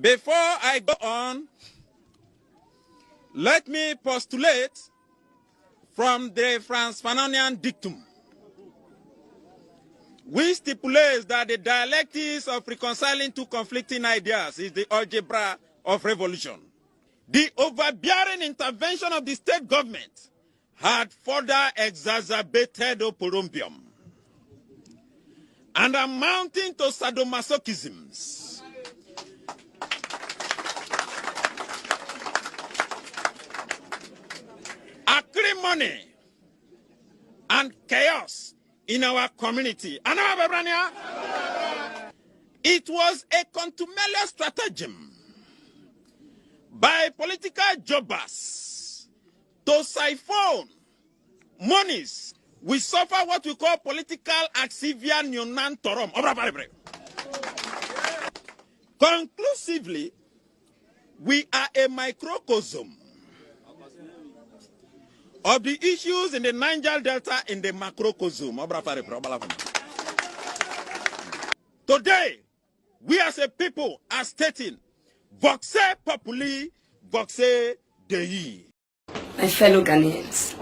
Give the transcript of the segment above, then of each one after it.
Before I go on, let me postulate from the Franz-Fanonian dictum, which stipulates that the dialectics of reconciling two conflicting ideas is the algebra of revolution. The overbearing intervention of the state government had further exacerbated oporombium and amounting to sadomasochisms. Acrimony and chaos in our community. It was a contumelious stratagem by political jobbers to siphon monies. We suffer what we call political axivia neonantorum. Conclusively, we are a microcosm of the issues in the Niger Delta in the macrocosm. Today, we as a people are stating, Voxe Populi, Voxe Dei. My fellow Ghanaians,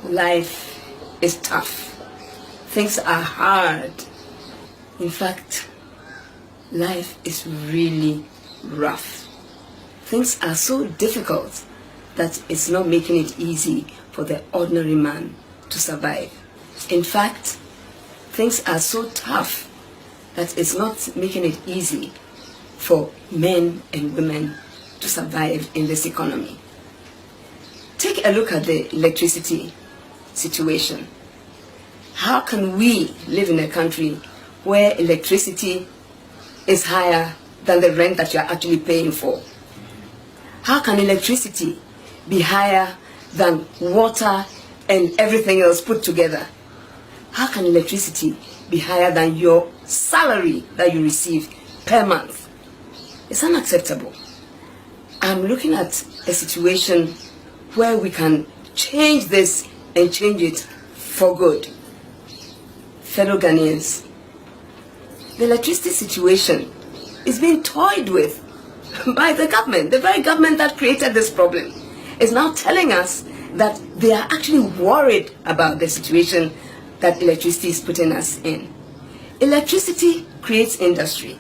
life is tough. Things are hard. In fact, life is really rough. Things are so difficult that it's not making it easy for the ordinary man to survive. In fact, things are so tough that it's not making it easy for men and women to survive in this economy. Take a look at the electricity situation. How can we live in a country where electricity is higher than the rent that you're actually paying for? How can electricity be higher than water and everything else put together? How can electricity be higher than your salary that you receive per month? It's unacceptable. I'm looking at a situation where we can change this and change it for good. Fellow Ghanaians, the electricity situation is being toyed with by the government. The very government that created this problem is now telling us that they are actually worried about the situation that electricity is putting us in. Electricity creates industry.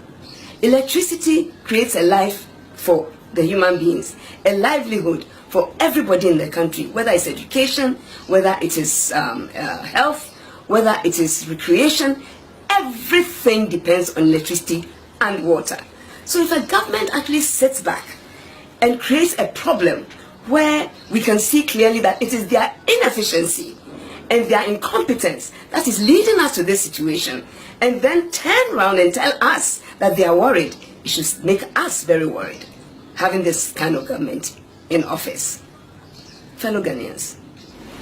Electricity creates a life for the human beings, a livelihood for everybody in the country, whether it's education, whether it is health, whether it is recreation. Everything depends on electricity and water. So if a government actually sits back and creates a problem where we can see clearly that it is their inefficiency and their incompetence that is leading us to this situation, and then turn around and tell us that they are worried, it should make us very worried, having this kind of government in office. Fellow Ghanaians,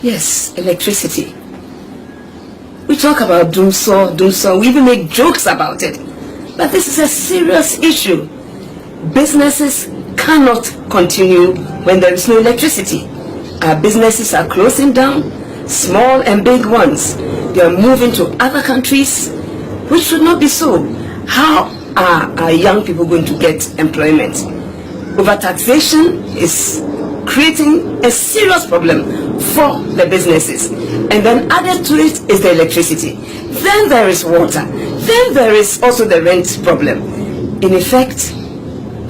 yes, electricity. We talk about doomsaw, we even make jokes about it. But this is a serious issue. Businesses cannot continue when there is no electricity. Our businesses are closing down, small and big ones. They are moving to other countries, which should not be so. How are our young people going to get employment? Overtaxation is creating a serious problem for the businesses. And then added to it is the electricity. Then there is water. Then there is also the rent problem. In effect,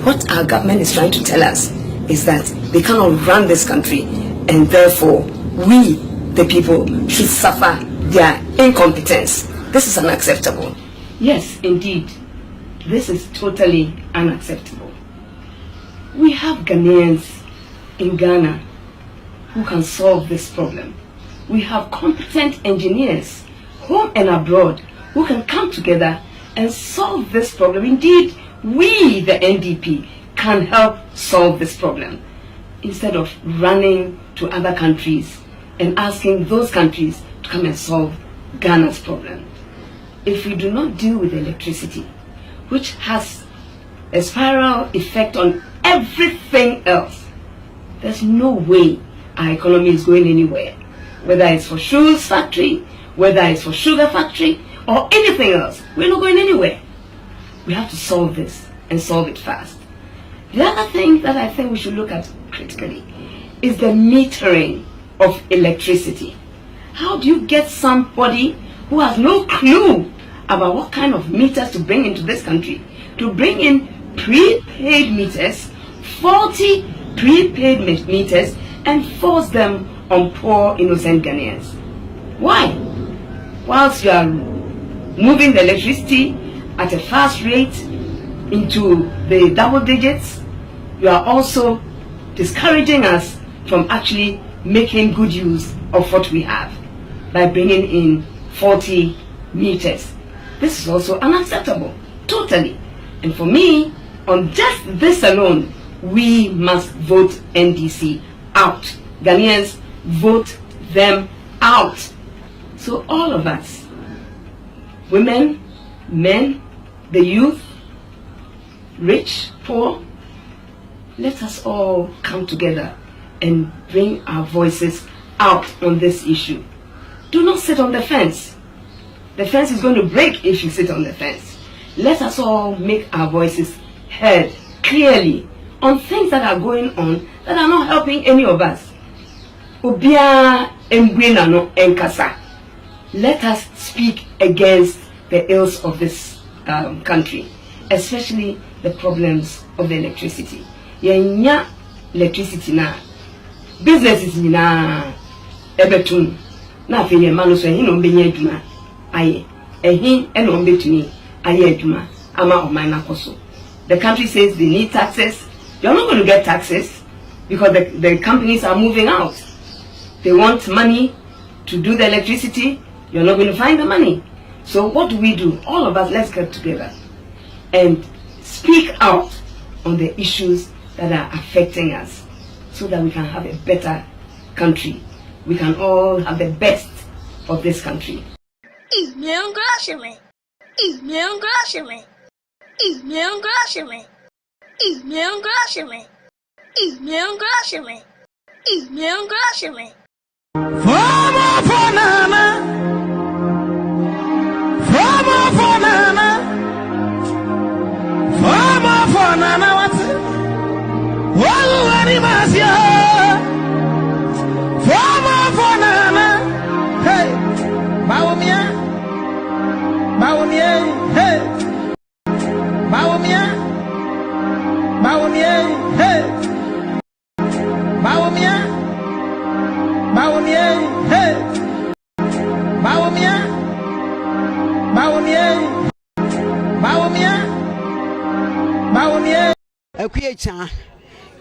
what our government is trying to tell us is that they cannot run this country, and therefore we, the people, should suffer their incompetence. This is unacceptable. Yes, indeed. This is totally unacceptable. We have Ghanaians in Ghana who can solve this problem. We have competent engineers, home and abroad, who can come together and solve this problem. Indeed, we, the NDP, can help solve this problem instead of running to other countries and asking those countries to come and solve Ghana's problem. If we do not deal with electricity, which has a spiral effect on everything else, there's no way our economy is going anywhere. Whether it's for shoes factory, whether it's for sugar factory, or anything else, we're not going anywhere. We have to solve this. and solve it fast. The other thing that I think we should look at critically is the metering of electricity. How do you get somebody who has no clue about what kind of meters to bring into this country to bring in prepaid meters, faulty prepaid meters, and force them on poor innocent Ghanaians? Why? Whilst you are moving the electricity at a fast rate into the double digits, you are also discouraging us from actually making good use of what we have by bringing in 40 meters. This is also unacceptable, totally. And for me, on just this alone, we must vote NDC out. Ghanaians, vote them out. So all of us, women, men, the youth, rich, poor, let us all come together and bring our voices out on this issue. Do not sit on the fence. The fence is going to break if you sit on the fence. Let us all make our voices heard clearly on things that are going on that are not helping any of us. Obia Mbwina no Enkasa. Let us speak against the ills of this country, especially the problems of the electricity. Yenya electricity na businesses ni na ebetun na fe ye manu so ehin no mbenya adwuma aye ehin e no mbetuni aye adwuma ama oman na koso. The country says they need taxes. You're not going to get taxes because the companies are moving out. They want money to do the electricity. You're not going to find the money. So what do? All of us, let's get together and speak out on the issues that are affecting us so that we can have a better country. We can all have the best of this country.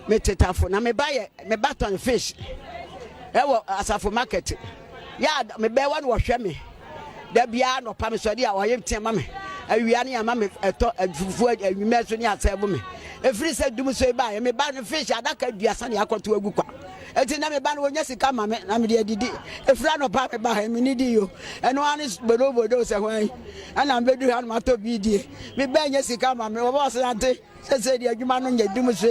Metetafo na me baton fish ewo asafo market ya me be wa no hwe me da bia no pa me so dia oyem tema me awia ne ama me eto afufu awime so ne asebo me efiri se dum so ba me ba no fish adaka duasa ne akoto agu kwa eti na me ba no wonya sika ma me na me de didi efira no pa me ba me ni di yo eno ani bodo se hwan ana me du han ma to bi die me ba nya sika ma me wo bo se ante se di adwuma no nya dum so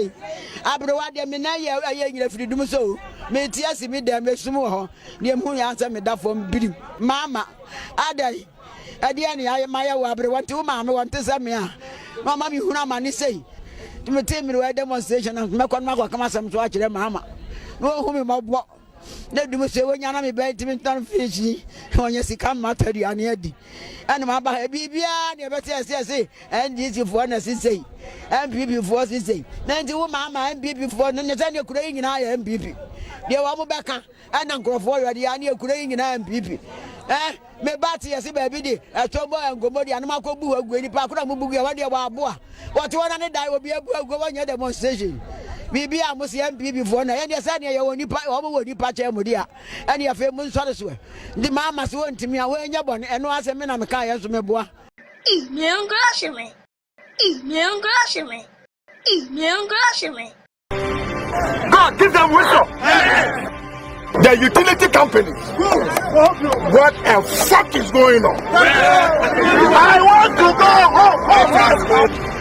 abro wa de me na ye nyira firi dum so me tia si me dem me sum ho ne mu ya ansa me da fom birim mama adai adia ni aye maya wa abro wanti wo ma me wanti se me a mama mi huna ma ni sei me te mi we demonstration me kon ma kwa kama sam so a kire mama no hu me mabo na dum so wonya na me be ntimi tan fishi wonya sika mata di ane adi ane ma ba bibia ne be te se NDC fo na sisei MPP fo sisei na nti wo mama MPP fo no ne tane kura nyina ya MPP de wa mo beka ana nkrofo yo de ane kura nyina MPP me bati yesi ba bi di etombo ngomo di anuma ko bu agu ni pa kura mo bugu ya wa de wa aboa what wona ne dai obi abu agu wonya demonstration bibi a mo se MPP fo na ye de sa ne ye woni pa wo mo woni pa che mo dia ene ya fe mo nsore so ndi mama se wontimi a wonya bone eno ase me na me ka ye so me boa God, give them wisdom. The utility companies. What the fuck is going on? I want to go home.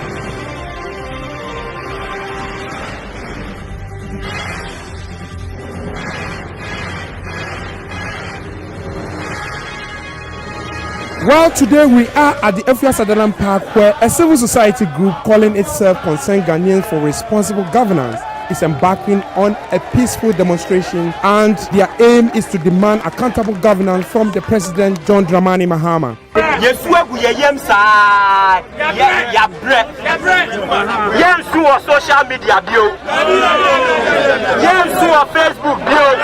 Well, today we are at the Efia Sutherland Park, where a civil society group calling itself Concerned Ghanaians for Responsible Governance is embarking on a peaceful demonstration, and their aim is to demand accountable governance from the President John Dramani Mahama. Social media bio. Facebook bio.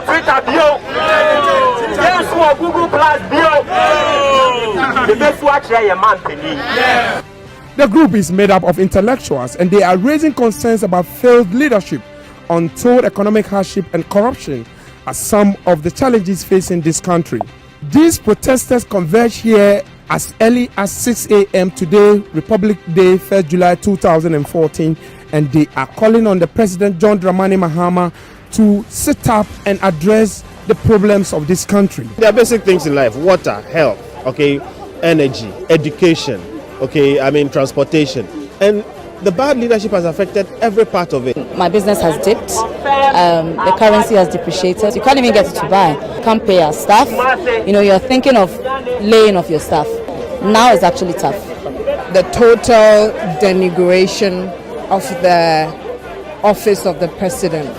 Twitter bio. Google Plus bio. The best watch your man. The group is made up of intellectuals, and they are raising concerns about failed leadership, untold economic hardship, and corruption as some of the challenges facing this country. These protesters converged here as early as 6 a.m. today, Republic Day, 1st July 2014, and they are calling on the President John Dramani Mahama to sit up and address the problems of this country. There are basic things in life: water, health, energy, education, transportation. And the bad leadership has affected every part of it. My business has dipped. The currency has depreciated. You can't even get it to buy. You can't pay our staff. You're thinking of laying off your staff. Now it's actually tough. The total denigration of the office of the president,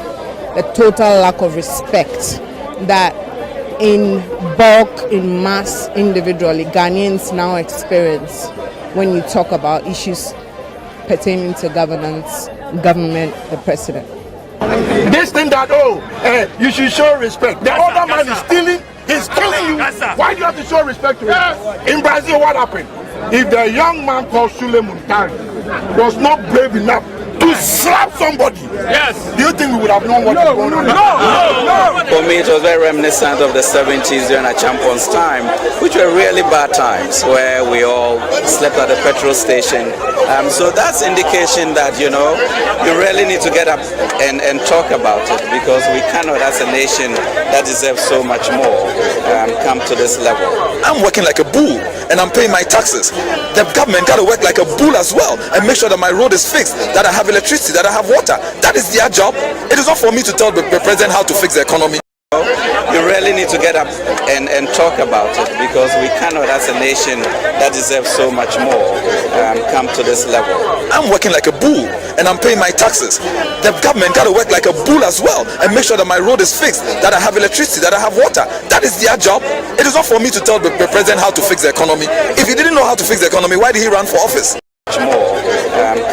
the total lack of respect that in bulk, in mass, individually, Ghanaians now experience when you talk about issues pertaining to governance, government, the president. This thing that, you should show respect. The other man is stealing, he's killing you. Why do you have to show respect to him? In Brazil, what happened? If the young man called Sule Muntari was not brave enough to slap somebody, do you think we would have known what was going on? No. For me, it was very reminiscent of the 70s during a champion's time, which were really bad times, where we all slept at the petrol station. So that's indication that, you really need to get up and talk about it, because we cannot, as a nation that deserves so much more, come to this level. I'm working like a bull, and I'm paying my taxes. The government got to work like a bull as well, and make sure that my road is fixed, that I have electricity, that I have water. That is their job. It is not for me to tell the president how to fix the economy. You really need to get up and talk about it, because we cannot, as a nation that deserves so much more, come to this level. I'm working like a bull, and I'm paying my taxes. The government got to work like a bull as well, and make sure that my road is fixed, that I have electricity, that I have water. That is their job. It is not for me to tell the president how to fix the economy. If he didn't know how to fix the economy, why did he run for office? More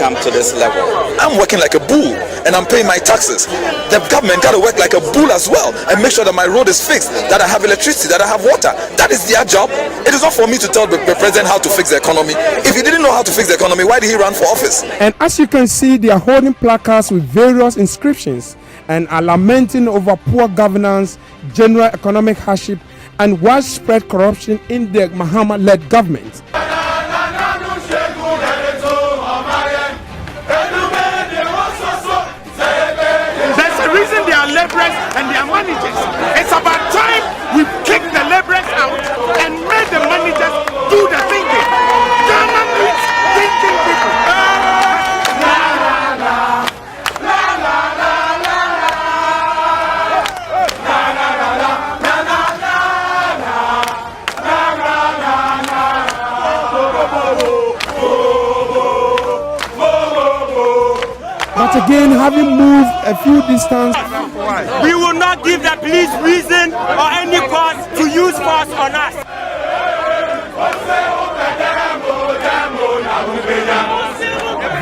come to this level. I'm working like a bull, and I'm paying my taxes. The government got to work like a bull as well, and make sure that my road is fixed, that I have electricity, that I have water. That is their job. It is not for me to tell the president how to fix the economy. If he didn't know how to fix the economy, why did he run for office? And as you can see, they are holding placards with various inscriptions and are lamenting over poor governance, general economic hardship, and widespread corruption in the Mahama-led government. Reason they are laborers and they are managers. It's about time we kick the laborers out and make the managers do the thinking. Ghana needs thinking people. But again, having moved a few distance, we will not give the police reason or any cause to use force on us.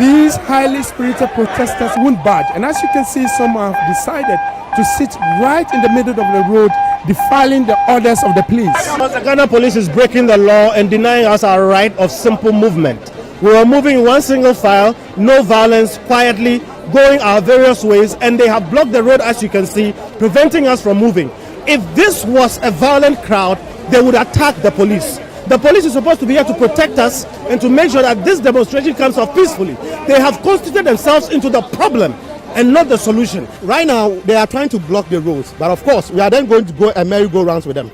These highly spirited protesters won't budge, and as you can see, some have decided to sit right in the middle of the road, defiling the orders of the police. The Ghana police is breaking the law and denying us our right of simple movement. We were moving in one single file, no violence, quietly, going our various ways, and they have blocked the road, as you can see, preventing us from moving. If this was a violent crowd, they would attack the police. The police is supposed to be here to protect us and to make sure that this demonstration comes off peacefully. They have constituted themselves into the problem and not the solution. Right now, they are trying to block the roads, but of course, we are then going to go and merry-go-rounds with them,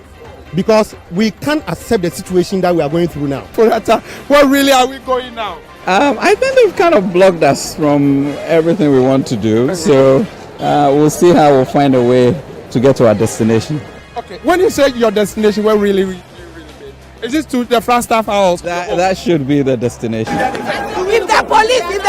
because we can't accept the situation that we are going through now. Where really are we going now? I think they've kind of blocked us from everything we want to do, so we'll see how we'll find a way to get to our destination. Okay, when you say your destination, where really Is this to the Flagstaff House? That should be the destination. If the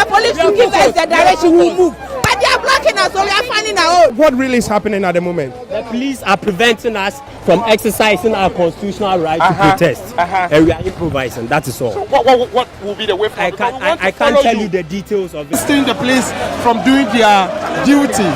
police should give us the direction, we move. But they are blocking us, so we are finding our own. What really is happening at the moment? The police are preventing us from exercising our constitutional right to protest, and we are improvising. That is all. So what will be the way forward? I can't tell you the details of it. Staying the police from doing their duty.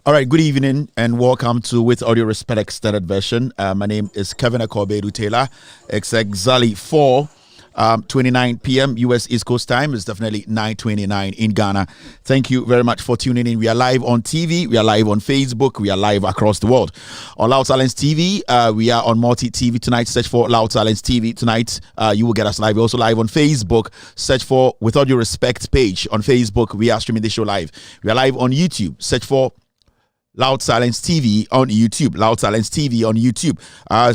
All right, good evening and welcome to With Audio Respect Extended Version. My name is Kevin Akobedu Taylor. It's exactly 4:29 p.m. U.S. East Coast time. It's definitely 9:29 in Ghana. Thank you very much for tuning in. We are live on TV. We are live on Facebook. We are live across the world. On Loud Silence TV, we are on Multi-TV tonight. Search for Loud Silence TV tonight. You will get us live. We're also live on Facebook. Search for With Audio Respect page on Facebook. We are streaming the show live. We are live on YouTube. Search for Loud Silence TV on YouTube. Loud Silence TV on YouTube.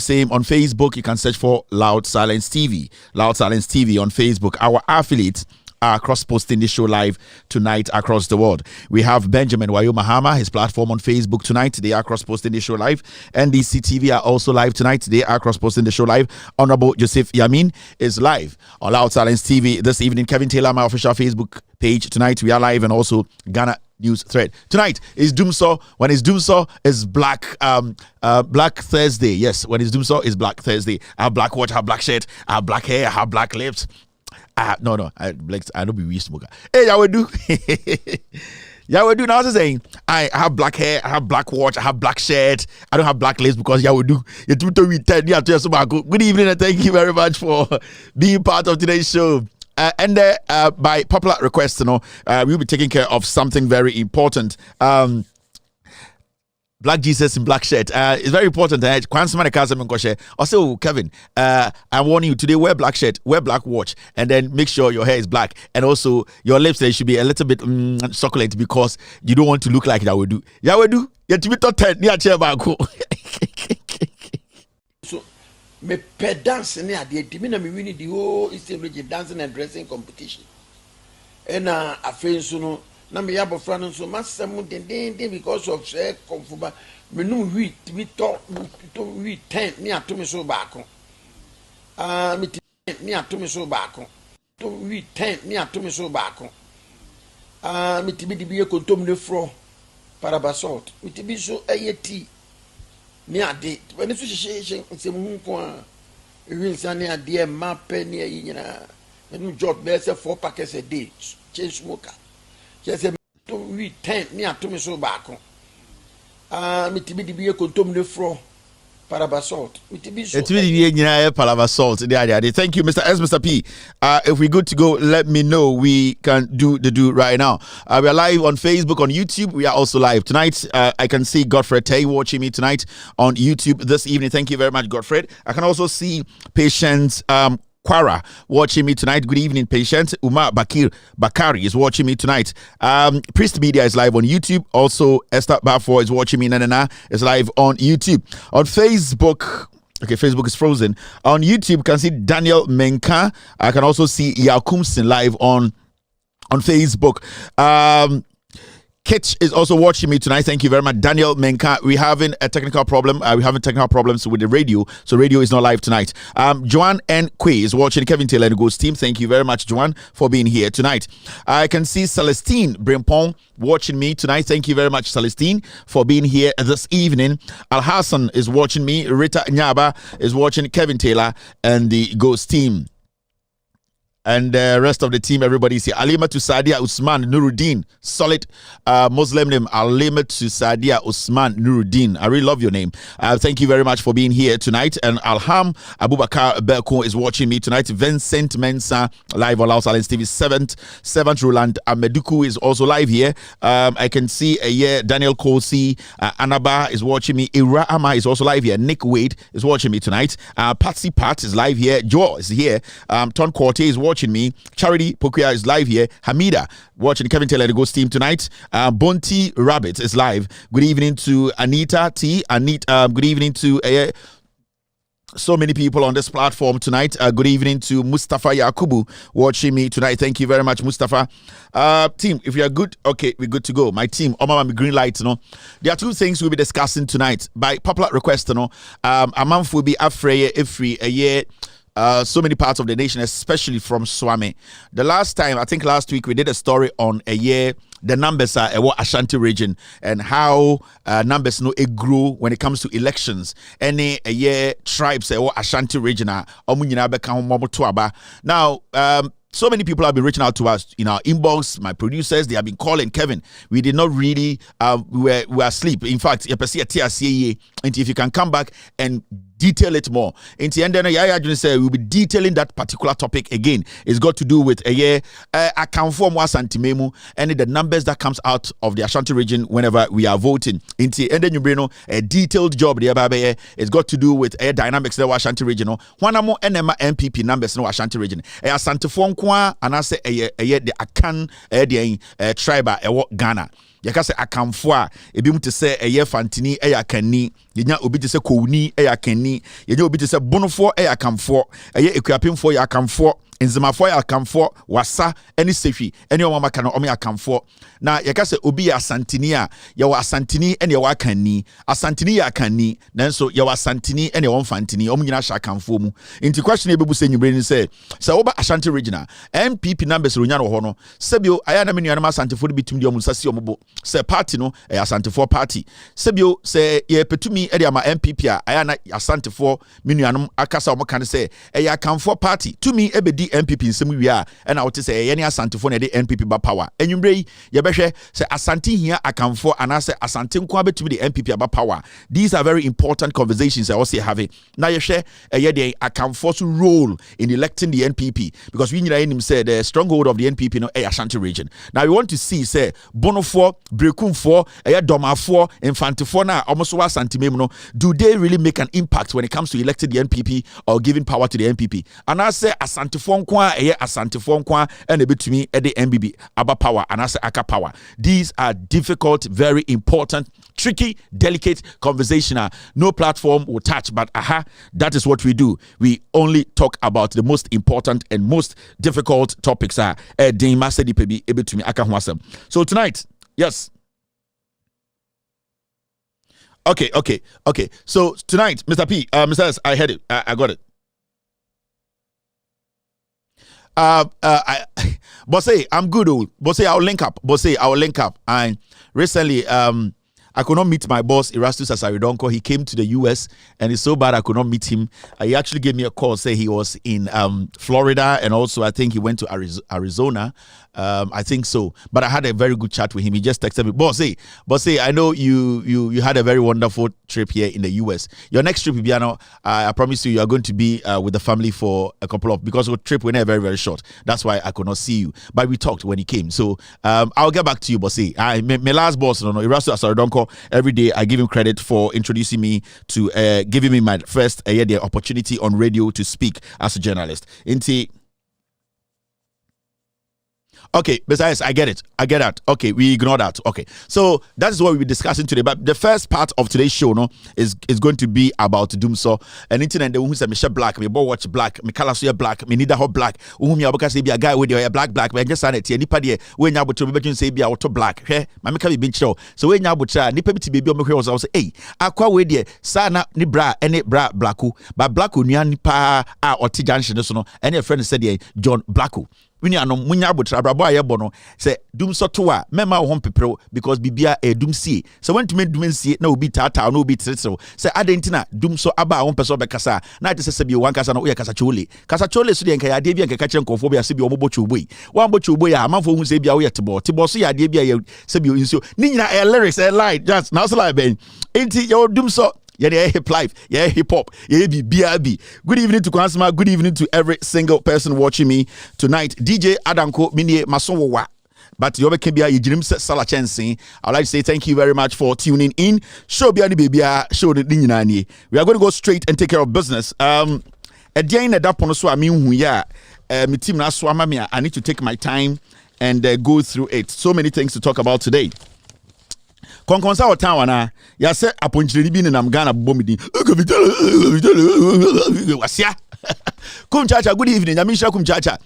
Same on Facebook. You can search for Loud Silence TV. Loud Silence TV on Facebook. Our affiliates are cross-posting this show live tonight across the world. We have Benjamin Wayo Mahama, his platform on Facebook tonight. They are cross-posting this show live. NDC TV are also live tonight. They are cross-posting the show live. Honorable Joseph Yamin is live on Loud Silence TV this evening. Kevin Taylor, my official Facebook page tonight. We are live, and also Ghana News Thread. Tonight is Doomsaw. When it's Doomsaw, it's Black Thursday. Yes, when it's Doomsaw, it's Black Thursday. I have black watch, I have black shirt, I have black hair, I have black lips. I don't be weed smoker. Hey, y'all would do. Y'all would do. Now I was saying, I have black hair, I have black watch, I have black shirt. I don't have black lips because y'all would do. Good evening and thank you very much for being part of today's show. And by popular request, we'll be taking care of something very important. Black Jesus in black shirt. It's very important. Also, Kevin, I warn you today, wear black shirt, wear black watch, and then make sure your hair is black. And also, your lips, they should be a little bit succulent because you don't want to look like Yawedu. Yawedu, you to be top 10 near Chebako. So, me pe dance ne ade di me na me win the whole Eastern Region dancing and dressing competition. And afei nso no na me ya bofra no nso masem den because of say konfuba me no wi to 10 ne ato me so baako. Me ti ne ato me so baako. To wi 10 ne ato me so baako. Me ti bi di bi kontom ne fro parabasalt. Me ti bi so ayeti ni ade when you say nsem ko a ewinsa ni ade ma pe ni ayi nyina enu job be say 4 packets a day chain smoker just to we 10 ni atomi so baako me tibi di bi kontom ne fro parabasalt so thank you Mr. S. Mr. P. If we're good to go, let me know. We can do the do right now. We are live on Facebook, on YouTube. We are also live tonight. I can see Godfred Tay watching me tonight on YouTube this evening. Thank you very much, Godfred. I can also see Patience Kwara watching me tonight. Good evening, Patience. Umar Bakari is watching me tonight. Priest Media is live on YouTube. Also, Esther Bafor is watching me. Nana is live on YouTube. On Facebook, okay, Facebook is frozen. On YouTube, you can see Daniel Menka. I can also see Yakumsin live on Facebook. Kitch is also watching me tonight. Thank you very much, Daniel Menka. We're having a technical problem. We're having technical problems with the radio, so radio is not live tonight. Joanne N. Quay is watching Kevin Taylor and Ghost Team. Thank you very much, Joanne, for being here tonight. I can see Celestine Brimpong watching me tonight. Thank you very much, Celestine, for being here this evening. Al Hassan is watching me. Rita Nyaba is watching Kevin Taylor and the Ghost Team. And the rest of the team, everybody's here. Alima to Sadia Usman Nuruddin. Solid Muslim name. Alima to Sadia Usman Nuruddin. I really love your name. Thank you very much for being here tonight. And Alham Abubakar Belko is watching me tonight. Vincent Mensa live on Loud Silence TV. Seventh Roland Ameduku is also live here. I can see Daniel Kosi. Anaba is watching me. Ira Ama is also live here. Nick Wade is watching me tonight. Patsy Pat is live here. Joe is here. Ton Corte is watching watching me. Charity Pokuya is live here. Hamida watching Kevin Taylor the Ghost team tonight. Bonti Rabbit is live. Good evening to Anita T. Good evening to so many people on this platform tonight. Good evening to Mustafa Yakubu watching me tonight. Thank you very much, Mustafa. Team, if you are good, okay, we're good to go. My team, Omama green light, There are two things we'll be discussing tonight by popular request, a month will be every a year. So many parts of the nation, especially from Swami. The last time, I think last week, we did a story on a year. The numbers are what Ashanti region and how numbers it grew when it comes to elections. Any a year tribes what Ashanti region are. Now, so many people have been reaching out to us in our inbox. My producers, they have been calling Kevin. We did not really, we were asleep. In fact, and if you can come back and detail it more. In the end, we'll be detailing that particular topic again. It's got to do with a year. I can form Santimemu and the numbers that comes out of the Ashanti region whenever we are voting. In the end, a detailed job there. It's got to do with dynamics there Ashanti region. One more NMA MPP numbers no Ashanti region. Asante Fonkwa and I say the Akan tribe Ghana. Yaka se akamfo a ebi mu te se eye fantini akani yenya obi te se kouni akani yenya obi te se bonofo akamfo eye ekuapemfo akamfo enzemafo akamfo wasa eni sefi eni omama kana omi akamfo na yaka se obi asantini a ye wa asantini eni wa akani asantini ya akani nanso ye wa asantini eni wa mfantini omu nyina sha akamfo mu inti question ebebu se nyumbre ni se oba Ashanti regional MPP numbers ronya no ho no sebio aya na menua na asantefo de bitum de omusasi omobo se party no asantefo party sebio se ye petumi e de ama MPP a aya na asantefo menuanom akasa omoka ne se e akamfo party tumi ebedi MPP nsem wi a na wote se ye ne asantefo na de MPP ba power enwumbre ye behwe se asanti hia akamfo anase asante nko abetumi de MPP aba power. These are very important conversations I also have. Na ye hwe ye de akamfo so role in electing the NPP because we nyina enim say the stronghold of the NPP no Ashanti region. Now we want to see say bonofo brekumfo domafo infantefo na almost wa santimem no, do they really make an impact when it comes to electing the NPP or giving power to the NPP? And I say asantefo nkwa asantefo nkwa and ebetumi the MBB aba power and I say aka power. These are difficult, very important, tricky, delicate conversation. No platform will touch, but that is what we do. We only talk about the most important and most difficult topics. So tonight, yes. Okay. So tonight, Mr. P, Mr. S, I heard it. I got it. Bossy, I'm good. Bossy, I'll link up. And recently, I could not meet my boss, Erastus Asaridonko. He came to the US and it's so bad I could not meet him. He actually gave me a call, say he was in Florida and also I think he went to Arizona. I think so. But I had a very good chat with him. He just texted me, Bossy, I know you had a very wonderful trip here in the US. Your next trip, Bibiano, I promise you are going to be with the family for a couple of, because our trip went very, very short. That's why I could not see you. But we talked when he came. So I'll get back to you, Bossy. My last boss, Erastus Asaridonko, every day I give him credit for introducing me to giving me my first the opportunity on radio to speak as a journalist. Okay, besides, I get it. I get that. Okay, we ignore that. Okay, so that is what we'll be discussing today. But the first part of today's show is going to be about Dumso. And internet, who said Michelle Black, me watch Black, me color so Black, me need a hot Black. Whom you because be a guy with your black, but just an it. Anybody when you to be say be a auto black. Hey, my make be show. So when you butcher, nipa be be was also hey, aqua with ye sana ni bra any bra blacku, but blacku nipa or T junction no. And your friend said John Blacku. Munya butra brabo ayebo no say dum so to a mema wo pepero because bibia dum sie so when to me dum sie na obi tata na obi tretro say adentina dum so aba wo peso be kasa na ate se bi wan kasa na wo ye kasa chole so de nka ya de bia nka ka kire nkofo bia se bi wo bo choboi wan bo choboi a amanfo hu se bia wo ye tebo so ya de bia se bi nso ni nyina lyrics lie just now so like ben enti yo dum so yeah, hip life, yeah, hip hop, yeah, BRB. Good evening to Kwansma, good evening to every single person watching me tonight. DJ Adanko, Minie Masowa. But you can be a Sala Chensi. I'd like to say thank you very much for tuning in. Show Biani Baby, show the Dinani. We are going to go straight and take care of business. At the end of that, I mean, my team na so ama me I need to take my time and go through it. So many things to talk about today. Konkonsa o town na ya se aponchiri bi nam Ghana bomidi. Wasia. Kumchacha, good evening. Yamisha kumchacha.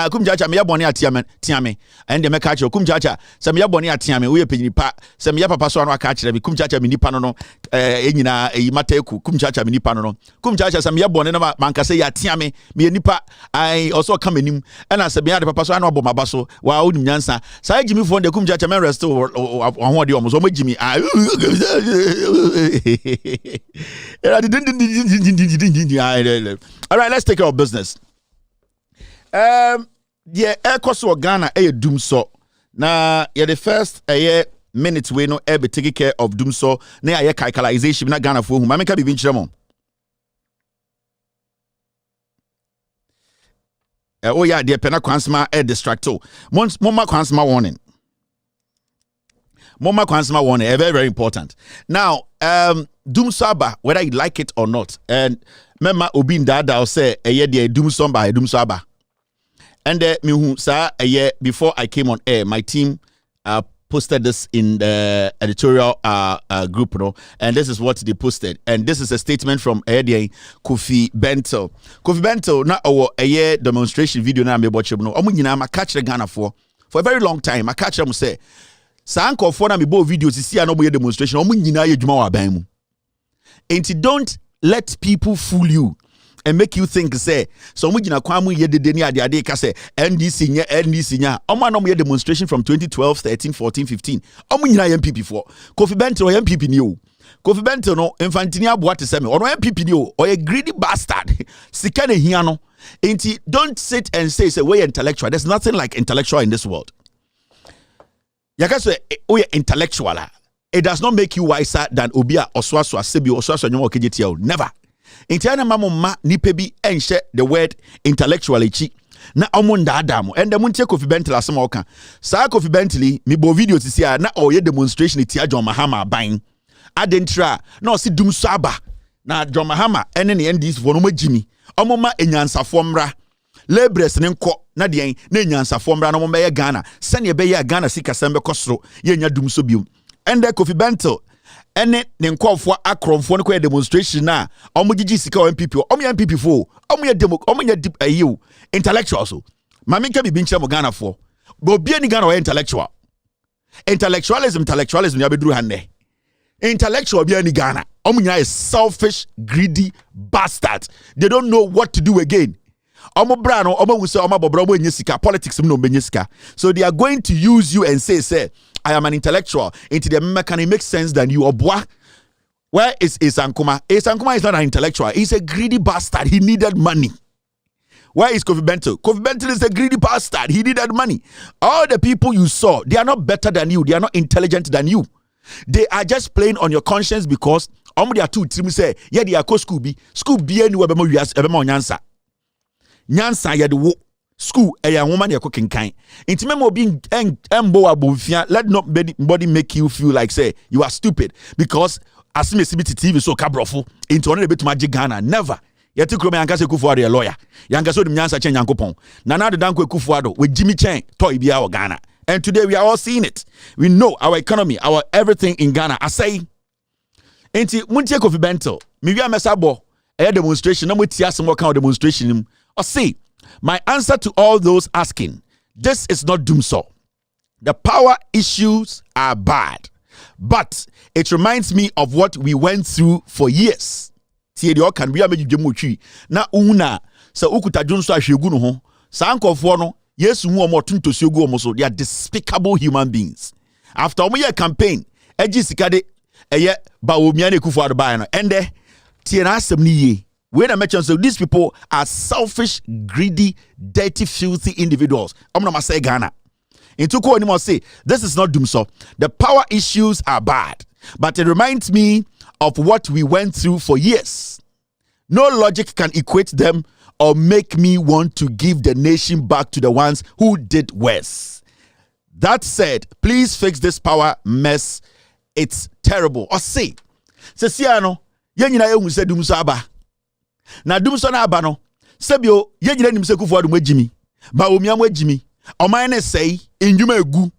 Kumchacha me yabone atiame. And me catch kumchacha. Se me yabone atiame we penyi pa. Se me papa so anu aka kire bi kumchacha me nipa no enyina mateku kumchacha me nipa no. Kumchacha se me yabone na manka se ya atiame me nipa I also come enim. And se me ya papa so anu aboma so wa onim nyansa. Sa jimi fo de kumchacha me rest ho de omo so jimi. All right, let's take care of business. Yeah, air cost of Ghana doom so. Now, yeah, the first minute we no be taking care of doom so. Now, yeah, calculation na Ghana for whom I make a bit of oh yeah, the pena kwansma distracto. Mama kwansma warning. Mama kwansma warning, very very important. Now, doom saba, whether you like it or not, and Mema Obin Dada will say a year de doom somba doom saba. And me who sa a year before I came on air, my team posted this in the editorial group, no, and this is what they posted. And this is a statement from Kofi Bento. Kofi Bento na our a year demonstration video na me watch no. Omo nyina ma catch the Ghana for a very long time. I catch them say Sanko for na me bo videos see no mo demonstration. Omo nyina ye dwuma wa ban mu. And don't let people fool you and make you think say so mujina kwamu ye de ni ade ka say NDC nya omo no ye demonstration from 2012 13 14 15 omo nyina ye MPP for Kofi Bento ye MPP ni o Kofi Bento no infantini aboa te seme ono MPP ni o ye greedy bastard sika ne hia no enti don't sit and say we intellectual. There's nothing like intellectual in this world. Yaka say we intellectual. It does not make you wiser than Obia Oswaswa Sebi Oswaswa Nyomo Kejetiao. Never. Intiana mamma nipebi enche the word intellectually chi. Na omunda adamu. And the muntie Kofi Bentley asamoka. Sa Kofi Bentley mi bo video sisi na oye demonstration iti John Mahama buying. Adentra na si dum saba. Na John Mahama ene ne ndis for no magimi. Omoma enyansafo mra. Lebres ne nko na de na enyansafo mra no mo be Ghana. Sane be ye Ghana sika sembe kosro ye nya dum so biom. And the Kofi Bento ene ne nkofo akromfo ne ko demonstration na omugigi sika MPP MPP fo omuye ayu intellectual so mama nka bibi nche mo Ghana fo go bia ni Ghana intellectual intellectualism ya beduru hanne intellectual bia ni Ghana omunya is selfish greedy bastard. They don't know what to do again. Omo bra no omo wuse omo bobro omo nyesika politics no benyesika. So they are going to use you and say I am an intellectual. Into the mechanic makes sense than you. Obwa. Where is Ankuma? Ankuma is not an intellectual. He's a greedy bastard. He needed money. Where is Kofi Bento? Kofi Bento is a greedy bastard. He needed money. All the people you saw, they are not better than you. They are not intelligent than you. They are just playing on your conscience because they are two teams say, yeah, they are school B anywhere nyansa. Nyansa ya de wo. School a woman ya cooking kind. Intimate being embo abufia. Let nobody make you feel like say you are stupid because as me see TV so cabrofo into only bit magic Ghana. Never. Yeti krome yankase Kufuado a lawyer. Yankaso dim nyansa chen yankopon. Nana de danko Kufuado with Jimmy Chen toy bia wa Ghana. And today we are all seeing it. We know our economy, our everything in Ghana. I say enti muntie Kofi Bento. Mi wi amesabo a demonstration na mutia some kind of demonstration. Or see my answer to all those asking, this is not doomso. The power issues are bad, but it reminds me of what we went through for years. Can be a na una sa ukuta junso ahwegu no ho sa ankofo no yesu hu omo tunto siegu omo so they are despicable human beings. After omo year campaign agi sikade eye ba omia na ekufu adba no ende tie na asem ni ye. When I mention so these people are selfish, greedy, dirty, filthy individuals. I'm not say Ghana. In Tuko anymore say this is not doomso. The power issues are bad, but it reminds me of what we went through for years. No logic can equate them or make me want to give the nation back to the ones who did worse. That said, please fix this power mess. It's terrible. Or say, Sesiano, yenina ye hu se doomso aba. Na doomso na aba no Sebio, ye jire nim se Kufuor mo jimi. Ba omia mo jimi. Oman ne sei enjuma egu.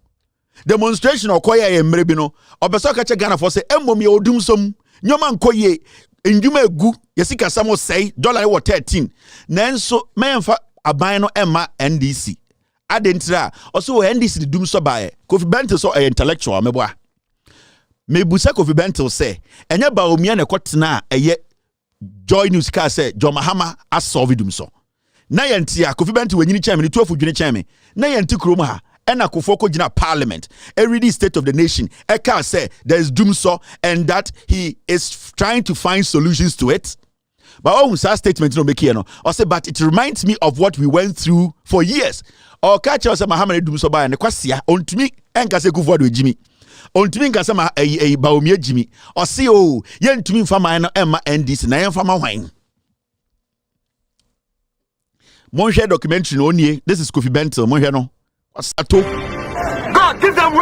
Demonstration okoye ye mre bi no. Obeso ka che Ghana for say emmom ye odum som. Nyoma nkoye enjuma egu. Yesika samo sei dollar wo 13. Nanso memfa aban no emma NDC. Adentra also NDC the dum so bae. Kofi Bentil so intellectual meboa. Mebusa Kofi Bentil say enye ba omia ne kotena eye Joy News ka say John Mahama asolve dum so. Na yentia Kofi Bentil wenyini chairman 12 dwene chairman. Na yenti krom ha ena Kufuor ko gina parliament. Every state of the nation. Eka say there is doom so and that he is trying to find solutions to it. But oh, that statement no make here no. I say but it reminds me of what we went through for years. Or catch us Mahama doom so by and kwasia ontumi enka se Kufuor do jimi. Ontumi nka se ma baomia jimi. O say oh, ye ntumi mfa man no emma NDC na ye mfa ma hwan. Monhwe documentary no nie. This is Kofi Bentil monhwe no. God, give them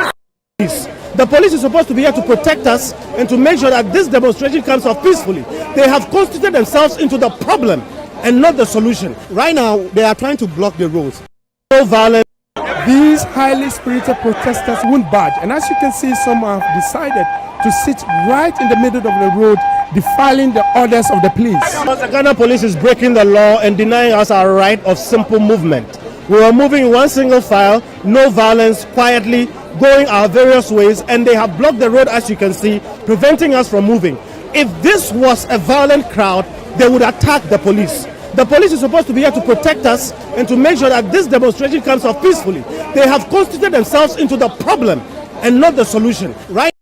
wisdom. The police is supposed to be here to protect us and to make sure that this demonstration comes off peacefully. They have constituted themselves into the problem and not the solution. Right now, they are trying to block the roads. No violence. These highly spirited protesters won't budge, and as you can see, some have decided to sit right in the middle of the road, defiling the orders of the police. The Ghana police is breaking the law and denying us our right of simple movement. We were moving in one single file, no violence, quietly, going our various ways, and they have blocked the road, as you can see, preventing us from moving. If this was a violent crowd, they would attack the police. The police is supposed to be here to protect us and to make sure that this demonstration comes off peacefully. They have constituted themselves into the problem and not the solution. Right?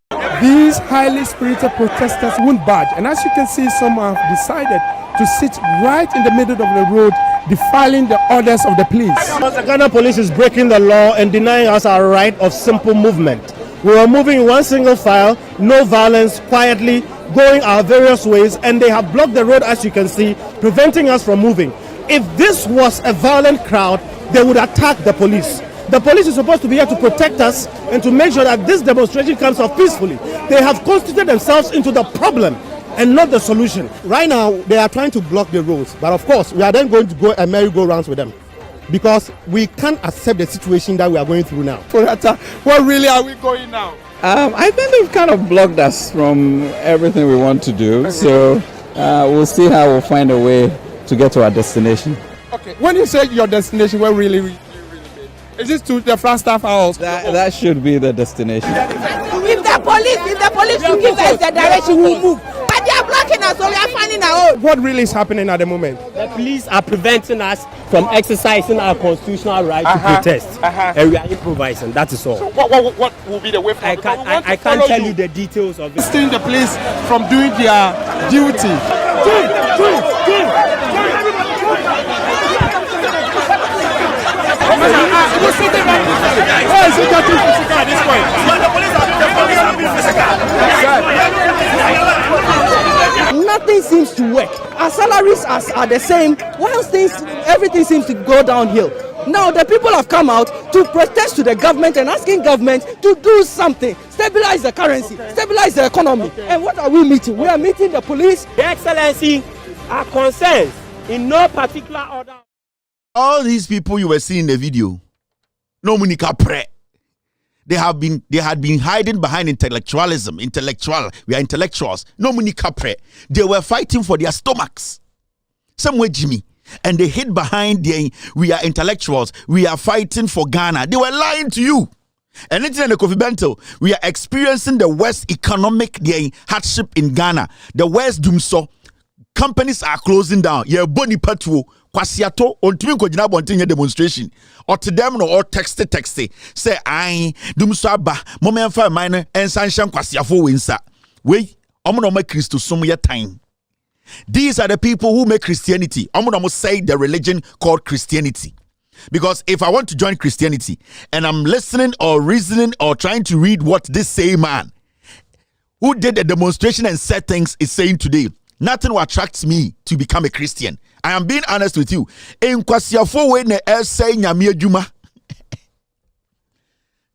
These highly spirited protesters won't budge, and as you can see, some have decided to sit right in the middle of the road, defiling the orders of the police. The Ghana police is breaking the law and denying us our right of simple movement. We were moving in one single file, no violence, quietly, going our various ways, and they have blocked the road, as you can see, preventing us from moving. If this was a violent crowd, they would attack the police. The police is supposed to be here to protect us and to make sure that this demonstration comes off peacefully. They have constituted themselves into the problem and not the solution. Right now, they are trying to block the roads. But of course, we are then going to go and merry-go-rounds with them, because we can't accept the situation that we are going through now. Where really are we going now? I think they've kind of blocked us from everything we want to do. So we'll see how we'll find a way to get to our destination. Okay, when you say your destination, where really mean? Is this to the Flagstaff House? That should be the destination. If the police will give us the direction, we'll move. But they are blocking us, so we are finding our own. What really is happening at the moment? The police are preventing us from exercising our constitutional right to protest. And we are improvising, that is all. So what will be the way forward? I can't tell you the details of it. Staying the police from doing their duty. Nothing seems to work. Our salaries are the same, while everything seems to go downhill. Now the people have come out to protest to the government and asking government to do something, stabilize the currency, stabilize the economy. And what are we meeting? We are meeting the police. Your Excellency, our concerns in no particular order. All these people you were seeing in the video, no munika pre. They had been hiding behind intellectualism. We are intellectuals. No munika pre. They were fighting for their stomachs. Somewhere Jimmy. And they hid behind we are intellectuals. We are fighting for Ghana. They were lying to you. And it's in the Kofi Bentil. We are experiencing the worst economic hardship in Ghana. The worst doom so. Companies are closing down. Yeah, boni patuo. Kwasiato ontumi nkojina bontinye demonstration. Or to them no or texte. Say I doom so aba. Momemfa mine ensanshan kwasiafo wensa. We omo no Christo som ye time. These are the people who make Christianity. I'm going to say the religion called Christianity. Because if I want to join Christianity and I'm listening or reasoning or trying to read what this same man who did a demonstration and said things is saying today, nothing will attract me to become a Christian. I am being honest with you.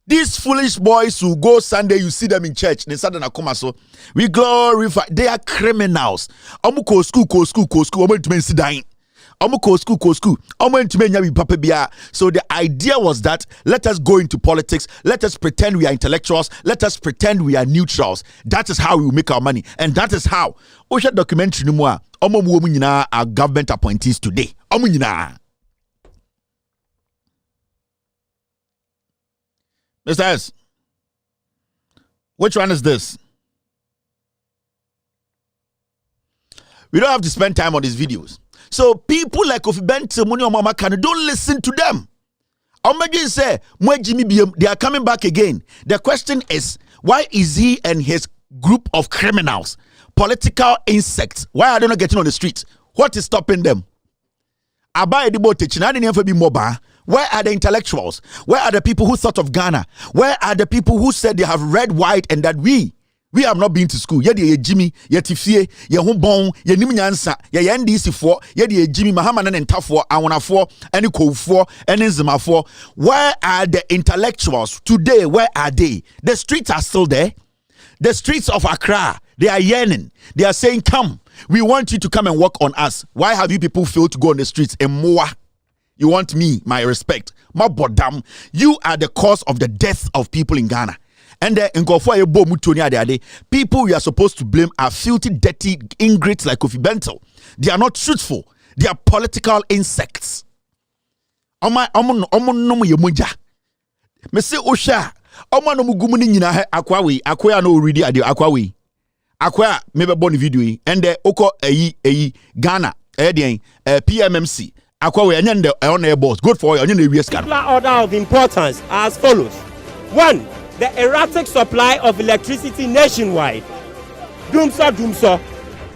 These foolish boys who go Sunday, you see them in church. They said so we glorify. They are criminals. School. Omo ko school. Omo intimenya we papa bia. So the idea was that let us go into politics. Let us pretend we are intellectuals. Let us pretend we are neutrals. That is how we will make our money. And that is how. Osha documentary no more. Omo mu nyina are government appointees today. Omo nyina. Mr. S, which one is this? We don't have to spend time on these videos. So people like Kofi Benton, Muni Mama Kanu, don't listen to them. Say, they are coming back again. The question is, why is he and his group of criminals, political insects, why are they not getting on the streets? What is stopping them? Where are the intellectuals? Where are the people who thought of Ghana? Where are the people who said they have read, white, and that we have not been to school? Ye Jimmy, ye Tifie, ye Humbon, ye Niminyansa, ye NDC for, ye Jimmy Mahaman and Tafo, Awana for, any Co for, any Zima for. Where are the intellectuals today? Where are they? The streets are still there. The streets of Accra, they are yearning. They are saying, come, we want you to come and work on us. Why have you people failed to go on the streets? And more. You want me, my respect. My bodam, you are the cause of the death of people in Ghana. And the people we are supposed to blame are filthy, dirty ingrates like Kofi Benton. They are not truthful. They are political insects. Me say Osha. No mugumuni nyina akwa no ready ade akwa maybe born video and the oko Ghana PMMC. Good for you. Particular order of importance as follows. 1. The erratic supply of electricity nationwide. Dumso.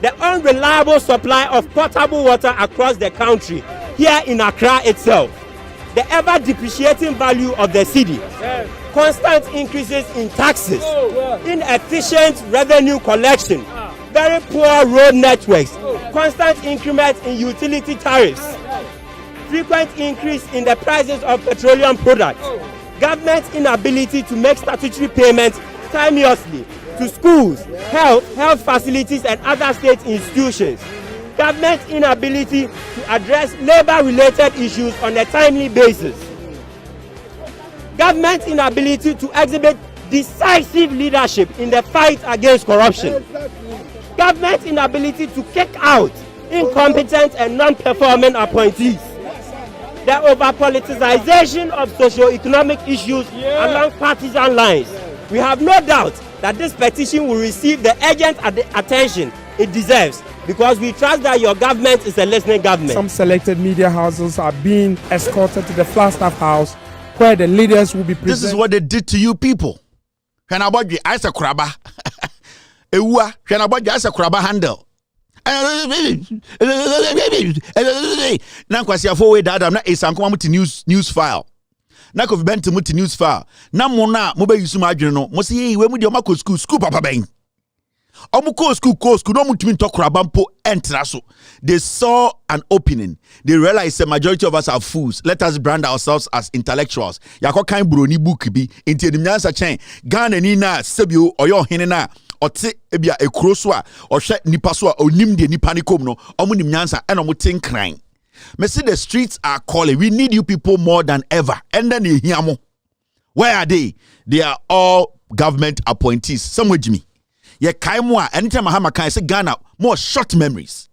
The unreliable supply of potable water across the country, here in Accra itself. The ever depreciating value of the city. Yes. Constant increases in taxes. Inefficient revenue collection. Very poor road networks. Constant increments in utility tariffs. Frequent increase in the prices of petroleum products. Government's inability to make statutory payments timeously to schools, health facilities and other state institutions. Government's inability to address labor-related issues on a timely basis. Government's inability to exhibit decisive leadership in the fight against corruption. Government's inability to kick out incompetent and non-performing appointees. The over-politicization of socio-economic issues along partisan lines. We have no doubt that this petition will receive the urgent attention it deserves, because we trust that your government is a listening government. Some selected media houses are being escorted to the Flagstaff House, where the leaders will be presented. This is what they did to you people. When I bought you, I said kraba. When I bought you, I said kraba handle. Now, because you have forward that I'm not a sankomamuti news file. Now, if you bent to muti news file, now mona mobile use my journal. Must see when we do my school papa bang. Omuko school no muti talk krabampo entraso. They saw an opening. They realized the majority of us are fools. Let us brand ourselves as intellectuals. Yako kain broni book bi into the nyansa chain. Ghana nina sebio oyo hinena. Ote ebia ekroswa ohwe nipa so onim de nipa ni kom no omunim nyansa and omutin kran. Me see the streets are calling. We need you people more than ever. And then you hear mo. Where are they? They are all government appointees. Somewhere Jimmy. Ye kaimwa anytime Mahama can say Ghana more short memories.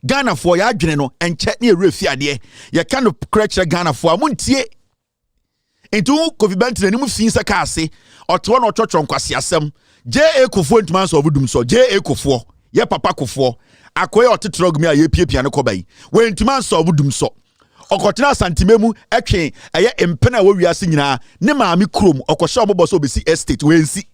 Ghana for ya adwene and check ne refiade. Ye kind of correct Ghana for amuntie. Into Kofi Benton animu finsa ka ase oto no twotwo nkwase asem J.A. Kofo ntuma so obudum so J.A. Kofo ye papa Kofo akoye otetrog me aye piepia ne kobai we ntuma so obudum so okotena Ashanti memu etwe eye empena wo wiase nyina ne maami krom okosha obobo so obesi estate we nsi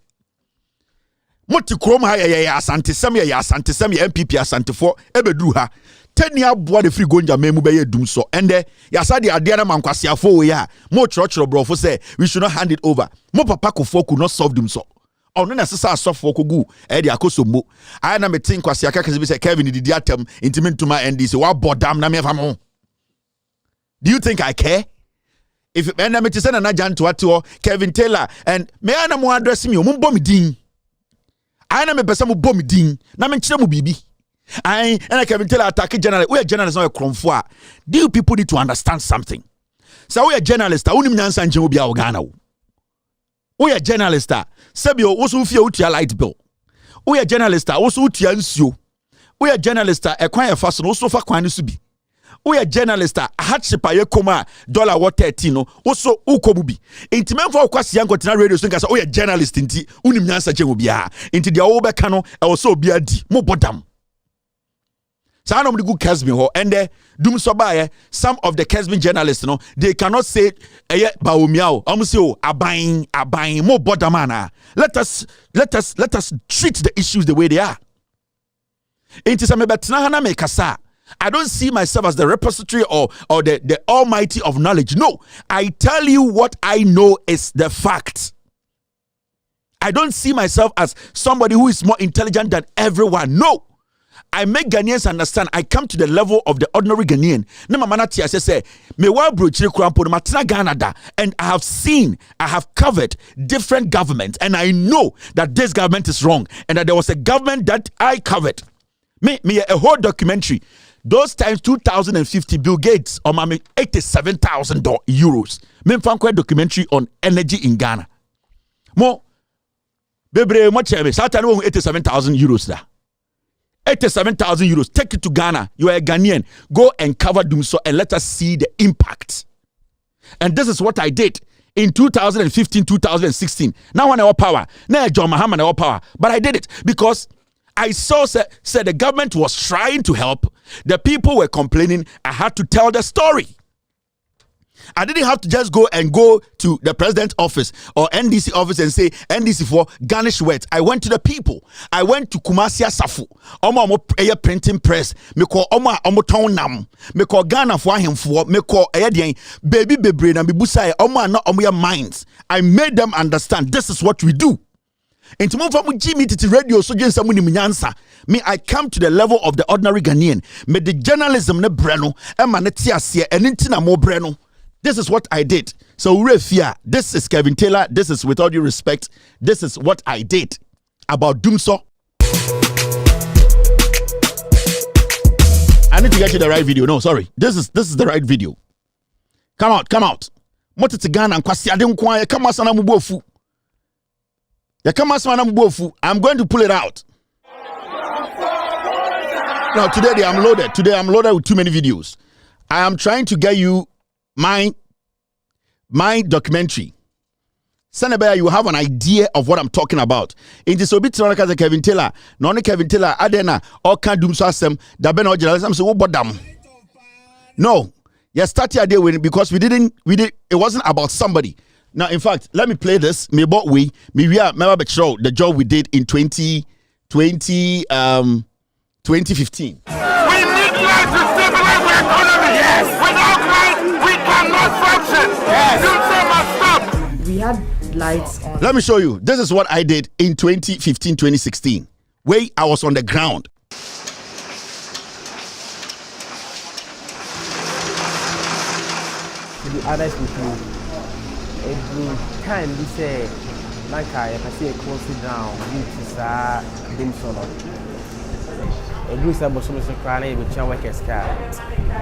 moti krom ha ye Ashanti sem ye Ashanti sem ye MPP Ashanti for ebeduru ha teni aboa de free gonja memu be ye dum so ende yasa de ade na mankwase afo we ya mo chrochro brofo say we should not hand it over mo papa Kofo could not solve them so ono na sesa asofo kogu e de akosombo aya na metin kwase aka kase bi say Kevin didi atem intimentuma NDC wa bodam na me famo. Do you think I care? If and na meti send na janto ato Kevin Taylor and me ana mo address me o mo bom din aya na me pesa mo bom din na me kire mo bibi And I can tell attack journalist. We are journalists not a cromfo. Do people need to understand something? So we are journalists. We are journalists. Sebio also fear utia light bill. We are journalists. Also utia nsio. We are journalists. A kwanya fast no so fa kwanya subi. We are journalists. Hardship aye koma dollar what 13 no. Also ukobubi. Inti memfa okwasi yanko tina radio so nkasa we are journalist inti unim nyansa che obia. Inti dia wo beka no e wo so obia di. Mo bodam. So I know the good Kesmin ho and doom so by some of the Kesmin journalists, they cannot say baomiao. Say abain more bodamana. Let us treat the issues the way they are. I don't see myself as the repository or the almighty of knowledge. No, I tell you what I know is the fact. I don't see myself as somebody who is more intelligent than everyone. No. I make Ghanaians understand. I come to the level of the ordinary Ghanaian. And I have covered different governments, and I know that this government is wrong, and that there was a government that I covered. Me a whole documentary. Those times 2050, Bill Gates or mami 87,000 euros. Me fanko documentary on energy in Ghana. Mo bebre mo cheme. Satan 87,000 euros da. 87,000 euros. Take it to Ghana. You are a Ghanaian. Go and cover Dumso and let us see the impact. And this is what I did in 2015, 2016. Now I have power. Now John Mahama have power. But I did it because I said the government was trying to help. The people were complaining. I had to tell the story. I didn't have to just go to the president's office or NDC office and say NDC for garnish words. I went to the people. I went to Kumasi Asafu. Omo printing press. Me call omo town nam. Me call Ghana for him for. Me call baby bebre na me busa omo na omo minds. I made them understand this is what we do. Into move from Jimmy to radio so just someone me I come to the level of the ordinary Ghanaian. Me the journalism ne breno e ma ne tiasie enintina mo breno. This is what I did. So Refia, this is Kevin Taylor. This is with all due respect. This is what I did about Dumso. I need to get you the right video. No, sorry. This is the right video. Come out. Motiti Ghana and kwasi adenkwa ye kama sana mubofu. Ya kama sana mubofu. I'm going to pull it out. Now today I'm loaded. Today I'm loaded with too many videos. I am trying to get you my documentary. Senebaya, you have an idea of what I'm talking about. In this obit Kevin Taylor, non Kevin Taylor, Adena, or can do some that ben or journalism so what them. No, yes, start your day with because we did it wasn't about somebody. Now, in fact, let me play this. Me are remember the job we did in 2015. We need light to stabilize the economy. Yes. Without light, we cannot function. Yes. We had lights on. Let me show you. This is what I did in 2015, 2016. Where I was on the ground. To be honest with you, every time we say, like I see a close down, you to dim solo. A group of Muslims crying with your workers' car.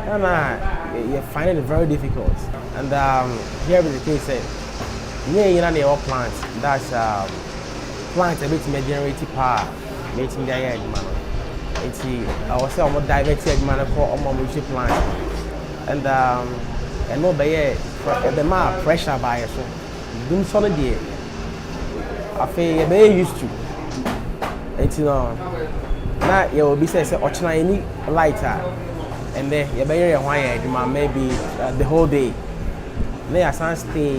And you find it very difficult. And here is the case you know your plants. That's plants a bit generate power, making the air man. It's I was saying more diverted man for multi plant. And no by the more pressure by so doing solid day. I feel very used to it's now you will be saying any lighter and then you better maybe the whole day. They are stay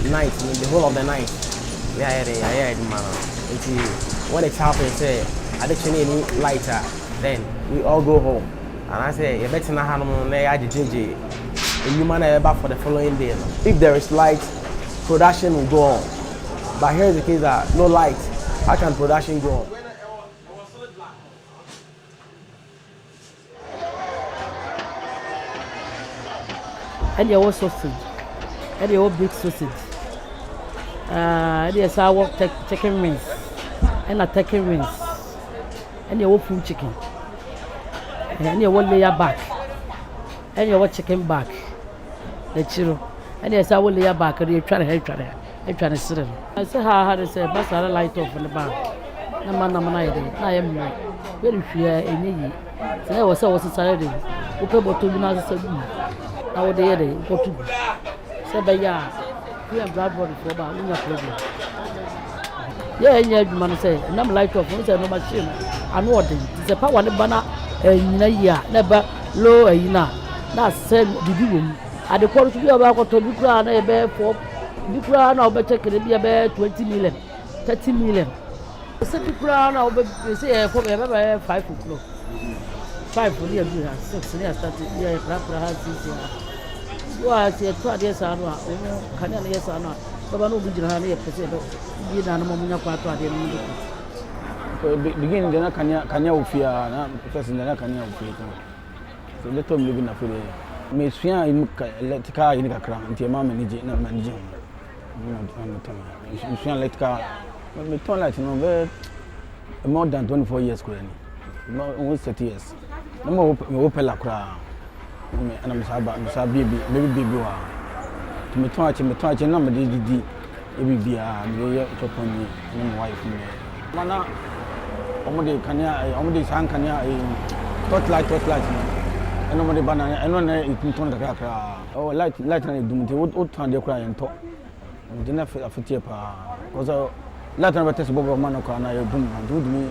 night the whole of the night. Yeah, man. When it's happening, say I don't need any lighter. Then we all go home. And I say you better not have no JJ. And you man back for the following day. If there is light, production will go on. But here's the case that no light, how can production go on? And your sausage, and your big sausage. There's our chicken wings, and a chicken wings, and your full chicken. and you want layer back, and you want chicken back, the chiro, and yes, I will layer back, and you try to help to sit in. I say, how to say, but I light off on the bar. No man, I am very fear in ye. So I was a Saturday. Okay, but to be not so good. I would hear it, go to. Say, by ya, we have blood body for about no problem. Yeah, man say, and I'm light off, no machine. I'm ordering. It's a power banner, and year, never low a yina. That's same the room. At the quarter to be about to be crowned a bear for. Be crowned, I'll be checking be about 20 million, 30 million. The crown, I'll be say for 5 o'clock. 5 for the 6 years started here, perhaps this year. You are 2 years, I know, can I yes or not? But I know we don't have a percent of you know, Mamma Quattro. Beginning the Kanya Ufia, because in the Kanya Ufia. So let them live in a full. Miss Fia in Letica in a crown, and your mamma managing. You feel like car. Me turn like more than 24 years currently. Almost 30 years. No more open la cra. And I'm baby baby. To me touch number DD. Every be chop on me, and wife. Mana, Omode Kanya, Omode San Kanya, torchlight. And nobody banana, and one it turn the crack. Oh, light and doom, the old turn the cry and talk. Dinner for a because Latin of test Bob Manoka and I boom and do me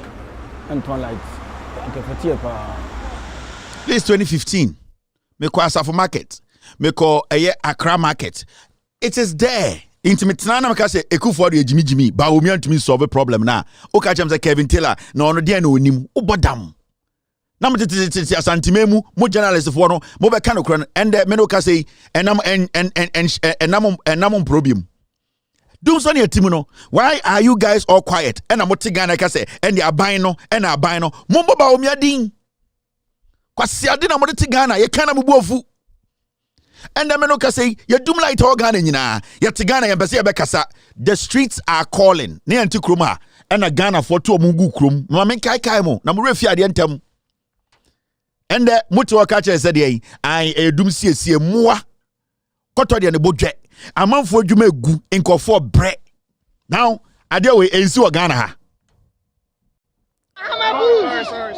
and turn lights. This 2015. Me kwa Asafo market. Me call Accra market. It is there. Intimate nana me kase Ekufuor de Jimmy ba omi antumi solve a problem na. O ka chem say Kevin Taylor na ono de na onim. Obodam. Na me tete Ashanti memu mo journalist for no mo be kan okran and me no ka say enam problem. Do so near Timono. Why are you guys all quiet? And I'm Ghana say and the abino and abino. Mumbo ba omiadin. Kwasi adina mo Ghana ye kana mubofu. And the meno say ye dum light all Ghana nyina. Ye Ghana ye bese bekasa. The streets are calling. Ne anti kroma and a Ghana for two mungu krum. No men kai mo. Na mo refi ade entem. And the moto wakacha said ye I dum sie moa. Koto de ne bodwe. Amanfo adwuma egu nkofo bre. Now ade we ensi o Ghana ha. Sorry.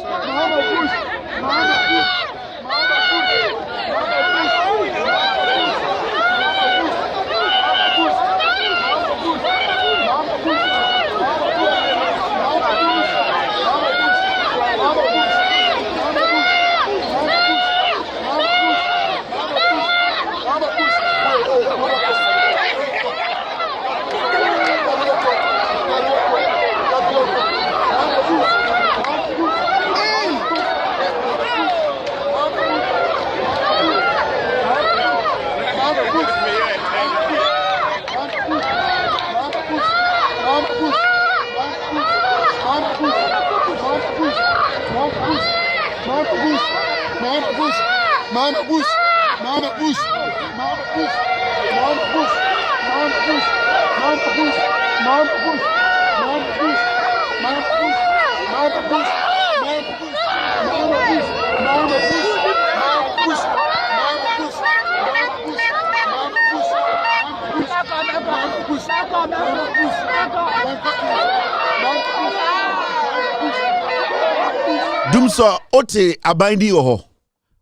Dumso ote abindi oho.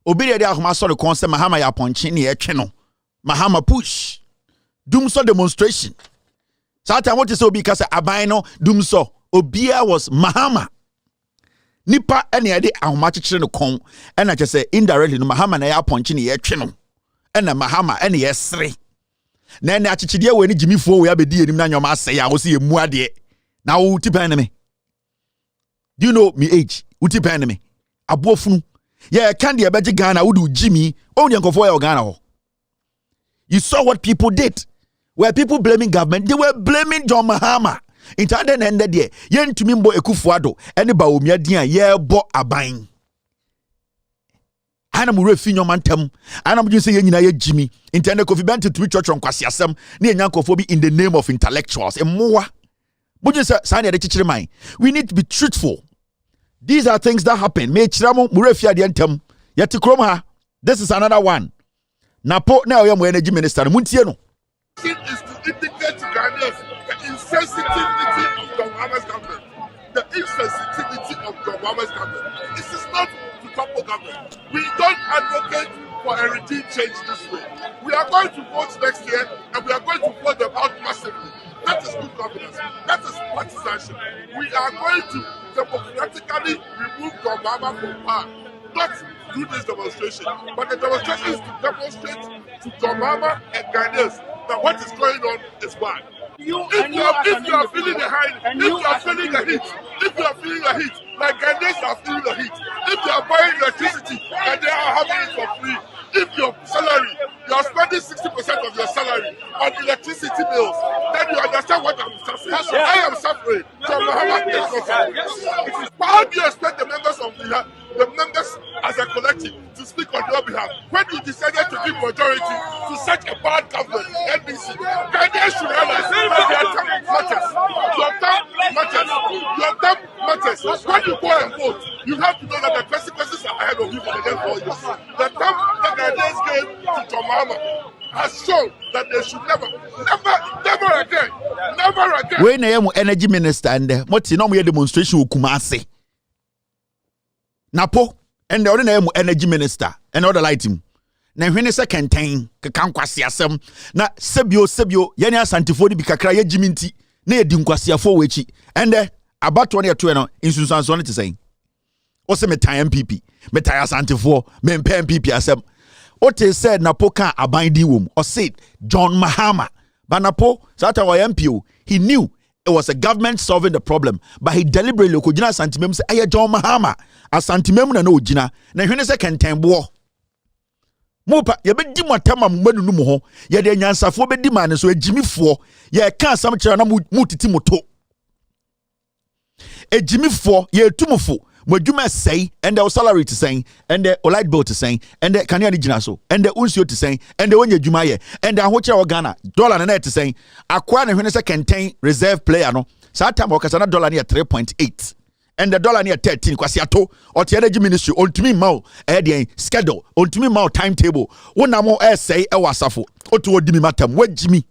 Obiri de ahoma so de konse Mahama ya ponche ne etwe no. Mahama push. Dumso demonstration. Satan what is obi kasa aban no dumso. Obia was Mahama. Nipa ene de ahoma chechire no kon. Ena che say indirectly no Mahama na ya ponche ne etwe no. Ena Mahama ene yesre. Na ene achechide we ni jimifo we abedi enim na nyoma ase ya wo se emu ade. Na wo tipan me. Do you know me age? Uti pen me. Abuofunu. Yeah, candy abeji Ghana udu Jimmy. Only nkofo ya Ghana ho. You saw what people did. Were people blaming government? They were blaming John Mahama. Into the end of the day, yen to mimbo Ekufuor any ba omia dia ye bo aban. Ana mu refi nyoma ntem. Ana mu say yen nyina ye Jimmy. Into the Kofi Bent to church on kwasi asem na enyankofo bi in the name of intellectuals. Emoa. Buju say say na de chichire man. We need to be truthful. These are things that happen. Me chiramo murefia de entem. Yeti krom ha. This is another one. Napo na oyam energy minister muntie no. It is to indicate to Ghanaians the insensitivity of the Obama's government. The insensitivity of the Obama's government. This is not to topple government. We don't advocate for a regime change this way. We are going to vote next year and we are going to vote them out massively. That is good governance. That is partisanship. We are going to democratically remove the Obama from power. Not do this demonstration, but the demonstration is to demonstrate to Obama and Ghanaians that what is going on is bad. If you are feeling the heat, if you are feeling the heat, like Ghanaians are feeling the heat, if you are buying electricity and they are having it for free, if your salary, you are spending 60% of your salary on electricity bills, then you understand what I'm suffering. I am suffering. So Muhammad is not suffering. But how do you expect the members of the members as a collective to speak on your behalf when you decided to give majority to such a bad government, NBC? Ghanaians should realize that their term matters. Your term matters. Your term matters. When you go and vote, you have to know that the consequences are ahead of you for the next 4 years. The term that Ghanaians gave to John Mahama has shown that they should never again. When I am energy minister and what's no more demonstration with Kumasi. Napo and the other energy minister and other lighting. Na hwene second time kan kwase asem na sebio yene Ashanti fo di bikakra ye jiminti na edi nkwase afo wechi ende abato ne to no insunsanso ne tesen o se metan MPP metan Ashanti fo mempe MPP asem o te said Napo kan aban di wom o said John Mahama but Napo sata wa MPO he knew it was a government solving the problem, but he deliberately ko gina Ashanti mem say aye John Mahama Ashanti mem na o gina na hwene second time bo mopa ye bedi motama mmanu no ho ye de nyansafo bedi man so ejimifo ye ka asam kira na mutiti moto ejimifo ye tumufo modwuma sei and the salary to saying and the light bill to saying and the kanya ni gina so and the unsio to saying and the onye dwuma ye and the ahocha Ghana dollar na to saying akwa na hwene se contain reserve player no sa time okasa na dollar na 3.8 and the dollar near 13 kwasi ato or the energy ministry ultimi mau schedule ultimi mau timetable wona mo say e wasafo oto odimi matam wajimi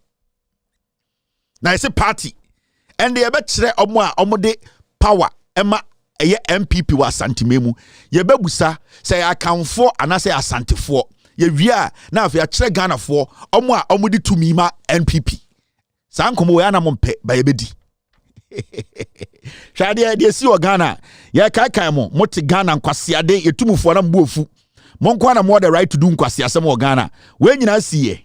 na ese party and they be kire omo a omo de power ema eye MPP wa Ashanti memu ye bebusa say akanfo anase Ashantifo ye wia na afia kire Ghana fo omo a omo de tumi ma MPP sankomo we anamompe ba ye bedi Shade de si o Ghana ya kai mo moti Ghana nkwasiade etumufo na mbofu monko na mo the right to do nkwasiasem o Ghana we nyina siye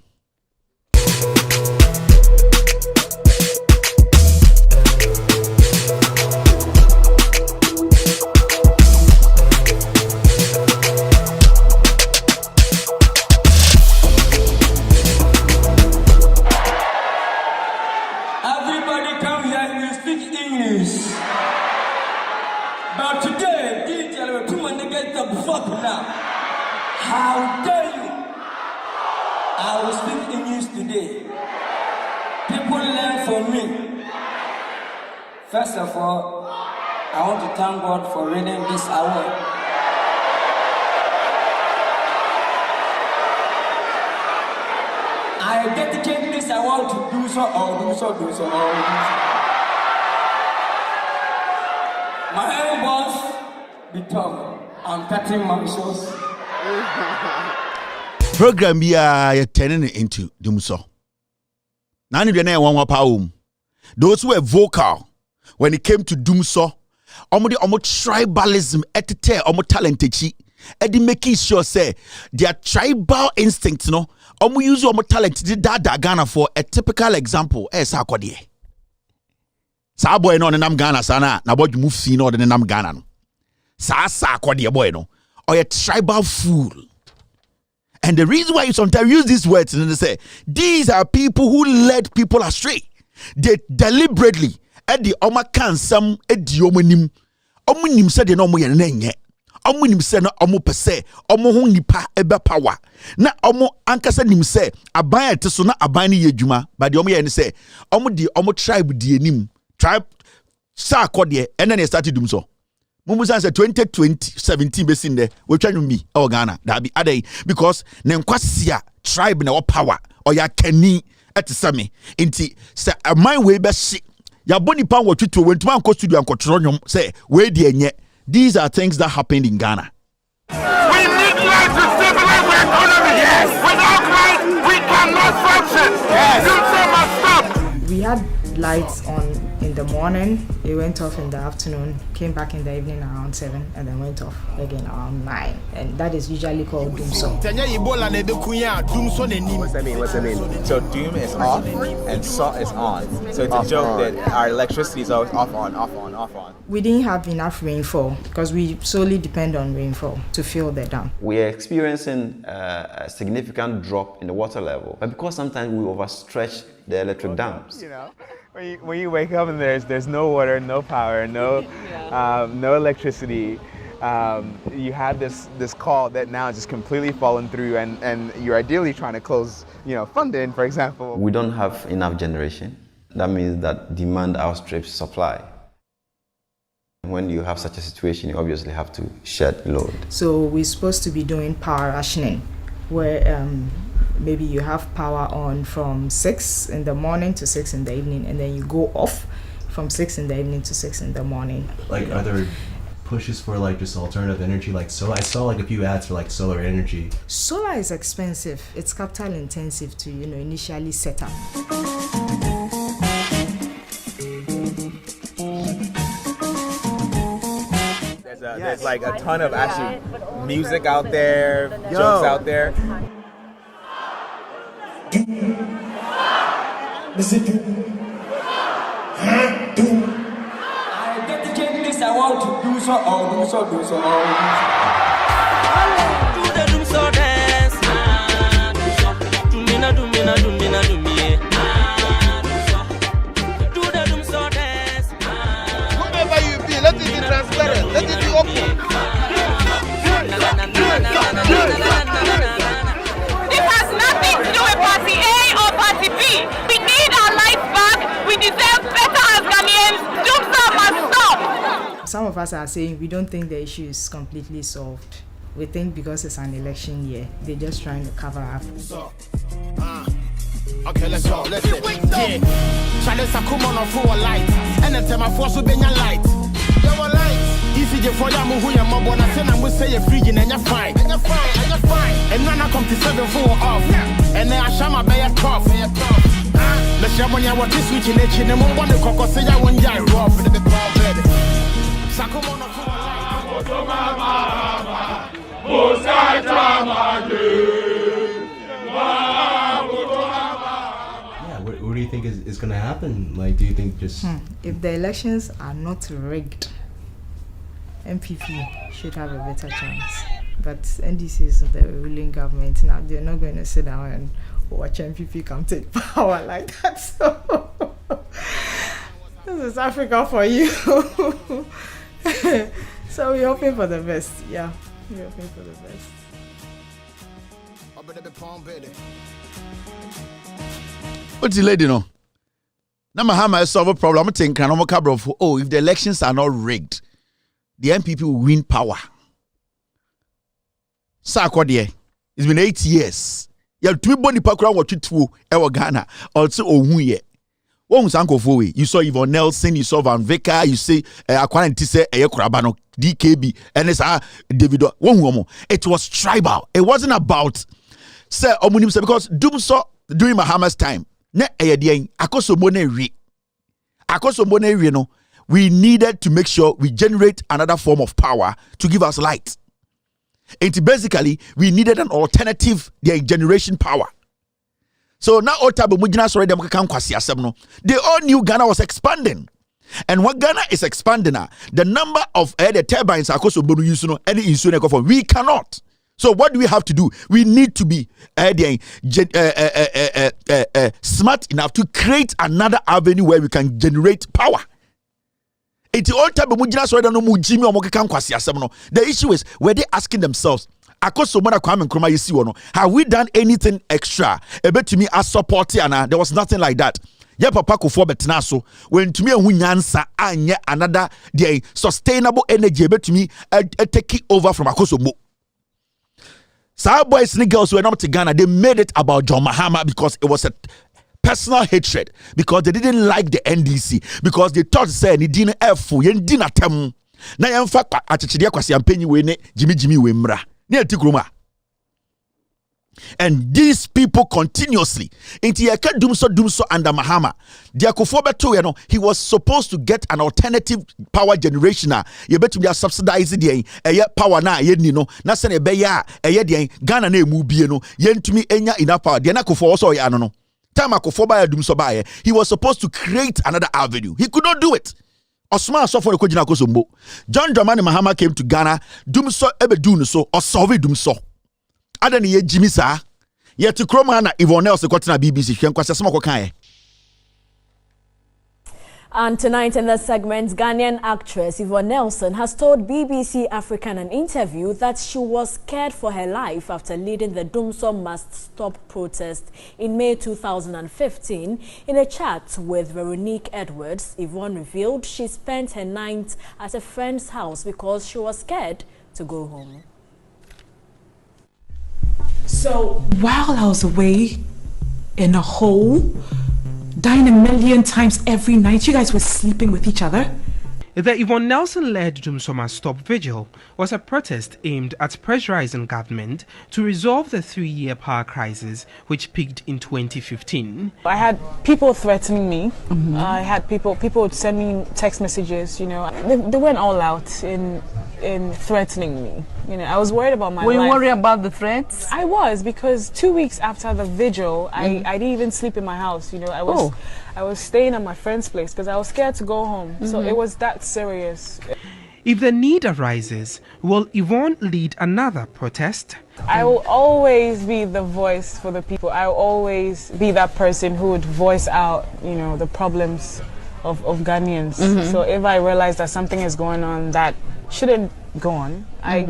But today, these gentlemen, come on, they get the fuck now. How dare you? I will speak English today. People learn from me. First of all, I want to thank God for reading this award. I dedicate this award to do so. My own boss, be tough. I'm cutting my shoes. Program you're turning it into Dumso. Nani de na one power. Those who were vocal when it came to Dumso, omo tribalism etete omo talentechi. Edi making sure say their tribal instincts no omo use omo talent did Ghana for a typical example. Sa kodie. Sa boy no nam Ghana sana na boy move fi no de nam Ghana no. Sa kodie boy no. Or a tribal fool. And the reason why you sometimes use these words and they say these are people who led people astray. They deliberately at the Oma can some edi omonim. Omonim said they no mo yenenye. Omonim said no omo pese. Omo ho nipa ebe power. Na omo ankasa nim say aban ete so na aban ni yedwuma. But the omo yen say omo tribe di enim. Tribe sa akode and then they started doing so. Mumusan said 2017 besin there. We try to me or Ghana. That be other because Nenkwasia tribe na power or ya Kenny at Sami. Inti say a mind way best ya boni pan what you went to go studio and control say where the these are things that happened in Ghana. We need light to stabilize the economy. Yes. Without light, we cannot function. Yes. You must stop. We had lights on in the morning, it went off in the afternoon, came back in the evening around 7, and then went off again around 9. And that is usually called doomso. What's that mean? So doom is off and so is on. So it's a joke that our electricity is always off on, off on, off on. We didn't have enough rainfall because we solely depend on rainfall to fill the dam. We are experiencing a significant drop in the water level, but because sometimes we overstretch the electric dams. You know, when you wake up and there's no water, no power, no electricity, you have this call that now is just completely fallen through, and you're ideally trying to close, funding, for example. We don't have enough generation. That means that demand outstrips supply. When you have such a situation, you obviously have to shed load. So we're supposed to be doing power rationing, where maybe you have power on from 6 in the morning to 6 in the evening, and then you go off from 6 in the evening to 6 in the morning. Like, are there pushes for like just alternative energy, like solar? I saw like a few ads for like solar energy. Solar is expensive. It's capital intensive to initially set up. There's like a ton of actually music out there, jokes out there. I dedicate this, I want to do so, do so. Do the doom so dance, do me na, do me. Do the doom so dance. Whoever you be, let it be transparent, let it be open. This has nothing to do with Party A or Party B. We need our life back. We deserve better as Ghanaians. Doomsday must stop. Some of us are saying we don't think the issue is completely solved. We think because it's an election year, they're just trying to cover up. Okay, let's go. Let's go. Yeah. Challenge a come on for a light. And then tell my force will be your light. Your light. Easy to for you who your mob when I send and we say you're free and you're fine. And you're fine. And you're fine. And then I come to 7-4 off. And then I shall my bay a cough. Let's show when you want to switch in the chin and one to cock say I want you rough for the power bed. Sakumona for a What do you think is going to happen? Like, do you think just... If the elections are not rigged, MPP should have a better chance. But NDC is the ruling government now. They're not going to sit down and watch MPP come take power like that. So this is Africa for you. So we're hoping for the best. Yeah, we're hoping for the best. What's the lady no? Now Mahama solve a problem. I'm thinking, if the elections are not rigged, the MPP will win power. It's been 8 years. You have to be born pakura what you two ever Ghana. Also, you saw Yvonne Nelson, you saw Van Vicker, you see Akwan Tise, Kurabano, DKB, NSR, Davido. It was tribal. It wasn't about say because Doomso during Mahama's time. We needed to make sure we generate another form of power to give us light. And basically, we needed an alternative generation power. So now they all knew Ghana was expanding. And what Ghana is expanding, the number of the turbines we cannot. So what do we have to do? We need to be smart enough to create another avenue where we can generate power. The issue is, were they asking themselves, have we done anything extra? There was nothing like that. ya papa kofo betena so when to me hu nyansa anye another the sustainable energy betumi take over from Akosombo. Some boys and girls were not to Ghana, they made it about John Mahama because it was a personal hatred, because they didn't like the NDC, because they thought say ni didn't F yen didn't tem na yan fa achichide kwasi ampenyi we ne Jimmy we mra ne atikroma. And these people continuously into yaka dumso under Mahama. He was supposed to get an alternative power generation. You bet me subsidize the power na ye no na se ne be ya the Ghana na emu bie no yentumi enya enough power. The na kofo also ya no. Time akofo ba dumso ba he was supposed to create another avenue. He could not do it. Osman Sofo ko jina Akosombo. John Dramani Mahama came to Ghana. Dumso ebe do no so or solve dumso. Ada ne ye Jimmy sa yet to Kromana Yvonne Nelson kwatena BBC hwenkwase sama kokan. And tonight in the segment, Ghanaian actress Yvonne Nelson has told BBC Africa in an interview that she was scared for her life after leading the Dumso Must Stop protest in May 2015. In a chat with Veronique Edwards, Yvonne revealed she spent her night at a friend's house because she was scared to go home. So while I was away in a hole, dying a million times every night, you guys were sleeping with each other? The Yvonne Nelson-led Dumso Must Stop Vigil was a protest aimed at pressurizing government to resolve the 3-year power crisis which peaked in 2015. I had people threatening me. I had people would send me text messages, you know. They went all out in threatening me. You know, I was worried about my life. Were you worried about the threats? I was, because 2 weeks after the vigil, I didn't even sleep in my house. You know, I was staying at my friend's place because I was scared to go home. So it was that serious. If the need arises, will Yvonne lead another protest? I will always be the voice for the people. I will always be that person who would voice out, you know, the problems of Ghanaians. So if I realize that something is going on that shouldn't go on, I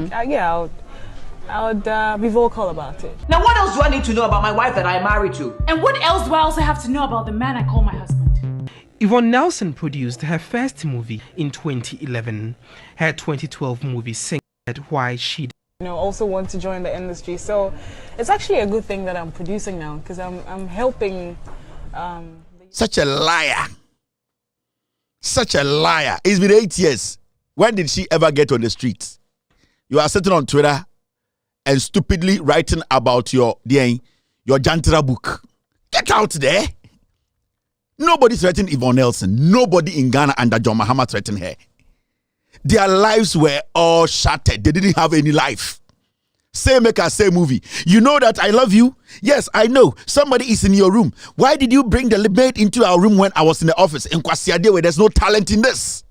would be vocal about it. Now, what else do I need to know about my wife that I'm married to? And what else do I also have to know about the man I call my husband? Yvonne Nelson produced her first movie in 2011. Her 2012 movie Sing Why She Did. You know, also want to join the industry. So it's actually a good thing that I'm producing now, because I'm helping. Such a liar. Such a liar. It's been 8 years. When did she ever get on the streets? You are sitting on Twitter and stupidly writing about your Jantara book. Get out there. Nobody threatened Yvonne Nelson. Nobody in Ghana under John Mahama threatened her. Their lives were all shattered. They didn't have any life. Say maker, say movie. You know that I love you? Yes, I know. Somebody is in your room. Why did you bring the maid into our room when I was in the office? In Kwasiade, where there's no talent in this.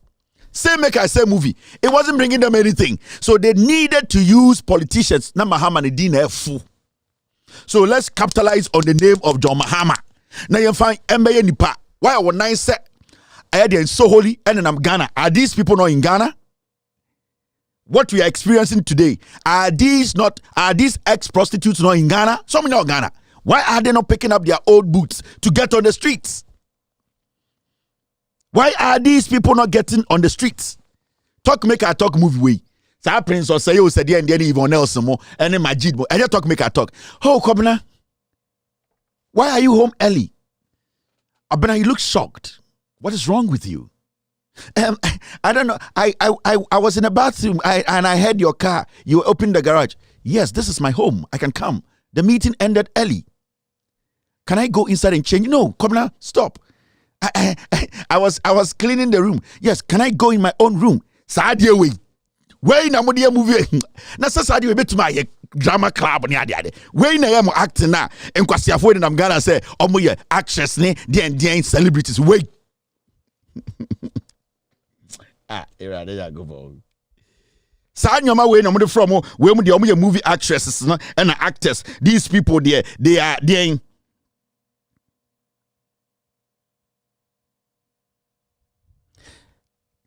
Say maker, say movie. It wasn't bringing them anything. So they needed to use politicians. Na Mahama ne dina fool. So let's capitalize on the name of John Mahama. Now you find Mbeye Nipa. Why I was nice set? I had in so holy and I'm Ghana. Are these people not in Ghana? What we are experiencing today, are these ex-prostitutes not in Ghana? Some in Ghana. Why are they not picking up their old boots to get on the streets? Why are these people not getting on the streets? Talk maker talk movie way. Sa Prince or say you said and then Yvonne Nelson mo and then Majid mo. And you talk maker talk. Oh, Kobna, why are you home early? Abena, you look shocked. What is wrong with you? I don't know. I was in a bathroom and I heard your car. You opened the garage. Yes, this is my home. I can come. The meeting ended early. Can I go inside and change? No, Kobna, stop. I was cleaning the room. Yes, can I go in my own room? Sadia way. Where na modia movie? Na sadia way to my drama club ni ade. Where na yam acting na enkwasiafo de nam Ghana say omo ye actress ne den celebrities way. Era there you go for. Sa nyoma way na mo de from we mo de omo ye movie actresses no and actors. These people there they are there.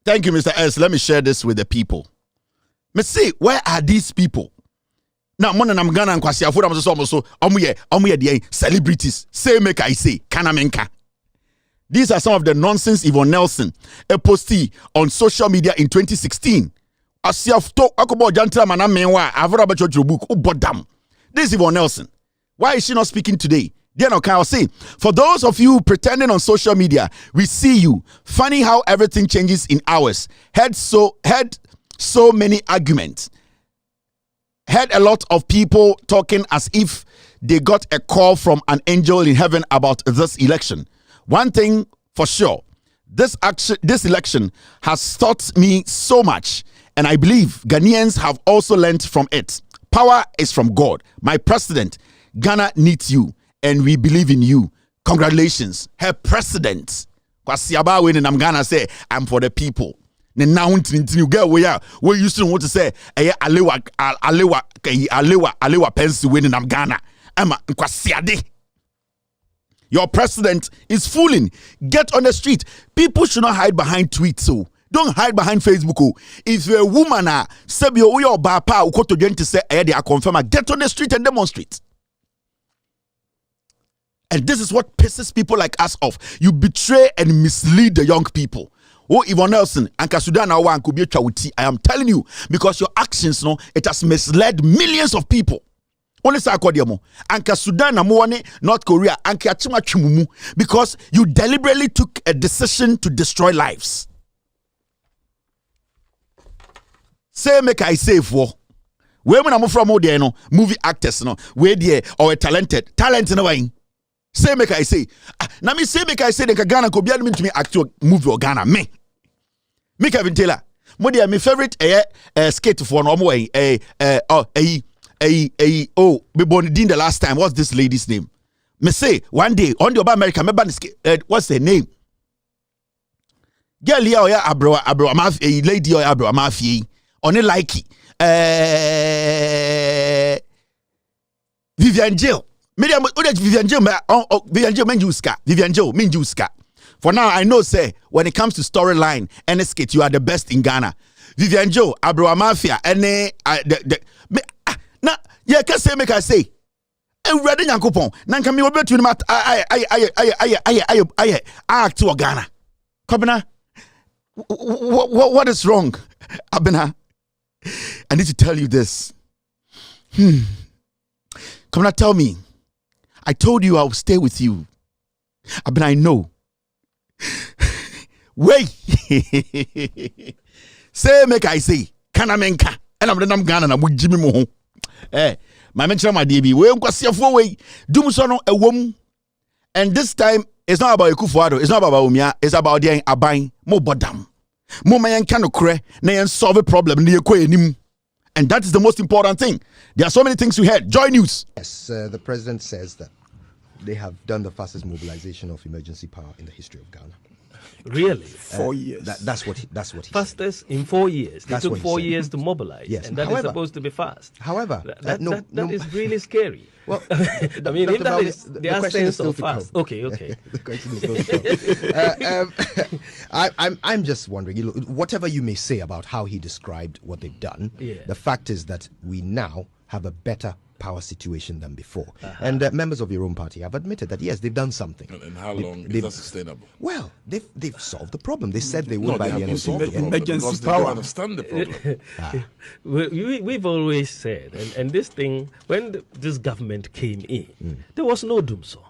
Thank you, Mr. S. Let me share this with the people. Me say, where are these people? Now, Mona nam Ghana and Kwasi Afura so omuye the celebrities. Say make I say, Kanamenka. These are some of the nonsense Yvonne Nelson posted on social media in 2016. This is Yvonne Nelson. Why is she not speaking today? I'll say, for those of you pretending on social media, we see you. Funny how everything changes in hours. Had so many arguments. Had a lot of people talking as if they got a call from an angel in heaven about this election. One thing for sure, this election has taught me so much, and I believe Ghanaians have also learned from it. Power is from God. My president, Ghana needs you, and we believe in you. Congratulations, her president. Kwasiaba when I'm Ghana say, I'm for the people. Now you get where we used to want to say, Alewa Pensi when I'm Ghana. Emma Kwasiade. Your president is fooling. Get on the street. People should not hide behind tweets. So don't hide behind Facebook. Oh. If you're a woman, Sebio or Bapa, Ukoto Gente say, they are confirmed. Get on the street and demonstrate. And this is what pisses people like us off. You betray and mislead the young people. Oh, Yvonne Nelson, Anka Sudan, I am telling you, because your actions, it has misled millions of people. Only Anka Sudan, North Korea, Anka Chima Chumumu, because you deliberately took a decision to destroy lives. Say, make I say for. Where when I'm from movie actors, where they or a talented talent in a way. Say, make I say. Now me say, make I say, the Ghana could be admitted to me actor movie or Ghana. Me Kevin Taylor. My favorite skate for no way. Me born the last time. What's this lady's name? Me say one day on the America. What's her name? Girl here oya abro amafi lady oya abro amafi. Only likey. Vivian Jill. Vivian Jill Minjuska. For now, I know, say, when it comes to storyline and skit, you are the best in Ghana. Vivian Joe, Abro Mafia, and yeah, can say, make I say. And ready, Yankopon. Nanka me will bet you I act to Ghana. Kobina, what is wrong? Abena, I need to tell you this. Come now, tell me. I told you I will stay with you. Abena, I know. Wait. Say, make I say. Kanamenka. And I'm Ghana and I'm Jimmy Moho. My mention my DB. We don't see a way. Dumsono a woman. And this time, it's not about Kufuado. It's not about Umia. It's about the Abain. Mo bodam. Mo mayan kano kre. Na solve a problem. And that is the most important thing. There are so many things we heard. Joy News. Yes, the president says that they have done the fastest mobilization of emergency power in the history of Ghana. Really? 4 years. That's what he fastest said. in 4 years. They took 4 years to mobilize. Yes. And that is supposed to be fast. However, that is really scary. Well, I mean, if that is the essence of fast. Okay. The question is still I'm just wondering, whatever you may say about how he described what they've done, the fact is that we now have a better power situation than before. And members of your own party have admitted that, yes, they've done something. And how long is that sustainable? Well, they've solved the problem. They said they would by the end of the year. Emergency power. They don't understand the problem. We've always said, and this thing, when this government came in, there was no Dumso.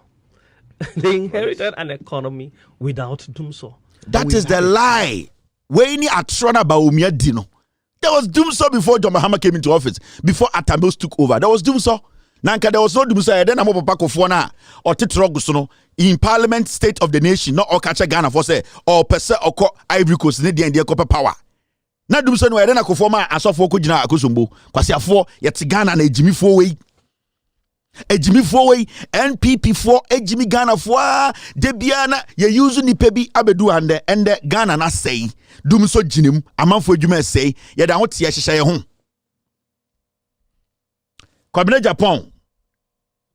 They inherited an economy without Dumso. That is the lie. When you are trying about Umia Dino. There was Dumso before John Mahama came into office, before Atambos took over. There was Dumso. Nanka, there was no Dumso. Then I'm over Pakofona or Titrogusono in Parliament, State of the Nation, not all catch Ghana for say, or Pesa or Ivory Coast, Nidia and their copper power. Not Dumso, no, I then I go for my Asofo Kujina Akusumbo, Kwasia 4, yet Ghana and a Jimmy 4-way. A Jimmy 4-way, NPP 4, a Jimmy Ghana 4, Debiana, ye using the Pebi Abedu and the Ghana na say. Dumso jinim amanfo adwuma say ye da hote ye hyehyɛ ye ho Kwabena Japan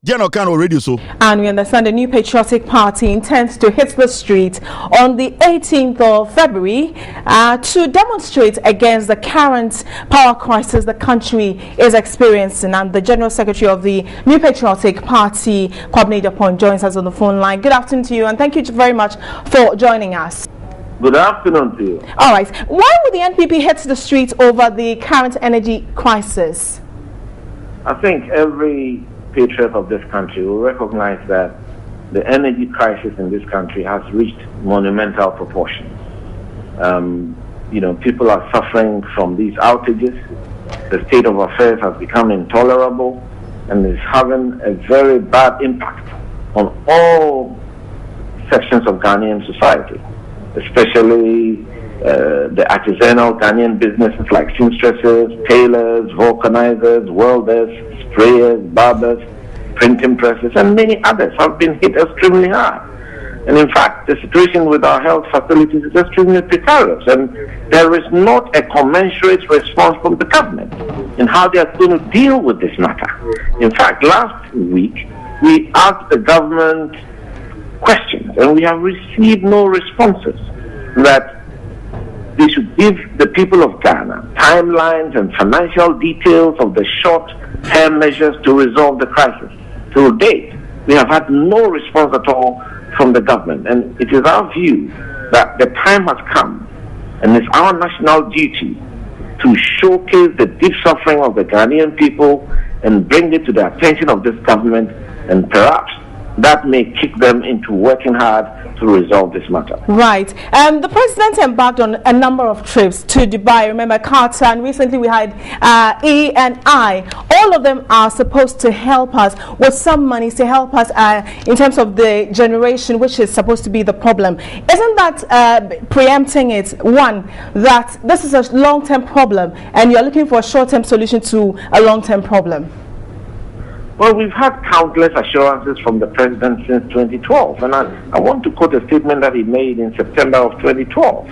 Radio so. And we understand the New Patriotic Party intends to hit the street on the 18th of February to demonstrate against the current power crisis the country is experiencing. And the General Secretary of the New Patriotic Party, Kwabena Agyapong, joins us on the phone line. Good afternoon to you, and thank you very much for joining us. Good afternoon to you. All right. Why would the NPP hit the street over the current energy crisis? I think every patriot of this country will recognize that the energy crisis in this country has reached monumental proportions. People are suffering from these outages. The state of affairs has become intolerable and is having a very bad impact on all sections of Ghanaian society, especially the artisanal Ghanaian businesses like seamstresses, tailors, vulcanizers, welders, sprayers, barbers, printing presses, and many others have been hit extremely hard. And in fact, the situation with our health facilities is extremely precarious, and there is not a commensurate response from the government in how they are going to deal with this matter. In fact, last week, we asked the government questions, and we have received no responses that they should give the people of Ghana timelines and financial details of the short-term measures to resolve the crisis. To date, we have had no response at all from the government, and it is our view that the time has come, and it's our national duty to showcase the deep suffering of the Ghanaian people and bring it to the attention of this government, and perhaps that may kick them into working hard to resolve this matter. Right. The president embarked on a number of trips to Dubai. Remember Qatar, and recently we had E&I. All of them are supposed to help us with some money to help us in terms of the generation, which is supposed to be the problem. Isn't that preempting it? One, that this is a long-term problem and you're looking for a short-term solution to a long-term problem. Well, we've had countless assurances from the president since 2012, and I want to quote a statement that he made in September of 2012,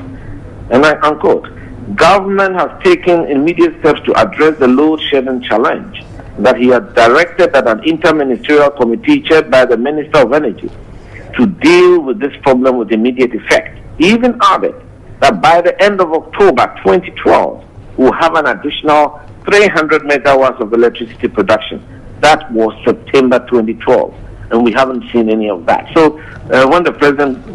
and I unquote, "Government has taken immediate steps to address the load shedding challenge, that he had directed that an interministerial committee chaired by the Minister of Energy to deal with this problem with immediate effect." He even added that by the end of October 2012, we'll have an additional 300 megawatts of electricity production. That was September 2012, and we haven't seen any of that. So when the president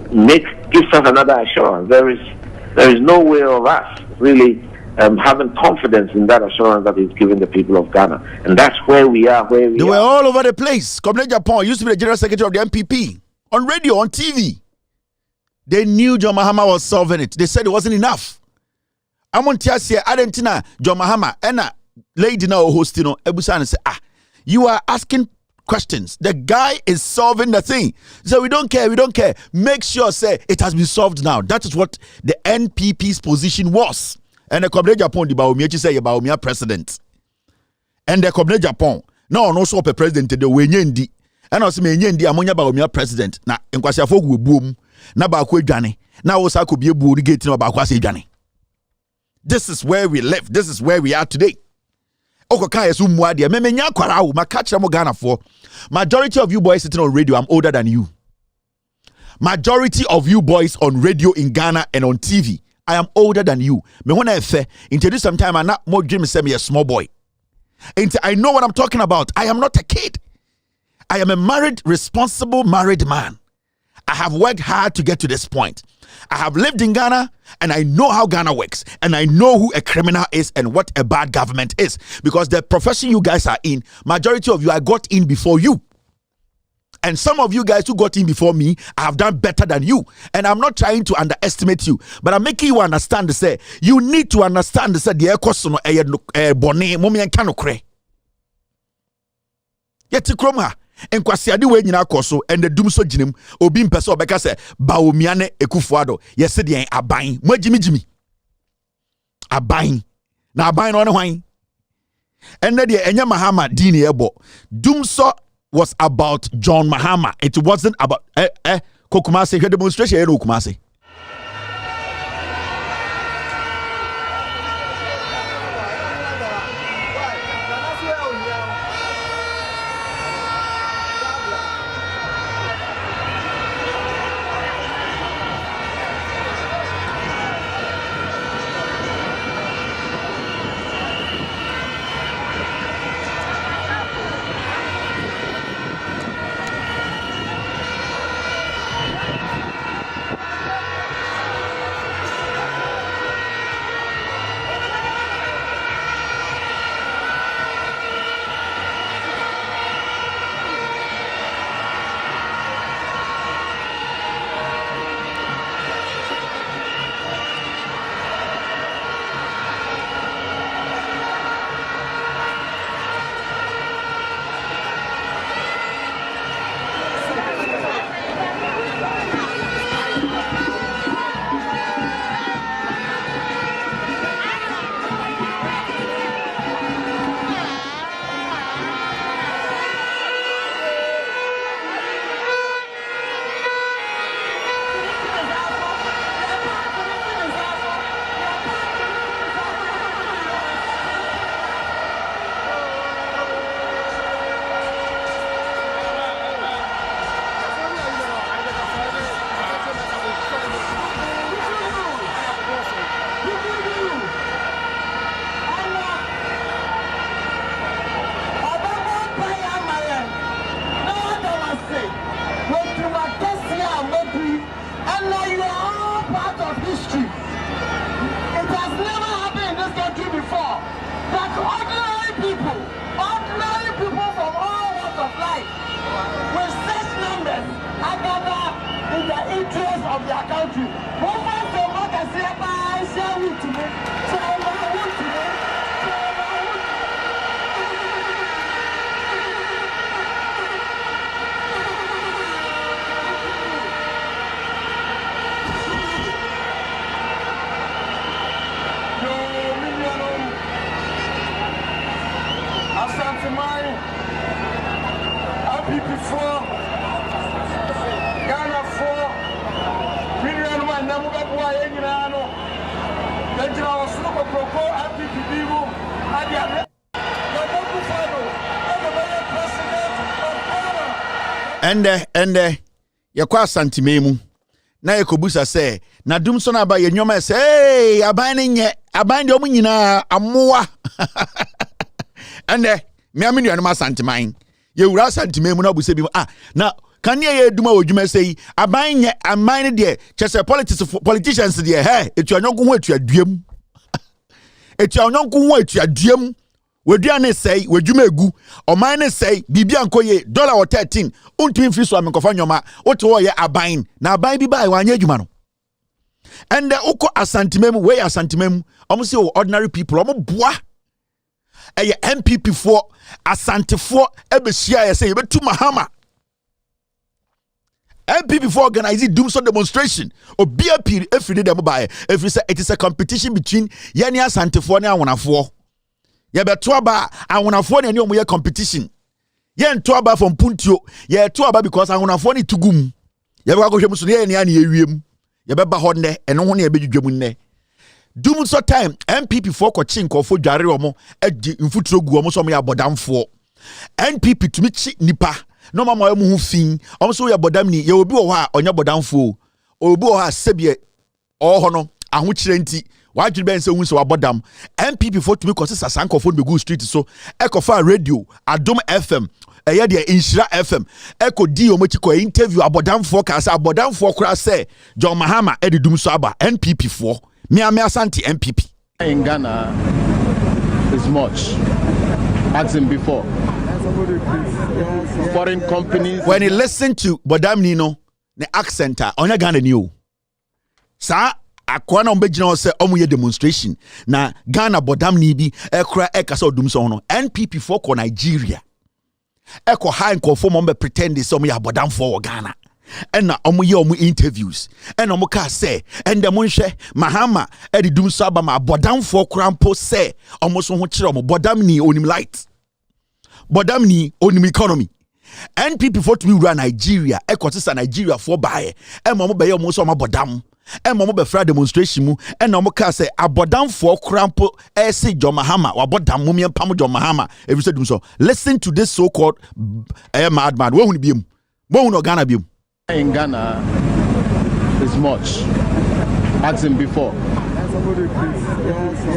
gives us another assurance, there is no way of us really having confidence in that assurance that he's giving the people of Ghana, and that's where we are. They were all over the place. Kwabena Agyapong used to be the general secretary of the NPP, on radio, on TV. They knew John Mahama was solving it. They said it wasn't enough. I'm on Tiasia, Argentina, John Mahama, and lady now hosting on Ebusan and say, you are asking questions. The guy is solving the thing. So we don't care. Make sure, say, it has been solved now. That is what the NPP's position was. And the Kwabena Agyapong, the Baumia, say, Baumia president. And the Kwabena Agyapong, no, so the president, the Wenyendi. And also, Menyendi, Amonia Baumia president. Na, in Kwasia Fogu boom. Na Bakwe Jani. Na Osa could be a booty gate no Bakwase Jani. This is where we live. This is where we are today. Majority of you boys sitting on radio, I'm older than you. Majority of you boys on radio in Ghana and on TV, I am older than you. Me when I say introduce sometime I'm not more dream say me a small boy. And I know what I'm talking about. I am not a kid. I am a married, responsible married man. I have worked hard to get to this point. I have lived in Ghana and I know how Ghana works, and I know who a criminal is and what a bad government is, because the profession you guys are in, majority of you, I got in before you. And some of you guys who got in before me, I have done better than you. And I'm not trying to underestimate you, but I'm making you understand to say, you need to understand to say the ekosono bone momi en kanokre. Yeti kroma en kwasiade we nyina koso and the dum so ginim obi mpese obeka se Baomiane Ekufuado yesi de aban magimigimi aban na aban no ne hwan and de enya Mahama dini ebo dum so was about John Mahama. It wasn't about Kokumase demonstration no Kumase. of their country. What was the mother say about share with me? So I want to know. Ashanti mine, happy before Ghana for million man namuga boy enyinano danjira wasuno ko proko happy people adia ende yakwa Ashanti memu na yakobusa se na dumso na ba yenwoma se hey aban ne nye aban de omunyina amoa ende me amenu anuma Ashanti man ye wura Ashanti memu na buse bi na kan ye duma odwuma sei aban nye aman de chese politicians de etu anyonko ho etu aduam etu anyonko ho etu aduam wedua ne sei wedwuma egu oman ne sei bibia nkoye $13 untumi free so amenkofa nyoma wote wo ye aban na aban bi bai wanya adwuma no and uko Ashanti memu we Ashanti memu omo se ordinary people omo boa eye MPP for Ashanti for ebesia ye say betu mahama MPP for organize doomsday demonstration obia piri every day by every say it is a competition between yani Ashanti for and awonafo ye beto aba awonafo ne omo ye competition ye nto aba from puntio ye to aba because awonafo ne tugum ye be akwohwem so ne ne ye wiem ye be ba ho ne eno ho ne ye bedwudwam ne doomsday time MPP for ko chinkofo dware omo adi mfuturo gu omo so omo ya bodamfo NPP tumi chi nipa no mama mu hu fin omo so ya bodam ni ye obi wo ha onya bodamfo obi wo ha sebie ho no aho kire nti wadwiri ben se hu se wabodam MPP for tumi ko sesa sankofo be go street so ekofa radio Adom FM eye de Inshira FM eko di omochi ko interview abodamfo ka se abodamfo kura se John Mahama edidum so aba NPP for me Ashanti MPP in Ghana is much as in before. Foreign companies. When you listen to Bodam Nino, the accent on Ghana new. Sa akwana ombejina se omuye demonstration na Ghana Bodam nibi ekra ekasa odumso no NPP for ko Nigeria. Eko high conform ombe pretend this omuye Bodam for Ghana. Ena omuye omu interviews ena omu ka se ende monhwe Mahama edi dum so aba ma Bodam for krampo se omu so ho kire omu Bodam ni onim light Bodam ni onim economy NPP for to be run Nigeria ekotisa Nigeria for bae ema omu be ye omu so ma Bodam ema omu be fra demonstration mu ena omu ka se Abodam for krampo ese John Mahama wa Bodam mu miempam John Mahama every say dum so listen to this so called madman wo hu ni biem wo hu no Ghana biem in Ghana is much as in before.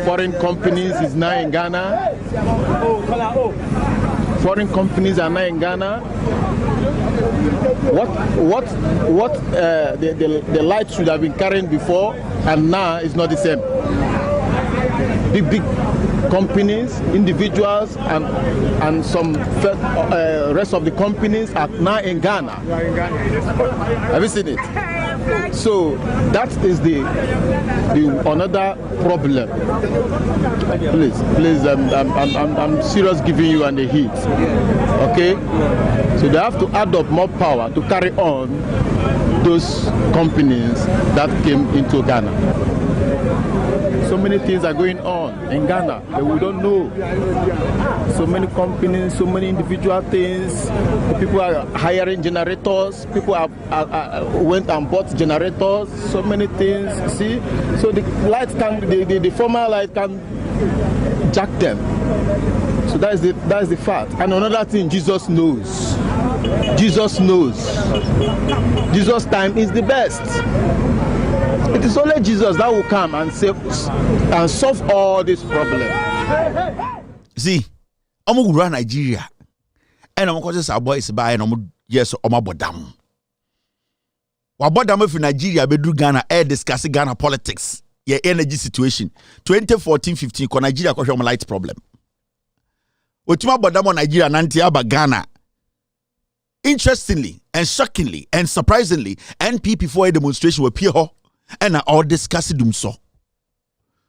Foreign companies is now in Ghana. Foreign companies are now in Ghana. What the light should have been carrying before and now is not the same. Big companies, individuals, and some rest of the companies are now in Ghana. Have you seen it? So that is the another problem. Please, I'm serious giving you an heat. Okay, so they have to add up more power to carry on those companies that came into Ghana. So many things are going on in Ghana that we don't know. So many companies, so many individual things. People are hiring generators. People went and bought generators. So many things. See, so the light can, the former light can jack them. So that is the fact. And another thing, Jesus knows. Jesus knows. Jesus' time is the best. It is only Jesus that will come and save and solve all these problems. See, I'm going to run Nigeria. And I'm going to say, boys, buy and yes, I'm about them. What about them if Nigeria be do Ghana discussing Ghana politics, your energy situation. 2014-15, Nigeria got a light problem. What you about them on Nigeria and Ghana? Interestingly and shockingly and surprisingly, NPP for a demonstration with Pierre and all discuss dum so.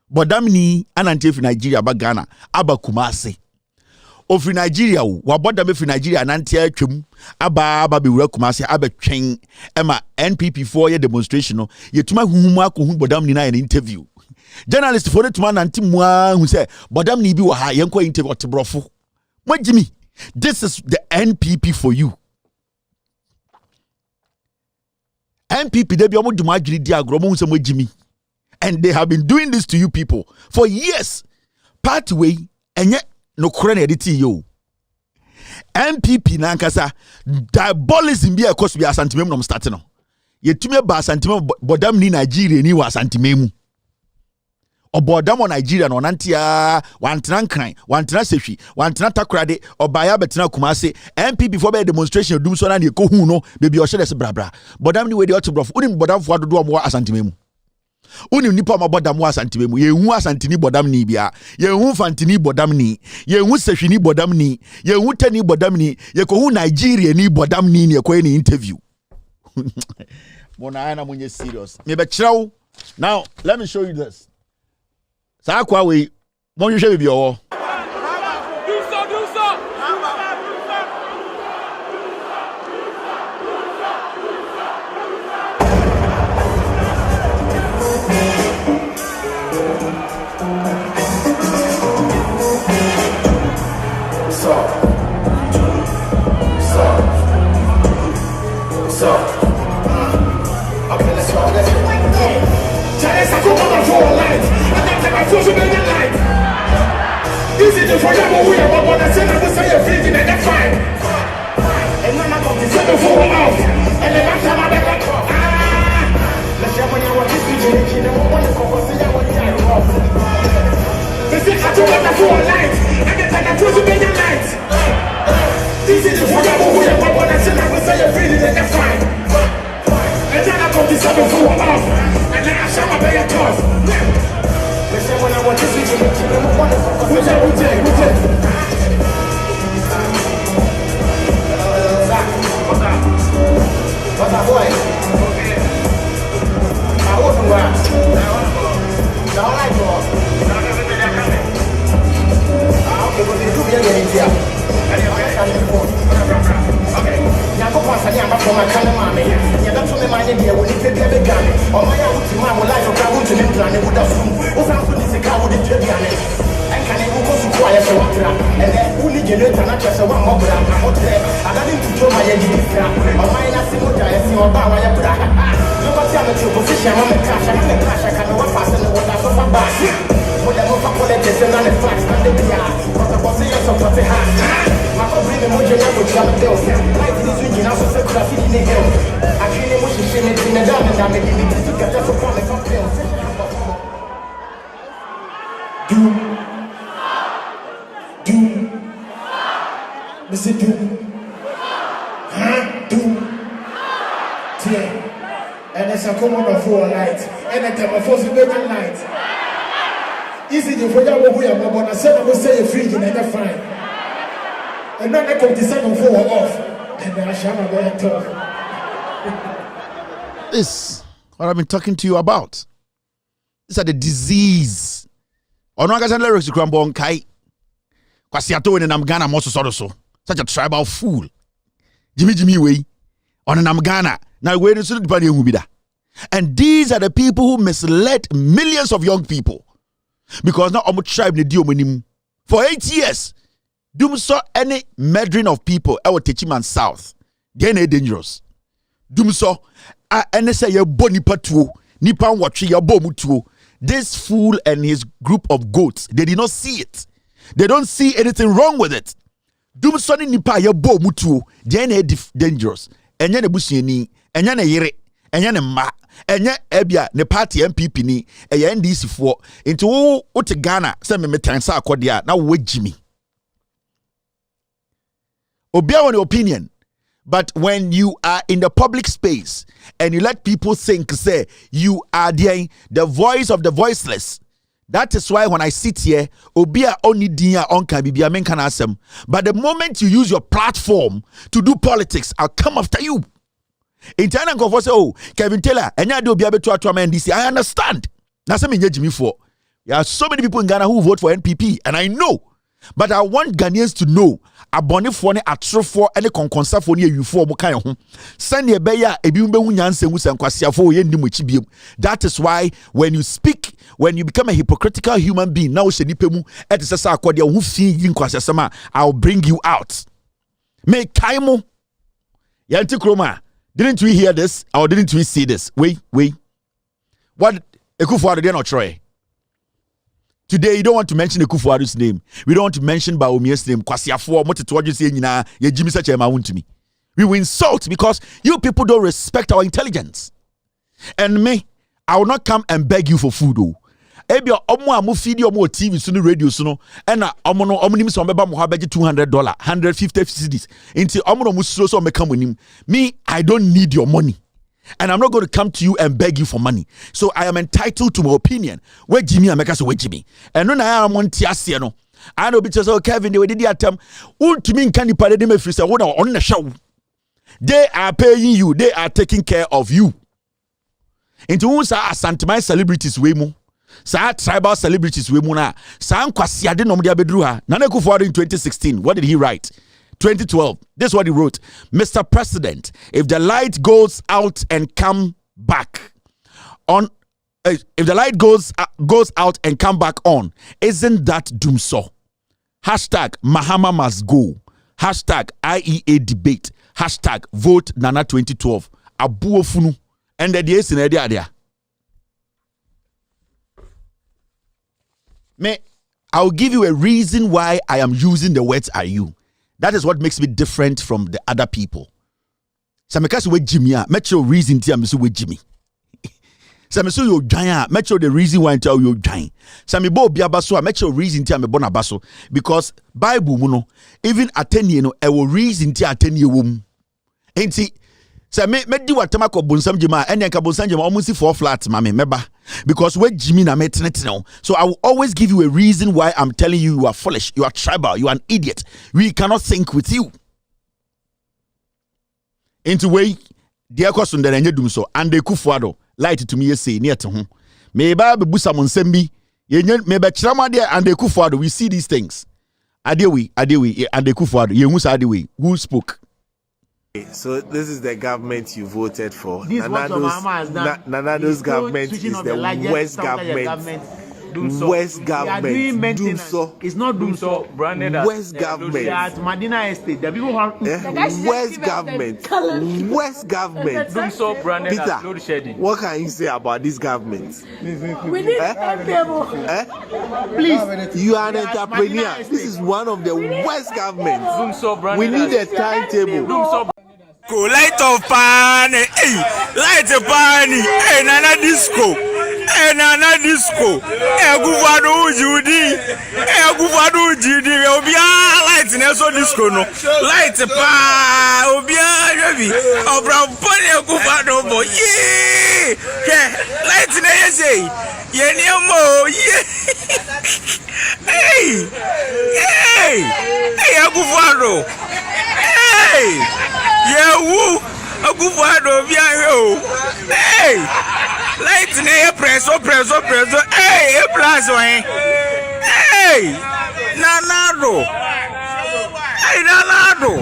But damni anante fi Nigeria ba Ghana aba Kumasi. Of Nigeria wa boda me fi Nigeria anante atwam aba be wura Kumasi aba twen ema NPP for a demonstration no yetuma huhumu akohu bodam ni na an interview. Journalist for it man anti mua who say bodam ni bi wa ha yenko interview otebrofo. Majimi, this is the NPP for you. NPP they be omo duma adwiri di agro mo nsem Majimi. And they have been doing this to you people for years. Pathway enye no kure na editi yo. NPP na nkasa diabolism bi ekos bi Asante mem no start no. Yetume ba Asante mem bodam ni Nigeria ni wa Asante mem. Obodam o Nigeria no nantia wantena nkran, wantena sehwi, wantena takrade, obaya betena Kumase. NPP for be demonstration dum so na ne ko hu no bebi o hye des brabra. Bodam ni we de otobrof. Unim bodam fo adodo mo Asante mem. Uni nipa ma bodam wa Asante mu ye hu Asante ni bodam ni bia ye hu Fantini bodam ni ye hu Sehwini bodam ni ye hu Tani bodam ni ye ko hu Nigeria ni bodam ni ne ko ni interview. Mona ana munye serious me be kirawo. Now let me show you this. Sa kwa we mo hwehwe bi owo And it's a common of 4 nights. And a time of 4 nights. Easy to forget what we are, but I said I will say a free and never fine. And then I come to 7 4 off. And then I shall not go talk. This what I've been talking to you about. These are the disease. Onwagasan lyrics to Crambo Kai. Kwasiato in Namgana Mosso so. Such a tribal fool. Jimmy way. On an Namgana. Now where is the and these are the people who misled millions of young people. Because now I'm a tribe for 8 years. Dum saw any murdering of people I will teach him and south. Then they dangerous. Dum saw and say your boni patu nipan watchi your bomutu. This fool and his group of goats, they did not see it. They don't see anything wrong with it. Dum saw ni nipa your bomutu. Then they dangerous. Enya ne busieni, enya ne yere, enya ne ma, enya ebia ne party MPP ni, enya NDC for into wo te Ghana se me metansa akodia na wo Jimmy. Obia one opinion, but when you are in the public space and you let people think say you are the voice of the voiceless, That is why when I sit here, obia only dia onka bibia men can asem. But the moment you use your platform to do politics, I'll come after you. In China, go for say, oh, Kevin Taylor, and I do be able to NDC. I understand. Now, some me for. There are so many people in Ghana who vote for NPP, and I know. But I want Ghanaians to know abone for ne atrofo ene konkonsa for ne awufo mo kan ho send e beya ebiumbe hunyanse ngusa nkwasiafo ye ndim chibiem. That is why when you speak, when you become a hypocritical human being, now she nipa mu e te sesa akode hu fi yin kwasasema, I'll bring you out. Me kaimo yanti kroma. Didn't we hear this or didn't we see this? Wait. What Ekufuado did not try. Today, you don't want to mention Ekufuado's name. We don't want to mention Baumier's name. We will insult because you people don't respect our intelligence. And me, I will not come and beg you for food. Ebia omo amu feed omo TV sunu radio sunu ena omo no omo nim so meba mo ha beje $200 150 cedis inti omo no musuro so meka monim. Me, I don't need your money. And I'm not going to come to you and beg you for money. So I am entitled to my opinion. Where Jimmy and Meka so where Jimmy. And no I am one tiasia no. I know because oh Kevin they did the attempt. To me can you pay them free say on the show. They are paying you, they are taking care of you. Into who say Ashanti celebrities we mo. Sa tribal celebrities we mo na. Sa nkwasi ade no dia bedru ha. Nana Akufo-Addo in 2016. What did he write? 2012. This is what he wrote. Mr. President, if the light goes out and come back on, if the light goes out and come back on, isn't that doomso? Hashtag Mahama must go. Hashtag IEA debate. Hashtag vote Nana 2012. Abuofunu. And the days in the idea. I'll give you a reason why I am using the words "are you." That is what makes me different from the other people. Samekasi we Jimmy, make your reason to me so we Jimmy. Sameso you giant, make sure the reason why I tell you giant. Samibo biabaso, make your reason to me bonabaso because Bible muno even ateni no e will reason to ateni wom. Enti say me di watama ko bonsam jema ene nka bonsam jema almost 4 flats mama meba because we Jimmy na metenete no. So I will always give you a reason why I'm telling you you are foolish, you are tribal, you are an idiot. We cannot think with you. Into way dear question that enye dum so and Akufo-Addo light to me say near to home. Me ba be busa monsembi yenye me be chirama there and Akufo-Addo we see these things. Adewi and Akufo-Addo ye hu sa adewi who spoke. So this is the government you voted for. Nanado's government is the West government. West government. Doomso. It's not Doomso branded as West government. At Madina Estate. The people who West government. West government. Doomso branded as load shedding. What can you say about this government? We need people. Please, you are an entrepreneur. This is one of the West governments. Doomso branded. We need a timetable. Light of pani, light of pani, Nana disco, Nana disco, Akufo-Addo Judy, Akufo-Addo Judy, Obia light neso disco no, light pa, Obia Javi, Obra Pony Akufo-Addo boy, yeah, light ne say, Yenimo, hey, Akufo-Addo, hey. Yeah, woo! Akufo-Addo biayo. Hey! Light na presso. Hey, plus one. Hey! Nanado. Hey, Nanado.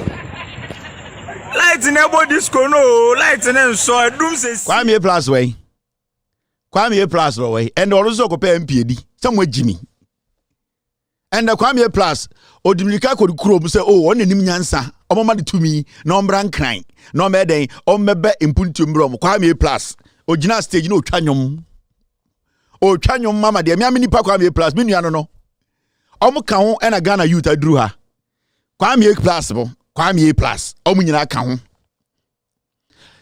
Light na bo disco no. Light na so dum say. Kwame plus way. Kwame plus way. And also ko pe MPD. Somewhere Jimmy. And the Kwame plus Odimika ko kuro say oh on nim nyansa. Omoma de tumi na ombran kran na omeden ommebe impuntumbro Kwame plus ogina stage na otwanwom mama de miamini pa Kwame plus me nuano no omuka ho na Ghana youth aduru ha Kwame plus omunyina ka ho.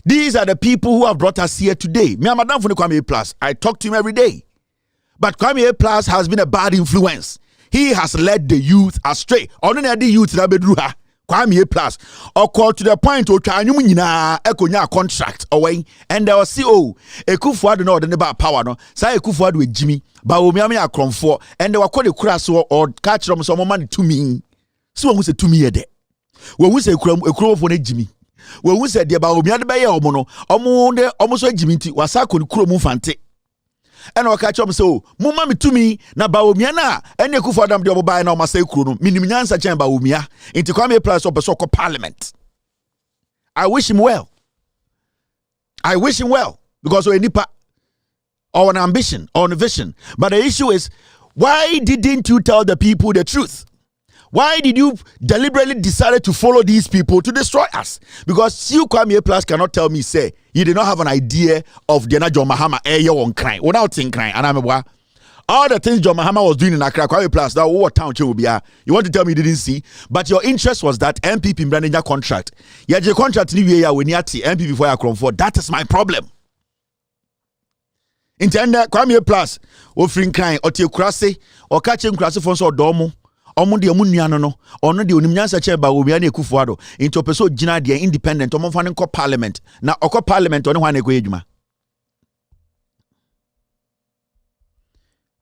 These are the people who have brought us here today. Me amadam for Kwame plus I talk to him every day, but Kwame plus has been a bad influence. He has led the youth astray. Only the youth na beduru ha Kwame Plus, or call to the point to Chanyumina, Ekonya contract away, and there was CO, Ekufuado no, the neighbor power no, say Ekufuado with Jimmy, Baomiami are for, and they were called a crass or catch them some money to me. So who said to me a day? When we say a crow for a Jimmy. When we said the Baomian Bay or Mono, almost a Jimmy was a could crow mufante. And I'll catch up so, Mummy to me, na Baomiana, and you could for them the buy no Masay Kuru, Minimansa Chamber Umia, into Kwame Plus of a soccer parliament. I wish him well. I wish him well, because we're nipa or an ambition or a vision. But the issue is, why didn't you tell the people the truth? Why did you deliberately decide to follow these people to destroy us? Because you Kwame Plus cannot tell me, say, you did not have an idea of the John Mahama on crime. Without think crime. And I'm all the things John Mahama was doing in Accra, Kwame Plus, that what town will be. You want to tell me you didn't see? But your interest was that MPP branding your contract. Yeah, your contract when you MPP before you come for. That is my problem. In the end, Kwame Plus, offering crime, or Teokrasi, or catching Krasi for so domo. Omo de omu nuano no ono de onimnyansa che ba obiane Ekufuado into peso gina de independent omo fa ne ko parliament na okọ parliament ono hwa na ekọ edwuma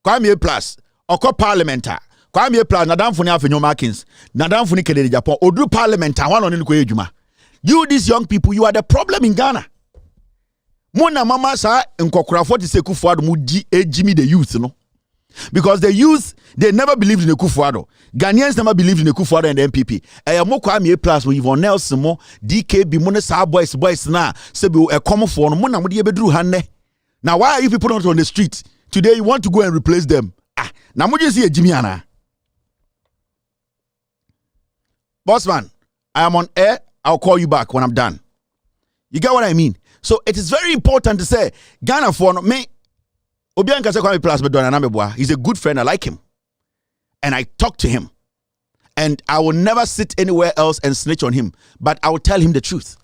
Kwame Plus okọ parliamenta Kwame Plus na damfo ne afenyo Markins na damfo ne Kennedy Japan odru parliament hwa no ne ko edwuma. You these young people, you are the problem in Ghana. Mona mama sa nkokorafo te se Ekufuado mu di ejimi the youth no. Because the youth, they never believed in Ekufuado. Ghanaians never believed in Ekufuado and the MPP. Mo Kwame Plus with Yvonne Nelson mo DKB mo ne sa boys na se be a common for mo na mo de bedru hanne. Now why are you people not on the street? Today you want to go and replace them. Now mo just see Jimmy Ana. Bossman, I am on air. I'll call you back when I'm done. You get what I mean? So it is very important to say Ghana for me. He's a good friend. I like him. And I talk to him. And I will never sit anywhere else and snitch on him. But I will tell him the truth.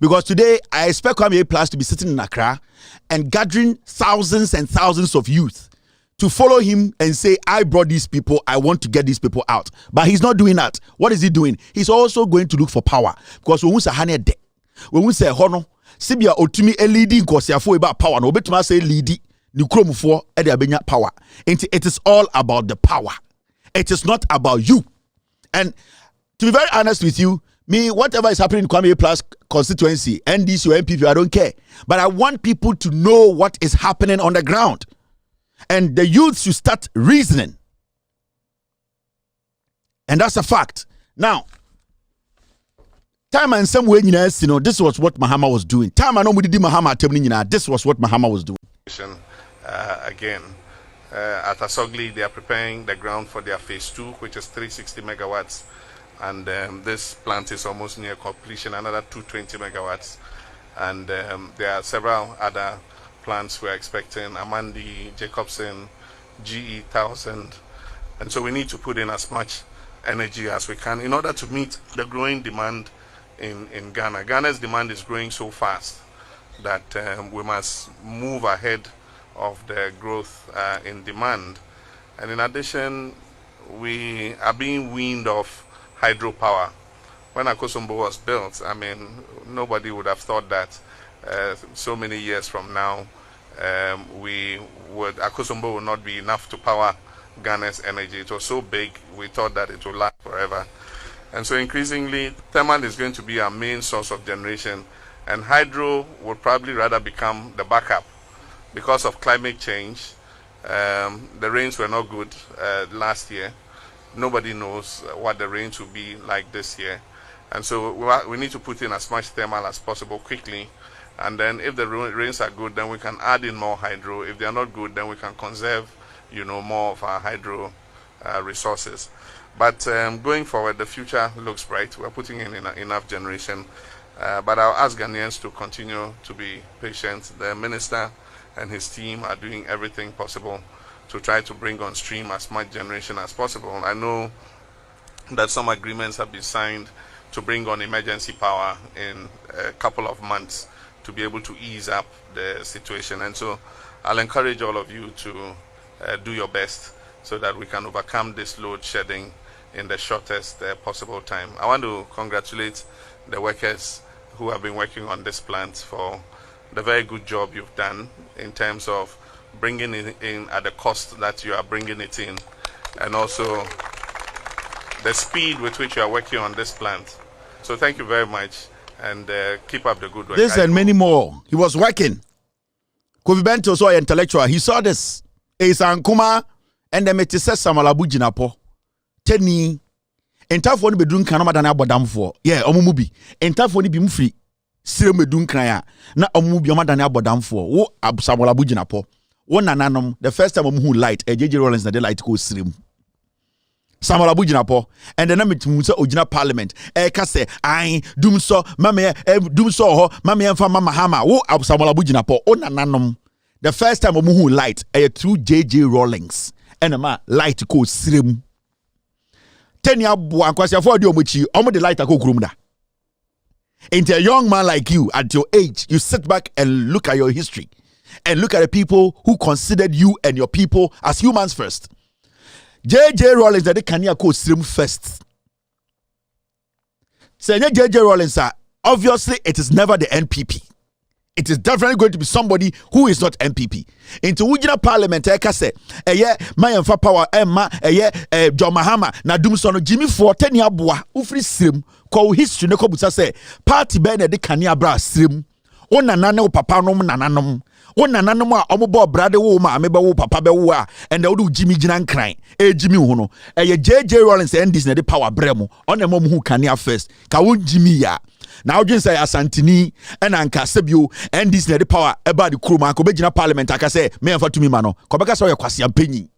Because today, I expect Kwame Plus to be sitting in Accra and gathering thousands and thousands of youth to follow him and say, I brought these people, I want to get these people out. But he's not doing that. What is he doing? He's also going to look for power. Because when we say Hane, when we say Hono, Sibia Otumi a leading because about power. No better say leading. Power. It is all about the power. It is not about you. And to be very honest with you, me, whatever is happening in Kwame Plus constituency, NDC or MPP, I don't care. But I want people to know what is happening on the ground. And the youth should start reasoning. And that's a fact. Now, time and some way, this was what Mahama was doing. Time and Mahama, this was what Mahama was doing. Again, at Asogli, they are preparing the ground for their phase 2, which is 360 megawatts. And this plant is almost near completion, another 220 megawatts. And there are several other plants we're expecting, Amandi, Jacobson, GE 1000. And so we need to put in as much energy as we can in order to meet the growing demand in Ghana. Ghana's demand is growing so fast that we must move ahead of the growth in demand. And in addition, we are being weaned off hydropower. When Akosombo was built, I mean, nobody would have thought that so many years from now, Akosombo would not be enough to power Ghana's energy. It was so big, we thought that it would last forever. And so increasingly, thermal is going to be our main source of generation, and hydro would probably rather become the backup. Because of climate change, the rains were not good last year. Nobody knows what the rains will be like this year. And so we need to put in as much thermal as possible quickly. And then if the rains are good, then we can add in more hydro. If they are not good, then we can conserve, more of our hydro resources. But going forward, the future looks bright. We're putting in enough generation. But I'll ask Ghanaians to continue to be patient. The minister and his team are doing everything possible to try to bring on stream as much generation as possible. I know that some agreements have been signed to bring on emergency power in a couple of months to be able to ease up the situation. And so I'll encourage all of you to do your best so that we can overcome this load shedding in the shortest possible time. I want to congratulate the workers who have been working on this plant for the very good job you've done in terms of bringing it in at the cost that you are bringing it in, and also the speed with which you are working on this plant. So thank you very much, and keep up the good work. This and many more. He was working. Kofi Bento so intellectual. He saw this. Esan Kuma and the Metise Samalabu Jinapo. Teni. Entafo ni bedun kana madana abodamfo. Yeah, omumubi. Entafo ni bi mfri. Sire medun kana na omumubi omadana abodamfo. Wo Samalabu Jinapo. Wo nananom the first time omuhu light, JJ Rollins na the light ko sirem. Samuel Abujinapo and then Musa Ojina Parliament. Kase, I doom so, Mamma, doom so, Mamma and Mama Hama, wo ab Samuel Abujinapo, on ananum. The first time Muhu light, through JJ Rawlings, and a ma light ko srim. 10 year boy, kwasi for the omuchi, the light ko grumda. Into a young man like you, at your age, you sit back and look at your history and look at the people who considered you and your people as humans first. JJ Rawlings that they can go stream first. Say JJ Rawlings, obviously it is never the NPP. It is definitely going to be somebody who is not NPP. Into Ujina Parliament, say, my for power, Emma, John Mahama, na Dumsono, Jimmy for 10 year boy, ufri stream, call history, no kobusa say, party bene de kanya bra stream, o nanano papa nom nananom. Ona nananom a omobo brade wo ma ameba wo papa be wo a and do Jimmy Jinan cry Jimmy ho no JJ Rawlings and this na the power bremo on the mom who can first ka won Jimmy ya now you say Asantini and anka sebio and this na the power about the kroma ko be gina parliament aka say me amfa tumi ma no ko be ka say kwase ampanyi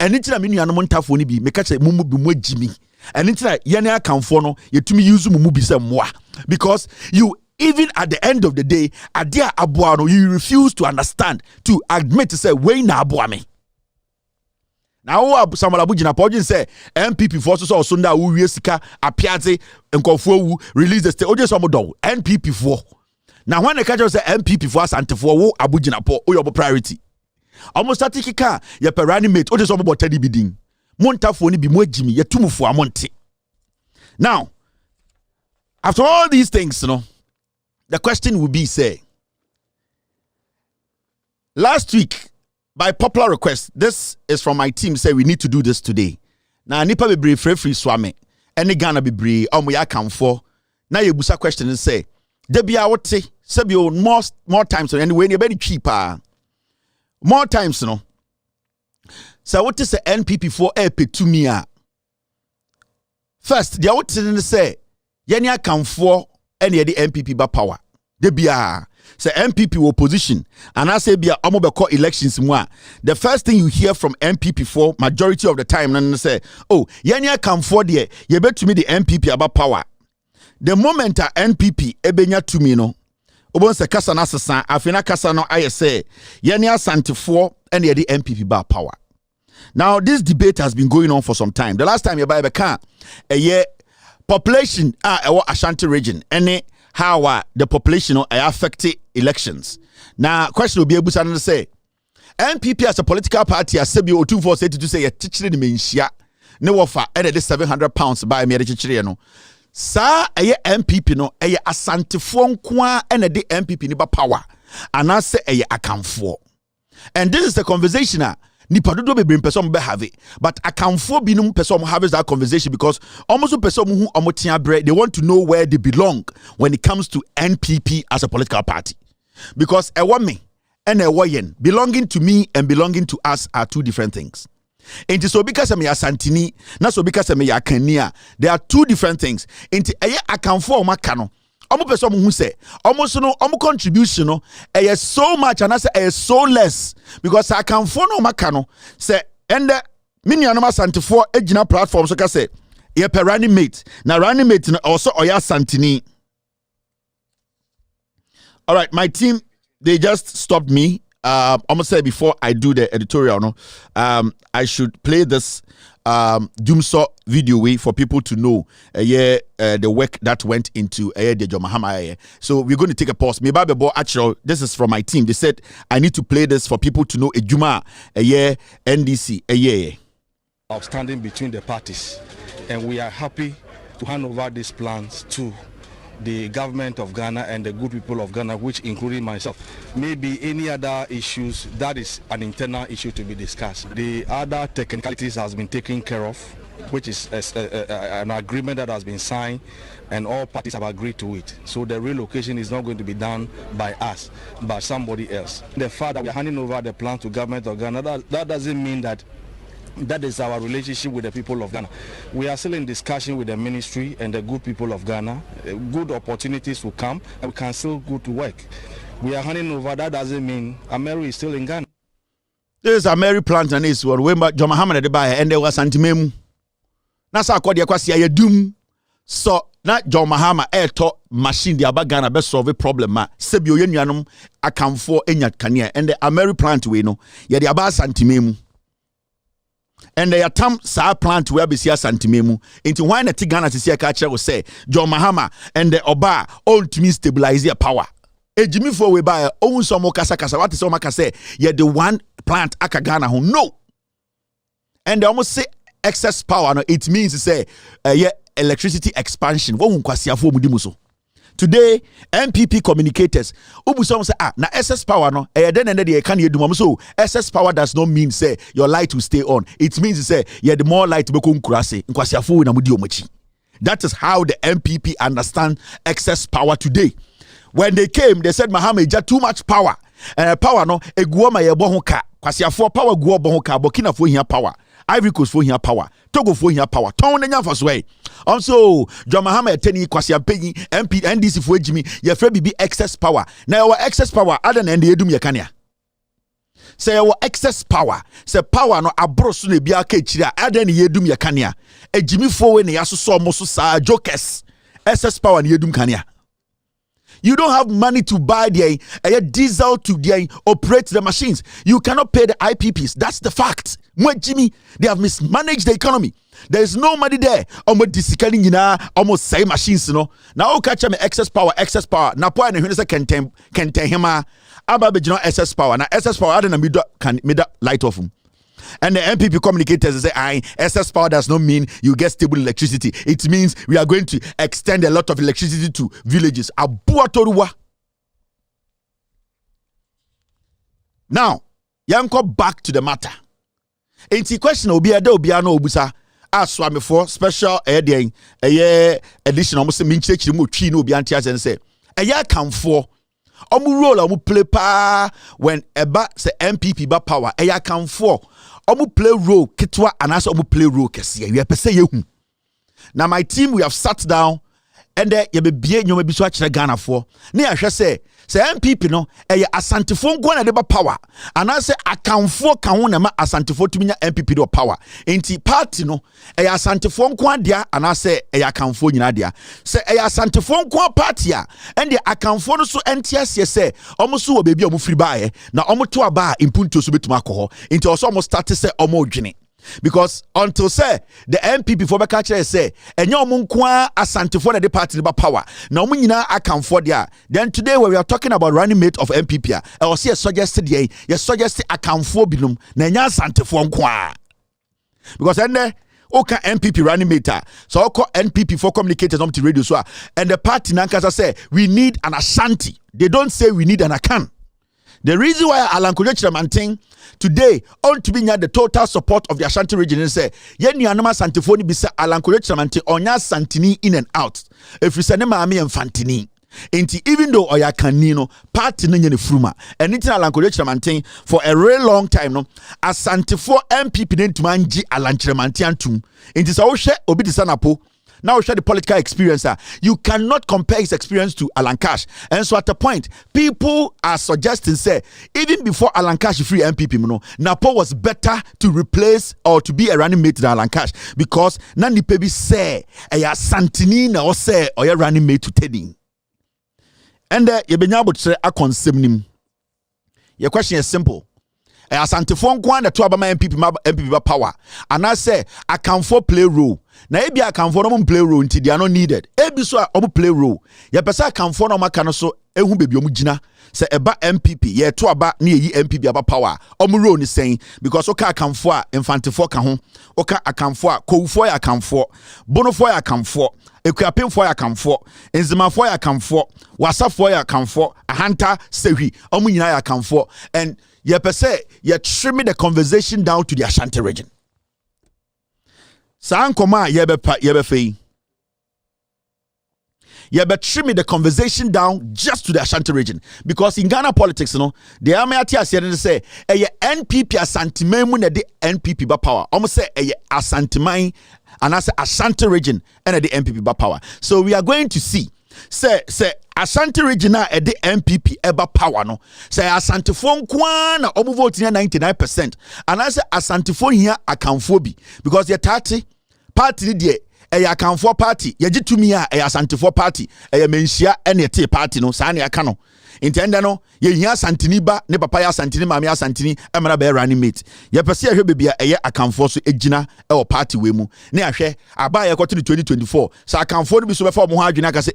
and it na me nuanom ntafo ni bi me ka say mumu bi mo Jimmy and it na ye na akamfo no yetumi use mumu bi say moa because you even at the end of the day, adia abuano, you refuse to understand, to admit to say, we na abuame. Now, Samuel Abujina Pojin say, MPP forces or Sunda, who Yesika, Apiaze, and Kofu, release the state, Oje Somodo, NPP for. Now, when the catcher say MPP for Asante for, wo Abujina Po, your priority. Almost a tikika, your perani mate, Oje Somodo Teddy Bidding. Monta for ni be more Jimmy, ye tumu for a monte. Now, after all these things, you know, the question will be, say, last week, by popular request, this is from my team, say we need to do this today. Now, nipa be brave, free swami, any Ghana be brave, ya come for. Now you busa question and say, Debbie, I would say, Sebio, more times, anyway, you're very cheaper. More times, you know. So, what is the NPP for EP to me? First, the out say, Yenya come for. Any of the MPP ba power. They be say MPP opposition and I say be a amobeko elections mwa. The first thing you hear from MPP for majority of the time and say, oh, yenya come for there, you bet to me the MPP about power. The moment a NPP ebenya to me no, obon se kasa na sesa afina kasa no I say yenya Asante for any of the MPP ba power. Now this debate has been going on for some time. The last time you buy a car, a year population Ashanti region and how the population affected elections. Now question will be able to say NPP as a political party as Sebi O 248 to say a teacher in Menshia no offer and £700 by me no. Sa MPP no Asante phone kwa and the MPP niba power and I say account for. And this is the conversation nipa dodo be bring person be have it, but account for binum person have that conversation because almost person who omotia bread they want to know where they belong when it comes to NPP as a political party, because a woman and a woyen belonging to me and belonging to us are two different things. Inti so because me Asantini na so because me Akania, there are two different things. Inti account for makano omo person who say almost no omo contribution no so much and I say so less because I can phone no makano say and mini anoma Asante for ejina platform so ka say ye per running mate na running mate no also oya Santini. All right, my team they just stopped me. Almost say before I do the editorial no I should play this Doomsaw video way for people to know the work that went into the Jomahama. So we're going to take a pause. Actually, this is from my team. They said I need to play this for people to know a Juma NDC outstanding between the parties, and we are happy to hand over these plans to the government of Ghana and the good people of Ghana, which including myself. Maybe any other issues, that is an internal issue to be discussed. The other technicalities has been taken care of, which is an agreement that has been signed and all parties have agreed to it. So the relocation is not going to be done by us, by somebody else. The fact that we are handing over the plan to government of Ghana, that doesn't mean that is our relationship with the people of Ghana. We are still in discussion with the ministry and the good people of Ghana. Good opportunities will come and we can still go to work. We are handing over. That doesn't mean Ameri is still in Ghana. This is Ameri plant and this one. When John Muhammad de buy and there was Santimemu. Nasa kwa dia kwasi ya dum. So na John Muhammad to machine the Ghana be solve a problem ma. Sebi oye nuanom akamfo enya kania and the Ameri plant we no. Ya the aba Santimemu. And they attempt sa plant where be see Santimemu. Into why na Ghana to see a catcher will say John Mahama and the Oba all to me stabilize your power. A Jimmy for we buy own some kasa what is some say yeah the one plant aka Ghana who no. And they almost say excess power. No, it means to say yeah electricity expansion. What unkwasiya for mudimuso. Today, MPP communicators, say, na SS power no, then and they can do so. SS power does not mean say your light will stay on. It means to say yeah the more light become kurase. That is how the MPP understand excess power today. When they came, they said Mahama just too much power. Power no eguoma ye bohoka. Kwasiafo power guo bohoka. Burkina for here power. Ivory Coast for here power. Togo for here power. Town the nyam way. Also, John Mahama teni Kwasi Ampenyi MP NDC for Jimmy. Your friend be excess power. Now our excess power other than the edum yakania. Say our excess power. Say power no abrosu ne bia ka chira other than the edum yakania. E Jimmy for we ne yaso so moso sa jokers. Excess power ne edum kania. You don't have money to buy the diesel to operate the machines. You cannot pay the IPPs. That's the fact. Jimmy, they have mismanaged the economy. There is no money there. Almost same machines, you know. Now catch me excess power. Now point and say can him. Excess power. Now excess power. I don't know can light off him. And the MPP communicators say, excess power does not mean you get stable electricity. It means we are going to extend a lot of electricity to villages. Now, yanko back to the matter. Ain't the question obiano obusa aswame for special edition almost mean church mu twi no obiantia and say come for omu role omu play pa when eba say MPP ba power come for omu play role kitwa and also omu play role kese we pese yehu. Now my team we have sat down and ye be bie nyoma bi so a kire Ghana for na ya hwe say MPP no asantifo ngwa na de ba power and I say akanfo kan ho na ma asantifo tumi nya MPP do power enti party no asantifo ngwa dia and I say akanfo nyina dia say asantifo ngwa party a and the akanfo no so entiase say omo so obebi omo free ba na omo to aba impunto so betuma akọ enti also omo start say omo odwene. Because until say the MPP for Bakacha say enyo munkwa asante for the party ba power na omu nyina account for there. Then today when we are talking about running mate of MPP I was here suggested ye suggested account for binum na nya asante for nkwa. Because then okay MPP running mate so I call NPP for communicators on the radio so and the party nankasa say we need an Ashanti. They don't say we need an Akan. The reason why Alan Kojo today on to be near the total support of the Ashanti region and say yen nuanoma santifoni bisa Alan Kojo onya santini in and out. If you say ne maami enfantini. Even though oya kanino party no nyene fruma anything Alan Kojo for a real long time no asantifo MPP nentuma ngi Alan Kojo antum. Enti sa wo hwe obi disanapo. Now share the political experience. You cannot compare his experience to Alan Cash. And so at the point, people are suggesting, say, even before Alan Cash free MPP, Napo was better to replace or to be a running mate than Alan Cash. Because Nani Pebi say, Santini na or say, or a running mate to Teddy. And you be able to say, a consume. Your question is simple. Asantifo nkwa na to abama MPP power and I say I can for play role na ebi I can for no play role until they are not needed ebi so omo play role ya pesa can for no maka no so ehu baby omu gina se eba MPP ye to aba na yi MPP aba power omu role ni saying because oka akamfo a infantefo ka ho oka akamfo a kowufo ya akamfo bonofo ya akamfo ekuapemfo ya akamfo enzimafo ya akamfo wasafo ya akamfo ahanta sewi omu nyina ya akamfo and ye pese ye trim the conversation down to the Ashanti region sa ankoma ye be fei you better trim the conversation down just to the Ashanti region because in Ghana politics, you know, the Amiatia said to say, a NPP Ashanti memu na the NPP ba power. Almost say a Ashanti mine and I say Ashanti region and the NPP ba power. So we are going to see. Say Ashanti region at the NPP eba power no. Say Ashanti phone kwana omu vote 99%. And I say Ashanti phone here account for be because the 30 party there. Eya akamfo party ye gitumi a eya asantefo party eya menhia ene te party no sa na aka no intenda no ye hia asantini ba ne papa ya asantini maame asantini emra be running mate ye pese ahwe bebia eya akamfo so egina e wo party we mu ne ahwe aba ye kote 2024 sa akamfo no bi so be fa mo ho adwene aka se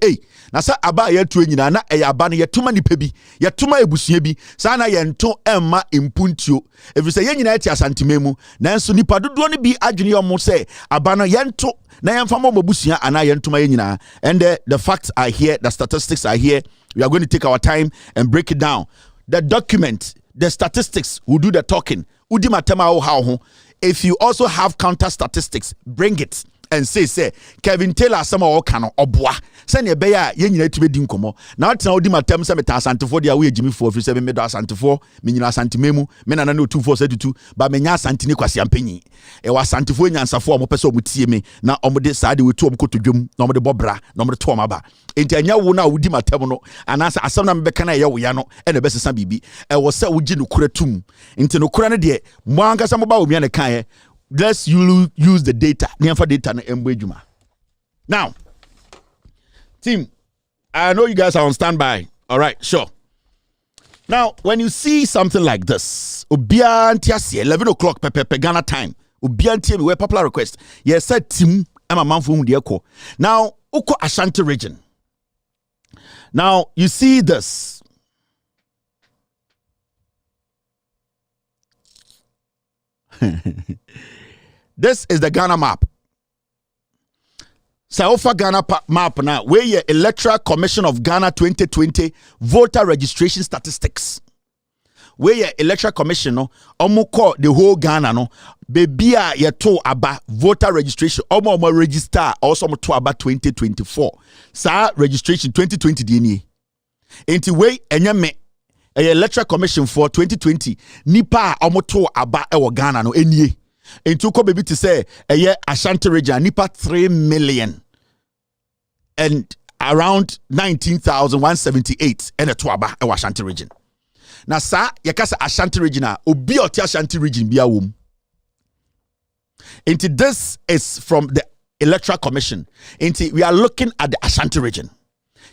na sa aba ye atu nyina na eya aba no ye tuma nipa bi ye tuma ebusua bi sa na ye nto emma impuntuo efi se ye nyina ati asantimemu nanso nipa dodo no bi adwene yo mo se aba no ye nto na yemfamo bobusia ana yentuma yenyina and the facts are here, the statistics are here. We are going to take our time and break it down. The document, the statistics will do the talking. Udimatema how if you also have counter statistics, bring it and say Kevin Taylor sama okano obwa sene be ya ye nyina tube di nkomo na atena odi matem se meta asantefo dia we ejimi fo 37 me do asantefo me nyina asantememu me na no 2472 ba me nya asantini kwase ampanyi e wa asantefo nyansafo omo pese omo tie me na omo de saade we tu omo kotodwom na omo de bobra na omo de to omaba enti anya wo na odi matem no anasa asem na me be kana ye wo ya no e na be sesa bibi e wo se wo gi no kura tum enti no kura ne de mo ankasa mo ba omi ne kan let's use the data. Now, team, I know you guys are on standby. All right, sure. Now, when you see something like this, 11 o'clock Ghana time, we popular request. Yes, said team, I'm a man from the now, Uko Ashanti region. Now, you see this. This is the Ghana map. Saofa Ghana map now. Where your Electoral Commission of Ghana 2020 voter registration statistics. Where your Electoral Commission no, call the whole Ghana no, baby ye to aba voter registration. Omo register also to aba 2024. Sa registration 2020 DNA. Enti way enyame Electoral Commission for 2020 nipa omo to aba ewo Ghana no enye. Into ko baby to say a year Ashanti region nipa 3 million and around 19,178 and a twaba e Ashanti region. Na sa yakasa Ashanti region obi oti Ashanti region bia wom. Into this is from the Electoral Commission. Into we are looking at the Ashanti region.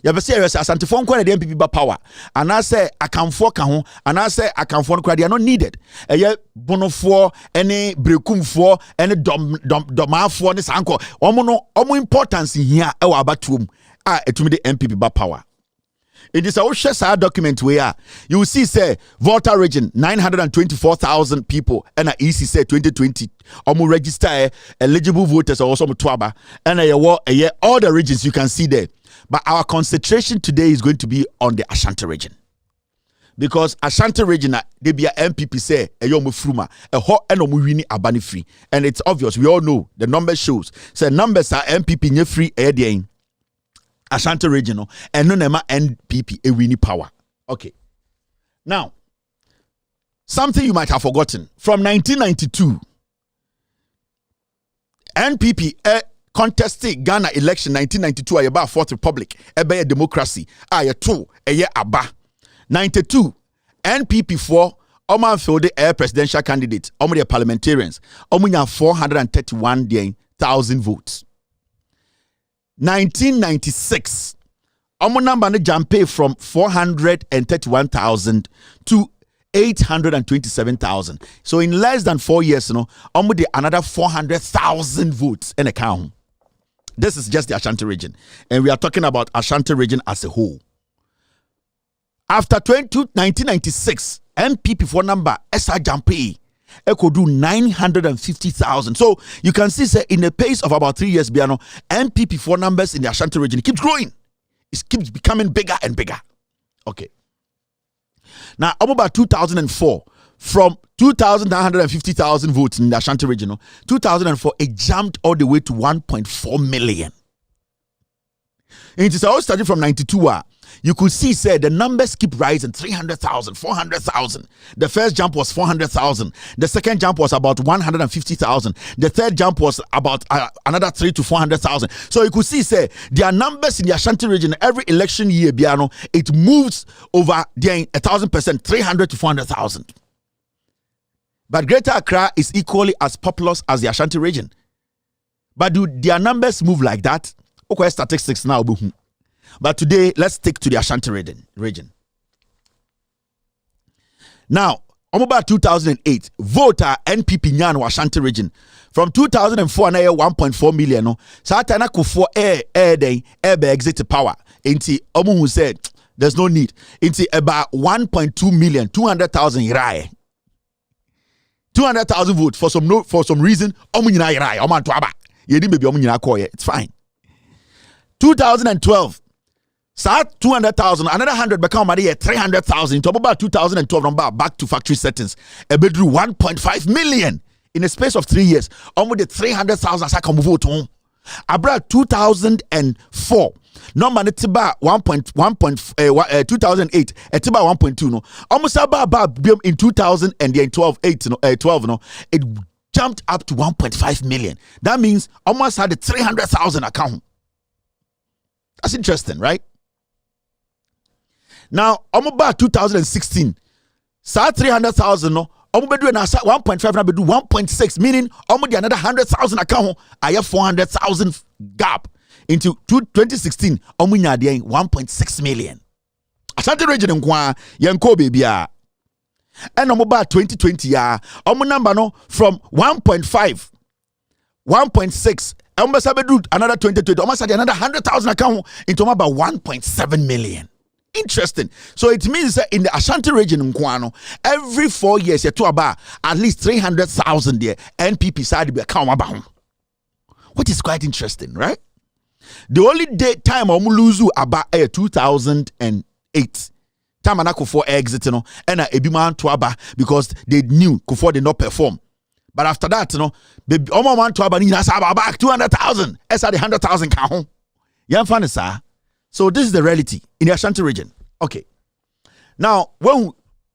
You ever say Asante phone kwa the MPP ba power and I say akamfo ka ho and I say akamfo no they are not needed eye bonofo any brekumfo any domafo ne sanko omo importance here e wa abatuom etumi the MPP ba power. It is a share document where you will see say voter region 924,000 people and EC say 2020 omo register eligible voters also mutwaba and all the regions you can see there. But our concentration today is going to be on the Ashanti region. Because Ashanti region, they be a MPP say, a young fruma, a hot and wini abani free. And it's obvious, we all know, the numbers shows. So numbers are MPP nye free, Ashanti regional, and no nema NPP, a winning power. Okay. Now, something you might have forgotten. From 1992, NPP, contested Ghana election 1992 about Fourth Republic ebe democracy two aba 92 NPP 4 Oman field air presidential candidate the parliamentarians 431,000 votes. 1996 number ne jump from 431,000 to 827,000. So in less than 4 years another 400,000 votes in account. This is just the Ashanti region. And we are talking about Ashanti region as a whole. After 1996, MPP for number Esa Jampe could do 950,000. So you can see, say, in a pace of about 3 years, Biano, MPP for numbers in the Ashanti region keeps growing. It keeps becoming bigger and bigger. Okay. Now, about 2004, from 2,950,000 votes in the Ashanti region, 2004, it jumped all the way to 1.4 million. And it is all starting from 92. You could see, say, the numbers keep rising, 300,000, 400,000. The first jump was 400,000. The second jump was about 150,000. The third jump was about another 300,000 to 400,000. So you could see, say, their numbers in the Ashanti region, every election year, Biano, it moves over 1,000%, 300,000 to 400,000. But Greater Accra is equally as populous as the Ashanti region. But do their numbers move like that? Okay, statistics now. But today, let's stick to the Ashanti region. Now, about 2008, voter NPP Nyano Ashanti region. From 2004, na 1.4 million. No, Satana kufo exit power. Inti Omu said there's no need. Inti about 1.2 million, 200,000 irae. 200,000 votes for some reason. Omu nyina irae. Oman tuaba. Yedi baby omu nyina koye. It's fine. 2012. So 200,000, another 100 become 300,000. To about 2012, number back to factory settings. A bedroom 1.5 million in a space of 3 years. Almost the 300,000 I can vote home. About 2004. Number tiba 2008. Tiba 1.2 no. Almost about in 2012 no. It jumped up to 1.5 million. That means almost had a 300,000 account. That's interesting, right? Now, about 2016, 300,000 no, bedu na 1.5 na bedu 1.6, meaning the another 100,000 account. I have 400,000 gap into 2016. 1.6 million. Ashanti region nkwa yanko baby ya. And about 2020 ya, number no from 1.5, 1.6. Almost another 2020, almost another 100,000 account into about 1.7 million. Interesting. So it means that in the Ashanti region in Kwano, every 4 years you talk about at least 300,000 there NPP side be account about, which is quite interesting, right? The only time I lose about 2008 time anako for exit and ebiman to aba because they knew Kufuor did not perform. But after that, baby, want to back 200,000. As at the 100,000 count. You understand, sir? So this is the reality in the Ashanti region. Okay. Now, when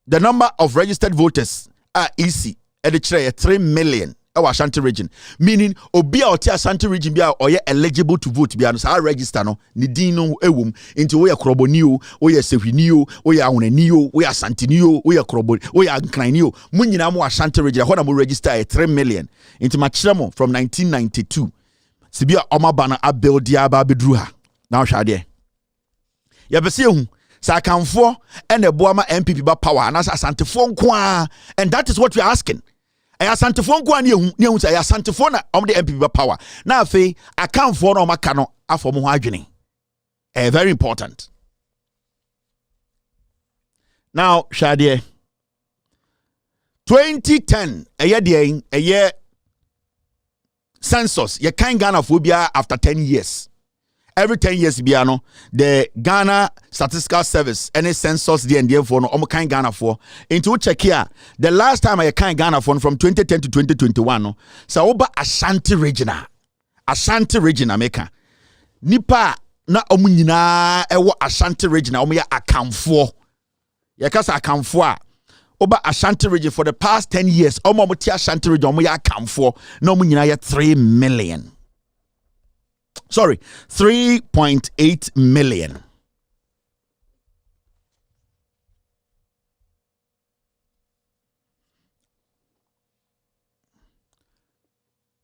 the number of registered voters are easy, at the 3 million, our Ashanti region, meaning Obia or Ashanti region be or eligible to vote. Be honest, I register no Nidino ewum into we are Krobonio, we are Sewinio, we are Unenio, we are Santinio, we are Krobo, we are Nkranio. Munyinamo Ashanti region. When I register 3 million into Machiramo from 1992. Sibia Omabana Abel Diaba Bedruha. Now Shade. Yabesi Sakamfo and the Boama MPP ba power and as Asante phone kwa, and that is what we are asking. Asante phone kwa ni say Asante phone na the MPP ba power. Now fe account for no makano afọ mo adwene. Very important. Now Shade 2010 a year census ye kind Ghana phobia after 10 years. Every 10 years, Biano, the Ghana Statistical Service, any census, the NDF for no kind Ghana for. Into check here, the last time I kind Ghana for from 2010 to 2021, no. So over Ashanti region, America. Nipa na omunyina ewo Ashanti region, omuya account for. Yakasa account for. Over Ashanti region for the past 10 years, omuya Ashanti region, omuya account for. No omunyina 3 million. Sorry, 3.8 million.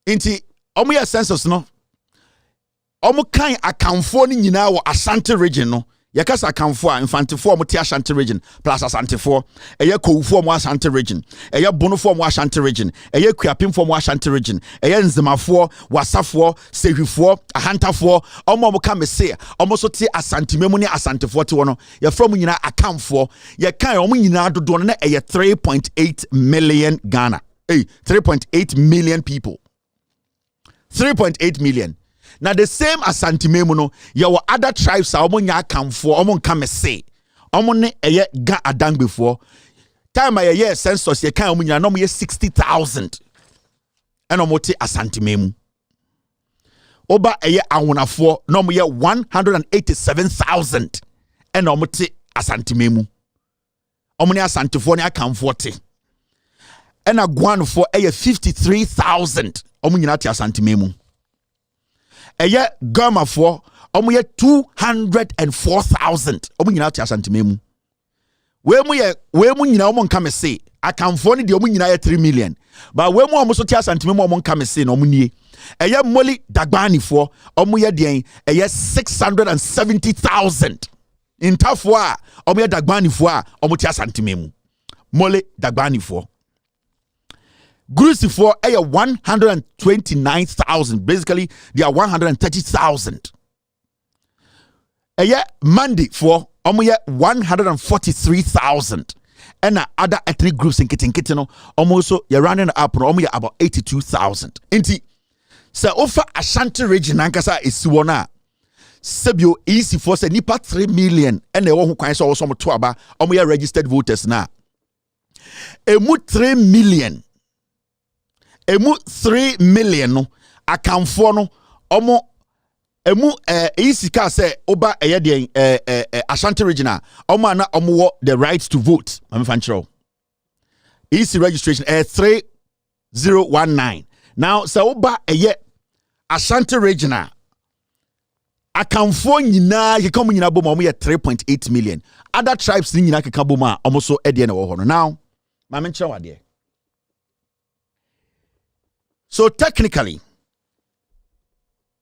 Inti omuya census no. Omu kan account for ni nyina wo Ashanti region no. Yakasa Kamfua, Infantifor, Mutia Ashanti region, plus Asantifor, a Yako form Ashanti region, a Yabono form Ashanti region, a Yakuapim form Ashanti region, a Yenzema4, Wasafor, Sehu4, a Hunter 4, Omo say, almost Asanti Memoni Asantifor to one, you're from Yina account for, you can't Omina do donate a 3.8 million Ghana, 3.8 million people. 3.8 million. Now the same Ashanti Memuno, your other tribes are omonya come for omon come say. Omone eye ga adang before. Time a year census ye kan omunya no 60,000. And omote Ashanti Memu. Oba eye awonafo no 187,000. And omote Ashanti Memu. Omone Ashanti fo ne akam 40. And agwan for eye 53,000. Omunyina te Ashanti Memu. Eye Gama for omuye 204,000. Omunyina te Ashanti Memu. We mu nyina omon come say akamfo ne de omunyina ye 3 million. But we mu omuso te Ashanti Memu omon come say no omunie. Eye Moli Dagbani for omuye den eye 670,000. In tafo a omuye Dagbani for a omuti Ashanti Memu. Moli Dagbani for Grusi for 129,000. Basically, they are 130,000. Mandi for 143,000. And other ethnic groups in Kitino, almost you're running up about 82,000. Inti, so offer Ashanti region Ankasa is Suwana. Sebio easy for say nipa 3 million and the one who can also some tuaba registered voters now. Emu 3 million. Emu 3 million no akamfo no omo emu isika say oba eyedien Ashanti regional omo na omo the right to vote am fanchero easy registration 3019 now say oba eye Ashanti regional akamfo nyina yekam nyina bom omo ye 3.8 million other tribes ni nyina keka bom a omo so ede na wo ho no now ma menchero wade. So technically,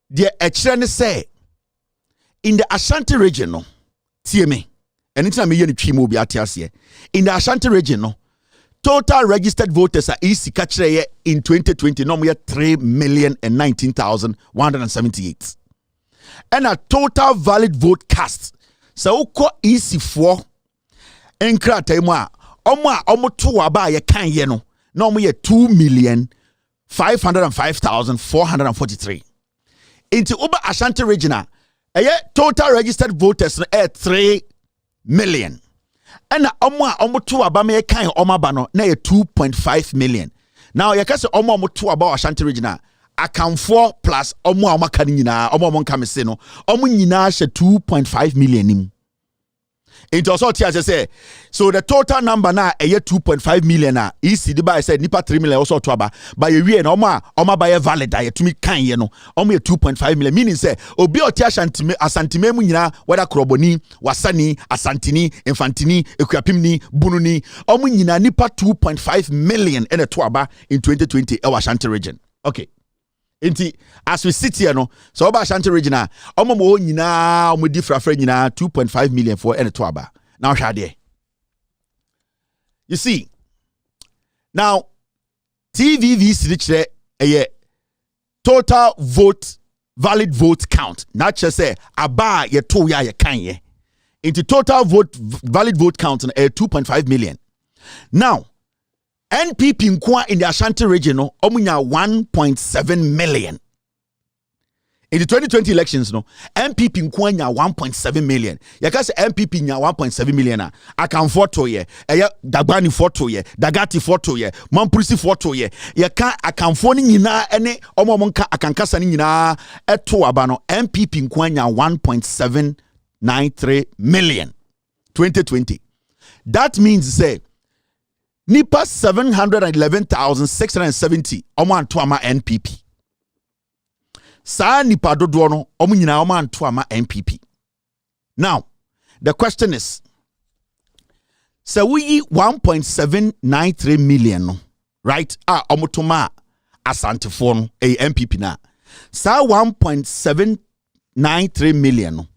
the actually say in the Ashanti region, no, TMA, and it's not me in the Ashanti region, no, total registered voters are easy catch in 2020, no more 3,019,178, and a total valid vote cast. So uko easy for enkra tema omo to aba ye kan ye no, no more 2,505,443. Into Uber Ashanti regional, total registered voters 3 million. And omo to abame kind omabano na 2.5 million. Now you can say omo to about Ashanti regional. Account 4 plus omo makanina omo kamese no omo nyina she 2.5 million. Into also say so the total number now a 2.5 million is the by said nipa 3 million also to aba by a year no ma buy valid to me kan ye no 2.5 million meaning say obi oti Ashanti Memu nyina whether kroboni wasani asantini infantini ekuapimni bununi omo nyina nipa 2.5 million in a to aba in 2020 e Ashanti region. Okay. Inti as we sit here no so oba Ashanti regional omo mo nyina omo different nyina 2.5 million for any toaba now hwade. You see now TVV sidichre total vote valid vote count not just say aba ye to ya ye kan ye into total vote valid vote count 2.5 million. Now NPP in the Ashanti region, no, omunya 1.7 million. In the 2020 elections, no, MPP nya 1.7 million. Yakas MPP nya 1.7 million. Akan photo ye, Dagbani photo ye, Dagati photo ye, Mamprisi photo ye. Yaka akan phone nyina ene omo monka akan kasa ni nyina eto abano MPP nya 1.793 million. 2020. That means say nipa 711,670 omo anto ama NPP. Sa nipa dodo no omo nyina omo anto ama NPP. Now, the question is, so we 1.793 million no, right? Omo to ma Asante for no NPP na. Sa 1.793 million no.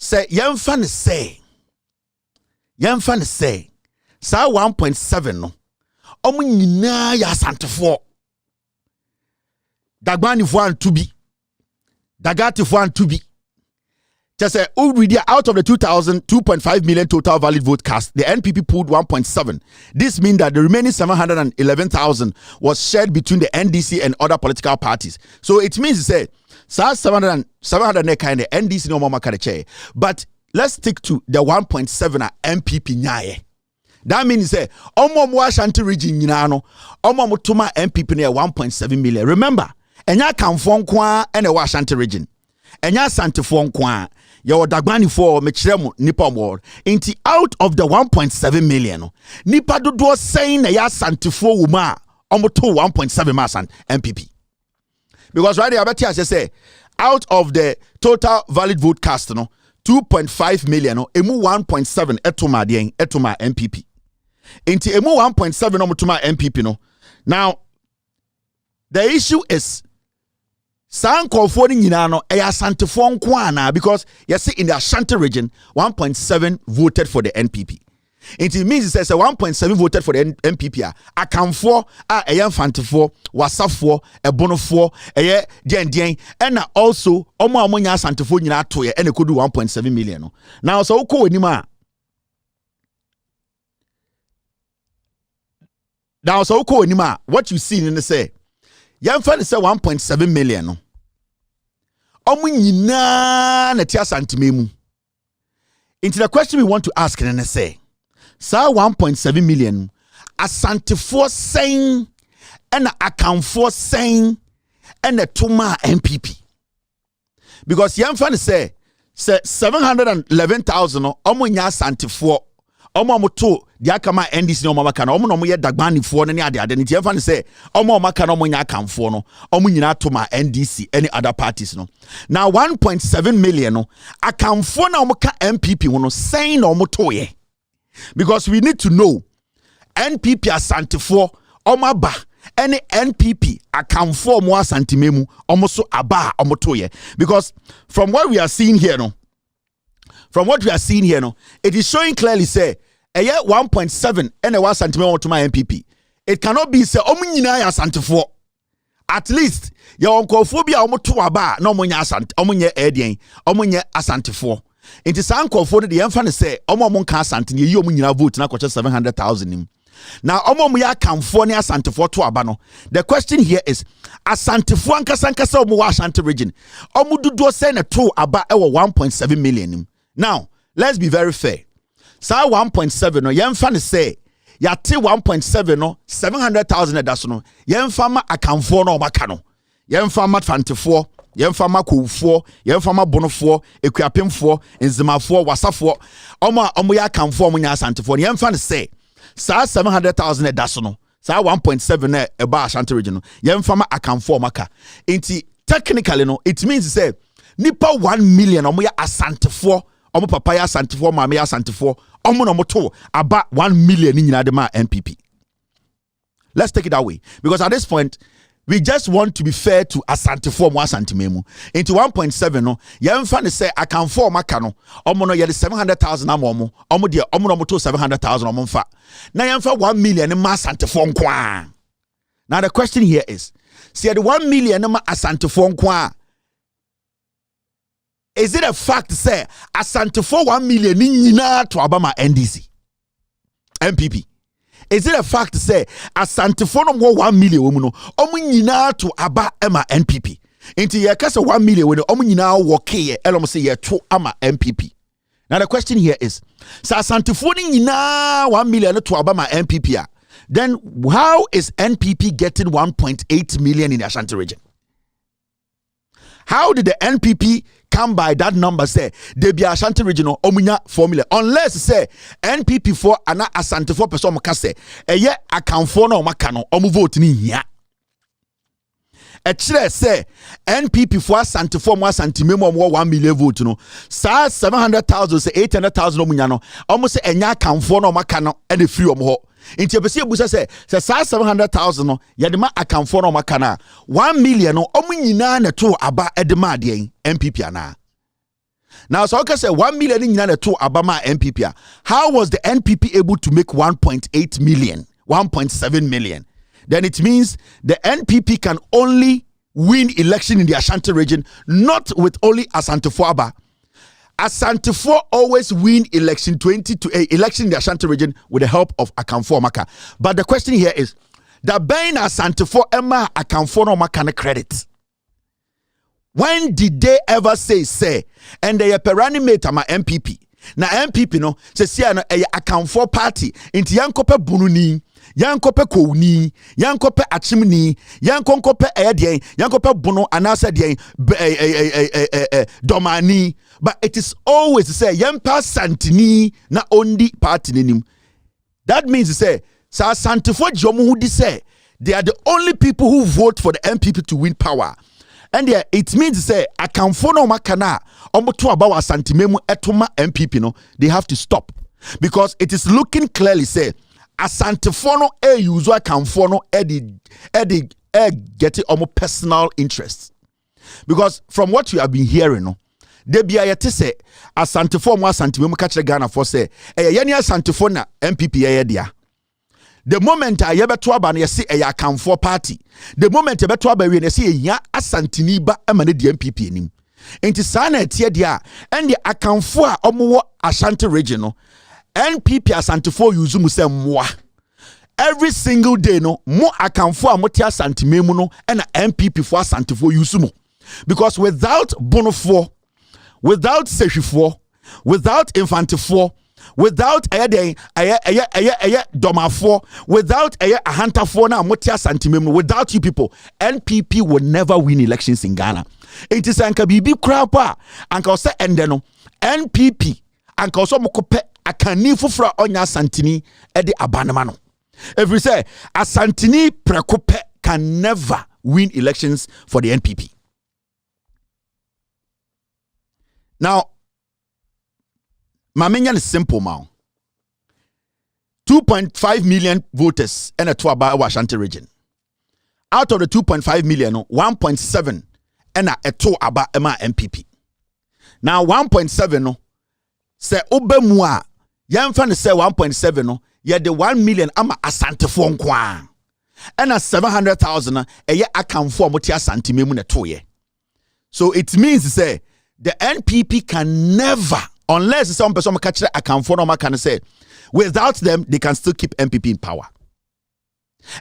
say yemfa ne say sa 1.7 no omo nyina ya asantefo Dagbanifo and Tubi Dagatifo and Tubi just say out of the 2.5 million total valid vote cast, the NPP pulled 1.7. This means that the remaining 711,000 was shared between the NDC and other political parties. So it means to say 700 kind of NDC no more chair. But let's stick to the 1.7 MPP nyaye. That means say omo Ashanti region nyina omo mutuma MPP near 1.7 million. Remember, enya kamfo nkoa ene wa Ashanti region. Enya Asantefo nkoa your Dagbanifo mechiremu nipa more. Inti out of the 1.7 million nipa dodo saying na ya Asantefo wuma omo to 1.7 masan MPP. Because right there I say out of the total valid vote cast 2.5 million emu 1.7 etuma MPP. Inti emu 1.7 omutuma MPP no. Now the issue is Sanko for the Yinano, Asantefo Nkwana, because you see in the Ashanti region, 1.7 voted for the NPP. It means it says 1.7 voted for the NPP. I come for a Fantefo, Wasafo, a Bonofo, a Dien, and also Omo Amonia Santefo Nina Toye, and it could do 1.7 million. Now, so Nima. Now, so Nima, what you see in the say, Yamfan say 1.7 million. Omu nyina na tia santimemu. Into the question we want to ask and say, sa 1.7 million asantefo saying and akamfo saying and a tuma MPP. Because Yamfan say 711,000 omu nya asantefo omo moto dia kama NDC no mama kana omo no mo ye Dagbanifo ne ade ade nti emfa ne say omo maka no mo nya akamfo no omo nyina to ma NDC any other parties no. Now 1.7 million no akamfo na omo ka MPP no saying no omo to ye. Because we need to know NPP asantefo omo aba any NPP akamfo omo asantememu omo so aba omo to ye. Because from what we are seeing here no, it is showing clearly say a year 1.7 and a 1 centimeter to my MPP. It cannot be say omunyina ya asantefo. At least your onkophobia omo to aba no omunya asant omunye edien omunye asantefo. It is ankofo de yemfa ne say omo nka asante ne yi omunyina vote na kwacha 700,000 nim. Now omo ya kamfo ne asantefo to aba no. The question here is asantefo ankasa omo wa Ashanti region. Omo dudu say na to aba e 1.7 million nim. Now, let's be very fair. Sa 1.7 no yemfa ne say yate 1.7 no 700,000 edaso no yemfa ma akamfo no maka no yemfa ma fantefo yemfa ma kowfo yemfa ma bonofo ekuapemfo enzimafo wasafo omo ya akamfo omo nya asantefo yemfa ne say sa 700,000 edaso no sa 1.7 na eba Ashanti region no yemfa ma akamfo maka enti technically no it means say nipa 1 million omo ya asantefo omo papa ya asantefo mama ya asantefo omo no moto about 1 million in nyina MPP. Let's take it that way because at this point we just want to be fair to asantefo mo asantememu. Into 1.7 no yemfa ne say akamfo maka no omo no ye 700,000 omo de omo no moto 700,000 omo mfa na yemfa 1 million ma asantefo nkwa. Now the question here is see the 1 million ma asantefo nkwa. Is it a fact say asantefo 1 million nyina to abama NDC MPP? Is it a fact say asantefo no mo 1 million wo mu no omu nyina to aba ema NPP? Inti ye kase 1 million we no omu nyina wo ke elom say ye to ama MPP. Now the question here is say asantefo ni nyina 1 million to abama MPP then how is NPP getting 1.8 million in the Ashanti region? How did the NPP come by that number say they be Ashanti regional omunya formula unless say NPP for ana asante for person ka say eye account for no maka no omu vote ni hia e kire say NPP for asante for mo asante memo 1 million vote no sa 700,000 say 800,000 omunya no omu say enya account for no maka no e dey free omu ho inti ebesi ebusa say 700,000 no ye de ma account for no maka na 1 million no omu nyina na to aba e de ma de MPP ana. Now, so I say 1 million in to Obama NPP. How was the NPP able to make 1.8 million, 1.7 million? Then it means the NPP can only win election in the Ashanti region, not with only Asante Aba. Asante always win election 20 to 8 election in the Ashanti region with the help of Akamfo Maka. But the question here is that being Asante Emma Akamfo no Maka credit. When did they ever say, and they peranimate my MPP? Na MPP no, say account for party, into Yankope Bununi, Yankope Kouni, Yankope Achimni, Yankope Edian, Yankope Bono, and answer Domani. But it is always to say, Yampa Santini, na only party in him. That means to say, Sa Santifo Jomu say, they are the only people who vote for the MPP to win power. And yeah, it means to say akamfo no makana omoto abawa santimemu etoma MPP no, they have to stop because it is looking clearly say asantefo no use akamfo no get almost personal interest. Because from what you have been hearing no, they be ayete say asantefo mo asantimemu ka kire Ghana for say yeni asantefo na MPP dia. The moment I ever to aba na say a come for party. The moment I to aba we na say ya asantini ba amane the MPP nim. Enti sana etie dia and the akamfo a omo Ashanti region no NPP asantefo use mu say moa. Every single day no mo akamfo a motia santimemu no and MPP for asantefo use mu. Because without bonofo, without sehwifo, without infantifo, without domafo, without a hunter for now, motia santimem, without you people, NPP will never win elections in Ghana. It is anka bibi krapa, anka se endeno, NPP, anka so mokope akani fufra onya santini edi abanamano. If we say a santini prekope can never win elections for the NPP. Now, Mamenya is simple now. 2.5 million voters in a Tuaba Ashanti region. Out of the 2.5 million, 1.7 and a Tuaba MPP. Now 1.7 no say obemwa yamfa say 1.7 no ye the 1 million ama asante fo nkwa. And a 700,000 ye akamfo moti asante memu na toye. So it means say the NPP can never, unless some person catch a account for no can say, without them they can still keep MPP in power.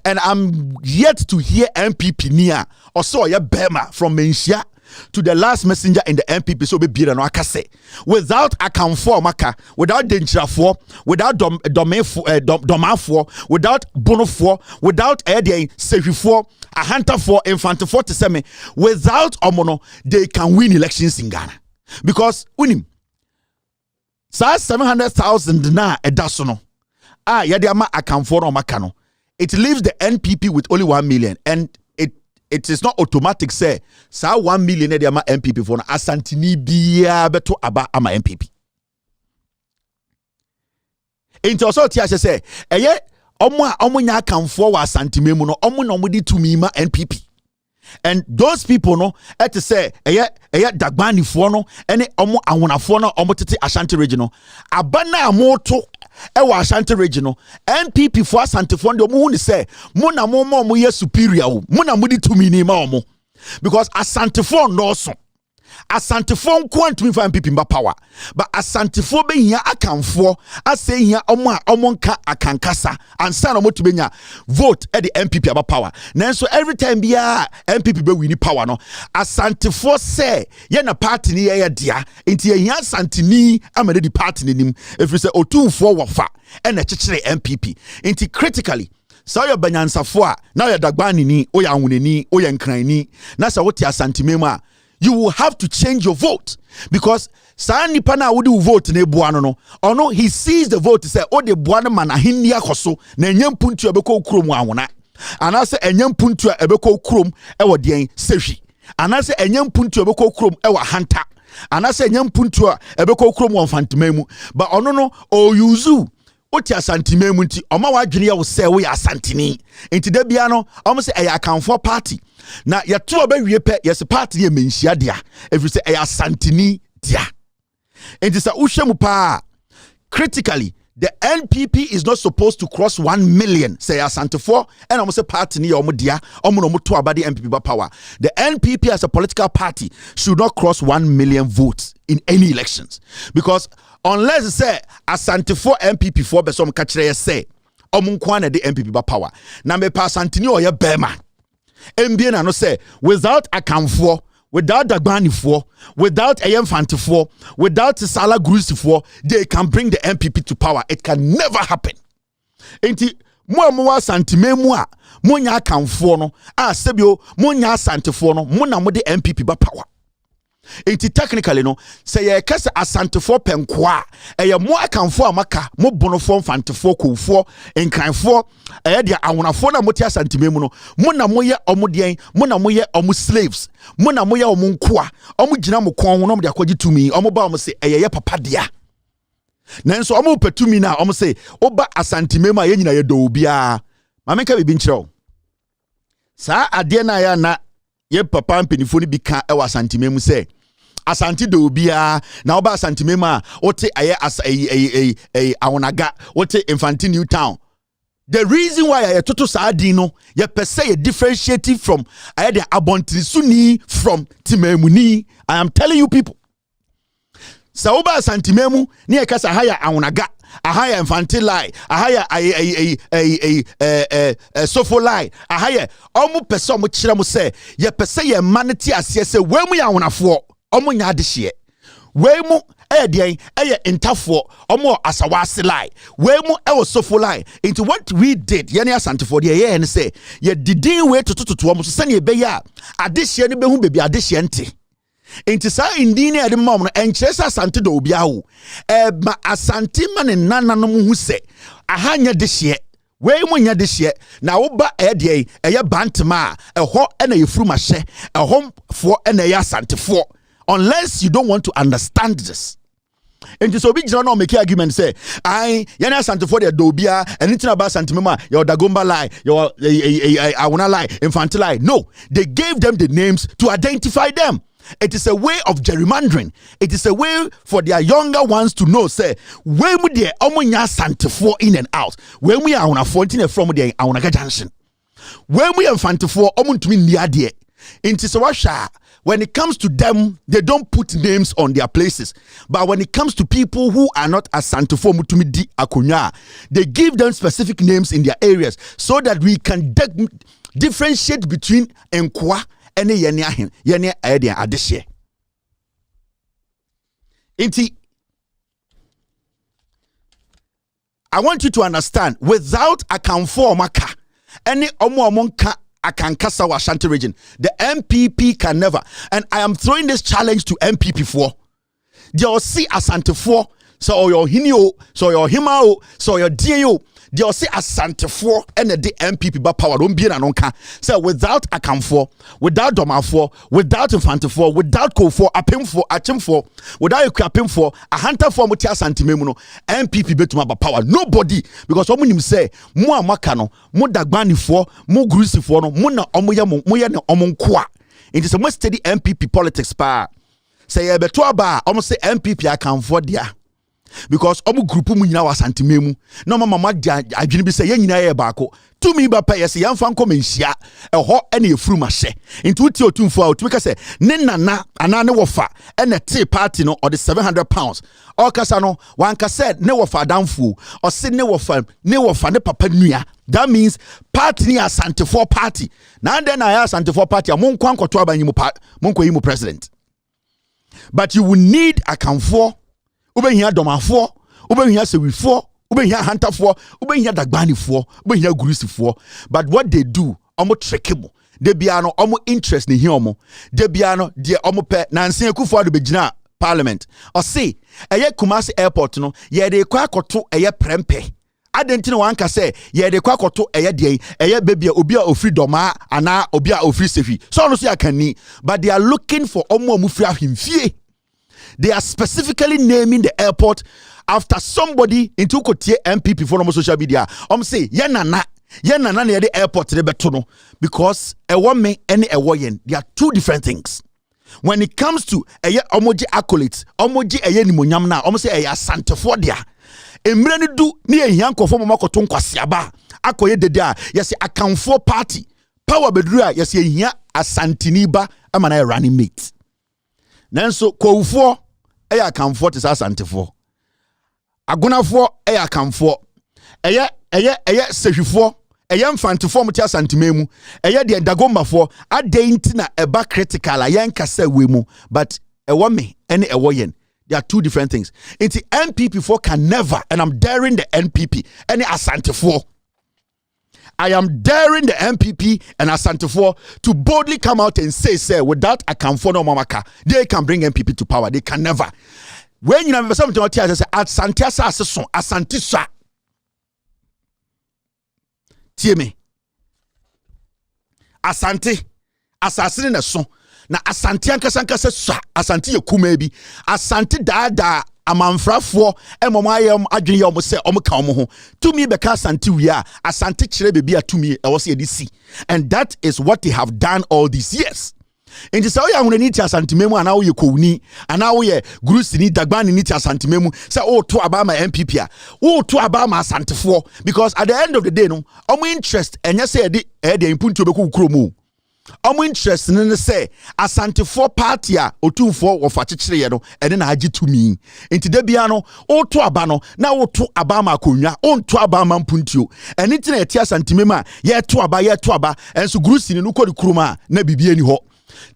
And I'm yet to hear MPP near or so ya Bema from Menshia to the last messenger in the MPP so be no akase. Without account for maka, without danger for, without domain for, without bono for, without ede sefi for, a hunter for, infant for to semi, without omono, they can win elections in Ghana. Because unim sa 700,000 na edasono. Yadiama account for no makano. It leaves the NPP with only 1 million, and it is not automatic say sa 1 million e ama MPP for na asantini bia beto aba ama MPP. Into so tia say eye omo nya akamfo wa asantimemu no omo na omo di tumi ma NPP. And those people no et say eye dagbani fo no ene omo awonafo no omo tete Ashanti region no abana amoto ewa Ashanti region no NPP for Asante fo ndo mu hu ni say mo na mo ye superior wo mo na mo di tumi ni ma omo because Asante fo no so Asante fo nko antumi fa MPP mba power but Asante fo be hia akamfo ase hia omo nka akankasa ansa na mo tubenya vote e the MPP aba power nanso every time bia MPP be win power no Asante fo say ye na party ni ye dia enti ye hia Asante ni amade di party ni nim if you say otumfo wofa e na chechire MPP enti critically so your banyansafo a now your dagbani ni oya anwuneni oya nkranni na sa wote asantimemu a you will have to change your vote because sa nipa na wodi vote na ebuano no ono he sees the vote say o de buano man ahinni akoso na enyampuntu ebekọ krom anwona anase enyampuntu ebekọ krom ewo den sehwi anase enyampuntu ebekọ krom ewo hanta anase enyampuntu ebekọ krom won fantimemu but ono no o yuzu oti asantimemu nti oma wadwene ya wo say wo ya asantini nti da bia no omo say eya akamfo party na ya to oba wie pe yes party ye menhia dia if you say eya asantini dia It is a ushemu pa. Critically, the NPP is not supposed to cross 1 million. Say Asante for and almost a party near Omudia, Omunomutu about the NPP power. The NPP as a political party should not cross 1 million votes in any elections. Because unless say Asante for NPP for besom kachire say Omunkwana the NPP power. Na me pa Asante ni oye bema. MBN no say without account for, without Dagbani for, without Ayemfante for, without Sala Grusi for, they can bring the MPP to power. It can never happen. Enti mo santime mu a mo nya akamfo no a sebio mo nya asantefo no mo na mo de MPP ba power. Enti technically no say ye kase asantefo penkoa eye mo akamfo amaka mo bonofo mfantefo kofo enkranfo eye de awonafo na mo ti asantime mu no mo na mo ye omodien mo na mo ye omo slaves mo na mo ye omo nkoa omo gina mo kon ho no mo de akwaji tumi omo ba omo se eye ye papa dia nanso omo petumi na omo se oba asantime mu a ye nyina ye do bia ma menka bibi nkyerɛw saa ade na ya na ye papa mpenifo ni bi ka e wa asantime mu se Asante do bia na oba asantime ma ote aye as awonaga ote Infantine New Town. The reason why aye toto saa din no ye pese ye differentiating from aye the abontirisuni from timemuni. I am telling you people. Sa oba asantime mu ni e kasa haya awonaga ahaya Infantine lie ahaya sofo lie ahaya omo pese omo kire mo se ye pese ye maneti ase se we mu ya awonafo omo nya adehye we mu edien eye intafo omo asawase lie we mu e sofo lie into what we did ye ne asante for the ye ne say ye didin we tototo omo so ne be ya adehye ne be hu bebi adehye nte into sa indini e de mom no enkyere sa asante do obi awo ma asante ma ne nana no mu hu se ahanya dehye we mu nya dehye na wo ba edien eye bantema eho e na ye furuma hye eho fo e na ye asante fo. Unless you don't want to understand this. And so big no make argument say, I yana Santa for the dobia, anything about Santimema, your Dagomba lie, your I wanna lie, infantile lie. No, they gave them the names to identify them. It is a way of gerrymandering. It is a way for their younger ones to know, say, when we de omunya Santifo in and out, when we are on a 14 from the Aonaga Junction, when we are Fantifo, omuntumi niadie, into Sawasha. When it comes to them, they don't put names on their places. But when it comes to people who are not as Santofo Mutumi Di Akunya, they give them specific names in their areas so that we can differentiate between Enkwa and Yenya Adia Adeshe. Inti, I want you to understand, without Akamfo Maka, any Omo Amonka Akankasa Ashanti region, the MPP can never. And I am throwing this challenge to MPP for. They'll see Asante for, so your Hinio, so your Himao, so your DAO. They'll see Asante for and the MPP but power don't be an onka. So without account for, without Doma for, without Infante for, without Co for, a pim for, a chim for, without a crapim for, a hunter for Mutia Santimemuno, MPP betuma ba power. Nobody, because someone him say, Mua Makano, Mu Dagbani for, Mu Grusi for, no, Muna Omoya Moya Omonkwa. It is a most steady MPP politics pa. Say a betua ba, almost say MPP account for dia. Because omu grupu mu nyina wa santimemu na mama dia adwene bi se ye nyina ye baako tumi ba pa yesi yamfa nko menhia eho ene efuru ma hye nti uti otumfo a otumi ka se ne nana ana ne wofa ene te party no or the 700 pounds o kasa no wanka said ne wofa danfo o se ne wofa ne papa nua. That means party ni asante for party na then na asante for party amon kwa nkoto abanyi mu monko yi mu president, but you will need account for ubehia domafo, ubehia sewifo, ubehia hunterfo, ubehia dagbanifo, ubehia gurusifo. But what they do, omo trekemo. De biano omo interest ni hiomo. De biano die omo pe Nancy Akufo-Addo begina parliament. O say, eye Kumasi airport no, ye de kwa koto eye prempe. Adentino wanka say, ye de kwa koto eye die, eye baby obi a ofri doma ana obi a ofri sefi. So no say akani, but they are looking for omo mufri ahimfie. They are specifically naming the airport after somebody into Kotie MPP for social media. Say yenana near the airport because a woman and a woyen, they are two different things. When it comes to omoji accolades, omoji nimonyam na, omo say asantefo dia. Emre ni du ni ehia nkofo makoto nkwasiaba. Akoye dede a yesi akamfo party. Power bedru a yesi ehia asantini ba ama na running mate. Nanso kowufo akamfo te asantefo. Agonafo akamfo. Sehwifo mfantefo mti asantememu de dagombafo adenti na eba critical ayenkasa wemu but me ene yen. There are two different things. Into NPP for can never, and I'm daring the NPP any asantefo. I am daring the NPP and asantefo to boldly come out and say without akamfo no mamaka they can bring NPP to power. They can never. When you have something to say asantisa tie me asante asasene na so na asante ankasa sa asante yekuma bi asante daada amanfrafo emom ayem adwene ye se omka ho tumi beka asante wi a asante kire bebi atumi e wo se edisi and that is what they have done all these years. Enti sa oya hunani ti asantememu ana oye kowuni ana oye grusini dagbani ni ti asantememu say o to abama MPP a o to abama asantefo because at the end of the day no omo interest enye say e de impuntu obeku kromo omo interest ne say asantefo party a otumfo wo fa kekere ye no ene na agi tumi enti da bia no o to aba no na o to abama akonwa o to abama mpuntuo ene ti na eti asantememu a ye to aba enso grusini no kodi kroma na bibie ni ho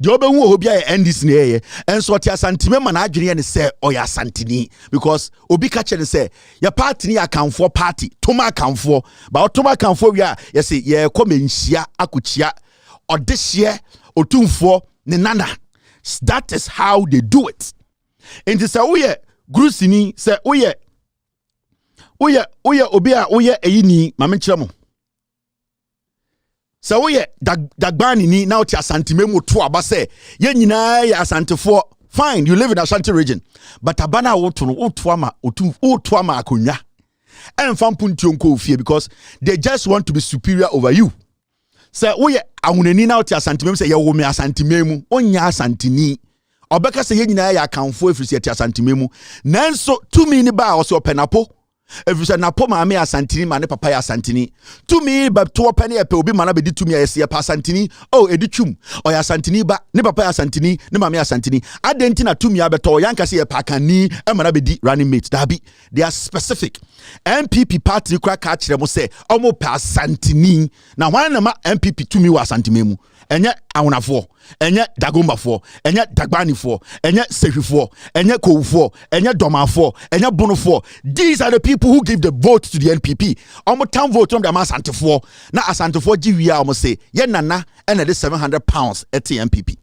the obe hu obi a NDC na ye and so tia santime ma na adwene ne se oya santini because obi ka kye ne se ya party ni akamfo party toma akamfo ba toma akamfo wi a ye se ye komenhia akochia odehye otumfo ne nana. That is how they do it. And this oye grusini se oye obi a oye eyini ma me kyeremo. So we dagbani ni now ti asantememu to abase ye nyina ya asantefo fine you live in Ashanti region but abana woto no woto ama akonwa emfa mpunti onko ofie because they just want to be superior over you. So we ahunani now ti asantememu say ye wo me asantememu onya asantini obeka say ye nyina ya akanfo efiri ti asantememu nanso tumi ni ba o so penapo. If you say na po maame asantini ma ne papa ya asantini to me but to open e pe obi ma na be di to me ya pa asantini oh edi twum o ya asantini ba ne papa ya asantini ne maame asantini adenti na to me abeto yanka say pa kani e ma na be di running mate dabi they are specific. MPP party kra ka kire mo say omo pa asantini na wan na ma MPP to me wa asantimemu enye awonafo enye dagombafo enye dagbanifo enye sehwifo enye kowufo enye domafo enye bonofo. These are the people who give the vote to the NPP. Omo town vote on the asantefo na asantefo giwia omo say ye nana and the 700 pounds at the NPP.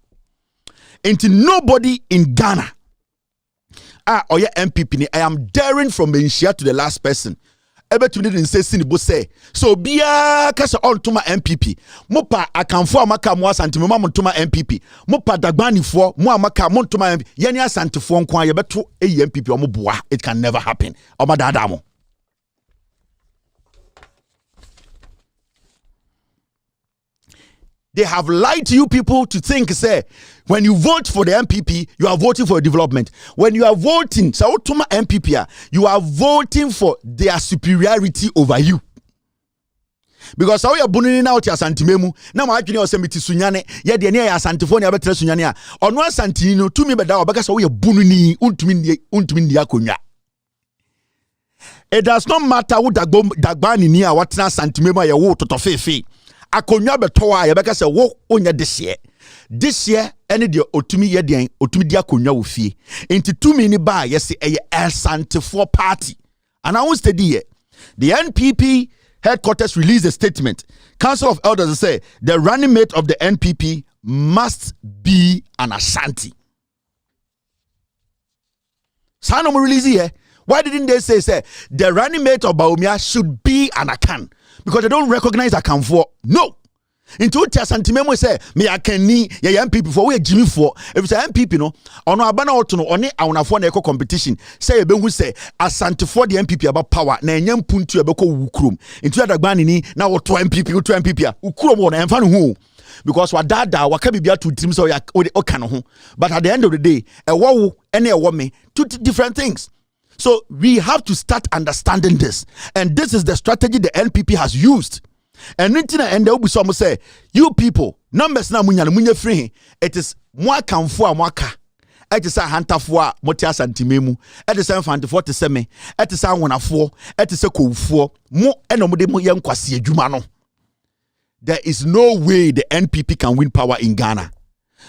Into nobody in Ghana or your MPP ni I am daring from Benshia to the last person. Ebetumi didn't say sinibo say so bia kasa on to my MPP mopa akamfo amaka mo asantimo ma montoma MPP mopa dagbanifo mo amaka montoma MPP yeni asantefo nko aye beto MPP omo boa. It can never happen. Omo dada mo they have lied to you people to think say when you vote for the MPP you are voting for development. When you are voting so to my MPP you are voting for their superiority over you. Because how you bunini na oti asantimemu na ma adwene o semiti sunyane ye de ne ya asantefo ne abetre sunyane a ono asantini no tumi beda obeka so ye bununi untumi ndi akonwa. It does not matter who dagbani ni a watena asantimemu a ye wo totofefe akonwa beto a ye beka se wo onya this year any de otumi ye den otumi di akonwa wo fie enti tumi ni ba ye se eye asantefo party and I won't study here. The NPP headquarters released a statement. Council of Elders say the running mate of the NPP must be an Ashanti. Sanomo release here. Why didn't they say the running mate of Baumia should be an Akan? Because they don't recognize Akan for no. Into Ashanti memo say me Akani ya MPP for we Jimmy for if it's MPP no ono abana oto no oni awonafo na eko competition say ebe hu say Asante for the MPP about power na enyam puntu ebeko wukrum into adagbani ni na woto MPP a ukrom wo na emfa no hu because wadada waka bibia to trim so ya oka no ho. But at the end of the day, a wo and a woman, two different things. So we have to start understanding this, and this is the strategy the NPP has used. And and there will be some say, you people, numbers na munya free. It is mwa kamfo amwaka. It is a hantafo motia santimemu. It is a fantifo te seme. It is a wonafo. It is a kofo. Mo enomode mo yankwasi adwuma no. There is no way the NPP can win power in Ghana.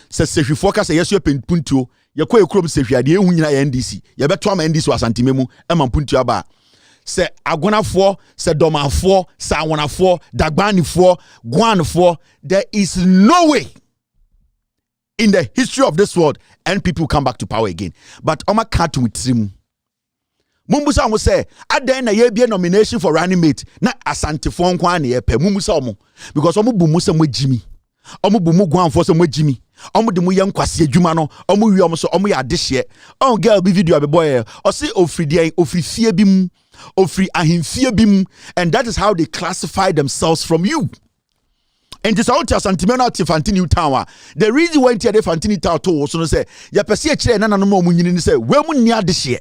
Says if you focus yes you pen punto, you kwa ekrom se hwade ehu nyina NDC. You beto am NDC wasantimemu e man punto aba. Se agonafo, se domafo, se awonafo, dagbanifo, guanfo, there is no way in the history of this world NPP will come back to power again. But Oma can't with him. Mumbusa mo say, aden na ye be a nomination for running mate. Na Asante fon kwa na ye pe mumbusa omo because omo bu musa mo jimi. Omo bu mu guanfo so mo jimi. Omo de mo ye nkwase adwuma no, omo wi omo so omo ya adehye. On girl be video be boy. O say ofridie ofifie bi mu. Ofri ahimfie bi mu, and that is how they classify themselves from you. And this out to Santimena to Fantini Tower. The reason why they Fantini Tower to so say, ya pesi a chair and no more munini say, where mun near this year.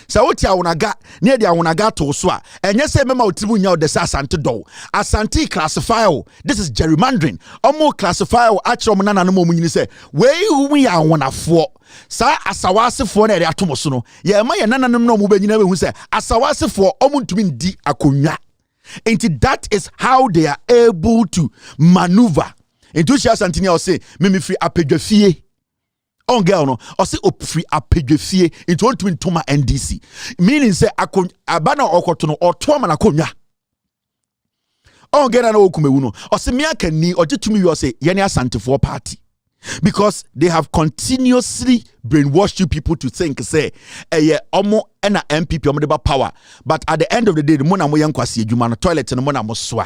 So what ya unaga near the unaga to swa, and yes, memo tribunya the Asante do. Asante classify. This is gerrymandering. Omo classify actual manana no more munini say, where you we are one for. Sa asawase fo na ya tomoso no ye ma ye nananom no mo banyina be hu se asawase fo omuntumi ndi akonwa. And that is how they are able to maneuver. Into Asante or say me free apedwafie on girl no or say free apedwafie into ontumi ntoma NDC, meaning say abana okoto no otoma na akonwa on girl na okumewu no or say me akani or gitumi wi or say ye ne Asante for party. Because they have continuously brainwashed you people to think say omo ena MPP omo deba power, but at the end of the day the mona mo yankwasi adwuma no toilet no mona mo soa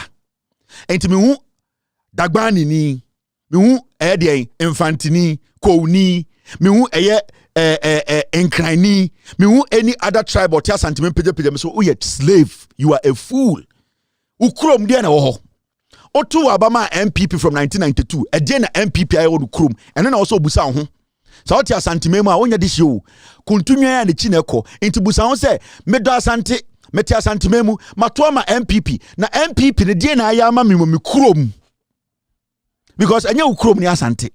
enti me hu dagbani ni me hu de infantini kouni me hu enkrani me hu any other tribe or tia sentiment page so you slave, you are a fool ukrom dia na wo ho Otu Abama MPP from 1992. Again MPP I would krum. And then also busa ho. So what Asante mema onya this show. Continue ya ne chineko. Into busa ho say medo Asante meti Asante memu matoa ma MPP. Na MPP ne die na ayama me krum. Because anya ukrum ni Asante.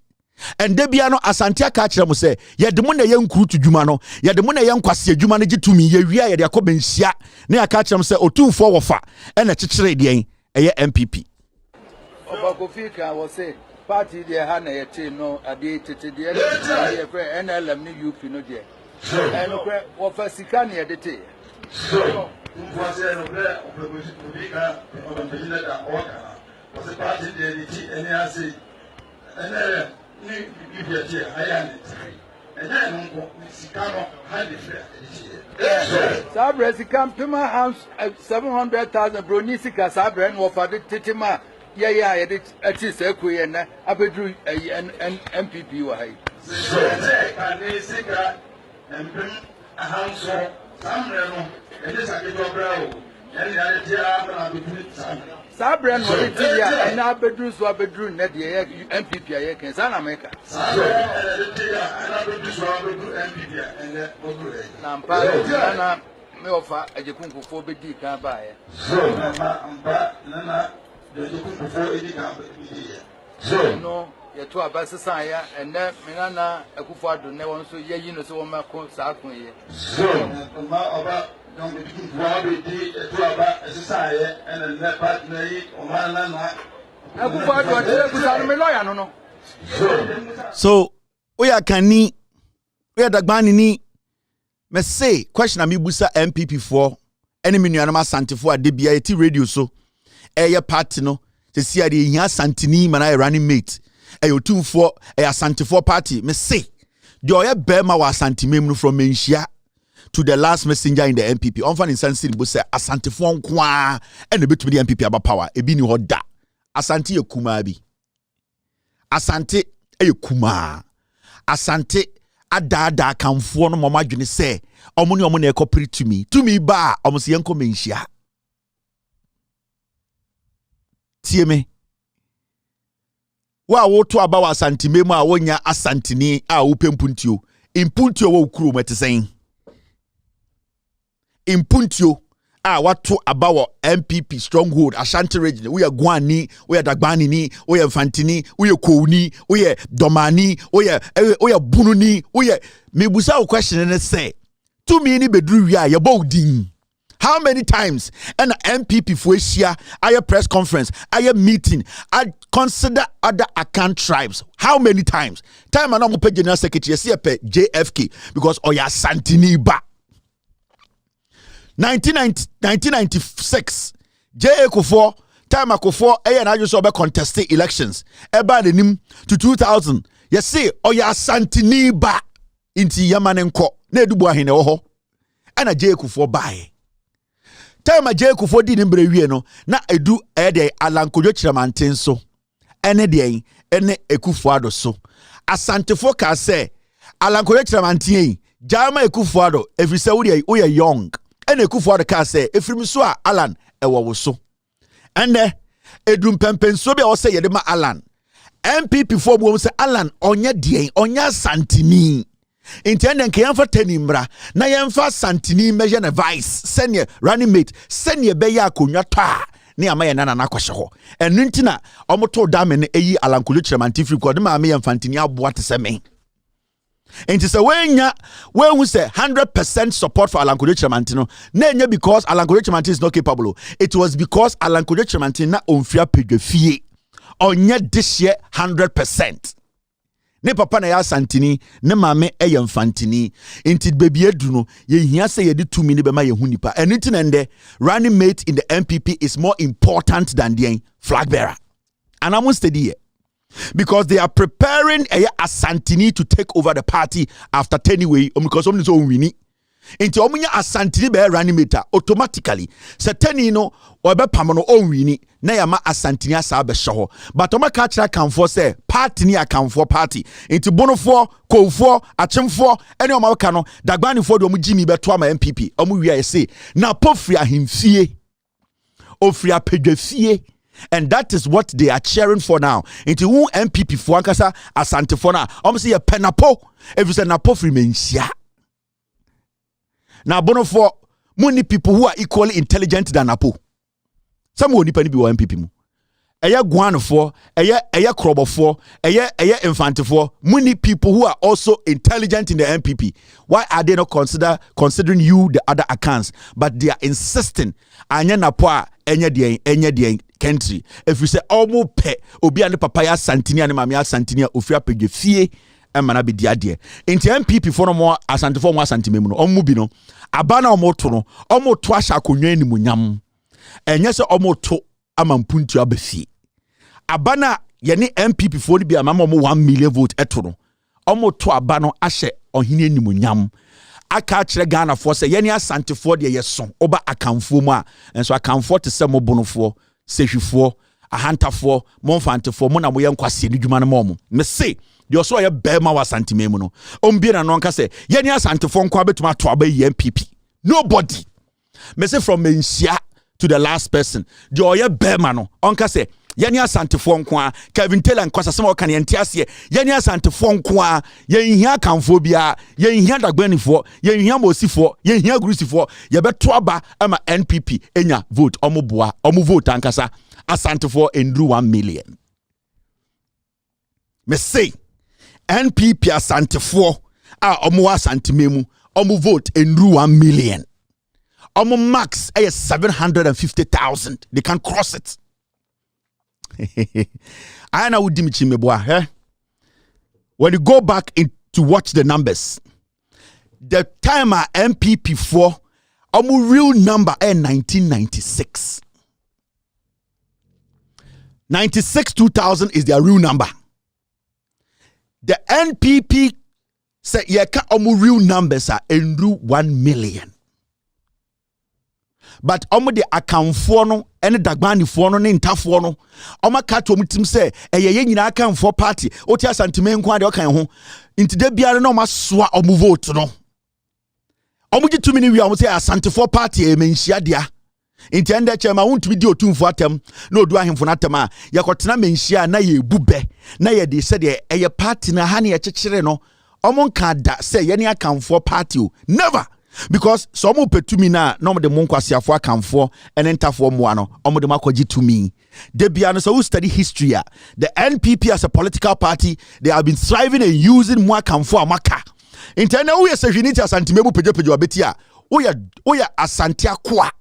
And debia no Asante aka kire mo say ye de mo na ye nkuru to dwuma no. Ye de mo na ye nkwase dwuma no gitumi ye wia ye de akobensia. Na aka kire mo say otumfo wofa. E na kikire de eye MPP. Obakofika was say party they had a team no a day to the NLM new UP no there. And what for Sikani at the tea. So, was a was a party and I say, and and then Sikano had it. Sabres come to my house 700,000 Bronisika Sabren or for the Titima. Yeah, it is a queen and Abedru and MPP were high. And bring a house of some realm, and this I give a brow, and Sabran was it here, and Abedru so Abedru net the MPP I can Sanameka. Nampa, me offer a Jakunku for Bedi can buy. So, no, you're to a Bassaya, and then Minana, a Kufado, never so ye, you know, so my coat, Sakwe. So, about don't be to about society and then partner or Malana. I Kufado, no. So, we are Kani, we are Dagbani ni. Me say, question Amibusa MPP for any minuanama Asante for a DBIT radio so. Eye party no se sia de hia Asanteni mana running mate ayo two for Asante for party me say the oye bema wa Asante mem no from Menhia to the last messenger in the MPP on fan insansin bo say Asante for nkoa e na betumi the MPP aba power e bi ni ho da Asante ye kuma bi Asante e kuma Asante adada kamfo no mama dwene say omo ne omo na ekopre to me ba omo se yenko Menhia tie me wa wo to aba wa Asante memu a wonya asantini a wo pempuntio impuntio wo kuro metesen impuntio a wato aba wo MPP stronghold Ashanti region we are Gwani we are Dagbani ni we are Fantini we are Kouni we are Domani we are Bununi we are mebusa question and say to me ni bedru wi a yebo din. How many times an MPP for Asia, a press conference, a meeting, I consider other account tribes. How many times? Time I know General Secretary, JFK, because Oya Santini ba. 1996, J.A. Kufuor, time I Kufuor, and I just saw contested elections. Eba the nim to 2000. You see, Oya Santini ba inti Yamanenko, ne dubu ahine oho, and a J.A. Kufuor bae. Time a J.A. Kufuor di nimbre wie no na edu ede alankodwo kiramanten so ene de ene Ekufuor so asantefo ka se alankodwo kiramanten jama Ekufuor every say we are young ene Ekufuor ka se efrim so a Alan ewo wo so ene edum pempenso bia wo se yede ma Alan MPP fo bo se Alan onye de onye santini intending kemfa tenimra na yemfa santini measure na vice senior running mate senior beya akonwa ta ne amaye nana na kwhye ho enu ntina omoto dame ne eyi alankulu chiramanti free ko de ma me yemfantini aboa te se me enti se wenhu se 100% support for alankulu chiramanti no na enya because alankulu chiramanti is not capable. It was because alankulu chiramanti na onfia pedwafie onye dihye 100%. Ne papa na ya santini ne mame eye mfantini inti baby edu no ye hia se ye de 2 minute be ma ye hu nipa anything ende running mate in the MPP is more important than the flag bearer. And I'm steady here because they are preparing a Asantini to take over the party after 10 way because omni so wini inti omunya Asantini be running mate automatically setani no obe pam no onwini na yama Asantini asa be hye but o maka kira kanfo say party ni akanfo party inti bonofo kowfo achemfo ene o maka no dagbanifo de omu gimi beto ama MPP omu wi ayese na pofri ahemfie ofri apedwafie. And that is what they are cheering for now. Into who MPP for ankasa Asante for now. Say a penapo if you say napo free mensia. Now bonofo many people who are equally intelligent than Napo. Some will depend on MPP mu. Eya guano for, eya krobo for, eya infante for. Many people who are also intelligent in the MPP. Why are they not considering you the other accounts? But they are insisting. Anya Napo enya die country. If you say omo pe obi ane papaya santini ane mamia santini ofia pege fie. Emana be diade enti MPP for no more Asante for more Asante memu no omu bi no abana omoto no omoto ahya akonwa animunyam enye se omoto amampuntu abafi abana ye ne MPP for bi amama 1 million vote eto no omoto abano ahye ohene animunyam aka kire Ghana for se ye ne Asante for de ye so oba akamfo mu a enso akamfo te se mo bonofo sehwifo ahantafo monfantefo mo na mo ye nkwase ne dwuma no mo me se the also a bema was Asante memu no ombie na no nka se ye ne Asante fo nko abetuma to aba MPP nobody me say from Mensia to the last person the oye bema no onka se ye ne Asante fo nko a Kevin Taylor nkwasa se mo kan ye ntiase ye ne Asante fo nko a ye nhia kanfo bia ye nhia dagbanifo ye nhia mosifo ye nhia grusifo ye beto aba ama NPP enya vote omoboa omo vote ankasa Asante fo endru 1 million me say NPP Asante for omo Asante memu omo vote enru 1 million omo max 750,000 they can cross it. I know udi michimeboa when you go back to watch the numbers the time MPP for omo real number 1996 2000 is their real number. The NPP say yeka omu real numbers are enru 1 million. But omu de akamfo no ene dagbanifo no ne ntafo no omu ka to mutim say ye nyina akamfo party oti Asante menko ade okan ho nti da biare no masoa omu vote no omu gi 2 minute wi omu say Asante for party e menhia dia Intended chairman won't video tune for them, no do him for Natama. Yakotana menshia na ye bube, na ye de said a party na honey a chichireno. Omon can't say any account for party. Never. Because some pay to me now, no the monquasia for account for and enter for moano, omo the makoji to me. They be honest, who study history. The NPP as a political party, they have been thriving and using more account for maka. Intended we say you need Ashanti mebu pejo abetia. Oya Ashanti akwa.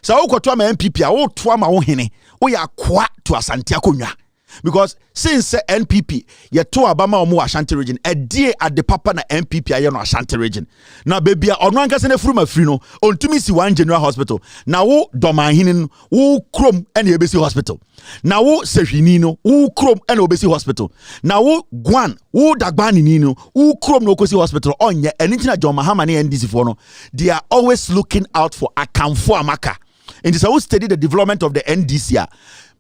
So who to my MPP a to ma wo hene we akwa to Ashanti akonwa because since NPP ye to abama omo Ashanti region a day at the papa na MPP aye no Ashanti region na baby ono anka se na furu mafiri no ontumi si one general hospital na wo doman hene wo krom ene ebesi hospital na wo sehwini no wo krom ene obesi hospital na wo gwan wo dagbani ni no wo krom no okosi hospital onye eni tina John Mahama ne NDC for no they are always looking out for akamfo amaka. And this will study the development of the NDC.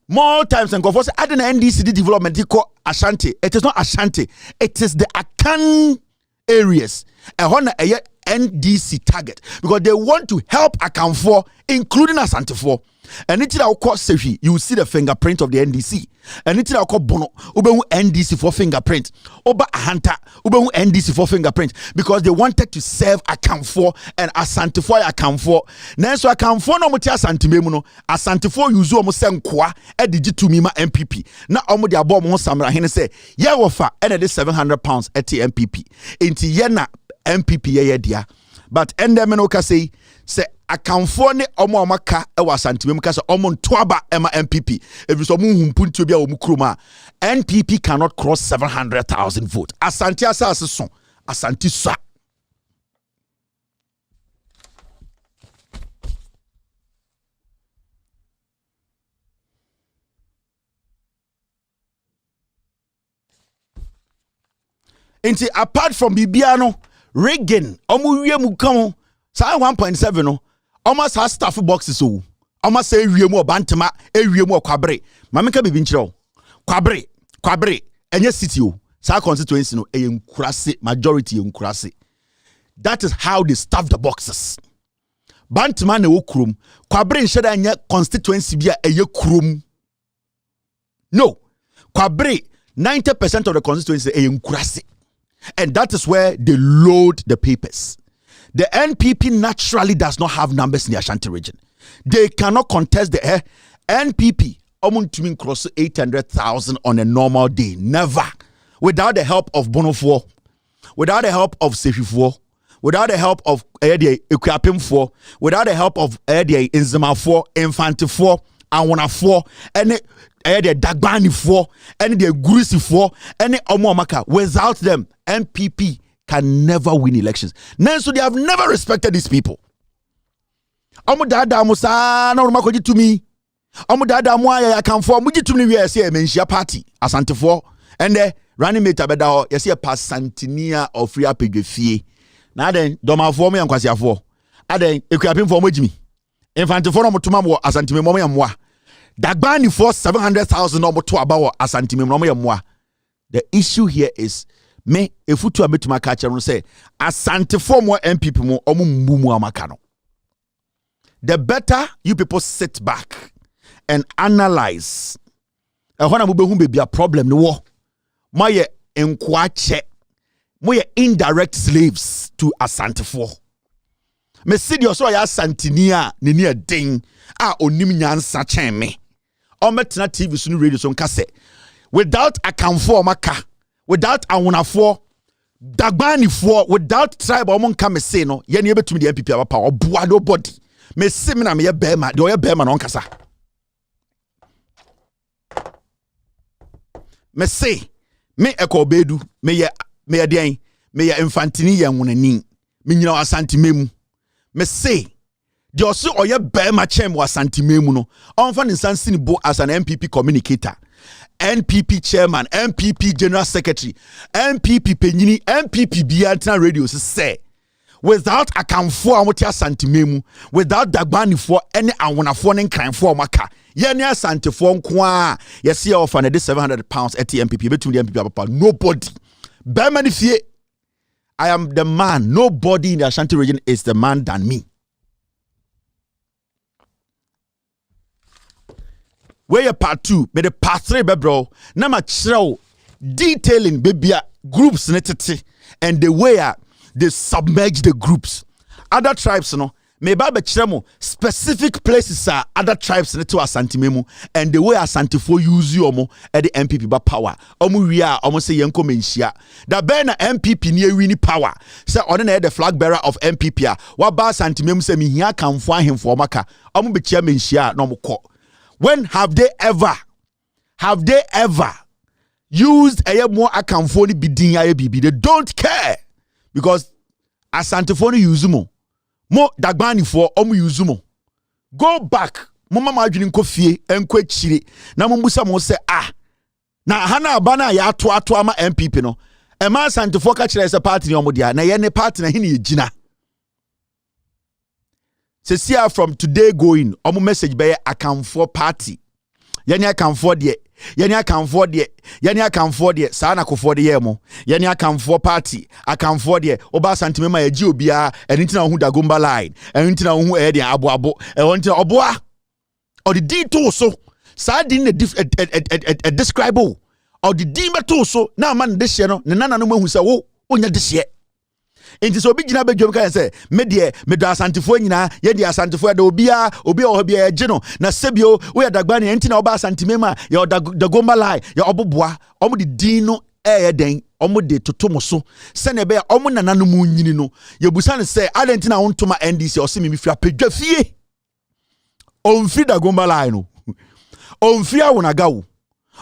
More times than go for adding NDC development, he call Ashanti. It is not Ashanti, it is the Akan areas. A NDC target because they want to help account for, including Ashanti for. And it's our call Sefi, you will see the fingerprint of the NDC. And it's our call Bono, Ubehu NDC for fingerprint. Oba Hunter, Ubehu NDC for fingerprint. Because they wanted to serve account for and Ashanti for account for. Nenso account for no mutia Ashanti memuno. Ashanti for yuzu omo senkwa e digit mima MPP. Na omo dia bo mo samra hene say, ye wofa ene de £700 at MPP. Inti yena MPP ye dia. But endemeno ka say akamfo ne omo amaka e wa Ashanti mem ka say omo ntoaba ema MPP if so mu humpuntu bia o mu kroma NPP cannot cross 700,000 votes. Ashanti asase so Ashanti sa Inti apart from Bibiano Reagan omo wie mu kan sa 1.7 no almost has staff boxes so almost say wie mu obantema wie mu kwabre mameka bibi nkyerɛ kwabre enye city o sa constituency no enkurase majority enkurase. That is how they staff the boxes. Bantema na wo krom kwabre nheda enye constituency bia eye krom. No, kwabre 90% of the constituency enkurase. And that is where they load the papers. The NPP naturally does not have numbers in the Ashanti region. They cannot contest the NPP. Omuntumin cross 800,000 on a normal day. Never. Without the help of Bonofo, without the help of Sefifo, without the help of Ekwapim, without the help of Inzima 4, Infante 4, Anwana 4, and the Dagbani 4, and the Gurusi 4, and the Omomaka. Without them, NPP can never win elections. So they have never respected these people. Dada musa na makoji to me. Dada moya can form muji to me we say menshia party Asante for and the running mate abeda you see a Pasantinia of free apegefie. Na den doma for me ankwasi afo. Aden ekuapim for mojimi. Infante for no motuma mo Asante me mo yamwa. Dagbani for 700,000 no moto abawo Asante me mo yamwa. The issue here is me efutu abetuma ka kire no say Asante for more MPP mo omo mbumu amaka no. The better you people sit back and analyze. Ehona mo behu be bia problem no wo. Moye enkwache. Moye indirect slaves to Asante for. Me see the so ya Asantenia ne ne den a onim nyansa chen me. O metena TV so no radio so nka say without akamfo maka, without awonafo, dagbani for, without tribe o mon ka me say no ye ne betumi the MPP apa oboa nobody. Me see me na me ye bema, de o ye bema no nkasa. Me say me ekobedu, me ye den, me ye infantini ye wonani. Me nyina Asante memu. Me say the also oye bema chem wa Asante memu no. Onfa nsansi bo as an MPP communicator. NPP chairman, MPP general secretary, MPP penyini, MPP biantina radio say without akamfo amoti Asante memu, without dagbani for any awonafo ne nkran for maka. Ye ne Asante for nko a ye see offer na £700 at MPP between the MPP papa nobody. Bema ni fie I am the man. Nobody in the Ashanti region is the man than me. where part 2, me the part 3 be bro. Na ma chiro detailing baby groups netete and the way they submerge the groups. Other tribes no me ba be chiro specific places are other tribes neto Ashanti memu and the way Ashanti for use you omo e the MPP ba power. Omo wi a omo say yenko menhia. Da be na MPP ni wini power. Say one na the flag bearer of MPP a wa ba Ashanti memu say me hia kanfo ahemfo maka. Omo be chia menhia na omo kọ. When have they ever used a more akamfoni bidin aye bibi? They don't care because Asantefoni use mo dagbani for omu use mo. Go back, mama madwini nkofie enkwe chire na mumbusa mo se na hana abana ya ato ama MPP no e ma Asantefo ka chire se party ni omo dia na ye ne party na hini yegina. Sesia from today going, omo message be akamfo party. Yani akamfo de, sana kofo de yemo. Yani akamfo party, akamfo de, oba santimema ye ji obia, enitina hu dagomba line, enitina hu ede abo, enitina oboa. Or the D to so, sa din a describable. Or the D to so, na man this year no, nana no hu se wo, onya this year. Enti so bigina bedwom kan say me de Asantefo nyina ye de Asantefo da obia ohobia ye no na sebio we dagba ne enti na oba Asantemema ye dagomba lai ye oboboa omo de din no den omo de totomo so se ne be omo nana no mu nyini no ye busa ne say adenti na wontoma NDC o se me fia pedwa fie onfi dagomba lai no onfi awonagawo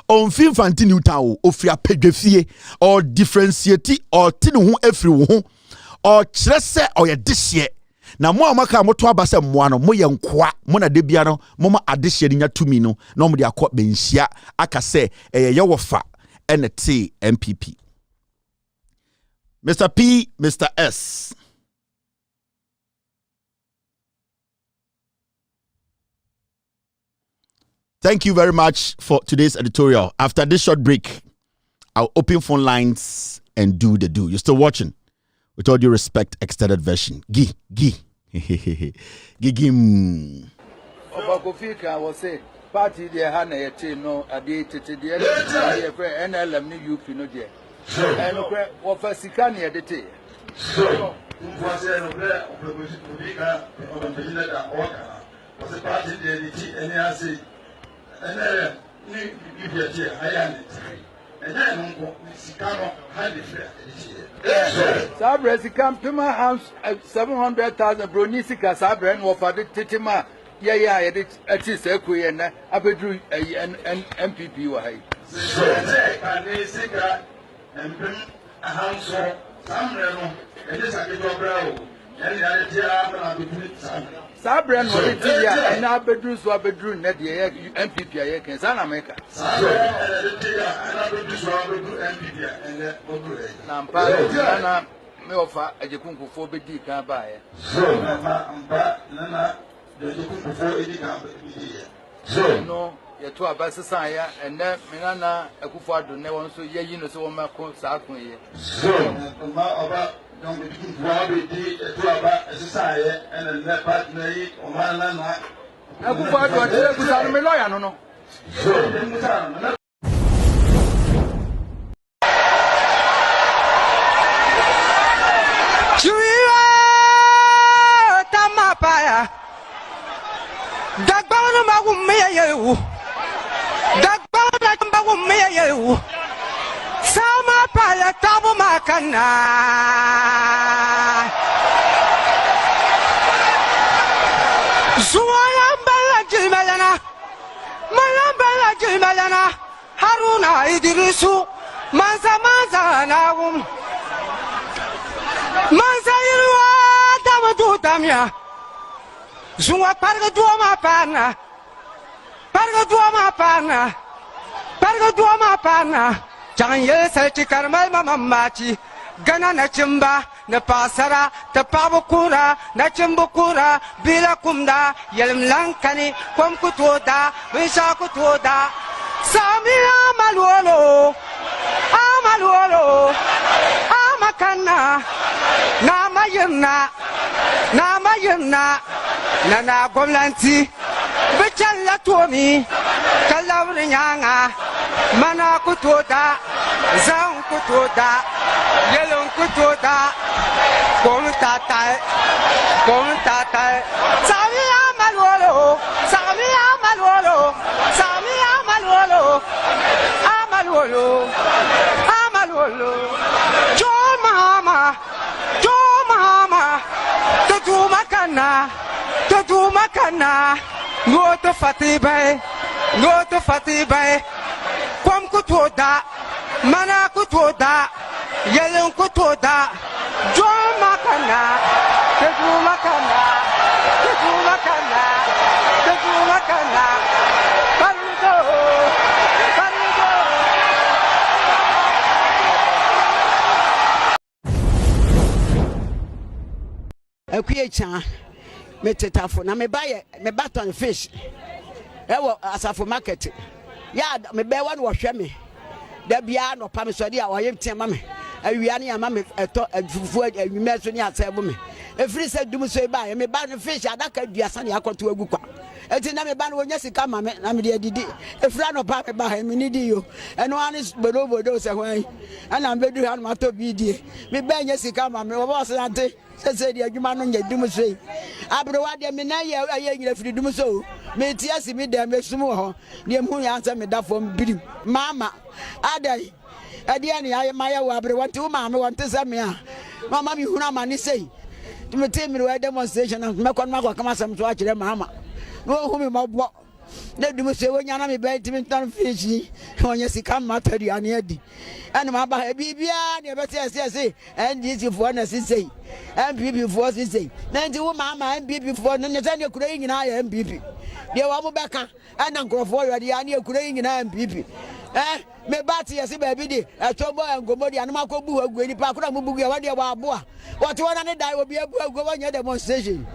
onfi Infantini Newtown o fia pedwa fie or differentiate or tinu ho afri wo ho or chrese or ye dishye na mo amaka moto abase mo ano mo ye nkoa mo na de bia no mo ma adehye nya tumi no na mo de akọ benhia aka se ye wofa NT MPP. Mr. P, Mr. S. Thank you very much for today's editorial. After this short break, I'll open phone lines and do the do. You're still watching. With all due respect, extended version. Gim. Obakofika was say party the hana yete no ade tete de NLM ni UP no de. And wo fasika ne yedete. So, mfase no bre obakofika obakofika da oka. Was party de ti eni ase NLM ni UP ayane. And then Sikano had it. Sabres come to my house 700,000 Bronisika Sabre and offered it Titima. Yeah, it is a queen and Abedru and MPP. Why? So, and they say and bring a house or some realm, and this I get brow. And the Sabran was it here, and now bedrooms were bedroom, net the MPP, I can San America. Nampana, Melfa, a Jakunku for Bedi can buy. So, no, you're to a Bassaya, and then Minana, a Kufado, never so ye, you know, so my court South. So, don't be too far with the society and the partner or man. I go for a lawyer, no. Tamapaya Dagbana Magumea, Dagbana Magumea. Sama paya tabu makana Zuwaya mbala jimelana Haruna Idrisu Manza nawum Manza irwa damadu damya Zuwa parga duama pana Jangan ye salti karmal mamamati Gana na chimba na pasara ta pabukura na chimbukura bila kumda yelim lankani kom kutoda wisha kutoda sami amaluolo amakana na mayemna na gomlanti bichalla tuomi Kalavrinyanga, Mana Kutoda, Zang Kutoda, Yellow Kutoda, Komutatai, Samia Malolo, Samia Malolo, Samia Malolo, Amalolo, Amalolo, Joe Mama, Tutu Makana, go to Fatiba, Kom Kutoda, Mana Kutoda, Yellow Kutoda, Joe Makana, Tutu Makana, Akuyecha metetafo na me baton fish ewo asafo market ya me be wan wo hwe me da bia no pa me so dia wo yem tema me awia ne ama me eto afufu awime so ne asebo me efiri se dum so ba me ba no fish adaka duasa ne akoto agu kwa eti na me ba no wonya sika ma me na me de adidi efira no pa me ba me ni di yo eno ane bodo se hwan ana me du ha no mato bi die me ba nya sika ma me wo boss ante se di adwuma no nya dum so yi abro wa de me na ye nyira firi dum so me ti asi me de me sum ho de mu ya ansa me da fom birim mama adai adia ni aye maya wa abro wa ti wo ma me won te se me a mama mi huna ma ni sei to me te me we demonstration na me kon ma kwa kama sam so a kire mama no hu me mabo na dum so wonya na me be ti me tan fishi wonya sika matari ani adi ana ma ba bibia ne be se NDC fo na sisei MPP fo sisei na ndi wo mama MPP fo no ne se ne kura nyina ya MPP de wa mo beka ana nkrofo yode ya ne kura nyina MPP me bati yesi baby di etobo engomo di anuma ko bu agu ni pa kura mu bugu ya wade wa aboa wote wona ne dai obi abu agu wonya demonstration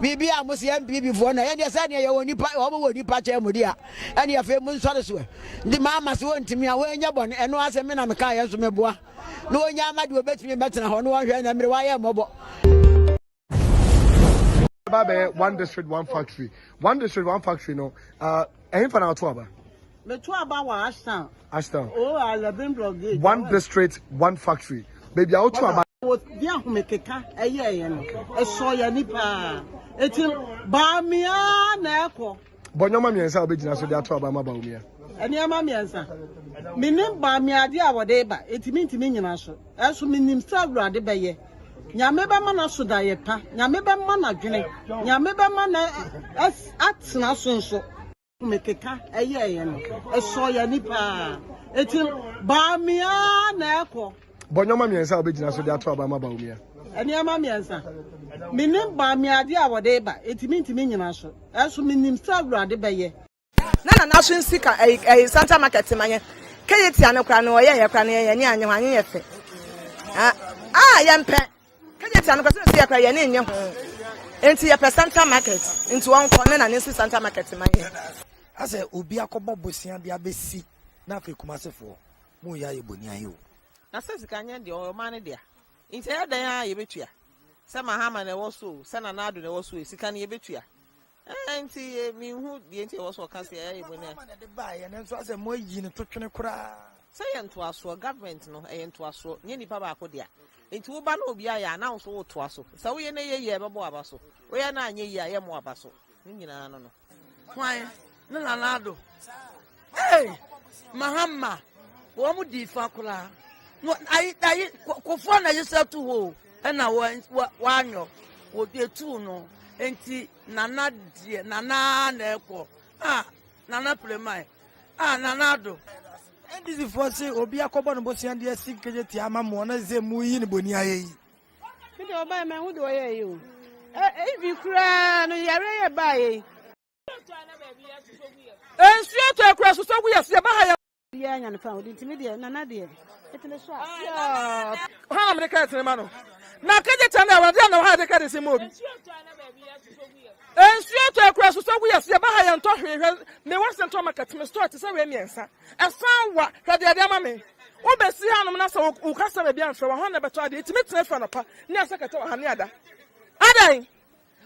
bibi a musi MPP fo na ye de sa ne ye woni pa wo mo woni pa che mu dia ene ya fe mu nsore so ndi mama se wontimi a wonya bone eno ase me na me ka ye so me boa no wonya amade obetimi betena ho no wanhwe na mere wa ye mobo Babe, one district, one factory. One district, one factory, no. Ain't for now, two about. The two about Ashton. Ashton. Oh, I love him, bro. One district, one factory. Baby, I'll two about. Yeah, who make a year, a soya nipa. It's him, Bamia, Nako. But your mammy and I'll be so they are two about my baumia. And your mammy answer. Meaning Bamia, dear, whatever. It means to me, as we mean himself, rather by ye. Nyameba mana soda ye pa nyameba mana dwene nyameba mana atsena sonso mekeka eye no eso ya nipa etim ba mia na ekọ bonyoma miensa obegina so de ato aba ma ba omia eni ama miensa minim ba mia de awode ba etimi ntimi nyina so eso minim sagurade beye na so nsika Santa Market manye kayeti anokra no ye kra no ye ni anye hwanye ye fe yempe kayeti anokra so ye kra ye ni nye ho enti ye pe Santa Market enti won ko na nsi Santa Market manye ase obi akobo bosia de abesi na afi kumasefo mu ya ye boni ayo na se sika nye de o ma ne de enti ya dan ya ye betua se mahama na wo so se na nado na wo so sika na ye betua enti mi hu de enti wo so ka se ya ye boni na de ba ye na so ase mo yi ne totwene kura se ye nto aso government no ye nto aso nye nipa ba ko de enti wo ba na obi aya na wo so wo to aso se wo ye na ye ye bebo aba so wo ye na anye ye ye mo aba so ni nyina no hwan na nado hey mahama wo mu di fa kura no ai ko fo na yesa tu ho na wa anyo wo de tu no enti nana die nana na ekọ nana premai nana do ndisi fo se obi akobo no bosian de asinkeje ti amamo na ze mu yi ni boni ayeyi mi de oba me hu de oye yi o bi kura no yare ye ba yi ensuo to ekura so gu ye se ba ha ya nya no fa odi ntimi de nana de etene so ha amerika etene ma no na keje tane awade na ha de ka de se mo bi ensuo to ekura so gu ye se ba ha ye nto hwehwe me wa Santa Market me store te se we miensa esan wa hwede ade ama me wo be si hanom na se wo kasa be bia mfre wa ho na beto ade etimi tene fa no pa ne asakata wa ha ne ada adai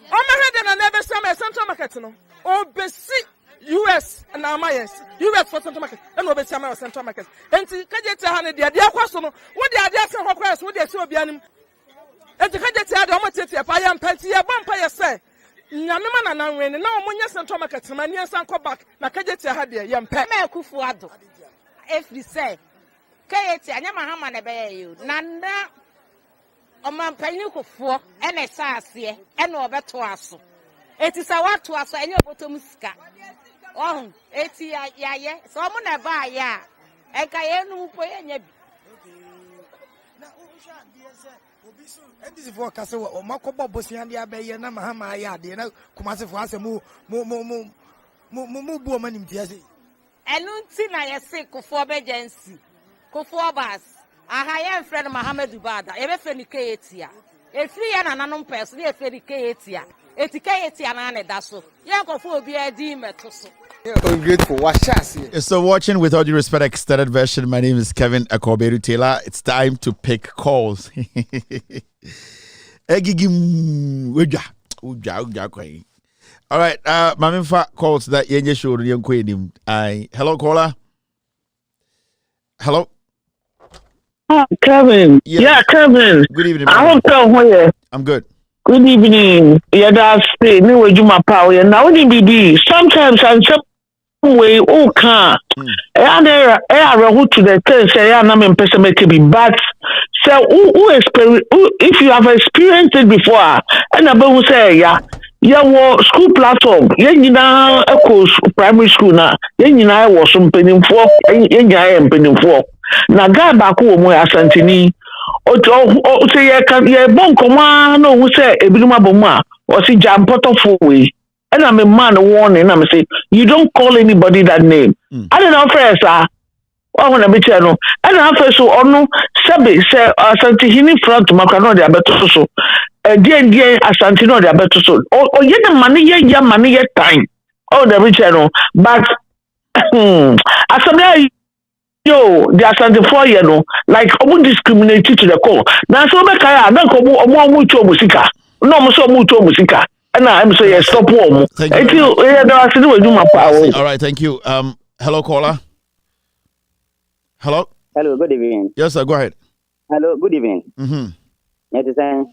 o ma hwede na be se me Santa Market no o be si US and Amayas, US for Central Market, and over Summer Central Market. And to Kajeta Hanna, the idea question, what the idea of her class, what they saw behind him. And to Kajeta had almost a pie and petty, a vampire say. Yamman and I win, and now when you're Central Market, and yes, Uncle back, Nakajeta had the young pet. Kufuado. If we say, Kayeti, I never have a you. Nanda, a man paying for, and a sassy, and over to us. It is a what to us, and your bottom scat. Oh, 80 yeah, so I'm gonna buy ya. And Cayenne pay any. And this is for Castle or Macobo Bosiandia Bay and Mahama Yard, you know, Kumasi for us a move woman in Tiasi. And no tin I say Kofo agency. Kofo bas. A high friend Mohammed Dubada, every friendly Katia. A free and an unknown person, a friendly Katia. Etiketi anane daso. Yankofo be a demon to so. Ungrateful. So, watching with all due respect, extended version. My name is Kevin Akoberu Taylor. It's time to pick calls. All right, Maminfa calls that Yenye show the young queen. Hello, caller. Hello. Kevin. Yes. Yeah, Kevin. Good evening. I hope so. I'm good. Good evening. Yeah, that's the new way you my power. Now, what be sometimes I'm some way, can. And I to the test, say, I'm in person, but so if you have experienced it before, and I will say, yeah, school platform, yeah, primary school now, yeah, was some penny for, yeah, penny for. Now, guy back home, Ashanti. O say ye bon koma no who say ebinuma boma or see jam pot of way. And I'm a man warning, I'm say you don't call anybody that name. I don't know first I want to be channel. I don't know first so ono sabi say Ashanti hini front makano de abeto so. Dear Ashanti no de abeto so. O ye the money ye money ye time. Oh the channel. But Asambia yo, they are 74 years no, like omu discriminate to the core. Now so be kaya, na ko omu mucho musika. No mo so mucho musika. And I'm say yes, stop omu. Thank you. All right, thank you. Hello caller. Hello. Hello, good evening. Yes, sir, go ahead. Hello, good evening. Yes, sir.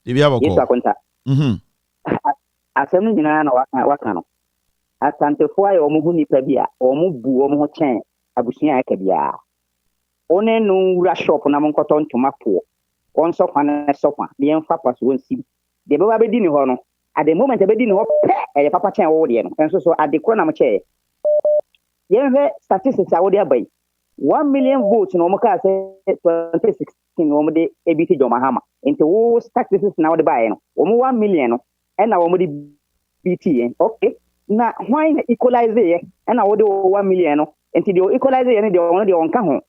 If you have a call. Asem nyina na waka no. Asantefo ayi omu hu nipa bia, omu bu omu ho chen. Abusia akabia one no wura shop na monkoto ntoma po on so kwana so kwa me mfa paso wonsi de be ba be di ni ho no at the moment be di ni ho pe papa chen wo de no enso so adekro na mo che ye he statistics a wo de abai 1 million votes no mo ka say 2016 no mo de ebiti joma hama into wo statistics na wo de bai no wo mo 1 million no e na wo mo de BT okay na why equalize ye e na wo de 1 million no enti the equalizer yani the one the onka ho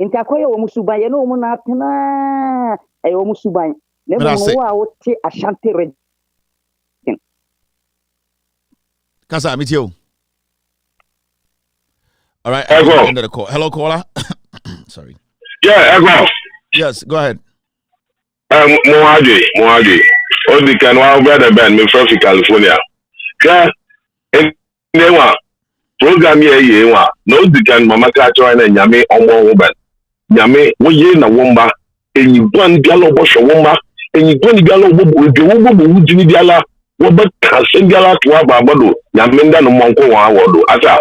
enti akoye wo musuban ye no mo na tena e wo musuban le mo wo a wo te Ashanti region Kasa meet you. All right, end of the call. Hello caller. Sorry. Yeah, Ego. Yes, go ahead. Moaji. Odi kan wa brother Ben me from California. Ka newa program ye wa no dikan mama ka cho na nyame omo wo ban nyame wo ye na womba enyi gwan dialo bo hwe womba enyi gwan dialo bo wo jini diala wo ba ka sen diala to aba bodo nyame nda no monko wa wodo asa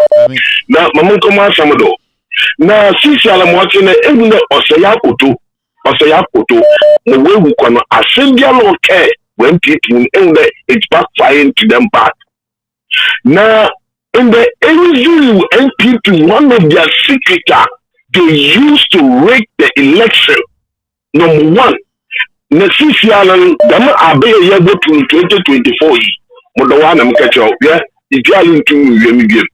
na mama ko ma samodo na sisi ala mo ati na ehune oseya koto no we wu kono asen dialo ke when people ehune it's backfiring to them back na in the NZU NPP, one of their secrets they used to rig the election. Number one, Nesisialan, Dama Abe Yago to 2024. Modawana Mkacho, yeah, Italian to Yemigim.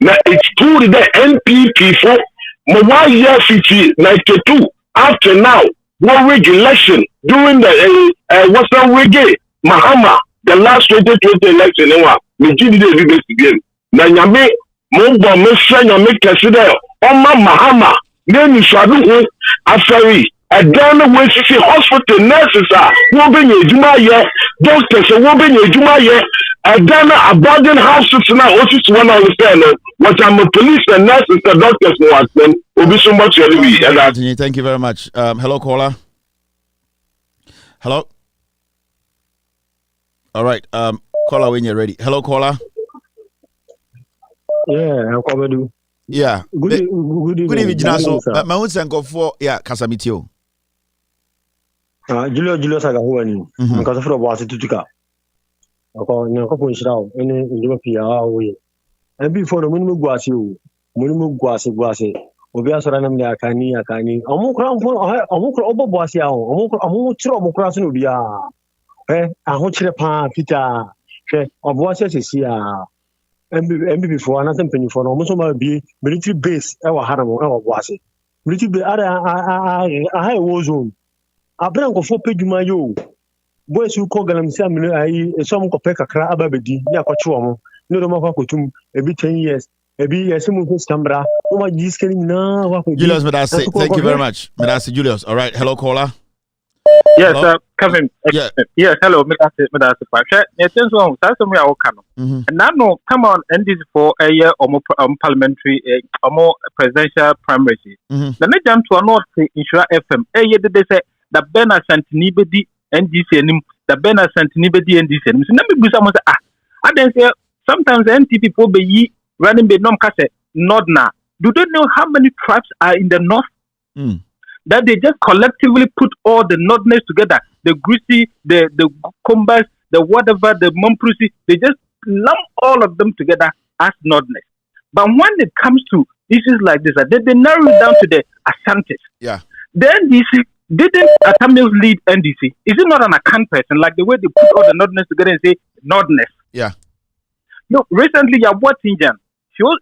Now it's put the NPP for Mawaya City 92. After now, one rig election during the Western Reggae, Mahama, the last 2020 election, we did the again. Na nyame mo bo me hwe nyame kese de oma Mahama na ni swadu ho afari edan no we sisi hospital nurses a wo be nya ejuma ye doctors wo be nya ejuma ye Ghana a boarding houses now, what is one of the fair, what I'm a police and nurses and doctors who are then will be so much. Thank you very much. Hello, caller. Hello. All right. Caller, when you're ready. Hello, caller. Yeah, I'm coming. Yeah. Good evening, Jinaso. My own sense for Casamitio. Julius Agahuani, because of what to tuka. And before the minimum guasi, Obia Saranam de Akani, Omukram, Omukra Obosia, Omukra Omukra, a Hochrepa, Peter, of Wasia is here. And before another penny for almost be military base, our Haramo, our Wasi. Military be I was on. I bring a 4 page mayo. Boys who call them some copeka crab abedi, Yakochuamo, no more cotum, every 10 years. Maybe some who's Cambra, my disking now. Julius, thank you very much. Medasi Julius. All right. Hello, caller. Yes, Kevin. Yes, hello, Medasi. Yes, so that's me I can. And now come on, and this for a year or more parliamentary or more presidential primaries. The next jump to a north insure FM. A year they say the Bena Santinibedi and this the Bena Santinibedi and this. So let me be someone say I then say sometimes NTP people be running the nom cassette, not now. Do they know how many tribes are in the north? That they just collectively put all the northerners together, the Greasy, the Combas, the whatever, the Momprusi, they just lump all of them together as northerners. But when it comes to issues like this, they narrow it down to the Ashantis. Yeah. The NDC didn't Tamils lead NDC. Is it not an account person like the way they put all the northerners together and say northerners? Yeah. No, recently Yabotinjan,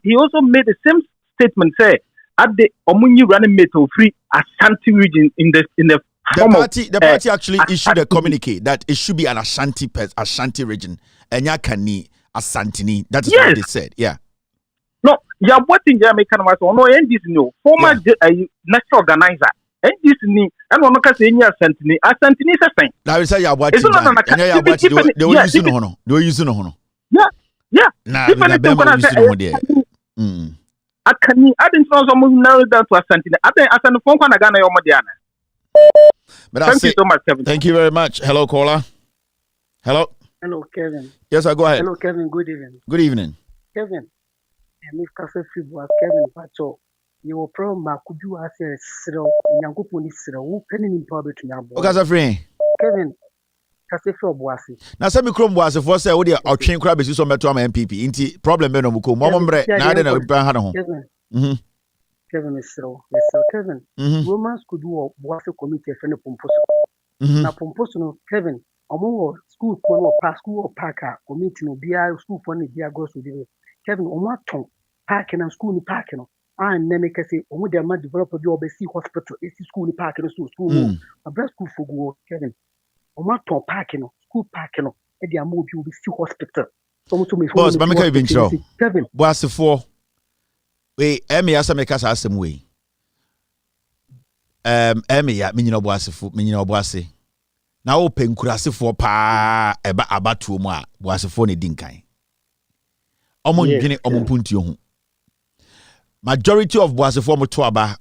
he also made the same statement, say at the Omuni running mate of free Ashanti region in the party actually issued a communique that it should be an Ashanti region. And Yakani Asantini. That is what they said. Yeah. No, Yabotinjan American was no NDC no former national organizer. NDC and one can say Asantini. Asantini is a thing. Now we say Yabotinjan. They were using no. They were using no. Yeah. Nah, I didn't know someone narrow down to Ashanti. I think Ashanti phone can Ghana your Madiana. But thank you so much, Kevin. Thank you very much. Hello, caller. Hello. Hello, Kevin. Yes, I go ahead. Hello, Kevin. Good evening. Good evening. Kevin. And if Cafe Fibu, Kevin Pacho, you will probably could you ask a zero, Yankupuni zero, who penny in public to Yambo. Okay, Kevin. Na se mi krom boase for say wo de otwen kra besi so meto am MPP inti problem be no muko momombre na de na ban ha no Kevin is so Kevin Romans could do boase committee friend pomposo na pomposo no Kevin omo school for no pass school or parka committee no bia school for no bia go so dey Kevin omo aton park na school ni park no and na make say omo dey ma develop bi obesi hospital is school ni park no school no abra school for go Kevin Omato parking, school parking, and the amount you will see hospital. Boss, but make a venture. Boss, for we, Emmy, as I make us ask them way. Emmy, ya, me, you know, boss, me, you know, bossy. Now, open kurasi for pa, about 2 more, boss, for ne dinkai. Omon gene, omon punti yon. Majority of boss, for mo to aba,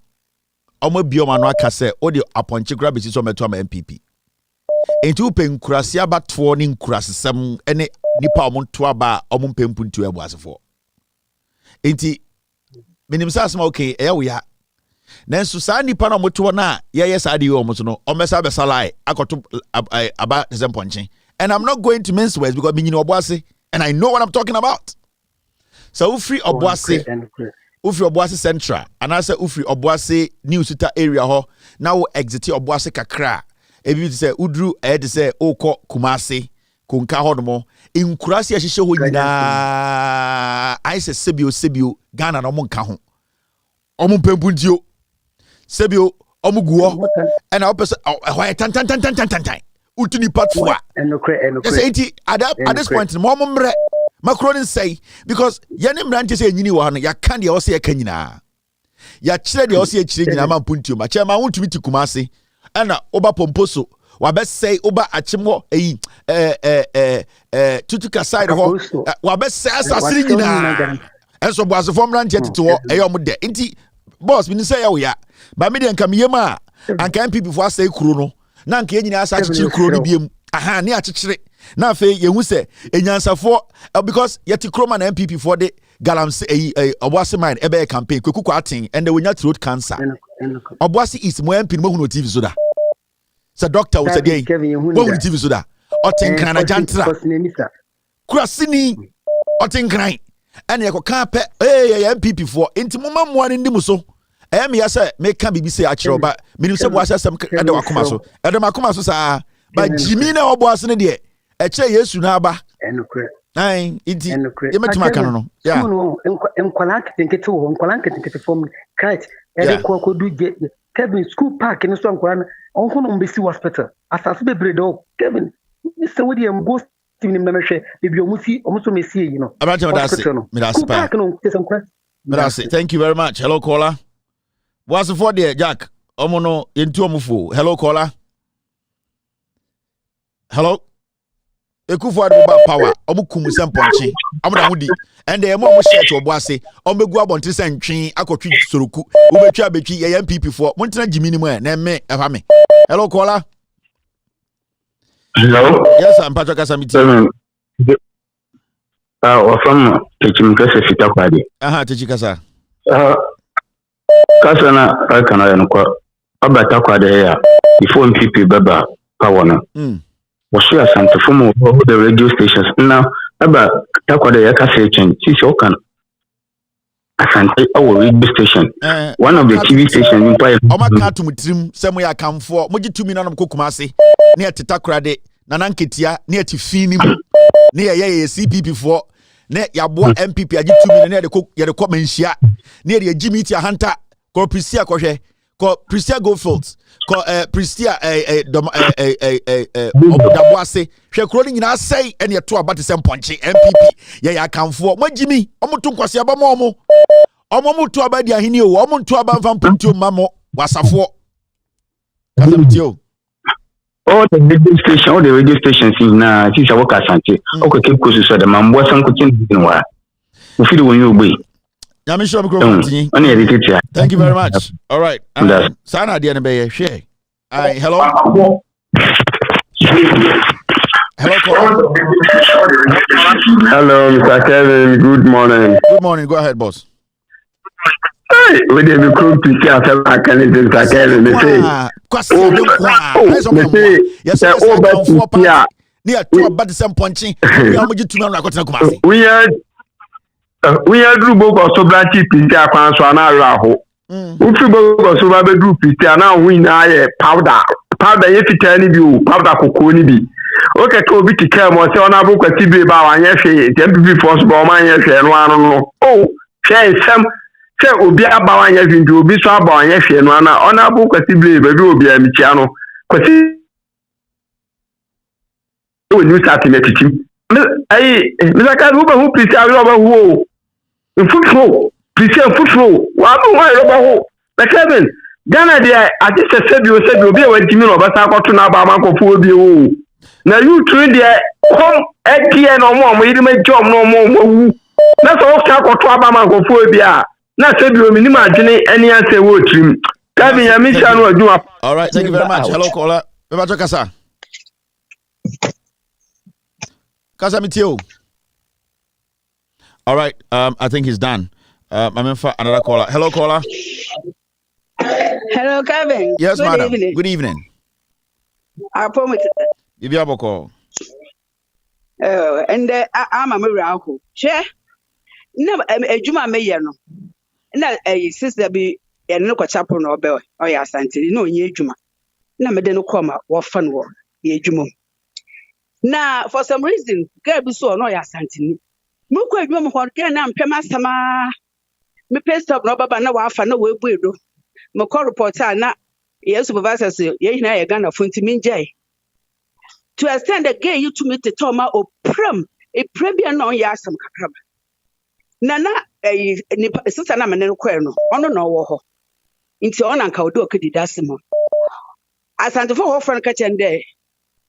omo bioma no akase, o de aponche grab is so meto am MPP. Enti upen kurasi abatwo ni nkurasi sem ene nipa omonto aba omonpempuntu ebo asefo. Enti minim sa asema okay eya wo ya. Nanso sa nipa na omoto na ye sa de omoto no omesa be salai akoto aba zemponche. And I'm not going to mince words because me obo ase and I know what I'm talking about. So ufri obo ase ufri obo ase central and I say ufri obo ase new suta area ho na wo exit obo ase kakra. Ebi say udru e say okọ Kumasi kunka hodomo inkurasi ahihye ho nyina I say sebio Ghana no monka ho omo mpempundio sebio omo guo and I person why tan utuni patwa enti at this point mo mre macron say because yene mrante say nyini wo no ya kan de wo say ka nyina ya kire de wo say kire nyina ma mpuntio ma chema wontumi ti Kumasi ana oba pomposo wabɛsɛe woba akyem hɔ tutuka side hɔ wabɛsɛe asase no nyinaa ɛnso boasefoɔ mmeranteɛ tete hɔ ɛyɛ ɔmo dɛ nti boss bi ne sɛ yɛ wo ya ba me deɛ nka meyam a anka MPP foɔ asɛe kuro no na anka yɛ nyinaa asa akyekyere kuro no biam aha ne akyekyere na afei yɛhu sɛ enyansafoɔ because yɛte kuro ma na MPP foɔ de galamse Obuasi mine ebe campaign kwekuko atin and they will not throat cancer. Obuasi is more MP mo TV soda. Sa doctor will say wo TV soda. Otin kan na jantra. Krasini otin kan. And you can pe MPP for inti moma mo ani ndimu so. Me say me kan bibi say akiro ba me say Obuasi asem ede wakoma so. Ede makoma so sa ba Jimi na Obuasi ne de e che Yesu na aba. Ai iti yemetuma kan no ya enkwala ketenkete wo enkwala ketenkete form kite ede ko du Kevin school park ni so enkwala onko no mbesi hospital asase bebre do Kevin Mr. William go team ni mehwe bebi omuso mesi yi no thank you very much. Hello caller. What's for there Jack omo no yentu omufo. Hello caller. Hello Ekufu Adwoba power omukum semponche amuda hudi and the mo share to Obuasi omegu abonte se ntwen akotwe soroku obetwa abetwi ye MPP for montena Jimi ni mu na me efa me. Hello caller. Hello. Yes, I'm Patrick Asamiti. From Techimkasa Fita Kwadi. Techikasa. Kasana kana yanko abata kwade ya before MPP baba power na. Was she Ashanti from the radio stations now about Takwada Yakase change? She's open Ashanti our radio station. One of the TV stations in Paya. Omaka to Mutrim, somewhere I come for Muji 2 minutes Kukumasi, near Takrade, Nananketia, near Tifini, near CPP for near Yabua MPP, I give 2 minutes near the cook, the Comensia, near the Jimmy Tia Hunter, call Prisia Koshe, call Prisia Goldfields. Pristia Obuasi hwe kroni nyina sei ene to abate semponche MPP ye ya kanfo Jimmy omutu nkwase aba mo mutu abadi ahini o omuntu aba mfampuntu mamo wasafo kasamtio the radio stations na sisa work Ashanti okay keep close so the mambo sankutin dinwa ufiri wonyo ogbe. Thank you very much. All right. Sana dia nebe share. Hello. Hello, Mr. Kevin. Good morning. Good morning. Go ahead, boss. Hey, we dey be cool to see after I can Mr. Kevin. They say, we are group of so branches piti akwan so na raho ufi bo so ba be group piti na win na powder ye fita ni bi o powder kokoo ni bi o keke obi tika mo se ona bo kwati bi ba wa anye hwe MPP force ba o ma anye hwe no anu no o hwe sam se obi aba wa anye hwe ndi obi so aba wa anye hwe no ana ona bo kwati bi ba bi obi amichi ano kwati o ni start na titi ai Mr. Kevin wo hu piti awo ba hu football, Christian football. Why Robaho? But Kevin, Ghana, there, I just said you be a Jimmy or Basako to Nabamanco for you. Now you train there, come at no more, we make job no more. That's all Kako to Abamanco for Bia. Not said you imagine any answer word to him. Kevin, I miss you. All right, thank you very much. Hello, caller. Kasa. Kasa Mitio. All right, I think he's done. I'm in for another caller. Hello, caller. Hello, Kevin. Yes, Good madam. Evening. Good evening. I promise. If you have a call. And I'm a miracle. Share. No, a Juma Mayano. No, a sister be a look at chapel or bell or Ashanti. No, ye Juma. No, me didn't come out. What fun war. Ye Juma. Now, for some reason, girl be so no Ashanti. Mukwe dwom hon na mpema sama me pestop no baba na wafa na we buedo me call reporter na yes supervisors ye hina ye Ghana funti minjai to extend the gay you to me to toma o prem e prebia no ya asam kakraba na ni sister na me no kwe no ono no wo ho nti ona nka odo okedi dasimo Asante for ho friend ka chende.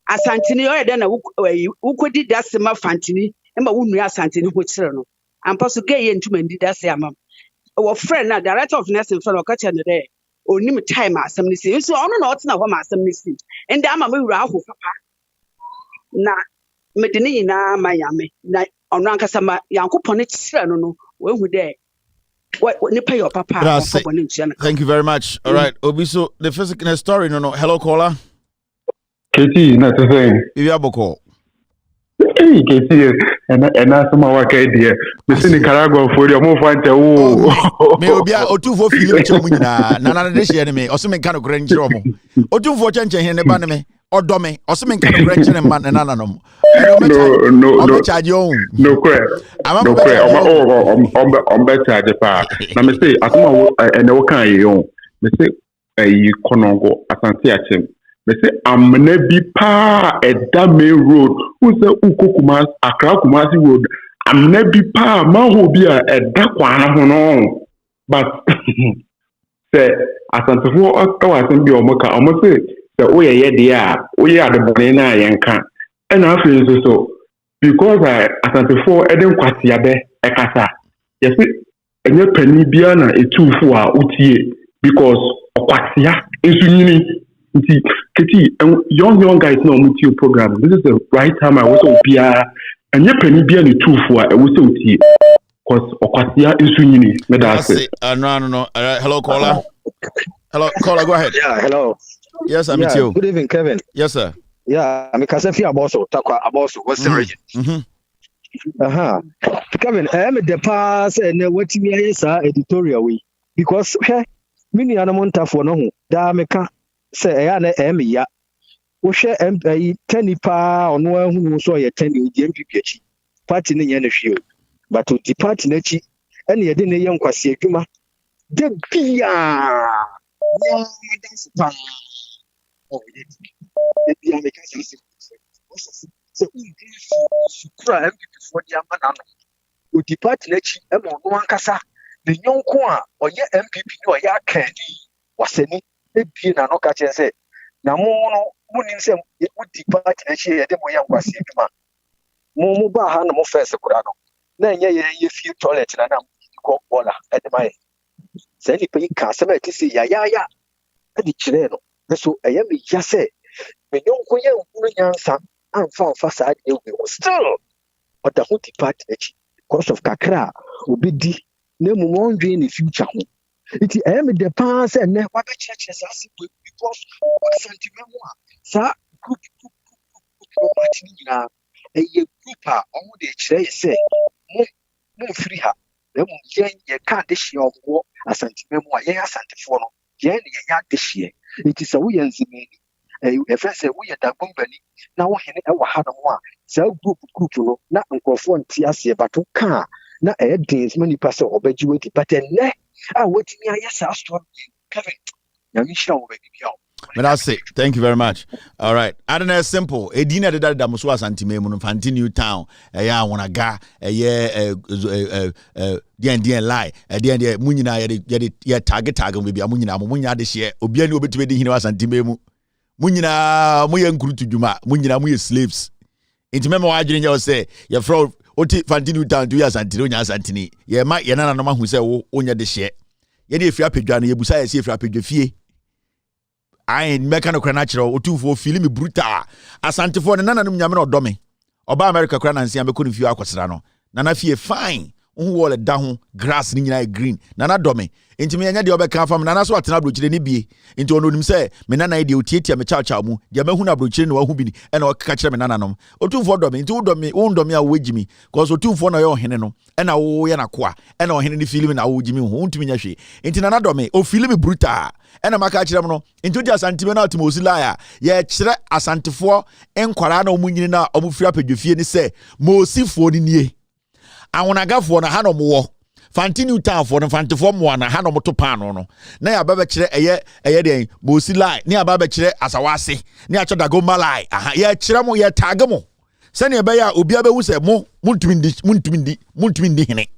Asantini o ede na wukodi dase ma fantini e ma wunu asantini ho kire no. Ampa so ge ye ntuma ndi dase ama. Our friend na director of nursing friend o ka chende there. Onim time asem ni si. So ono na otena ho ma asem ni si. Ende ama me wura ho papa. Na medini na mayame na ono ankasa ma yankopone kire no wehu there. Thank you very much. All right, Obiso, the physical story. No. Hello, caller. Katie, not the same. You have a call. Hey, Katie, and that's my work idea. We see Nicaragua for your move on to maybe I two for feeling Nana this enemy, or some kind of grand job. Or two for changing in the baname, or dome, or some kind of grand and man and anonymous. No, charge your own. No, correct. No, correct. On better Japan. Now, me say, as and no kind of own. Me say, a Conongo, Ashanti at him. Me say, I'm never pa at that main road. Who say, Ukukumas, Accra Kumasi Road. I'm never pa, Mahobia at that one. But, say, Ashanti for us, I think you're Moka. Almost say, we are the banana yankan. And I feel so because Asante for Eden Kwasiabe Ekasa. Yes, and your penny biana a 2 for utie because Okwasia is uni. Kitty and young guys know Mutio program. This is the right time I was on PR and your penny biana 2 for a whistle tea because Okwasia is uni. No. Hello, caller. Hello, caller, go ahead. Yeah, hello. Yes, I'm with you. Good evening, Kevin. Yes, sir. Yeah, I'm Kasafi Aboso, Takwa Aboso, what's the region? Kevin, I'm the pass and what me is editorial we because many anamonta for no dameka say I ya. We share MP 10 pa on one who saw your 10 MPP party in the show. But to depart nechi and you didn't young Kwasi Juma. The Pia. Party nechi emo no ankasa the nyonko a oye MPP no oye akandi waseni ebie na no ka chen say na mo no munim say udi party nechi ye de mo yan kwase adwuma mo ba ha no mo first kura no na enye ye fie toilet na ko bola edemai say ni pe ka se ma ti say ya adi kire no so eye me ya say me nyonko ye nkuru nyansa amfa sa ade we still but the whole party nechi because of kakra obedi na mumo ndwe in the future ho it am the pass and na wa be church as because sentiment mo sa group party ni na e ye group a omo de kire say mo free ha na mo ye ka de hye omo asantiment mo ye asantifo no ye ne ye ya de hye it is a we yanzimeni e fa say we da bombani na wo hene e wa ha no mo a sa group no na nkrofo nti ase bato ka na dins many pass obeji weti but ne weti mi ayesa store Kevin ya mi shira obeji bio. But I say thank you very much. All right, I don't know simple edina de da muso Asante memu no fanti new town ya wona ga dien lie dien munyina ye target bia munyina munya de hye obi ani obetube de hine Asante memu munyina moye nkrutu dwuma munyina moye slaves. Inti memo wa adwene nya say ye fro oti fantini town do ya Asante onya Asante ye ma ye nana no ma hu say wo onya de hye ye de efia pedwa no ye busa ye se efia pedwa fie ai meka no kra na kire otumfo fili me brutal Asante fo ne nana no nyame no dome oba America kra na nsia be ko no fie akwosra no nana fie fine hu wole da ho grass ni nyina green nana dome enti me nya de obeka fam nana so atena brochire ne bie enti ono nim se me nana de otietia me chacha mu de ma hu na brochire ne wa hu bi ni e na okaka kire me nana no otumfo dome enti wo dome a wogimi cause otumfo no ye ohene no e na wo ye na koa e na ohene ni film na wo gimi hu ntumi nya hwe enti nana dome o film brutal e na maka kire me no enti di Asante me na atimosi laya ye kire asantefo enkwara na omunyini na omufiri apedwefie ni se mosifo ni nie awonagafo na ha no mo fantini town for no fantifo mo na ha no moto pano no na ya baba kire eye den mosi lie na ya baba kire asawase na ya chodago malai aha ya kire mo ya tag mo se na be ya obi abewu se mo muntumi ndi hene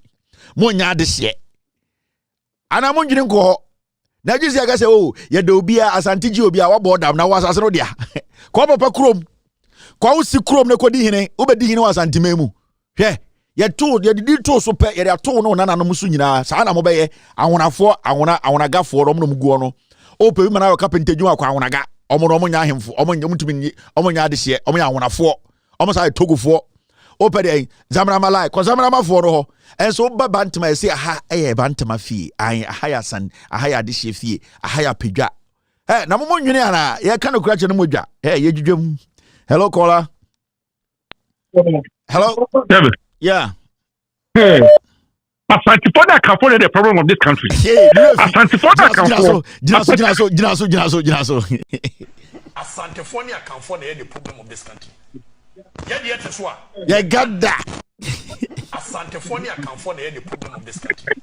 mo nya de hye ana mo ndwini nko na juice ya say oh ye de obi a Asante ji obi a wa bodam na was asero dia ko papa krom ko usi krom ne kodi hene obedi hene was Asante memu hwe ye to ye di to so pe ye to no na no so nyina sa na mo be ye awonafo awonagafo rom no mguo no o pe bi mana ka penteju akwa awonaga omo nya ahemfo omo mutumi omo nya adehye omo nya awonafo omo sa togufo o pe de zamra malai ko zamra mafo ro ho enso ba bantama ye se aha eye bantama fie an aha ya san aha ya adehye fie aha ya pedwa na mo nwene ana ye ka no kura che no modwa ye dwudwam. Hello caller. Hello. Yeah. Hey. Asante for that can follow the problem of this country. Asante for that can follow. Jinaso. Asante for that can follow the problem of this country. Yeah, that's why. You got that. Asante for that can follow the problem of this country.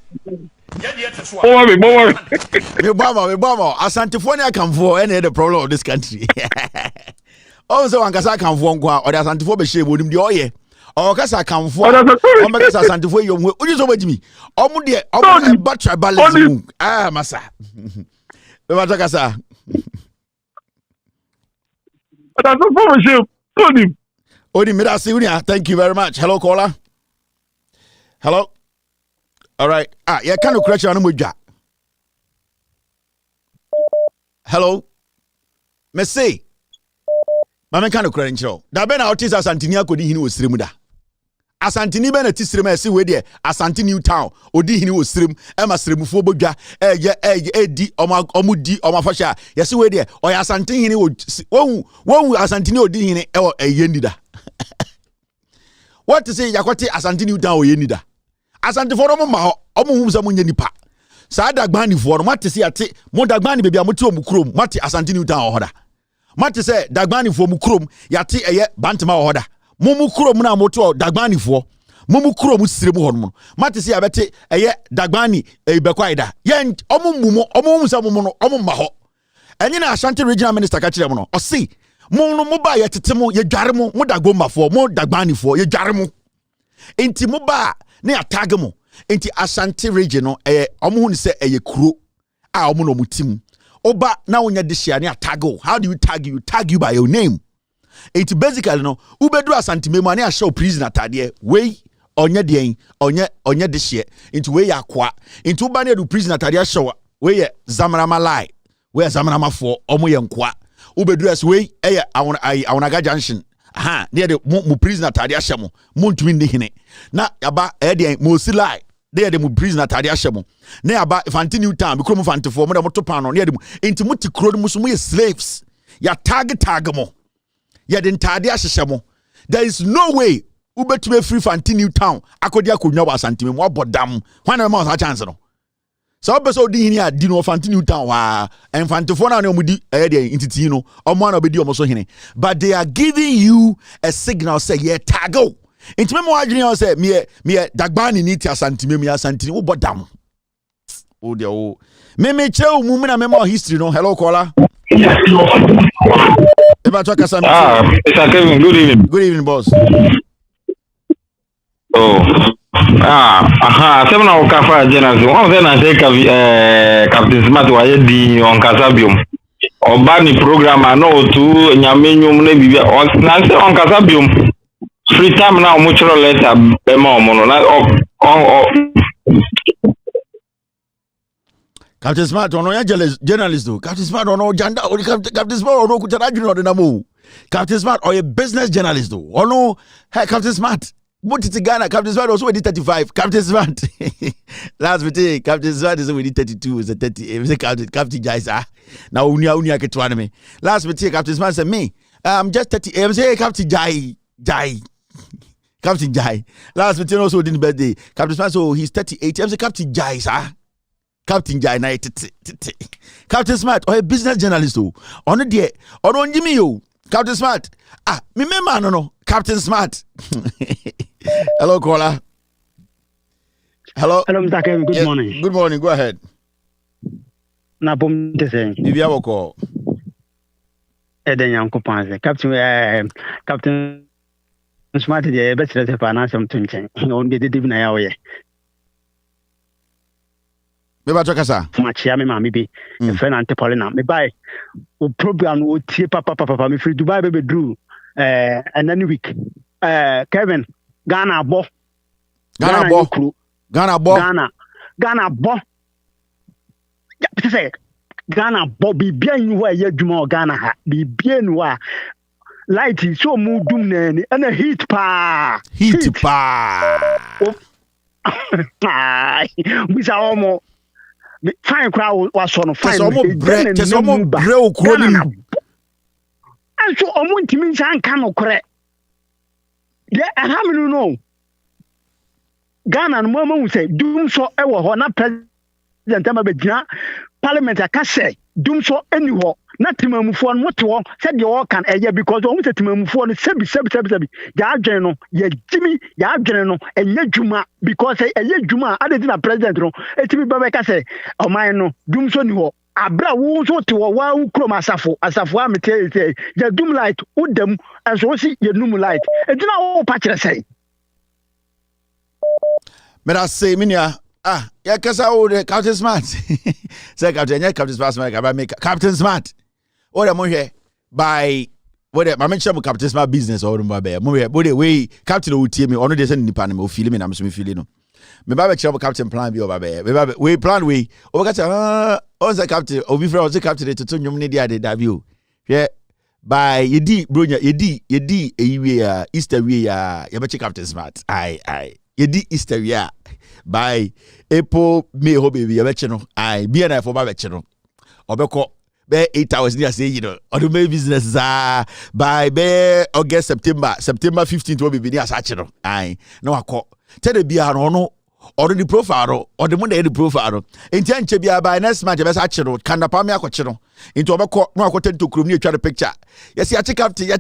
Yeah, that's why. Me bama. Asante for that can follow any the problem of this country. Also, Ankasa can follow or the Asante for be shame would be oye. O kasa kanfo o me kasa santifo yom ho oju so bagimi o mu de o mu ba tribalism masa we ma kasa Odi me da se unia. Thank you very much. Hello caller. Hello. All right. You can no correction no modwa. Hello. Me say Mama kan no correction. Da be na otis Asantini akodi hini osiremu da. Asantini be na tisirem ese we de Asante New Town odi hini osirem e ma siremufo bodwa di omudi omafasha yesi we de oya Asante hini won Asantini odi hini e wo eyeni da. What to say yakwati Asante New Town oyeni da. Asante for mo ma omo hu se mo nya nipa. Sa dagbani for no mate se ate mo dagbani bebia mo ti omukrom mate Asante New Town ohoda. Mate say dagbani fo mu krom yate eye bantama ohoda mumu krom na moto dagbani fo mumu krom siremu honum mate say abete eye dagbani bekwaida ye omo musa mumu no omo ma ho enye na Ashanti regional minister ka kire mu no o si mu no mu ba ye tete mu ye dware mu dagoma fo mu dagbani fo ye dware mu enti mu ba na atag mu enti Ashanti region no omo hu ni se eye kuro a omo no mutim Oba na unya dishia ni atago. How do you tag you? Tag you by your name. It's basically no. Ubedu Asante memu ani show prison atade. We onye den onye dishia. Into we yakwa. Into uba ni do prison atade show. We ye zamarama lie. We zamarama for omo ye nkwa. Ubedu as we awunaga junction. Aha, near the mu prison atade ashamo. Mu ntumi ndi hine. Na yaba den mo si lie. They are the prison at Adiashamo. Ne aba Fanti New Town, become Fanti for Madame Topano, near them into Mutikro Musumu slaves. Ya tagamo. Ya den Tadiashamo. There is no way Uber to be free Fanti New Town. Akodia could know Asante, what but damn, one of my chance. So episode here dino Fanti New Town and Fantofona no mudi into Tino or one of the almost hine. But they are giving you a signal say yeah tago. Inti me mo adwene say me dagbani ni ti Asante me Asante wo bodam o de o me chew mu na me mo history no. Hello caller. Eba to kasa me Mr. Kevin, good evening. Good evening boss. Seven na okafa general one say na say Captain Smart wa ye di on Kasabium obani program no to nyamenyum na bibia na say on Kasabium free time now much letter Captain Smart ono ya journalist do. Captain Smart ono janda o Captain Smart ono kutara junior de namu. Captain Smart or a business journalist do. Ono hey Captain Smart what it Ghana Captain Smart also with 35. Captain Smart last week Captain Smart is with 32 is a 30 is Captain Jaisa. Now unia ketwana me. Last week Captain Smart said me I'm just 30 I'm say Captain Jai Captain Jai. Last week also didn't birthday. Captain Smart so he's 38. I'm say Captain Jai sir. Captain Jai na Captain Smart or a business journalist oh. Ono de ono Jimmy yo. Captain Smart. Me man no. Captain Smart. Hello caller. Hello. Hello Mr. Kevin. Good morning. Good morning. Go ahead. Na bom te sen. Bibia woko. Eden Yankopan. Captain Smart the best reserve finance to nchen. On the div na ya oye. Me ba kasa. Ma chia me ma me bi. E friend Ante Paulina. Me buy o program o tie papa me free Dubai be drew and any week. Kevin Ghana bo. Ghana bo. Yeah, say Ghana bo bibia nyu wa ye dwuma Ghana ha. Bibia nu wa light so mu dum na ni and heat pa. Heat pa. Bisa omo fine crowd was on fine. Just almost bre okro ni. And so omo ntimi nsan kan okre. Yeah, and how many know? Ghana no mo say dum so e wo ho na president amabegina parliament aka say dum so eni ho na timamufo no mote ho say de wo kan eye because o mo say timamufo no sebi ya adwen no ya jimi ya adwen no enye dwuma because eye dwuma adedi na president no etimi baba ka say o man no dum so ni ho abra wo so te wo wa ukrom asafo amete say ya dum light udam enso si ye num light edina wo pa kire say Mera say minia ya kasa o de Captain Smart. Say Captain Smart make Captain Smart. O de mo hwe by what ma mention mo Captain Smart business or mo ba mo hwe we Captain o tie me ono de say nipa na me o feel me na me so me feel no. Me ba kire mo Captain plan bi o ba we plan we o ka say o say Captain obi frɛ o say Captain to nyom ne dia de da bi o. Hwe by yedi bronya yedi eyiwe Easter we ya be check Captain Smart. Ai yedi Easter we by April May ho baby yabeche no ai bia na for ba beche no obekọ be 8 hours ni say you know odo me business by be August September 15th wo baby ni asache no ai na wakọ tede bia no odo di profile odo mo na di profile no enti anche bia by next month be sache no kanda pa me akọche no enti obekọ na wakọ tento krom ni atwa the picture yes ya captain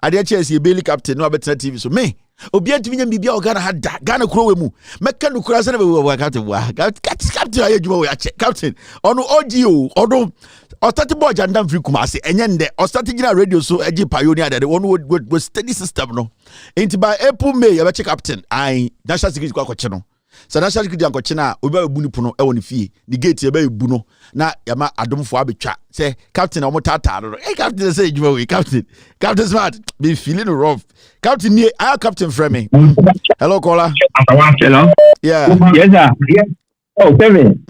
ade chance ye belly captain no abetena TV so me obi antimi nya bibia o Ghana hada Ghana kuro we mu meka no kura se na we captain wa captain aye djuma we ache captain ono audio odo o start board jandam free Kumasi enye nde o start gina radio so eji pioneer de ono we steady system no enti by April May ya be captain ai national security kwa kwache no so national security ankoche na obi ba bu ni puno e woni fie ni gate ya ba bu no na ya ma adomfo abetwa say captain o motata no hey captain say djuma we captain Smart be feeling rough. Captain, I Captain Fremy. Hello, caller. Hello. Yeah. Yes, sir. Yes. Oh, Kevin.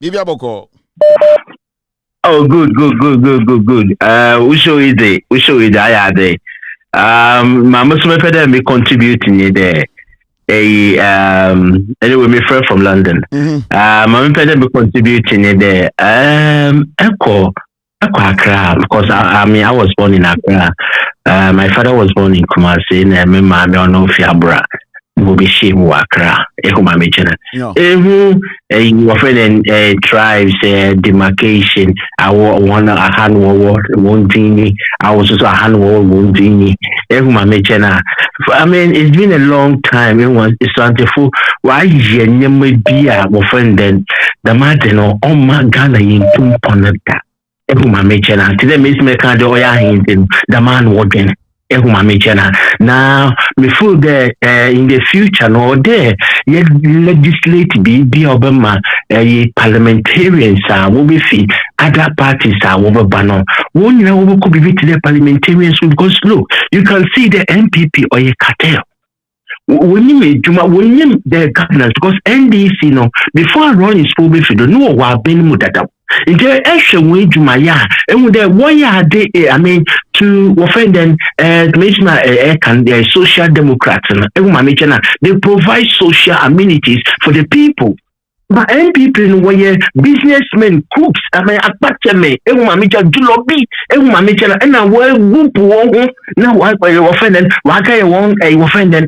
Bibia Boko. Oh, good. We show it. I had it. My Muslim me contributing it there. Anyway, my friend from London. My me contributing it there. Echo. Accra, because I was born in Accra. My father was born in Kumasi, and my mom no Fiabra. Will be shame Accra. Ehuma Michena. You offend tribes demarcation. I want a hand war one dini. I was also a hand war one dini. Ehuma Michena. I mean, it's been a long time. It was Ashanti. Why you may be a offended the matter no my Ghana in Tumponata. Ehuma mechena today miss me kan de oya hintin the man wodwen ehuma mechena now me feel there in the future no there yet legislate be obama parliamentarians will be fit other parties will be ban one you know could be to the parliamentarians because look you can see the MPP or a cartel when you make the governance because NDC no before I run is full be for no what been mudata Inje eshe jumaya and the why they I mean to offend them can social democrats they provide social amenities for the people. But MPP were businessmen, cooks, I mean, apartment, Mamicha do lobby, Mamicha, and I will whoop now. I offended, Waka won a offended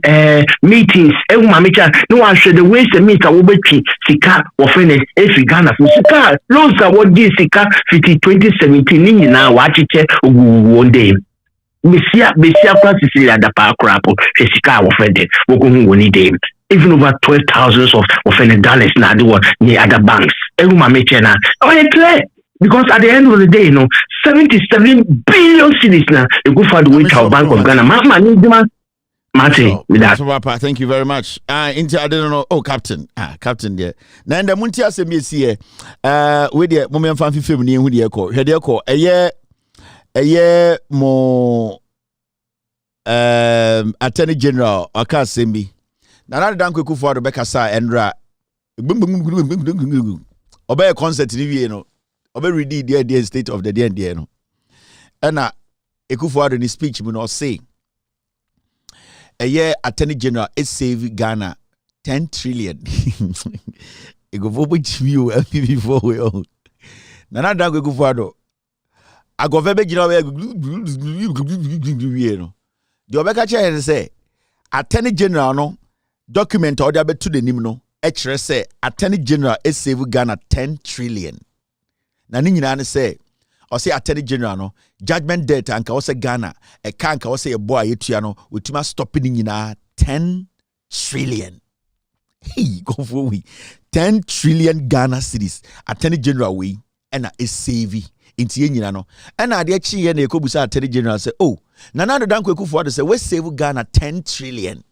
meetings, Mamicha, no, I should waste the meet. I will be Sika offended, if you Ghana for Sika, lots of what this Sika 2017 now, watch it one day. Besia practically at the park crapple, Sika offended, Wogun day. Even over 12,000 of offended dollars now the one near other banks. Everyone make chena. Oh, it's clear. Because at the end of the day, 77 billion cedis now. You go for the week of Bank of Ghana. Mama need them. Martin, Papa, thank you very much. I don't know. Oh, Captain. Captain there. Now, in the Muntia Semisi, with the Moment Fan film near with the echo. Here the echo. A year more Attorney General, Aka Sembi. Now, I don't go for Rebecca Sa and Ra. Obey a concert in the no. Obey read the state of the day, no. And Ekufuado in his speech will not say. A year Attorney General is saving Ghana 10 trillion. You go for which view before we all. Nana don't go for I go for General. The Obeka chair say Attorney General no document order to the nimno. H say Attorney General is saving Ghana 10 trillion. Nani nyina say or say Attorney General no judgment debt and ka say Ghana e kan ka say a boy yetua no wetima stopping nyina 10 trillion. Hey, go for we 10 trillion Ghana cedis. Attorney General we and is saving inti nyina no. And ade chi ye na ekobusa Attorney General say oh nana do danko ekufu say we save Ghana 10 trillion.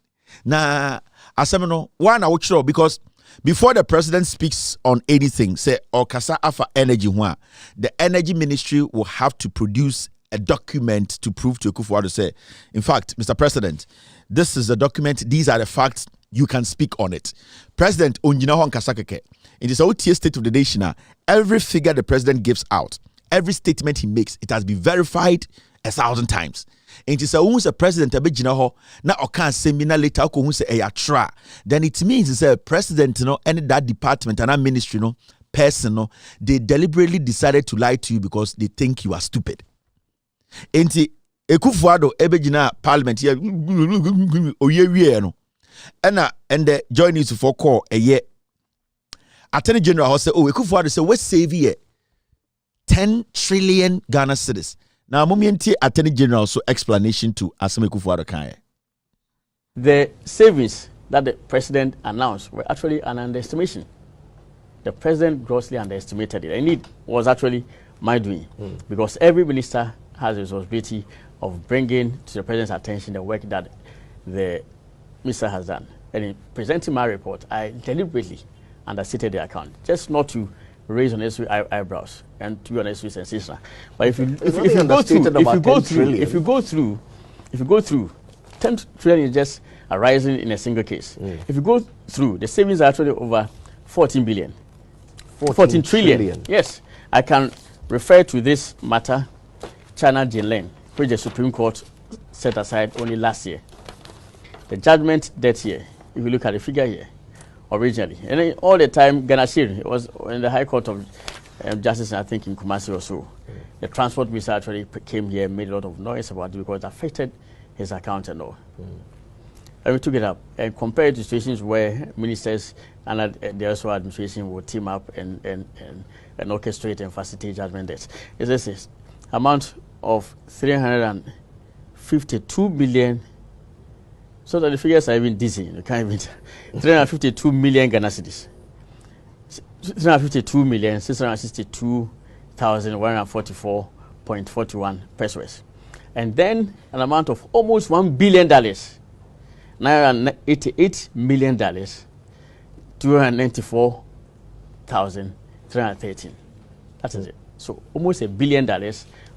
Na asem no one awotro because before the president speaks on anything, say or kasa afa energy one, the energy ministry will have to produce a document to prove to Akufo-Addo say, in fact, Mr. President, this is a document, these are the facts, you can speak on it. President Onjina Hon Kasakeke, in this OTA State of the Nation, every figure the president gives out, every statement he makes, it has been verified 1,000 times. And it is a president abegina ho na okan seminar later ko hu say tra, then it means it's a president no and that department and that ministry no person no they deliberately decided to lie to you because they think you are stupid. Enti Akufo-Addo ebegina parliament here oye wie no and the join is for call a year Attorney General say oh Akufo-Addo say we save here 10 trillion Ghana cedis. Now, Mumienti Attorney General so explanation to Asame Akufo-Addo Kanye. The savings that the president announced were actually an underestimation. The president grossly underestimated it. And it was actually my doing because every minister has a responsibility of bringing to the president's attention the work that the minister has done. And in presenting my report, I deliberately understated the account, just not to raise unnecessary eyebrows and to be unnecessary sensational. But if you go through 10 trillion is just arising in a single case. If you go through, the savings are actually over 14 billion. 14 trillion. Yes. I can refer to this matter, China Jinlen, which the Supreme Court set aside only last year. The judgment that year, if you look at the figure here, originally, and then all the time, Ganashir, it was in the High Court of Justice, I think in Kumasi or so. The transport minister actually came here and made a lot of noise about it because it affected his account and all. And we took it up and compared to situations where ministers and the also administration would team up and orchestrate and facilitate judgment debts. It's this amount of 352 billion. So that the figures are even dizzy. You can't even 352 million Ghana cedis. 352,662,144.41 pesos. And then an amount of almost $1 billion, $988 million, 294,313. That is it. So almost $1 billion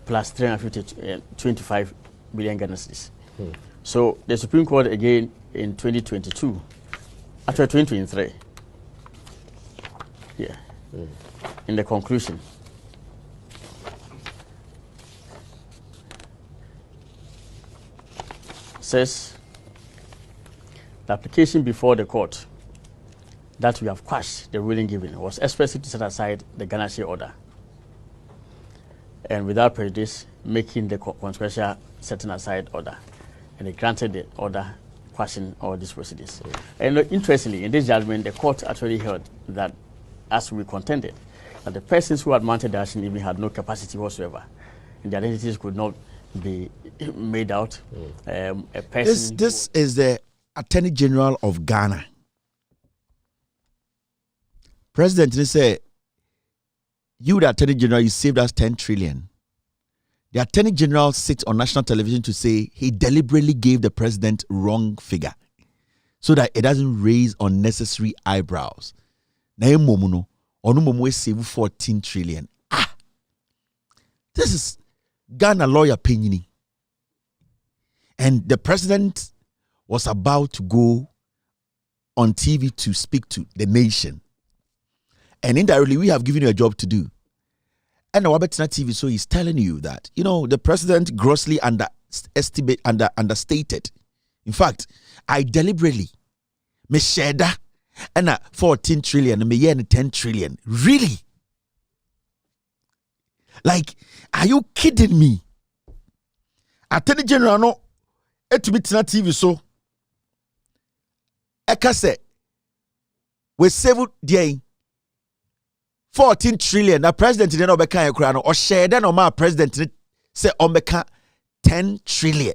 plus 325 million Ghana cedis. So the Supreme Court again in 2022, actually 2023, in the conclusion, says the application before the court that we have quashed the ruling given was expressly to set aside the Ghana share order and without prejudice making the consequential setting aside order. And they granted the order quashing all these proceedings. And interestingly, in this judgment, the court actually held that, as we contended, that the persons who had mounted the action even had no capacity whatsoever, and the identities could not be made out. A person this is the Attorney General of Ghana. President, they say, you, the Attorney General, you saved us 10 trillion. The Attorney General sits on national television to say he deliberately gave the president wrong figure so that it doesn't raise unnecessary eyebrows. Na emomuno, onumomu save 14 trillion. This is Ghana lawyer Penyini. And the president was about to go on TV to speak to the nation. And indirectly, we have given you a job to do. And Wabetina TV, so he's telling you that, the president grossly understated. In fact, I deliberately, me sheda, and 14 trillion, me yen 10 trillion. Really? Like, are you kidding me? Attorney General, no, Etubitina TV, so, Eka say, we save the 14 trillion. The president didn't know beka ekrano or share then or president say on 10 trillion.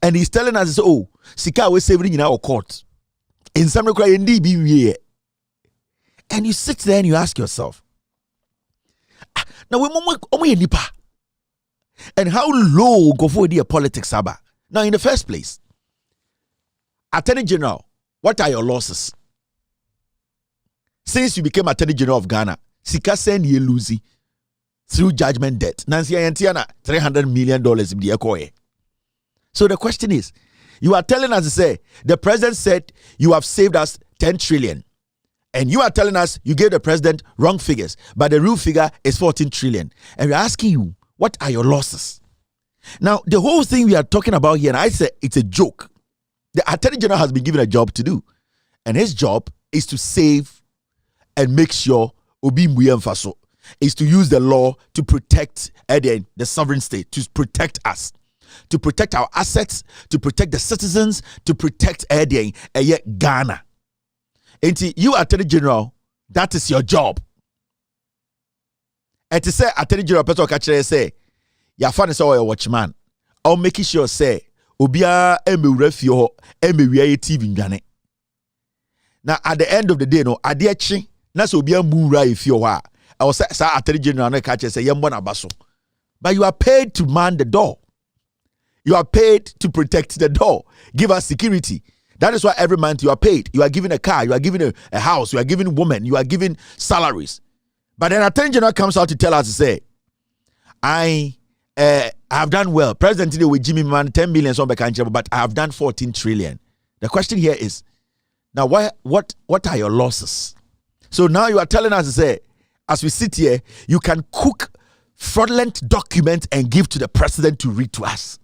And he's telling us, oh, Sika we saving in our court. In some require indeed be. And you sit there and you ask yourself, now we nipa. And how low go for the politics aba? Now, in the first place, Attorney General, what are your losses? Since you became Attorney General of Ghana, Sika send ye losing through judgment debt. Nancy Ayentiana $300 million in the echo. So the question is, you are telling us to say the president said you have saved us 10 trillion. And you are telling us you gave the president wrong figures, but the real figure is 14 trillion. And we're asking you, what are your losses? Now, the whole thing we are talking about here, and I say it's a joke. The Attorney General has been given a job to do. And his job is to save and make sure Obi Mbuye is to use the law to protect the sovereign state, to protect us, to protect our assets, to protect the citizens, to protect Ghana. And you, Attorney General, that is your job. And to say Attorney General Peter Okachere say, your fan is our watchman. I'll make sure say Obia refio TV njane. Now at the end of the day, no adiechi na so Obia mura if you are. I was say Attorney General na catch say yembona baso. But you are paid to man the door. You are paid to protect the door. Give us security. That is why every month you are paid. You are given a car, you are given a house, you are given women, you are given salaries. But then Attorney General comes out to tell us to say, I have done well. President today with Jimmy Man 10 million but I have done 14 trillion. The question here is, now what are your losses? So now you are telling us to say, as we sit here, you can cook fraudulent documents and give to the president to read to us.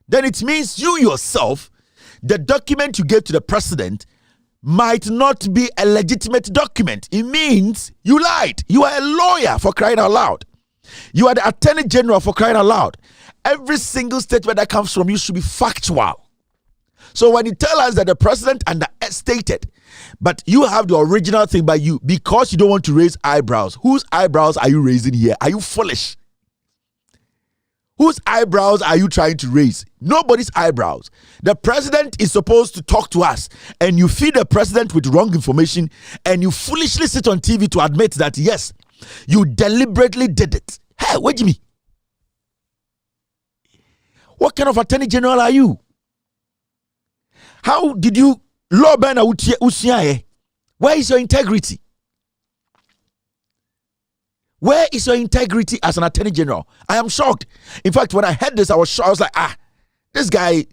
Then it means you yourself, the document you gave to the president might not be a legitimate document. It means you lied. You are a lawyer, for crying out loud. You are the Attorney General, for crying out loud. Every single statement that comes from you should be factual. So when you tell us that the president understated, but you have the original thing by you, because you don't want to raise eyebrows, whose eyebrows are you raising here? Are you foolish? Whose eyebrows are you trying to raise? Nobody's eyebrows. The president is supposed to talk to us, and you feed the president with wrong information, and you foolishly sit on TV to admit that, yes, you deliberately did it. Hey, wait, Jimmy. What kind of Attorney General are you? How did you law ban Usiaye? Where is your integrity? Where is your integrity as an Attorney General? I am shocked. In fact, when I heard this, I was shocked. I was like, this guy,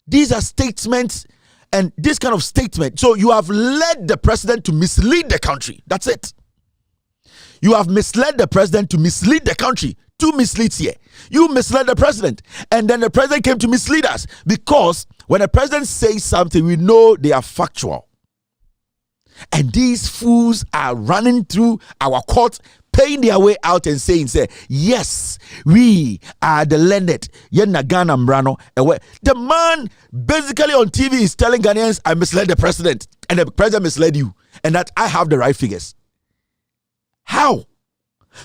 these are statements and this kind of statement. So you have led the president to mislead the country. That's it. You have misled the president to mislead the country. Two misleads here. You misled the president, and then the president came to mislead us, because when the president says something, we know they are factual. And these fools are running through our courts, paying their way out and saying, yes, we are the learned. The man basically on TV is telling Ghanaians, I misled the president, and the president misled you, and that I have the right figures. How?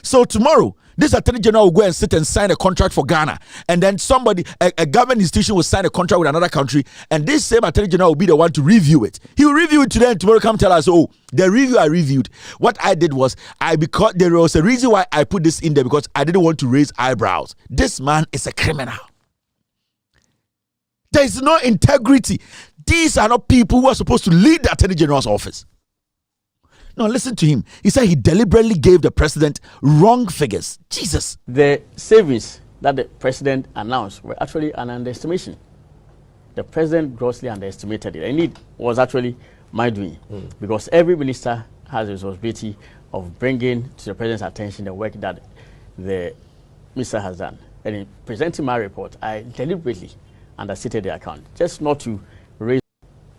So tomorrow, this Attorney General will go and sit and sign a contract for Ghana. And then somebody, a government institution will sign a contract with another country. And this same Attorney General will be the one to review it. He will review it today and tomorrow come tell us, oh, the review I reviewed. What I did was, because there was a reason why I put this in there, because I didn't want to raise eyebrows. This man is a criminal. There is no integrity. These are not people who are supposed to lead the Attorney General's office. Now listen to him. He said he deliberately gave the president wrong figures. Jesus. The savings that the president announced were actually an underestimation. The president grossly underestimated it. And it was actually my doing. Because every minister has a responsibility of bringing to the president's attention the work that the minister has done. And in presenting my report, I deliberately understated the account, just not to raise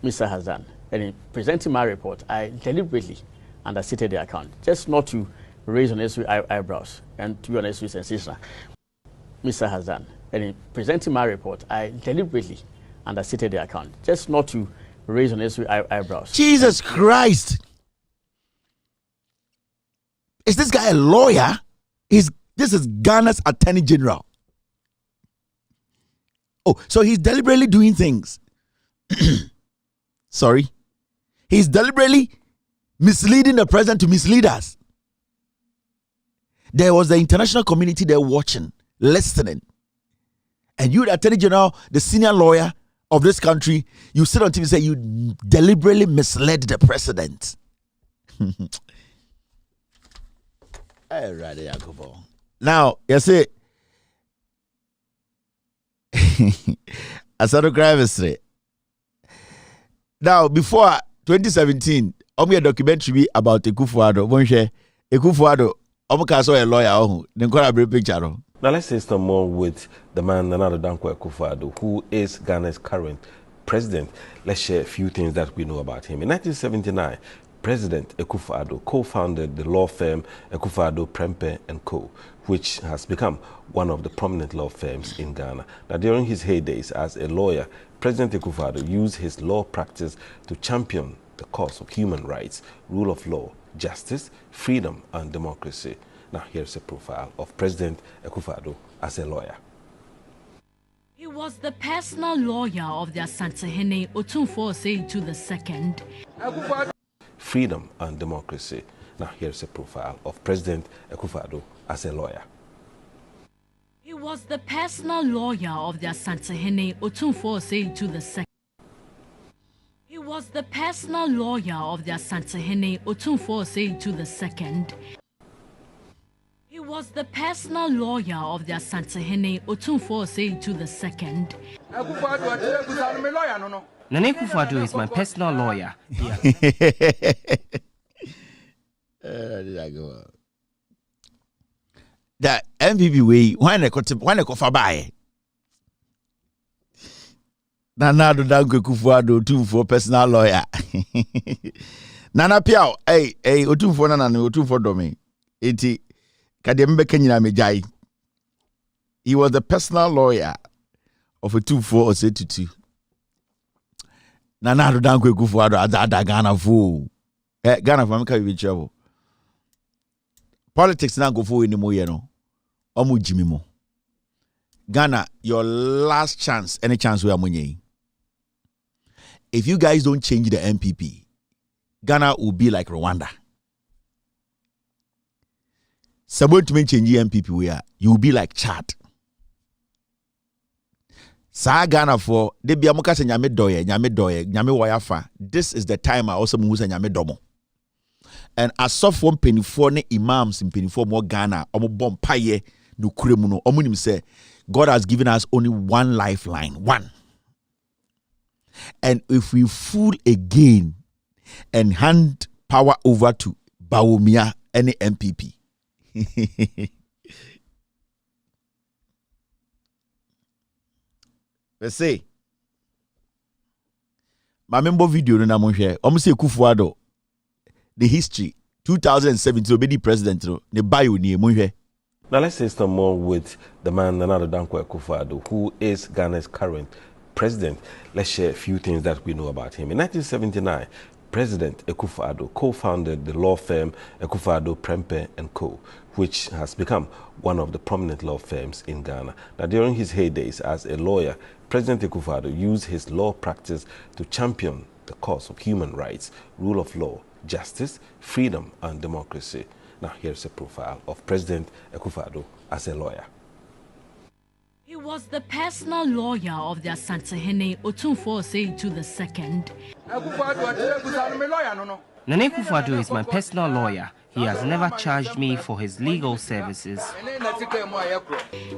minister has done. And in presenting my report, I deliberately understated the account, just not to raise unnecessary eyebrows and to be unnecessary sensational. Mr. has done. And in presenting my report, I deliberately understated the account, just not to raise unnecessary eyebrows. Jesus Christ! Is this guy a lawyer? This is Ghana's Attorney General. Oh, so he's deliberately doing things. Sorry. He's deliberately misleading the president to mislead us. There was the international community there watching, listening. And you, the Attorney General, the senior lawyer of this country, you sit on TV and say you deliberately misled the president. Now, you see, I said the now, before 2017, I made a documentary about Ekufuado. Ekufuado, I saw a lawyer. Then got a brief picture. Now let's say some more with the man Nana Dankwa Ekufuado, who is Ghana's current president. Let's share a few things that we know about him. In 1979, President Ekufuado co-founded the law firm Ekufuado Prempeh & Co., which has become one of the prominent law firms in Ghana. Now, during his heydays as a lawyer, President Ekufuado used his law practice to champion the cause of human rights, rule of law, justice, freedom, and democracy. Now, here's a profile of President Ekufuado as a lawyer. He was the personal lawyer of the Asante Otumfuo Osei II. Freedom and democracy. Now, here's a profile of President Ekufuado as a lawyer. He was the personal lawyer of the Asante Otumfuo Osei II. He was the personal lawyer of the Asante Otumfuo Osei II. He was the personal lawyer of the Asante Otumfuo Osei II. Nana Ekufuado is my personal lawyer. That MPP way, why not go for buy? Nana do Dankwa Ekufuado Otumfuo personal lawyer. Nana Piao, Otumfuo Nana Otumfuo domain. Eti kadembe kenyina mejai. He was the personal lawyer of Otumfuo Osei II. Nana do Dankwa Ekufuado ada Ghana fo. Ghana for make we trouble. Politics now go for anymore, you know. Omu jimimo. Ghana, your last chance, any chance we are money. If you guys don't change the MPP, Ghana will be like Rwanda. Someone to change the MPP we are, you will be like Chad. Sa Ghana for de bia muka se nyame doye, nyame wayafa. This is the time I also move se nyame domo. And as soft one penny for ne imams in penny for more Ghana, omo bom paye no kuremuno. Omunim say God has given us only one lifeline. One. And if we fool again and hand power over to Bawumia, any MPP. Let's say, my member video no na mo hwe. Omo say Ekufuado the history 2017 obedi president no ne bio ni mo hwe. Now let's say some more with the man Nana Dankwa Ekufuado, who is Ghana's current president. Let's share a few things that we know about him. In 1979, President Akufo-Addo co-founded the law firm Akufo-Addo, Prempeh & Co., which has become one of the prominent law firms in Ghana. Now, during his heydays as a lawyer, President Akufo-Addo used his law practice to champion the cause of human rights, rule of law, justice, freedom, and democracy. Now, here's a profile of President Akufo-Addo as a lawyer. He was the personal lawyer of the Asantehene Otumfuo Osei-Etu II. Nana Akufo-Addo is my personal lawyer. He has never charged me for his legal services.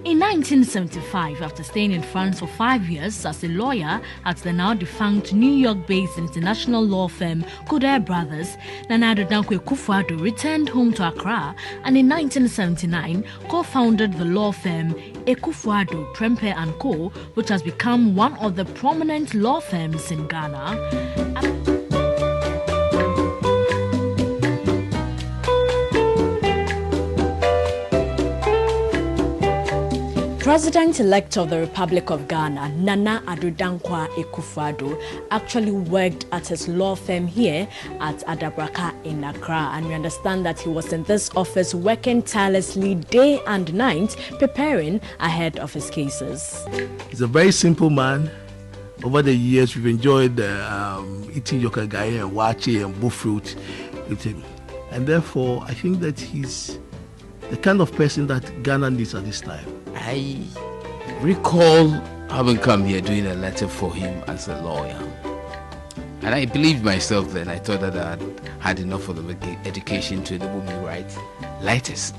In 1975, after staying in France for 5 years as a lawyer at the now defunct New York-based international law firm Kuder Brothers, Nana Addo Akufo-Addo returned home to Accra and in 1979 co-founded the law firm Akufo-Addo, Prempeh & Co., which has become one of the prominent law firms in Ghana. President-elect of the Republic of Ghana, Nana Addo Akufo-Addo, actually worked at his law firm here at Adabraka in Accra, and we understand that he was in this office working tirelessly day and night, preparing ahead of his cases. He's a very simple man. Over the years, we've enjoyed eating yokagai and wache and bullfruit with him, and therefore, I think that he's the kind of person that Ghana needs at this time. I recall having come here doing a letter for him as a lawyer. And I believed myself then. I thought that I had enough of the education to enable me write letters.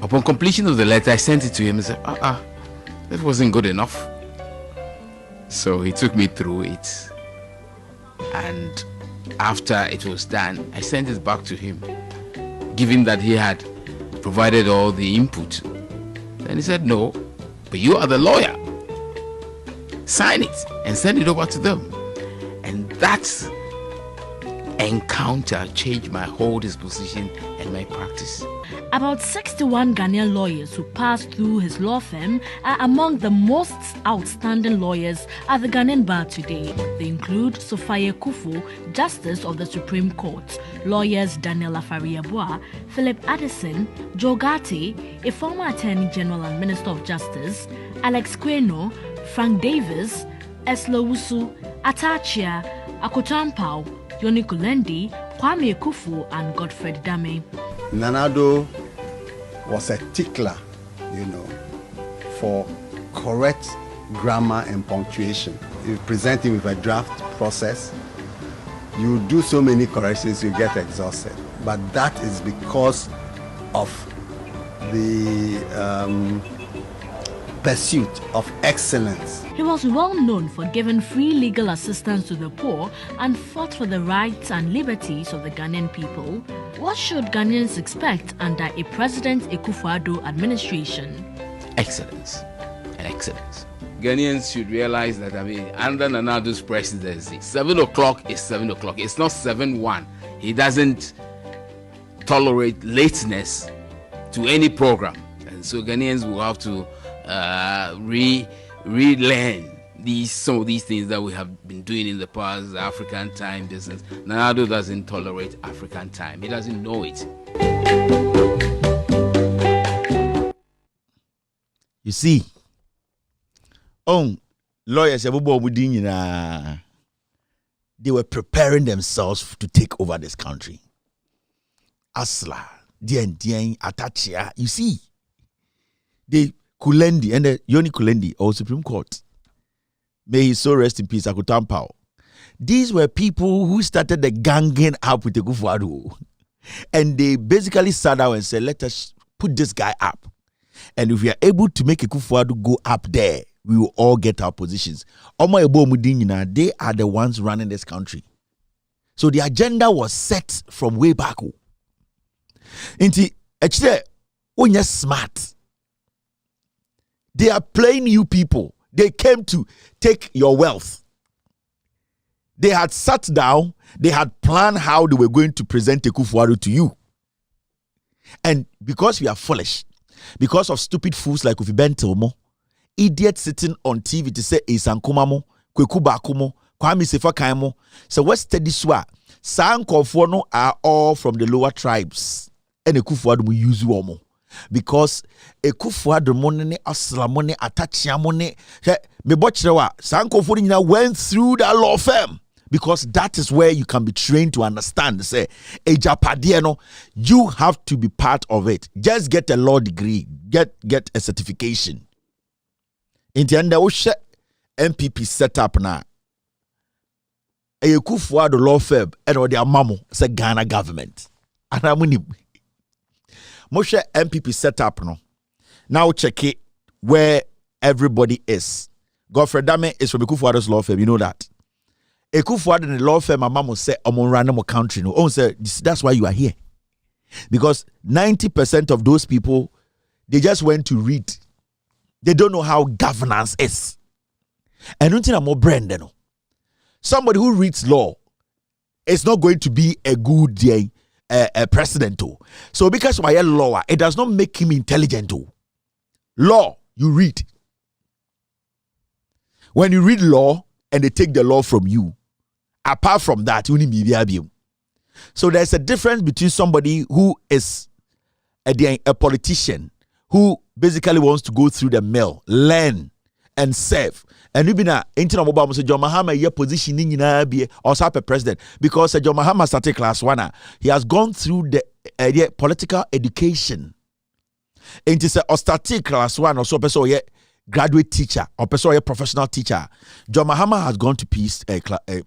Upon completion of the letter, I sent it to him and said, that wasn't good enough. So he took me through it. And after it was done, I sent it back to him, given that he had provided all the input. Then he said, no, but you are the lawyer. Sign it and send it over to them. And that encounter changed my whole disposition and my practice. About 61 Ghanaian lawyers who passed through his law firm are among the most outstanding lawyers at the Ghanaian bar today. They include Sophia Kufu, Justice of the Supreme Court, lawyers Daniel Afari-Yeboah, Philip Addison, Joe Gatti, a former Attorney General and Minister of Justice, Alex Kweno, Frank Davis, Eslo Wusu, Atachia, Akotampao, Yoni Kulendi, Kwame Kufu, and Godfred Dame. Nana Addo was a tickler, for correct grammar and punctuation. You present him with a draft process, you do so many corrections, you get exhausted. But that is because of the pursuit of excellence. He was well known for giving free legal assistance to the poor and fought for the rights and liberties of the Ghanaian people. What should Ghanaians expect under a President Akufo-Addo administration? Excellence and excellence. Ghanaians should realize that, under Nana Addo's presidency, 7 o'clock is 7 o'clock. It's not 7-1. He doesn't tolerate lateness to any program. And so Ghanaians will have to relearn some of these things that we have been doing in the past, the African time business. Nana Addo doesn't tolerate African time. He doesn't know it. You see, lawyers, they were preparing themselves to take over this country. Asla, Dien, Atachia, you see, they Kulendi and Yoni Kulendi or Supreme Court. May his soul rest in peace, Akotampao. These were people who started the ganging up with the Akufo-Addo. And they basically sat down and said, let us put this guy up. And if we are able to make Akufo-Addo go up there, we will all get our positions. They are the ones running this country. So the agenda was set from way back. Actually, when you're smart, they are playing you people. They came to take your wealth. They had sat down. They had planned how they were going to present Akufo-Addo to you. And because we are foolish, because of stupid fools like Kofi Bentilmo, idiots sitting on TV to say Isankumamo, Kwekubakumo, Kwame Sefa Kaimo. So what study swa? Sankofo no are all from the lower tribes. And Ekufuado we use womo. Because Ekufuado money aslamone atachiamone me bochrewa Sankofo nyina went through that law firm. Because that is where you can be trained to understand. Say, no, you have to be part of it. Just get a law degree, get a certification. In the end, MPP set up now. A Kufuado law firm and or their mamo say Ghana government. And I'm winning. Moshe MPP set up no. Now check it where everybody is. Godfrey Dame is from Kufuado's law firm. You know that. Ekufuado in the law firm, my mom say, I'm on random country. No, oh, say that's why you are here. Because 90% of those people, they just went to read. They don't know how governance is. And don't think I'm more brand, no. Somebody who reads law is not going to be a good president. Too. So because why a lawyer, it does not make him intelligent. Too. Law, you read. When you read law and they take the law from you, apart from that, you need be. So there's a difference between somebody who is a politician who basically wants to go through the mill, learn and serve. And you be na internet mobile say John Mahama your position in be also a president because John Mahama started class 1. He has gone through the political education. And it is a started class 1 or so person graduate teacher or person professional teacher. John Mahama has gone to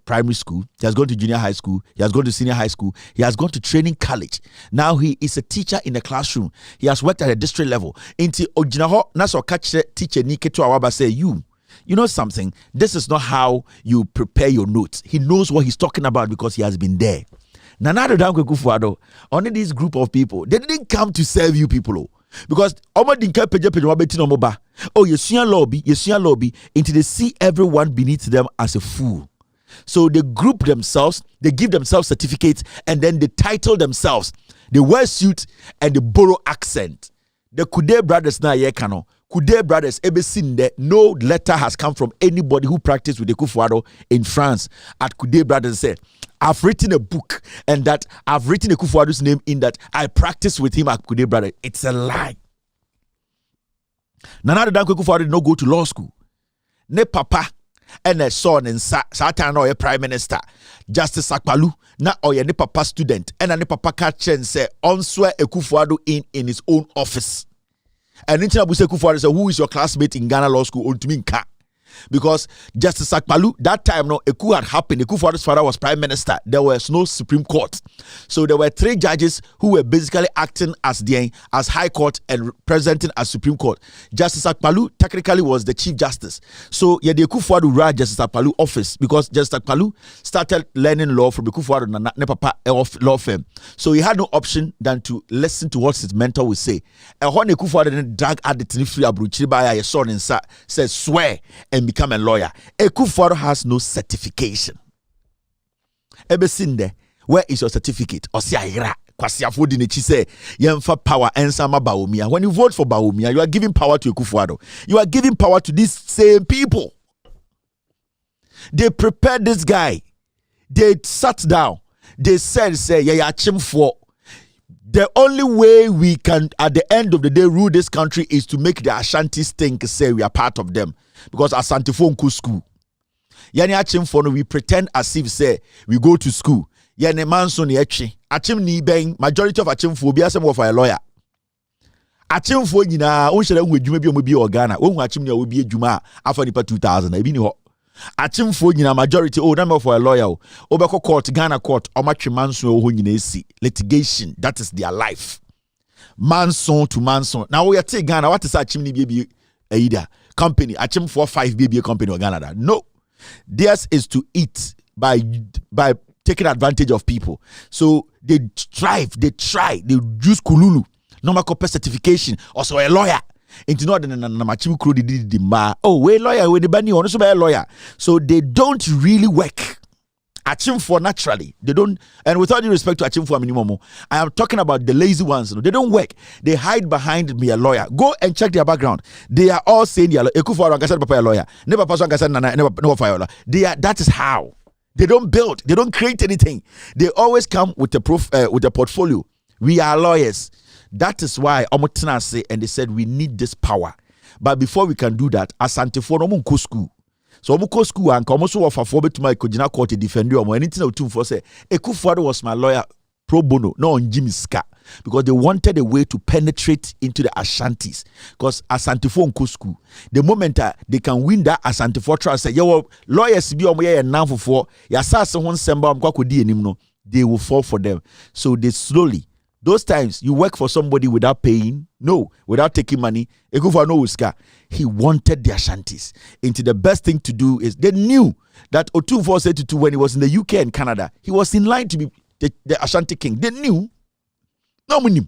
primary school, he has gone to junior high school, he has gone to senior high school, he has gone to training college. Now he is a teacher in the classroom. He has worked at a district level. Inti ojinaho naso catch teacher ni keto awaba say you know something, this is not how you prepare your notes. He knows what he's talking about because he has been there. Nana Dankwa Kufuado, only this group of people, they didn't come to serve you people. Because oh yesuan lobby until they see everyone beneath them as a fool. So they group themselves, they give themselves certificates, and then they title themselves. They wear suit and they borrow accent. The Kude brothers na yekano. Kude brothers ebesinde, no letter has come from anybody who practiced with the Kufuado in France at Kude brothers said, I've written a book and that I've written a Kufuado's name in that I practiced with him at Kude brother. It's a lie. Nana Dankwa Kufuado did not go to law school. Ne papa and a son and Satan or a prime minister. Justice Akpalu na oye ne papa student and ne papa catch and say on swear a Kufuado in his own office. And Intina Buse Kufuado said, who is your classmate in Ghana Law School? Ontuminka. Because Justice Akpalu, that time, no, a coup had happened. Ekufuado's father was prime minister. There was no Supreme Court. So there were 3 judges who were basically acting as High Court and presenting as Supreme Court. Justice Akpalu technically was the Chief Justice. So yeah, the Ekufuado ran Justice Akpalu office because Justice Akpalu started learning law from the Ekufuado ne papa law firm. So he had no option than to listen to what his mentor would say. And when Ekufuado didn't drag at the Tinifri Abruchiri by a son and said swear and become a lawyer. Ekufuado has no certification. Ebesinde, where is your certificate? Osiaira, kwasiafo di nechi say, yemfa power ensama Bawumia. When you vote for Bawumia, you are giving power to Ekufuado. You are giving power to these same people. They prepared this guy. They sat down. They said, yeah, chimfo. The only way we can, at the end of the day, rule this country is to make the Ashantis think, say we are part of them. Because Ashanti Fonku school. Yani achimfono, we pretend as if say we go to school. Yani manson yechi. Achim ni bang, majority of achimfo be asem of a lawyer. Achimfo nyina, unshele unwe dwuma bi omobi organa. Unhu achim ni obi dwuma afa nipa 2000 ebi ni ho. Achimfo nyina majority number for a lawyer. Obeko court, Ghana court, omatwe manson ho nyina esi. Litigation, that is their life. Manson to manson. Now we are take Ghana, what is achim ni bi either company, achim for 5 BBA company or Ghana. No. Theirs is to eat by taking advantage of people. So they strive, they try, they use kululu, normal corporate certification, also a lawyer. Into not oh, we lawyer, we the banny, honestly a lawyer. So they don't really work Achimfo naturally, they don't, and with all due respect to Achimfo minimum, I am talking about the lazy ones. They don't work. They hide behind me a lawyer. Go and check their background. They are all saying they are a lawyer. Never fire. That is how. They don't build, they don't create anything. They always come with a with a portfolio. We are lawyers. That is why Omotena say, and they said we need this power. But before we can do that, Asante for no go school. So go school and come also offer for to my Kojina court to defend you or anything or two for say Ekufuado was my lawyer pro bono, no on Jimmy Ska, because they wanted a way to penetrate into the Ashantis. Because Asante for go school. The moment they can win that Asante for trial, say, yo, lawyers be on and now for ya sasa one semba they will fall for them. So they slowly. Those times you work for somebody without paying, no, without taking money. He wanted the Ashantis. Into the best thing to do is they knew that Otunfo said to when he was in the UK and Canada, he was in line to be the Ashanti king. They knew. No money.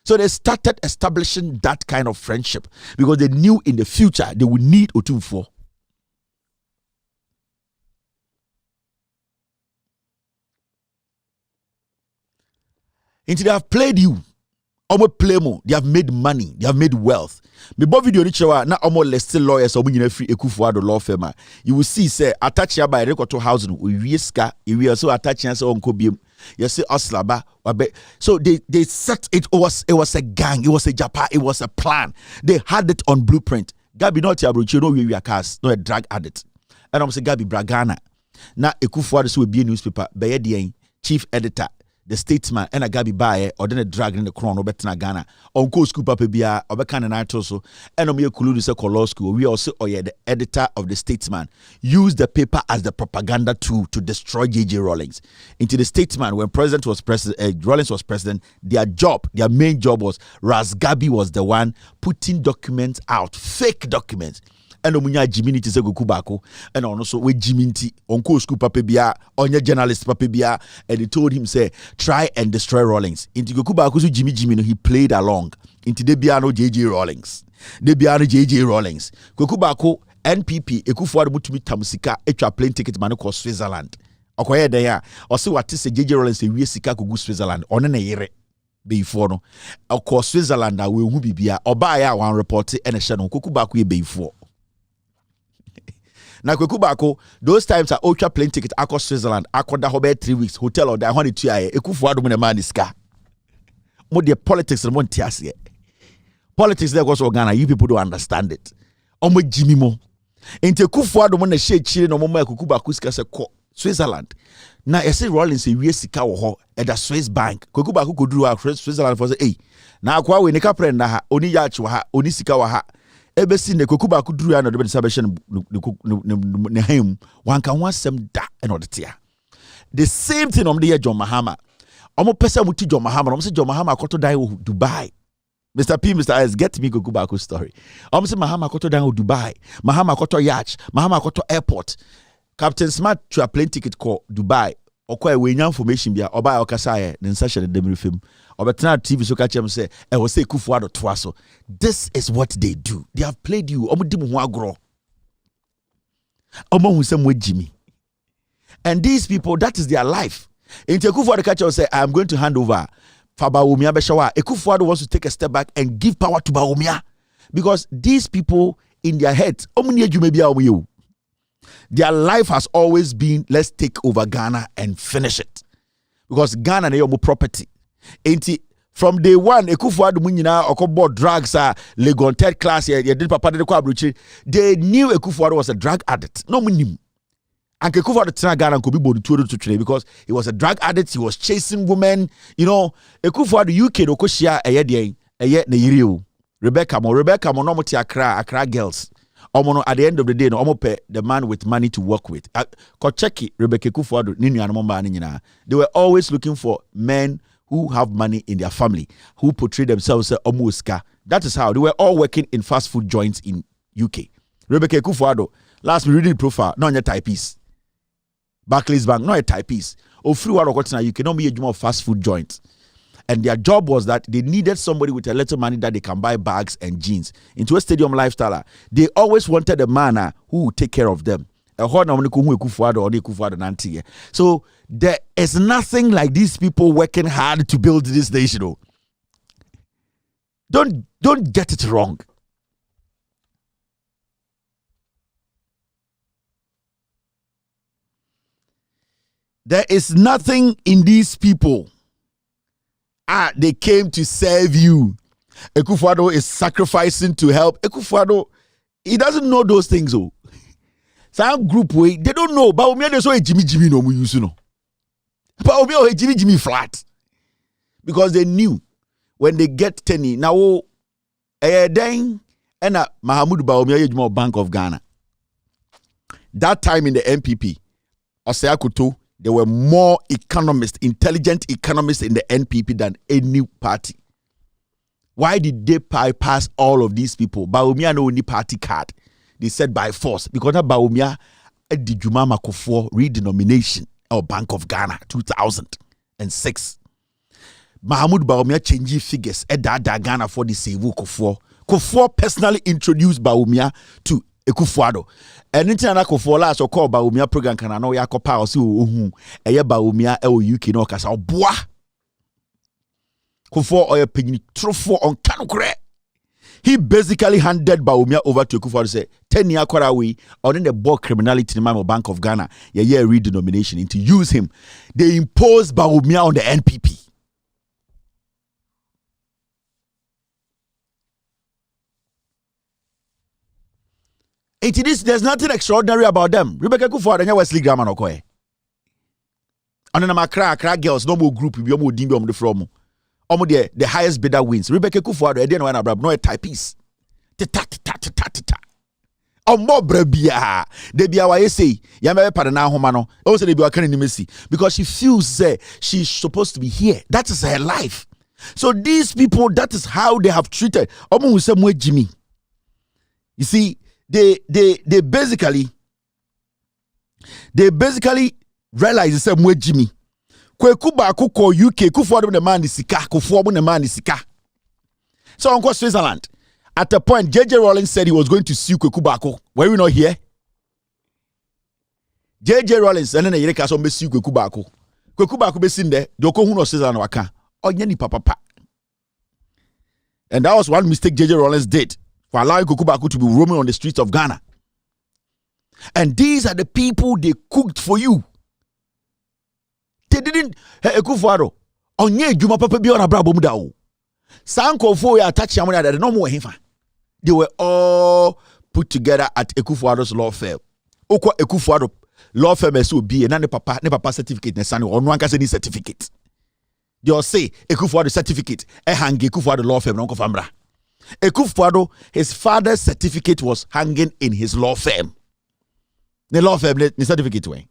So they started establishing that kind of friendship because they knew in the future they would need Otunfo. Until they have played you, almost play more. They have made money. They have made wealth. Before video reach now almost less lawyers or when free Ekufuado law firm. You will see say attach here by record to housing. We also attach here so uncle Bium. You see Oslaba. So they set it was a gang. It was a japa. It was a plan. They had it on blueprint. Gabi not your you know we are cast. No a drug addict. And I'm saying Gabi Bragana. Now Ekufuado so be a newspaper. Be chief editor. The statesman and a Gabi Baye or then a drag in the crown or better Ghana on co school papa bia or bekan and I also and me kuludu se law school. We also the editor of the statesman used the paper as the propaganda tool to destroy JJ Rawlings. Into the statesman when president was president, Rawlings was president, their main job was Gabi was the one putting documents out, fake documents. And omunya Jimini to say Gokubako, and also with Jiminti, Onko school papa bia, on your journalist papa bia, and he told him, say, try and destroy Rawlings. Into Gokubaku Jimmy, he played along. Into the Biano JJ Rawlings. The Biano JJ Rawlings. Gokubako, NPP, Ekufuado Mutumi Tamusika, etra plane ticket man ko Switzerland. Okoye there, or see what is a JJ Rawlings, a Sika go Switzerland, on an yere. Before no, of course, Switzerland, I will be bia, or buy a one report and a channel, Kukubaku before. Na Kwekubako, those times are ultra plane ticket across Switzerland, akwa hobe 3 weeks, hotel or da honey to aye, Ekufuado mun man iska. Mo the politics and montias. Politics there goes Ghana, you people don't understand it. Omo Jimmy mo. Inte Ekufuado mun share chile no mo Kwekubako ska se ko Switzerland. Na ese Rawlings e wie sika wo ho e da Swiss bank. Kwekubako ko duru across Switzerland for say, "Hey, na akwa we ne ka prenda ha, oni yachi wa ha, oni sika wa ha." Ebesi ne Kwekuba kuduru ya no de sabeshe ne ham wanka wansem da e no de tia. The same thing on the John Mahama. Omo pesa muti John Mahama, omo say John Mahama akoto dai wo Dubai. Mr. P, Mr. S, get me Kwekuba story. Omo say Mahama akoto dai wo Dubai. Mahama akoto yacht, Mahama akoto airport. Captain Smart to a plane ticket call Dubai. Okwa we nya information bia oba okasa ye ne nsa hye de demrefem obetena TV so ka chem say e wo say Kufuado toa so. This is what they do. They have played you omo dim ho agro omo hu sem wajimi, and these people, that is their life. Into Kufuado ka chem say I am going to hand over for Bawumia Beshawa. Kufuado wants to take a step back and give power to Bawumia because these people in their heads omo ni adwuma bia omo ye. Their life has always been, let's take over Ghana and finish it. Because Ghana is your property. From day one, Ekufuado munyina okobo drugs Legon third class they knew Ekufuado was a drug addict. No munim. And Ekufuado tena Ghana could be born to because he was a drug addict, he was chasing women. You know, Ekufuado UK no koshia eye na yiriu. Rebecca mo no mo ti Accra girls. At the end of the day, no pay the man with money to work with. Kocheki Rebecca Kufuado, they were always looking for men who have money in their family, who portray themselves as omuska. That is how they were all working in fast food joints in UK. Rebecca Kufuado, last me reading profile, not your typepiece. Barclays Bank, not a typepiece. Or free water you cannot be a of fast food joints. And their job was that they needed somebody with a little money that they can buy bags and jeans. Into a stadium lifestyle, they always wanted a man who would take care of them. So there is nothing like these people working hard to build this nation. Oh. Don't get it wrong. There is nothing in these people. They came to serve you. Akufo-Addo is sacrificing to help. Akufo-Addo, he doesn't know those things. Oh. Some group way, they don't know. But we are so Jimmy no use no. But we are Jimmy flat. Because they knew when they get Tenny. Now, then, and Mahamudu Bawumia Bank of Ghana. That time in the MPP, Osei Akoto, there were more economists, intelligent economists in the NPP than any party. Why did they bypass all of these people? Bawumia no only party card. They said by force. Because Bawumia did Juma Makufo redenomination of Bank of Ghana 2006. Mahamudu Bawumia changed figures at that Ghana for the Sevu Kufuor. Kufuor personally introduced Bawumia to Akufo-Addo. And anything na Kufuor last or call Bawumia program can I know Yakopa or see who Bawumia UK no kasa boa. Kufuor or a piggy trufo on Kanukre. He basically handed Bawumia over to Akufo-Addo and said 10 years away or in the board criminality in the Bank of Ghana. Yeah, redenomination to use him. They imposed Bawumia on the NPP. There's nothing extraordinary about them. Rebecca Kufuor and Wesley Graham and Okoye. And then Accra girls, no more group, we more dimbi the from. The highest bidder wins. Rebecca Kufuor, I didn't want to no a typepiece. More brebia. They be our say, Yama Padana Homano. Also, they be a kind of because she feels she's supposed to be here. That is her life. So these people, that is how they have treated. Jimmy. You see, they basically realize the same way Jimmy. Kwekuba ko UK Kufuor the man is sika Kufuor the man is sika. So Uncle Switzerland. At a point, JJ Rollins said he was going to sue Kwekuba. Were we not here? JJ Rollins and then a yereka so be sue Kwekuba. Kwekuba be seen there. Joko hu no Switzerland waka. Onyani papa. And that was one mistake JJ Rollins did. For allowing Kwekuba to be roaming on the streets of Ghana. And these are the people they cooked for you. They didn't Akufo-Addo. Onye juma papa bi ona bra bom da o. Sanko fo ya attach am that no more hefa. They were all put together at Akufo-Addo's law firm. Okwa Akufo-Addo law firm so be na ne papa certificate na sane onu anka se ni certificate. They all say Akufo-Addo certificate e hangi Akufo-Addo law firm no ko famra. Akufo-Addo, his father's certificate was hanging in his law firm. The law firm, the certificate way.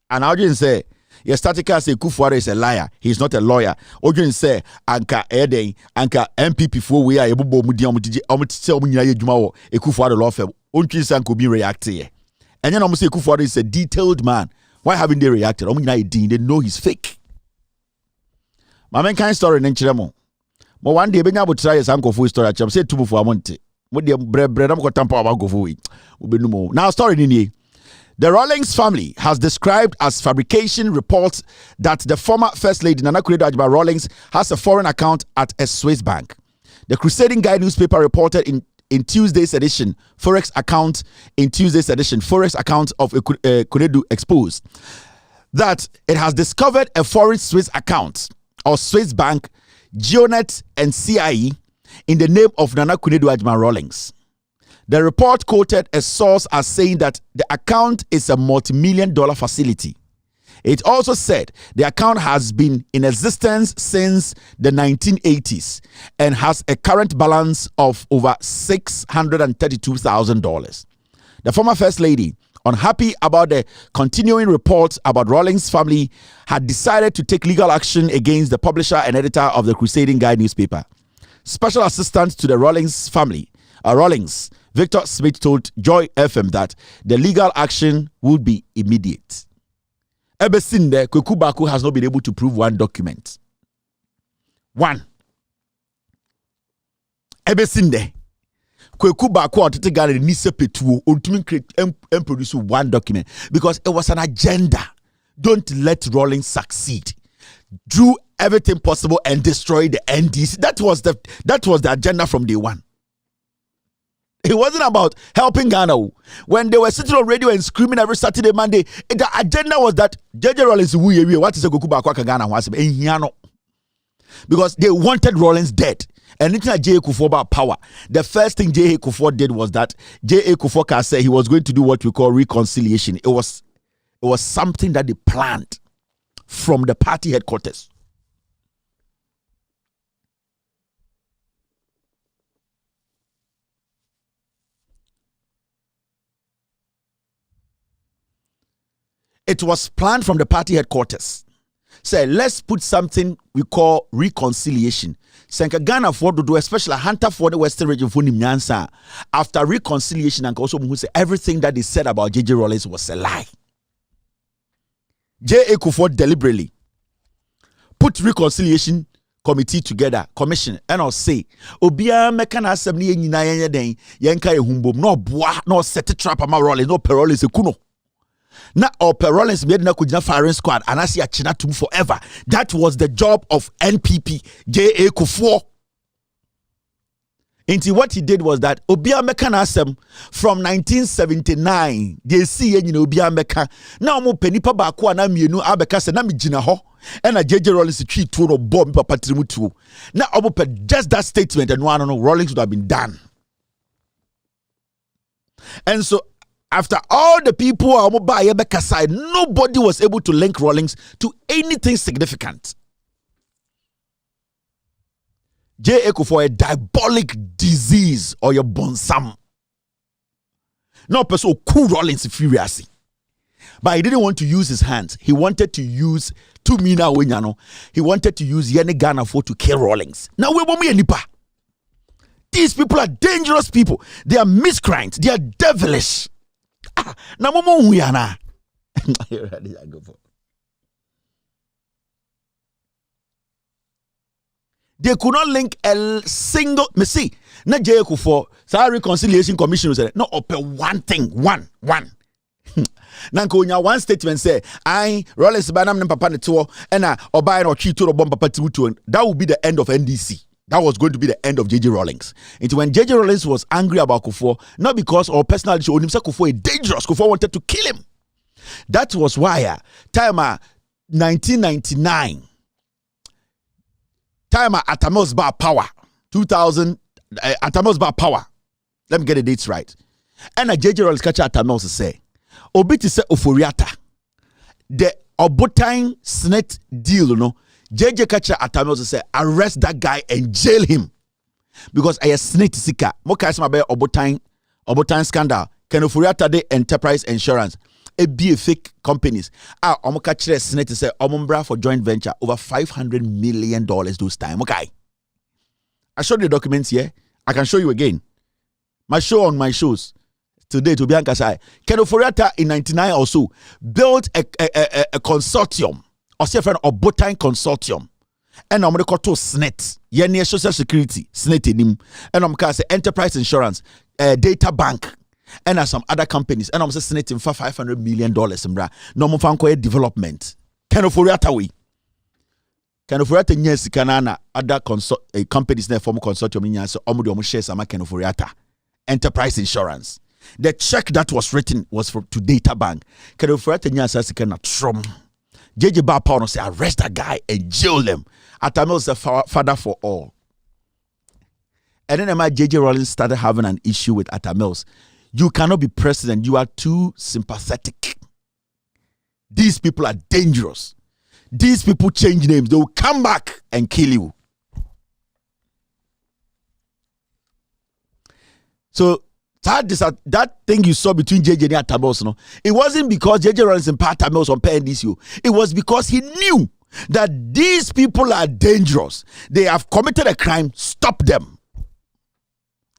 And I didn't say, your statica say Akufo-Addo is a liar. He's not a lawyer. I didn't say, Anka Eden, Anka MPP for we are able to Akufo-Addo law firm. Unki Sanko be reacting. And then I'm say Akufo-Addo is a detailed man. Why haven't they reacted? They know he's fake. My main kind story in Chiramo. But one day, Benya would try a sanko for story. I'm saying two for a month. What the bread, I'm going to tamper about go for it. Now, story in here. The Rawlings family has described as fabrication reports that the former First Lady Nana Akufo-Addo Rawlings has a foreign account at a Swiss bank. The Crusading Guide newspaper reported in Tuesday's edition, Forex account of Kunedu exposed that it has discovered a foreign Swiss account or Swiss bank, Geonet and CIE in the name of Nana Akufo-Addo Rawlings. The report quoted a source as saying that the account is a multi-million-dollar facility. It also said the account has been in existence since the 1980s and has a current balance of over $632,000. The former First Lady, unhappy about the continuing reports about Rawlings' family, had decided to take legal action against the publisher and editor of the Crusading Guide newspaper. Special assistant to the Rawlings family, Victor Smith, told Joy FM that the legal action would be immediate. Ebesinde, Kwekuba has not been able to prove one document. One. Ebesinde, Kweku Bako or Ghana ni sepetuo ontumi create and produce one document because it was an agenda. Don't let Rawlings succeed. Do everything possible and destroy the NDC. That was the agenda from day one. It wasn't about helping Ghana. When they were sitting on radio and screaming every Saturday, Monday, the agenda was that JJ Rawlings what is a Goku Bako Ghana was because they wanted Rawlings dead. And it's not J.A. Kufuor about power. The first thing J.A. Kufuor did was that J.A. Kufuor said he was going to do what we call reconciliation. It was something that they planned from the party headquarters. It was planned from the party headquarters. Say, let's put something we call reconciliation. Senka Ghana for do, especially Hunter for the Western region for Nimnyansa. After reconciliation, and also say everything that they said about JJ Rawlings was a lie. J.A. Kufuor deliberately put reconciliation committee together, commission, and I'll say, Obia mekana assembly nyina yenye den yenka ehumbom no boa no set trap ama Rawlings no Rawlings ekuno. Na Rawlings made na kujina firing squad and asi achina tum forever. That was the job of NPP J.A. Kufuor. Into what he did was that Obia Mekana Asem from 1979 they see Obia Meka now mo penipa baako na mienu abeka se na me gina ho and a JJ Rawlings twi to no bomb papa trimu tu na omo pe just that statement and one no Rawlings would have been done. And so after all the people are by Rebecca side, nobody was able to link Rawlings to anything significant. J.A. Kufuor a diabolic disease or your bonsam. No person cool Rawlings furiously. But he didn't want to use his hands. He wanted to use Tumina Wenyano. He wanted to use Yene Ghana for to kill Rawlings. Now we won't nipa. These people are dangerous people. They are miscreants. They are devilish. Na momo huyana. They could not link a single see na J.A. Kufuor reconciliation commission said no open one thing one nanko one statement say I Rawlings banam nem papa ne to and obai no twi to no bomb papa timutu. That would be the end of NDC. That was going to be the end of JJ Rawlings. And when JJ Rawlings was angry about Kufuor, not because or personally showed himself Kufuor is dangerous. Kufuor wanted to kill him. That was why time 1999 time Atamils bar power 2000 Atamils bar power. Let me get the dates right. And JJ Rawlings catch Atamils say Obiti se Oforiata the Obotain Snit deal no. JJ Kacha Atamils say arrest that guy and jail him because I snake sika. Moka is my bear Obotain scandal. Can Oforiata de Enterprise Insurance a be a fake companies. Omoka chere snake say Omumbra for joint venture over $500 million those time. Okay, I showed you the documents here. I can show you again. My show on my shows today to Bianca Sai. Can Oforiata in 99 or so built a consortium. Or say friend or Botan Consortium. And I'm going to call to SNET. Near Social Security. SNET in him. And I'm going to say Enterprise Insurance. Data Bank. And some other companies. And I'm going to say SNET in for $500 million. No more fan development. Can Oforiata we? Can Oforiata nyesi kanana other companies na form consortium nyanse omo share sama Can Oforiata. Enterprise Insurance. The check that was written was to Data Bank. Can Oforiata nyasa sikana trom. JJ Bapauno say arrest that guy and jail them. Atamils the father for all. And then JJ Rawlings started having an issue with Atamils. You cannot be president. You are too sympathetic. These people are dangerous. These people change names. They will come back and kill you. So that thing you saw between JJ and Atamils, no, it wasn't because JJ Rawlings and Atamils on NDC. It was because he knew that these people are dangerous. They have committed a crime. Stop them.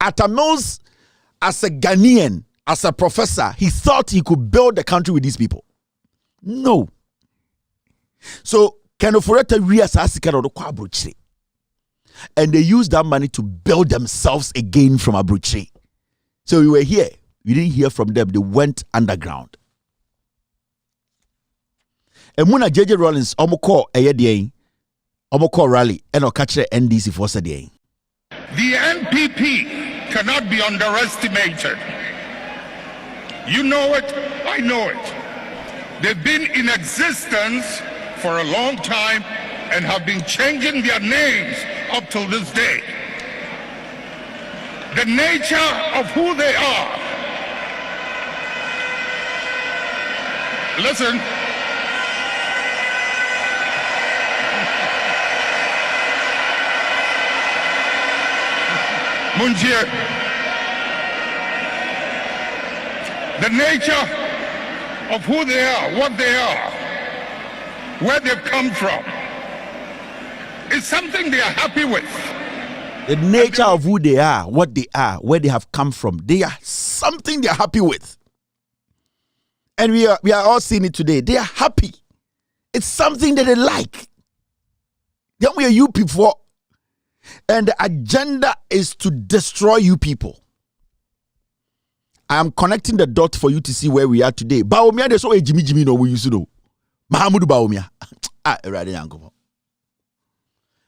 Atamils, as a Ghanaian, as a professor, he thought he could build the country with these people. No. So, Ken Oforiata and they used that money to build themselves again from Abuchi. So we were here. We didn't hear from them. They went underground. And when JJ Rawlings call rally and catch the NDC for the NPP cannot be underestimated. You know it, I know it. They've been in existence for a long time and have been changing their names up till this day. The nature of who they are. Listen. Munjie, the nature of who they are, what they are, where they've come from, is something they are happy with. The nature of who they are, what they are, where they have come from, they are something they are happy with. And we are all seeing it today. They are happy. It's something that they like. Then we are you people. And the agenda is to destroy you people. I am connecting the dot for you to see where we are today. Baumia, there's always Jimmy no we used to know. Mahamudu Baumia.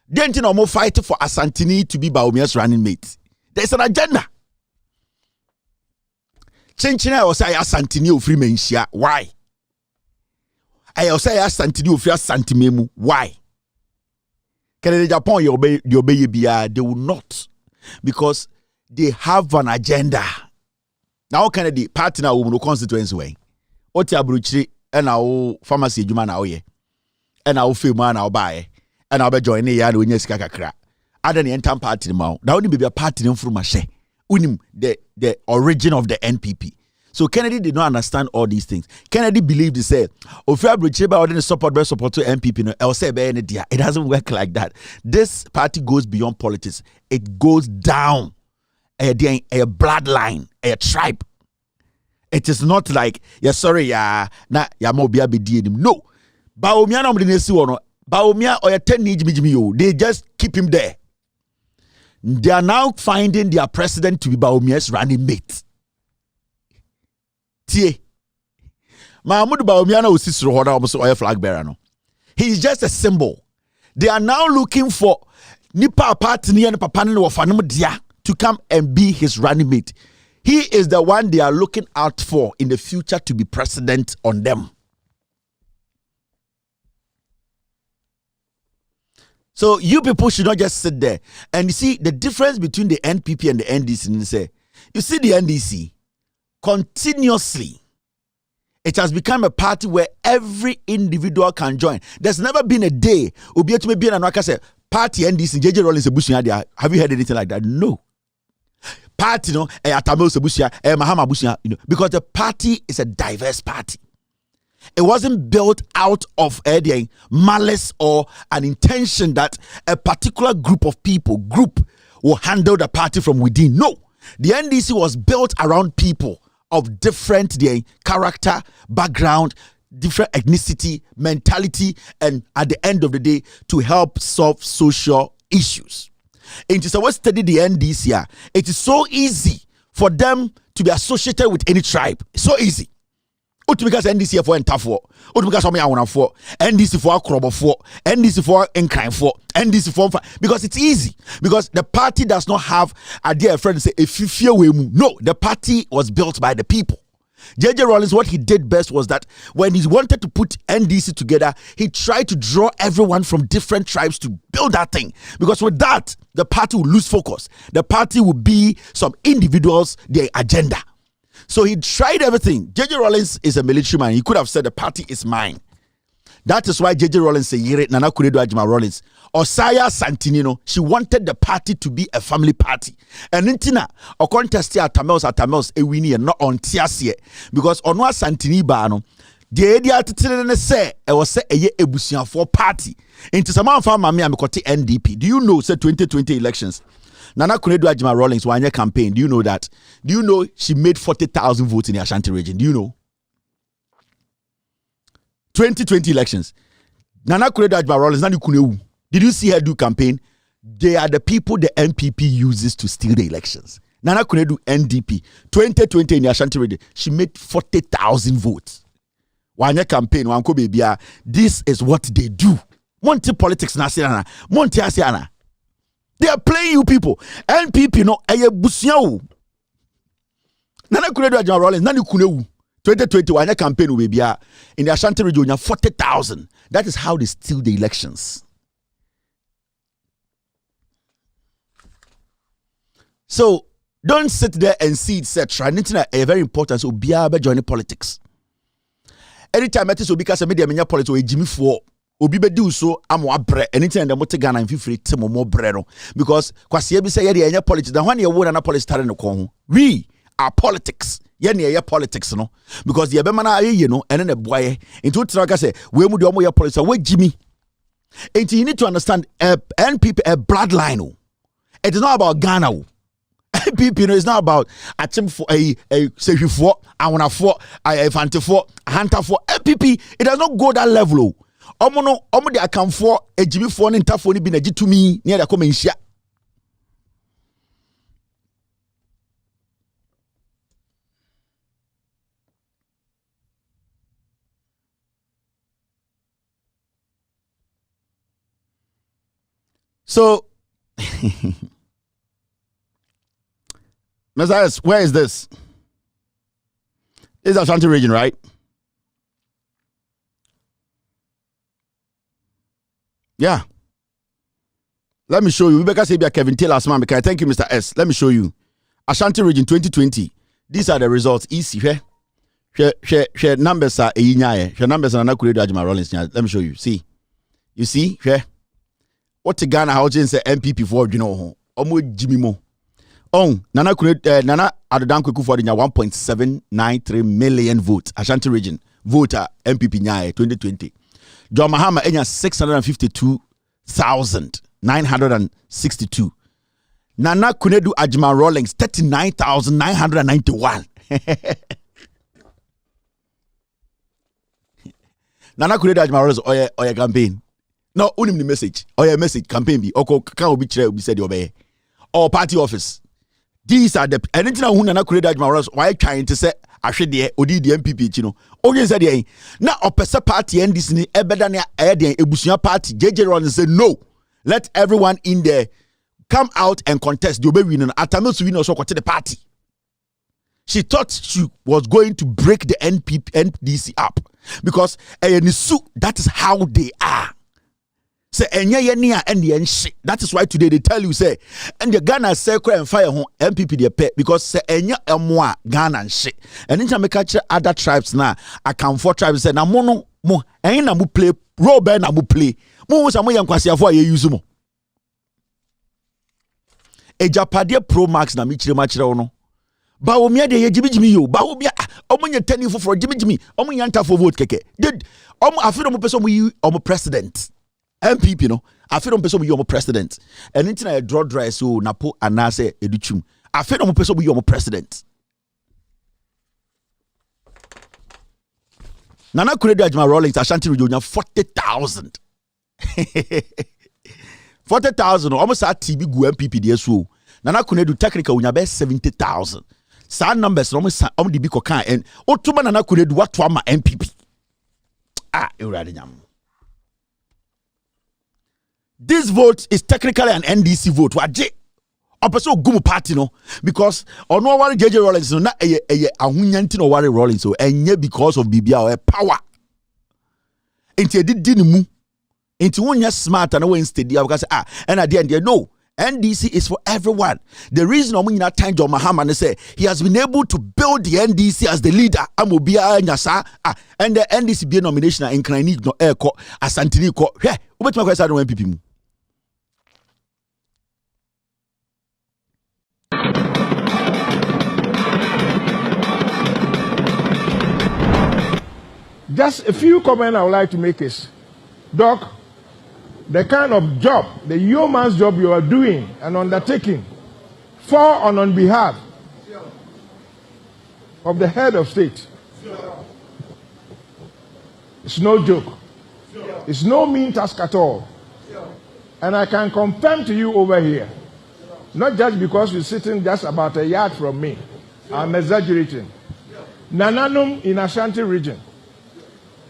Then you know more fight for Asantini to be Baumia's running mate. There's an agenda. Chenchina was say Asantini of Freemanship. Why? I also say Asantini of Santimemu. Why? Canada Japan you obey they will not, because they have an agenda. Now Kennedy partner will no constituency way. Oti abruchiri and our pharmacy juma na oye. And our film man our buy. And I'll be joining ya when you skakakra. Other than the party now. That would be a party from Mashe. Unim the origin of the NPP. So Kennedy did not understand all these things. Kennedy believed he said, support to NPP. No, it doesn't work like that. This party goes beyond politics. It goes down a bloodline, a tribe. It is not like, no. Baumia or 10 they just keep him there. They are now finding their president to be Baumia's running mate. Tie. Mahmoud Baumia no sisro hoda almost oil flag bearer no. He is just a symbol. They are now looking for Nipa Patini and Papanin of Dia to come and be his running mate. He is the one they are looking out for in the future to be president on them. So you people should not just sit there. And you see the difference between the NPP and the NDC. You see the NDC continuously. It has become a party where every individual can join. There's never been a day party NDC JJ Rawlings Ebusia. Have you heard anything like that? No. Party no Atamil Ebusia, Mahama Ebusia, because the party is a diverse party. It wasn't built out of malice or an intention that a particular group will handle the party from within. No. The NDC was built around people of different character, background, different ethnicity, mentality, and at the end of the day, to help solve social issues. And so we study the NDC. It is so easy for them to be associated with any tribe. So easy. Because NDC for Entafo, because some Yawana for NDC for Akrobo for NDC for Enkine for NDC for, because it's easy. Because the party does not have a dear friend say if you fear we move. No, the party was built by the people. JJ Rawlings, what he did best was that when he wanted to put NDC together, he tried to draw everyone from different tribes to build that thing. Because with that, the party will lose focus. The party will be some individuals, their agenda. So he tried everything. JJ Rawlings is a military man. He could have said the party is mine. That is why JJ Rawlings said, Nana Kuredo Ajima Rawlings. Osaya Santinino, she wanted the party to be a family party. And Intina, or contest Atamels, Ewini, and not on Tiasie. Because Onwa Santini Bano, the idea to say, I was say a Ebusian for party. Into some of Mami Amikoti NDP. Do you know, say 2020 elections? Nana Kuredo Ajima Rawlings one year campaign. Do you know that? Do you know she made 40,000 votes in the Ashanti region? Do you know? 2020 elections. Nana Kuredo Ajima Rawlings, Nani Kunewu. Did you see her do campaign? They are the people the NPP uses to steal the elections. Nana Kunedu NDP 2020 in the Ashanti region, she made 40,000 votes. Wanya campaign, wanko bebia. This is what they do. Monte politics na siana. Monte asiana. They are playing you people. NPP no eye busiao. Nana Kunedu Ajama Rollins, Nani Kunewu. 2020 wanya campaign bebia in the Ashanti region 40,000. That is how they steal the elections. So don't sit there and see etc. Anything a very important. So be able join politics. Anytime I tell because I made the politics or Jimmy for obi be do so am wabre anything the mote Ghana and feel tell more brero because kwasi be say ye politics. The when you won an politics tare no kon. We are politics. Ye politics no because the ebema you know and then the boy into traka say we mu de omo ye politics we Jimmy. And you need to understand NPP a bloodline. It is not about Ghana. NPP, you know, it's not about a team for a say for I want for a fancy for a hunter for NPP. It does not go that level. Omo de account for a Jimmy for an interphone been a G to me near the comment share. So Messias, where is this? It's Ashanti region, right? Yeah. Let me show you. We better say Kevin Taylor's man because thank you, Mr. S. Let me show you. Ashanti region 2020. These are the results. Easy, share numbers are share numbers are not Ajama Rollins. Let me show you. See. You see? What the Ghana how say MPP for you know. Omo Jimmy Mo. Nana Adodan Kwekufuor 1.793 million votes. Ashanti region voter MPP nyae 2020. John Mahama enya 652,962. Nana Kunedu Ajama Rawlings 39,991. Nana Kunedu Ajama Rawlings oye campaign. No, unim the message. Oye message campaign be oko kan obi kire obi said obey. Or party office. These are the anything who Nana Kunedu Ajama Rawlings why trying to say ahwede odi the MPP no. Onye said dey na opese party NDC ni ebeda na dey ebusua party JJ Rawlings say no. Let everyone in there come out and contest. The obey winning. Atamesu win also the party. She thought she was going to break the NDC up because that is how they are. Say that is why today they tell you say and the Ghana say and fire home MPP they pay because say enya Ghana and shit. And in Jamaica other tribes now account for tribes say na mo na mo play role bear na mo play. Mo say mo yankwasi afo ye use mo. Ejapade Pro Max na mi chire ma chire no. Ba wo me de ye jimi yo. Ba wo me omo nya tani for jimi. Omo nya nta for vote keke. Did omo afiro mo person mo omo president. MPP no. Afiro mo person mo omo president. And intina e draw dry so napo anase educhum. Afiro mo person mo omo president. Nana Kunedu Ajama Rawlings Ashanti region 40,000. 40,000 almost at TB gu MPP DSO. Nana Kunedu technical unya be 70,000. Sa numbers almost the big kan and otuma Nana Kunedu what ma MPP. This vote is technically an NDC vote. Waje opeso gumu party no because ono wari JJ Rawlings no na ahunyanti no wari Rawlings so enye because of bibia or power. Enti edidi ni mu. Enti wonya smart and when steady because and at the end no NDC is for everyone. The reason Omunyina time John Mahama say he has been able to build the NDC as the leader amobia nyasa and the NDC be nomination in Krani no eko Asantini ko hwe obetuma kwesa no MPP mu. Just a few comments I would like to make is, Doc, the kind of job, the yeoman's job you are doing and undertaking for and on behalf of the head of state. It's no joke. It's no mean task at all. And I can confirm to you over here Not just because you're sitting just about a yard from me. I'm exaggerating. Nananum in Ashanti region.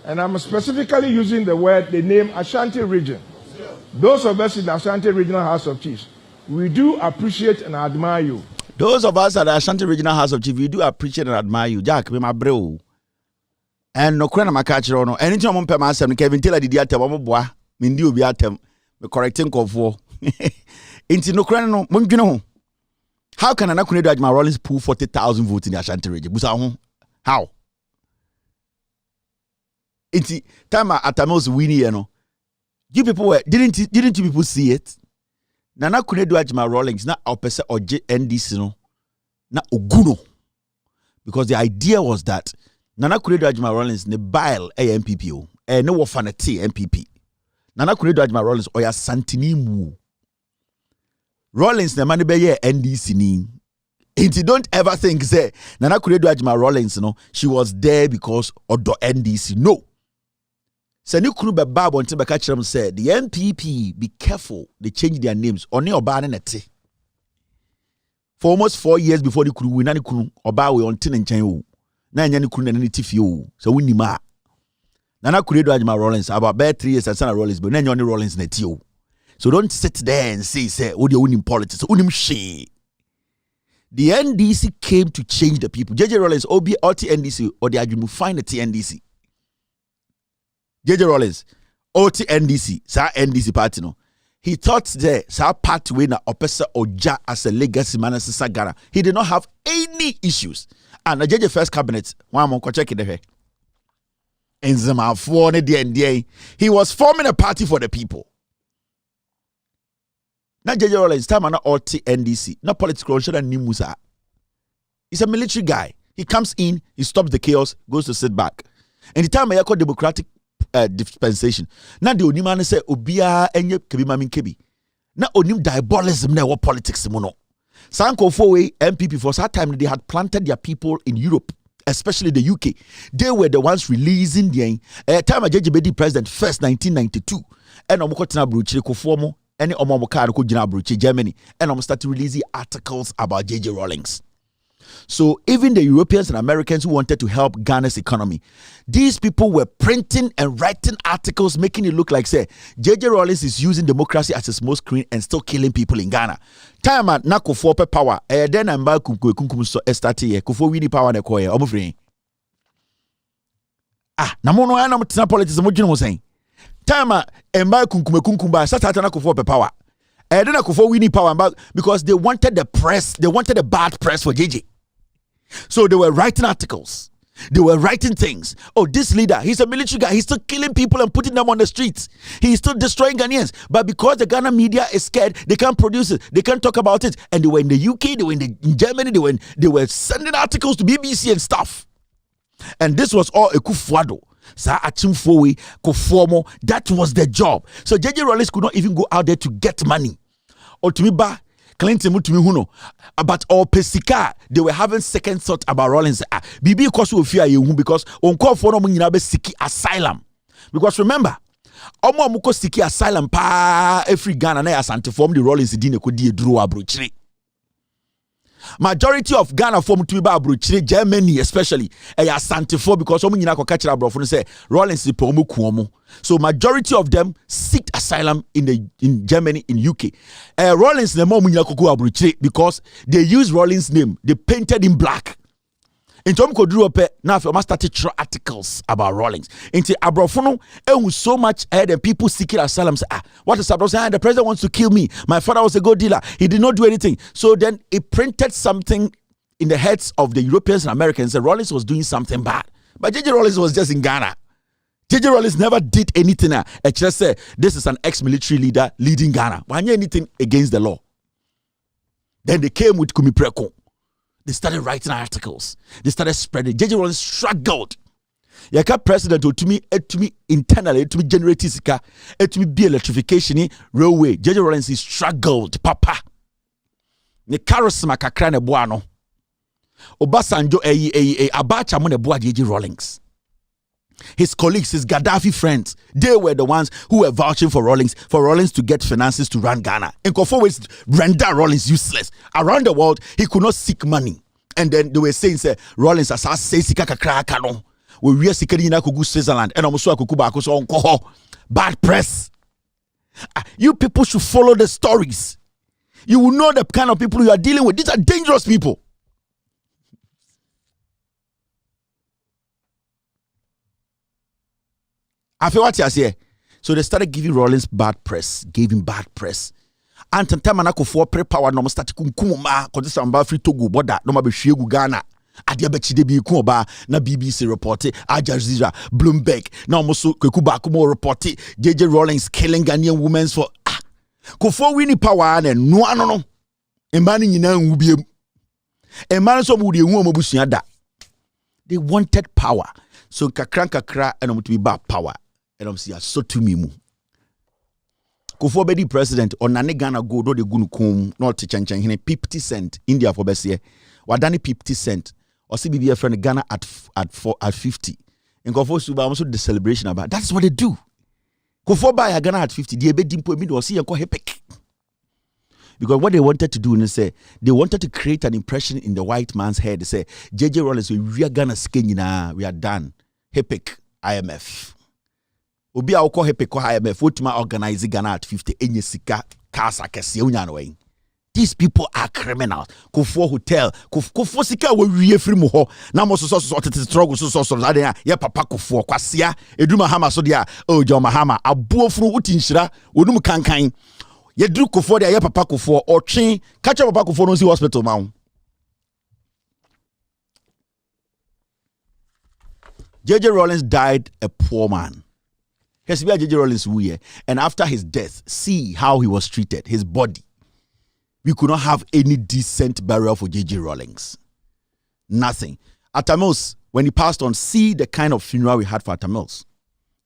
And I'm specifically using the name Ashanti region. Those of us in the Ashanti Regional House of Chiefs, we do appreciate and admire you. Those of us at the Ashanti Regional House of Chiefs, we do appreciate and admire you. Jack, be my bro. And no crana makachiro no. Anytime I'm myself, Kevin Taylor did yatem, I'm boy. Mindi obi atem. Me correcting kofo. Inti no crana no. Munjino. How can Nana Kunedo Ajma Rollins pull 40,000 votes in the Ashanti region? Busa how? Inti time Atamos winning, you know. You people were didn't you people see it? Nana Kunedo Ajma Rollins na opese oje NDC no na oguno. Because the idea was that Nana Kunedo Ajma Rollins ne bile MPP o no wafanete MPP. Nana Kunedo Ajma Rollins oya santini mu. Rollins ne mani be ye NDC ni. And you don't ever think say Nana Kunedo Ajma Rollins no she was there because odo NDC. No. Sani kunu be babo until be catch them say the MPP be careful they change their names. Oni oba ne nete. For almost 4 years before the kunu we nani kunu oba we on tin nchen o. Na nya ni kunu na ni tifi o. So we ni ma. Nana Kunedo Ajma Rollins about 3 years and Sana Rollins but na nya ni Rollins na ti o. So don't sit there and say what you in politics. Unim she. The NDC came to change the people. JJ Rollins obi oti NDC or the argument find the TNDC. JJ Rollins oti NDC sa NDC party no. He thought there sa party we na opesa oja as a legacy man as Sagara. He did not have any issues. And the JJ first cabinet one mo check it there. Enzema for the NDA. He was forming a party for the people. Not JJ Rollins time na oti NDC. Not political and nimusa. He's a military guy. He comes in, he stops the chaos, goes to sit back. And the time I call democratic dispensation. Now the onimane say obia enye kebi mamin kebi. Na onim diabolism na what politics mono. Sanko for MPP for that time they had planted their people in Europe, especially the UK. They were the ones releasing the time JJ president first 1992. And omokotina bruchire kofomo any omomoka ko jina bruchire Germany and I'm started releasing articles about JJ Rawlings. So even the Europeans and Americans who wanted to help Ghana's economy, these people were printing and writing articles making it look like, say, JJ Rawlings is using democracy as a small screen and still killing people in Ghana. Time at Nako for power, then I'm back kumkum so estati kufo wini power na koye omufri. Namono ya na mutina politics mo jino mo saying. Time at emba kumkumba sata na kufo power. Then Akufo winning power because they wanted the press, they wanted a bad press for JJ. So they were writing articles. They were writing things. Oh, this leader, he's a military guy. He's still killing people and putting them on the streets. He's still destroying Ghanaians. But because the Ghana media is scared, they can't produce it. They can't talk about it. And they were in the UK, they were in Germany, they were sending articles to BBC and stuff. And this was all a kufuado. Sa achimfowe kofomo. That was their job. So JJ Rawlings could not even go out there to get money. Or to me ba Clinton mutumi huno about all pesika they were having second thought about Rawlings. Bibi koso ofia ye hu because on call for no nyina be siki asylum. Because remember, omo amuko siki asylum pa every Ghana na Asante form the Rawlings din ko die duro abrochire. Majority of Ghana form to be abrochire, Germany especially Asante for because omo nyina ko catch abrofo no say Rawlings po omo kuomo. So majority of them seek asylum in Germany, in UK. Rawlings name because they use Rawlings' name. They painted in black. In Tom Kodruope, now I started to articles about Rawlings. Into Abrofono, and so much ahead and people seeking asylum say, what is up? The president wants to kill me. My father was a gold dealer. He did not do anything. So then it printed something in the heads of the Europeans and Americans that Rawlings was doing something bad. But JJ Rawlings was just in Ghana. JJ Rawlings never did anything. Just say this is an ex-military leader leading Ghana. Why anything against the law? Then they came with Kumi Preko. They started writing articles. They started spreading. JJ Rawlings struggled. Yaka president to me internally to me generate sika to me be electrification railway. JJ Rawlings is struggled. Papa. Ne charisma kakra ne boano. Obasanjo Abacha mo ne boa JJ Rawlings. His colleagues, his Gaddafi friends, they were the ones who were vouching for Rawlings to get finances to run Ghana. And Kofor render Rawlings useless. Around the world, he could not seek money. And then they were saying, say, Rawlings as say sika kakra kano. We are seeking in Switzerland and almost bad press. You people should follow the stories. You will know the kind of people you are dealing with. These are dangerous people. I feel what you say. So they started giving Rawlings bad press, gave him bad press. And Tantamanako for pre-power no start kumkuma because this amba free Togo border no be shegu Ghana. Adia bechi de bi kuoba na BBC report, Al Jazeera, Bloomberg, na almost Kwekuba Kumo report, JJ Rawlings killing Ghanaian women for Kofo wini power and no. Emani nyina nwubiem. Emani so mudi ewu omobusua da. They wanted power. So kakra and to be bad power. And I'm saying so to me mu. Kofo be the president on nane Ghana go do de gunu kum not chanchan hine 50 cent India for bese. Wadani 50 cent. Or see BBF friend Ghana at 50. And Kofo suba also the celebration about. That's what they do. Kofo buy Ghana at 50. The ebe dimpo emi do see yanko hepek. Because what they wanted to do is say they wanted to create an impression in the white man's head. They say JJ Rawlings we are Ghana skin we are done. Hepek IMF. Obi a woko hepek ko IMF wotuma organize Ghana at 50 enye sika kasa kese unya no wen. These people are criminals. Kofo hotel, Kofo sika we wie free mo ho. Na mo so struggle so aden ya papa Kofo kwasia eduma hama so dia o John Mahama abuofuru utinhira onum kankan. Yedru Kofo dia ya papa Kofo otwe catch up papa Kofo no si hospital ma. JJ Rawlings died a poor man. JJ Rawlings wuye, and after his death, see how he was treated, his body. We could not have any decent burial for JJ Rawlings. Nothing. Atamils, when he passed on, see the kind of funeral we had for Atamils.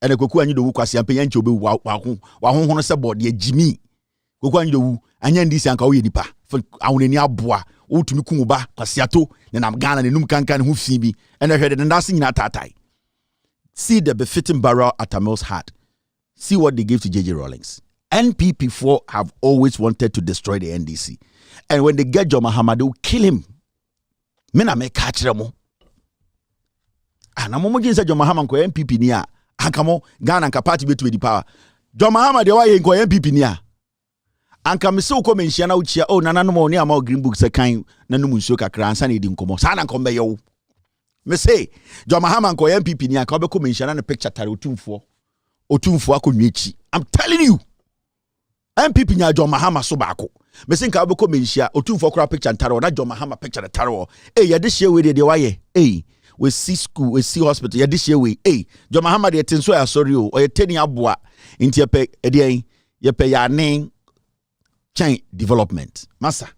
And the Koku anyi do wu kwasi ampe yancho be wa hono se body Jimmy. Koku anyi do wu anya ndisi anka wo yedipa. Awonani aboa, wo tumi kumuba kwasiato, na nam Ghana ne num kankan ho fi bi. And I heard the ndase nyina tatai. See the befitting burial Atamils had. See what they gave to JJ Rawlings. NPP4 have always wanted to destroy the NDC. And when they get John Mahama, they will kill him. Mena me catch them. And I'm going to say John Mahama ko NPP niya. Ankamo Ghana nka party betu the power. John Mahama de wa ye ko NPP niya. Anka me se ko menhia na uchia oh nana no mo ni ama green book se kan na no munsuo kakra ansa na edi nkomo. Sa na nkomo ye wo. Me say John Mahama ko NPP niya ka obeko menhia na picture tare otumfo akonwechi. I'm telling you. MPP nya John Mahama so baako. Me say nka obeko menhia otumfo kora picture tare na John Mahama picture tare. Ye de share we de waye. We see school, we see hospital. This year we, John Mahama de tenso ya sorry o ye teni aboa inti yepe edian yepe ya name chain development. Massa.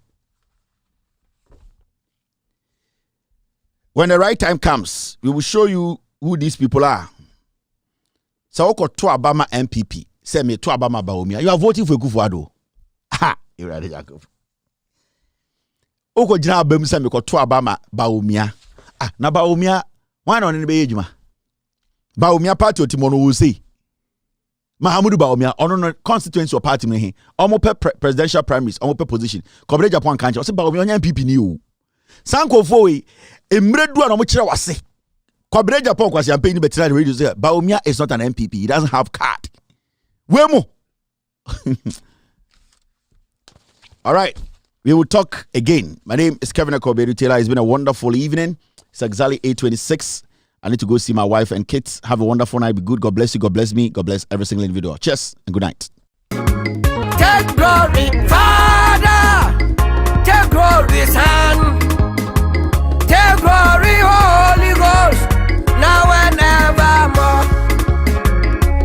When the right time comes, we will show you who these people are. So oko to Obama MPP. Say me to Obama Baumia. You are voting for Kufuado. Ha, you ready Jacob. Oko jina abem say me ko to Obama Baumia. Na Baumia one on be ejuma. Baumia party otimono wo say. Mahamudu Baumia ono constituency or party me. Omo presidential primaries, omo position. Kobre Japan kanche. Say Baumia onya MPP ni o. Sanko fo we emredu an omo kire wase. Kobre Japan kwase campaign ni betra radio say Baumia is not an MPP. He doesn't have card. Wemo. All right. We will talk again. My name is Kevin Akobedu Taylor. It's been a wonderful evening. It's exactly 8:26. I need to go see my wife and kids. Have a wonderful night. Be good. God bless you. God bless me. God bless every single individual. Cheers and good night. Take glory, Father. Take glory, Son. Take glory, Holy Ghost. Now and evermore.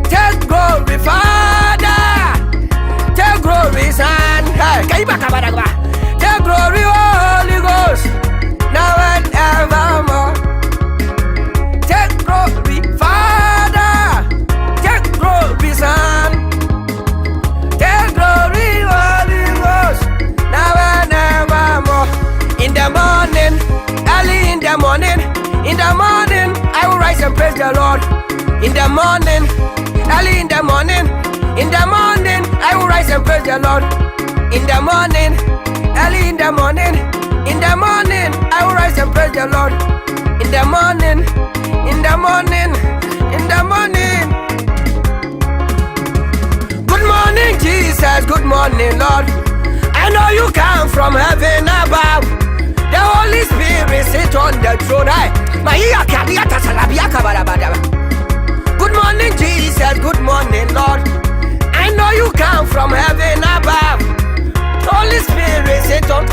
Take glory, Father. Take glory, Son. Hey, take glory, Holy Ghost. Now and evermore. Take glory, Father. Take glory, Son. Take glory, Holy Ghost. Now and evermore. In the morning, early in the morning, I will rise and praise the Lord. In the morning, early in the morning, I will rise and praise the Lord. In the morning, early in the morning, I will rise and praise the Lord. In the morning, Good morning, Jesus. Good morning, Lord. I know you come from heaven above. The Holy Spirit sit on the throne. Good morning, Jesus. Good morning, Lord. I know you come from heaven above. Holy Spirit sit on.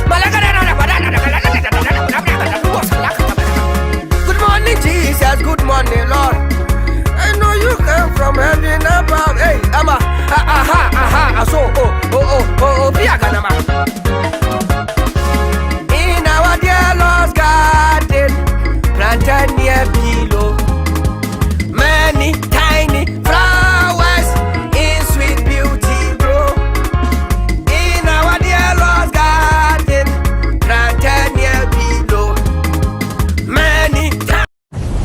Good morning, Jesus. Good morning, Lord. I know you come from heaven above. Hey, so,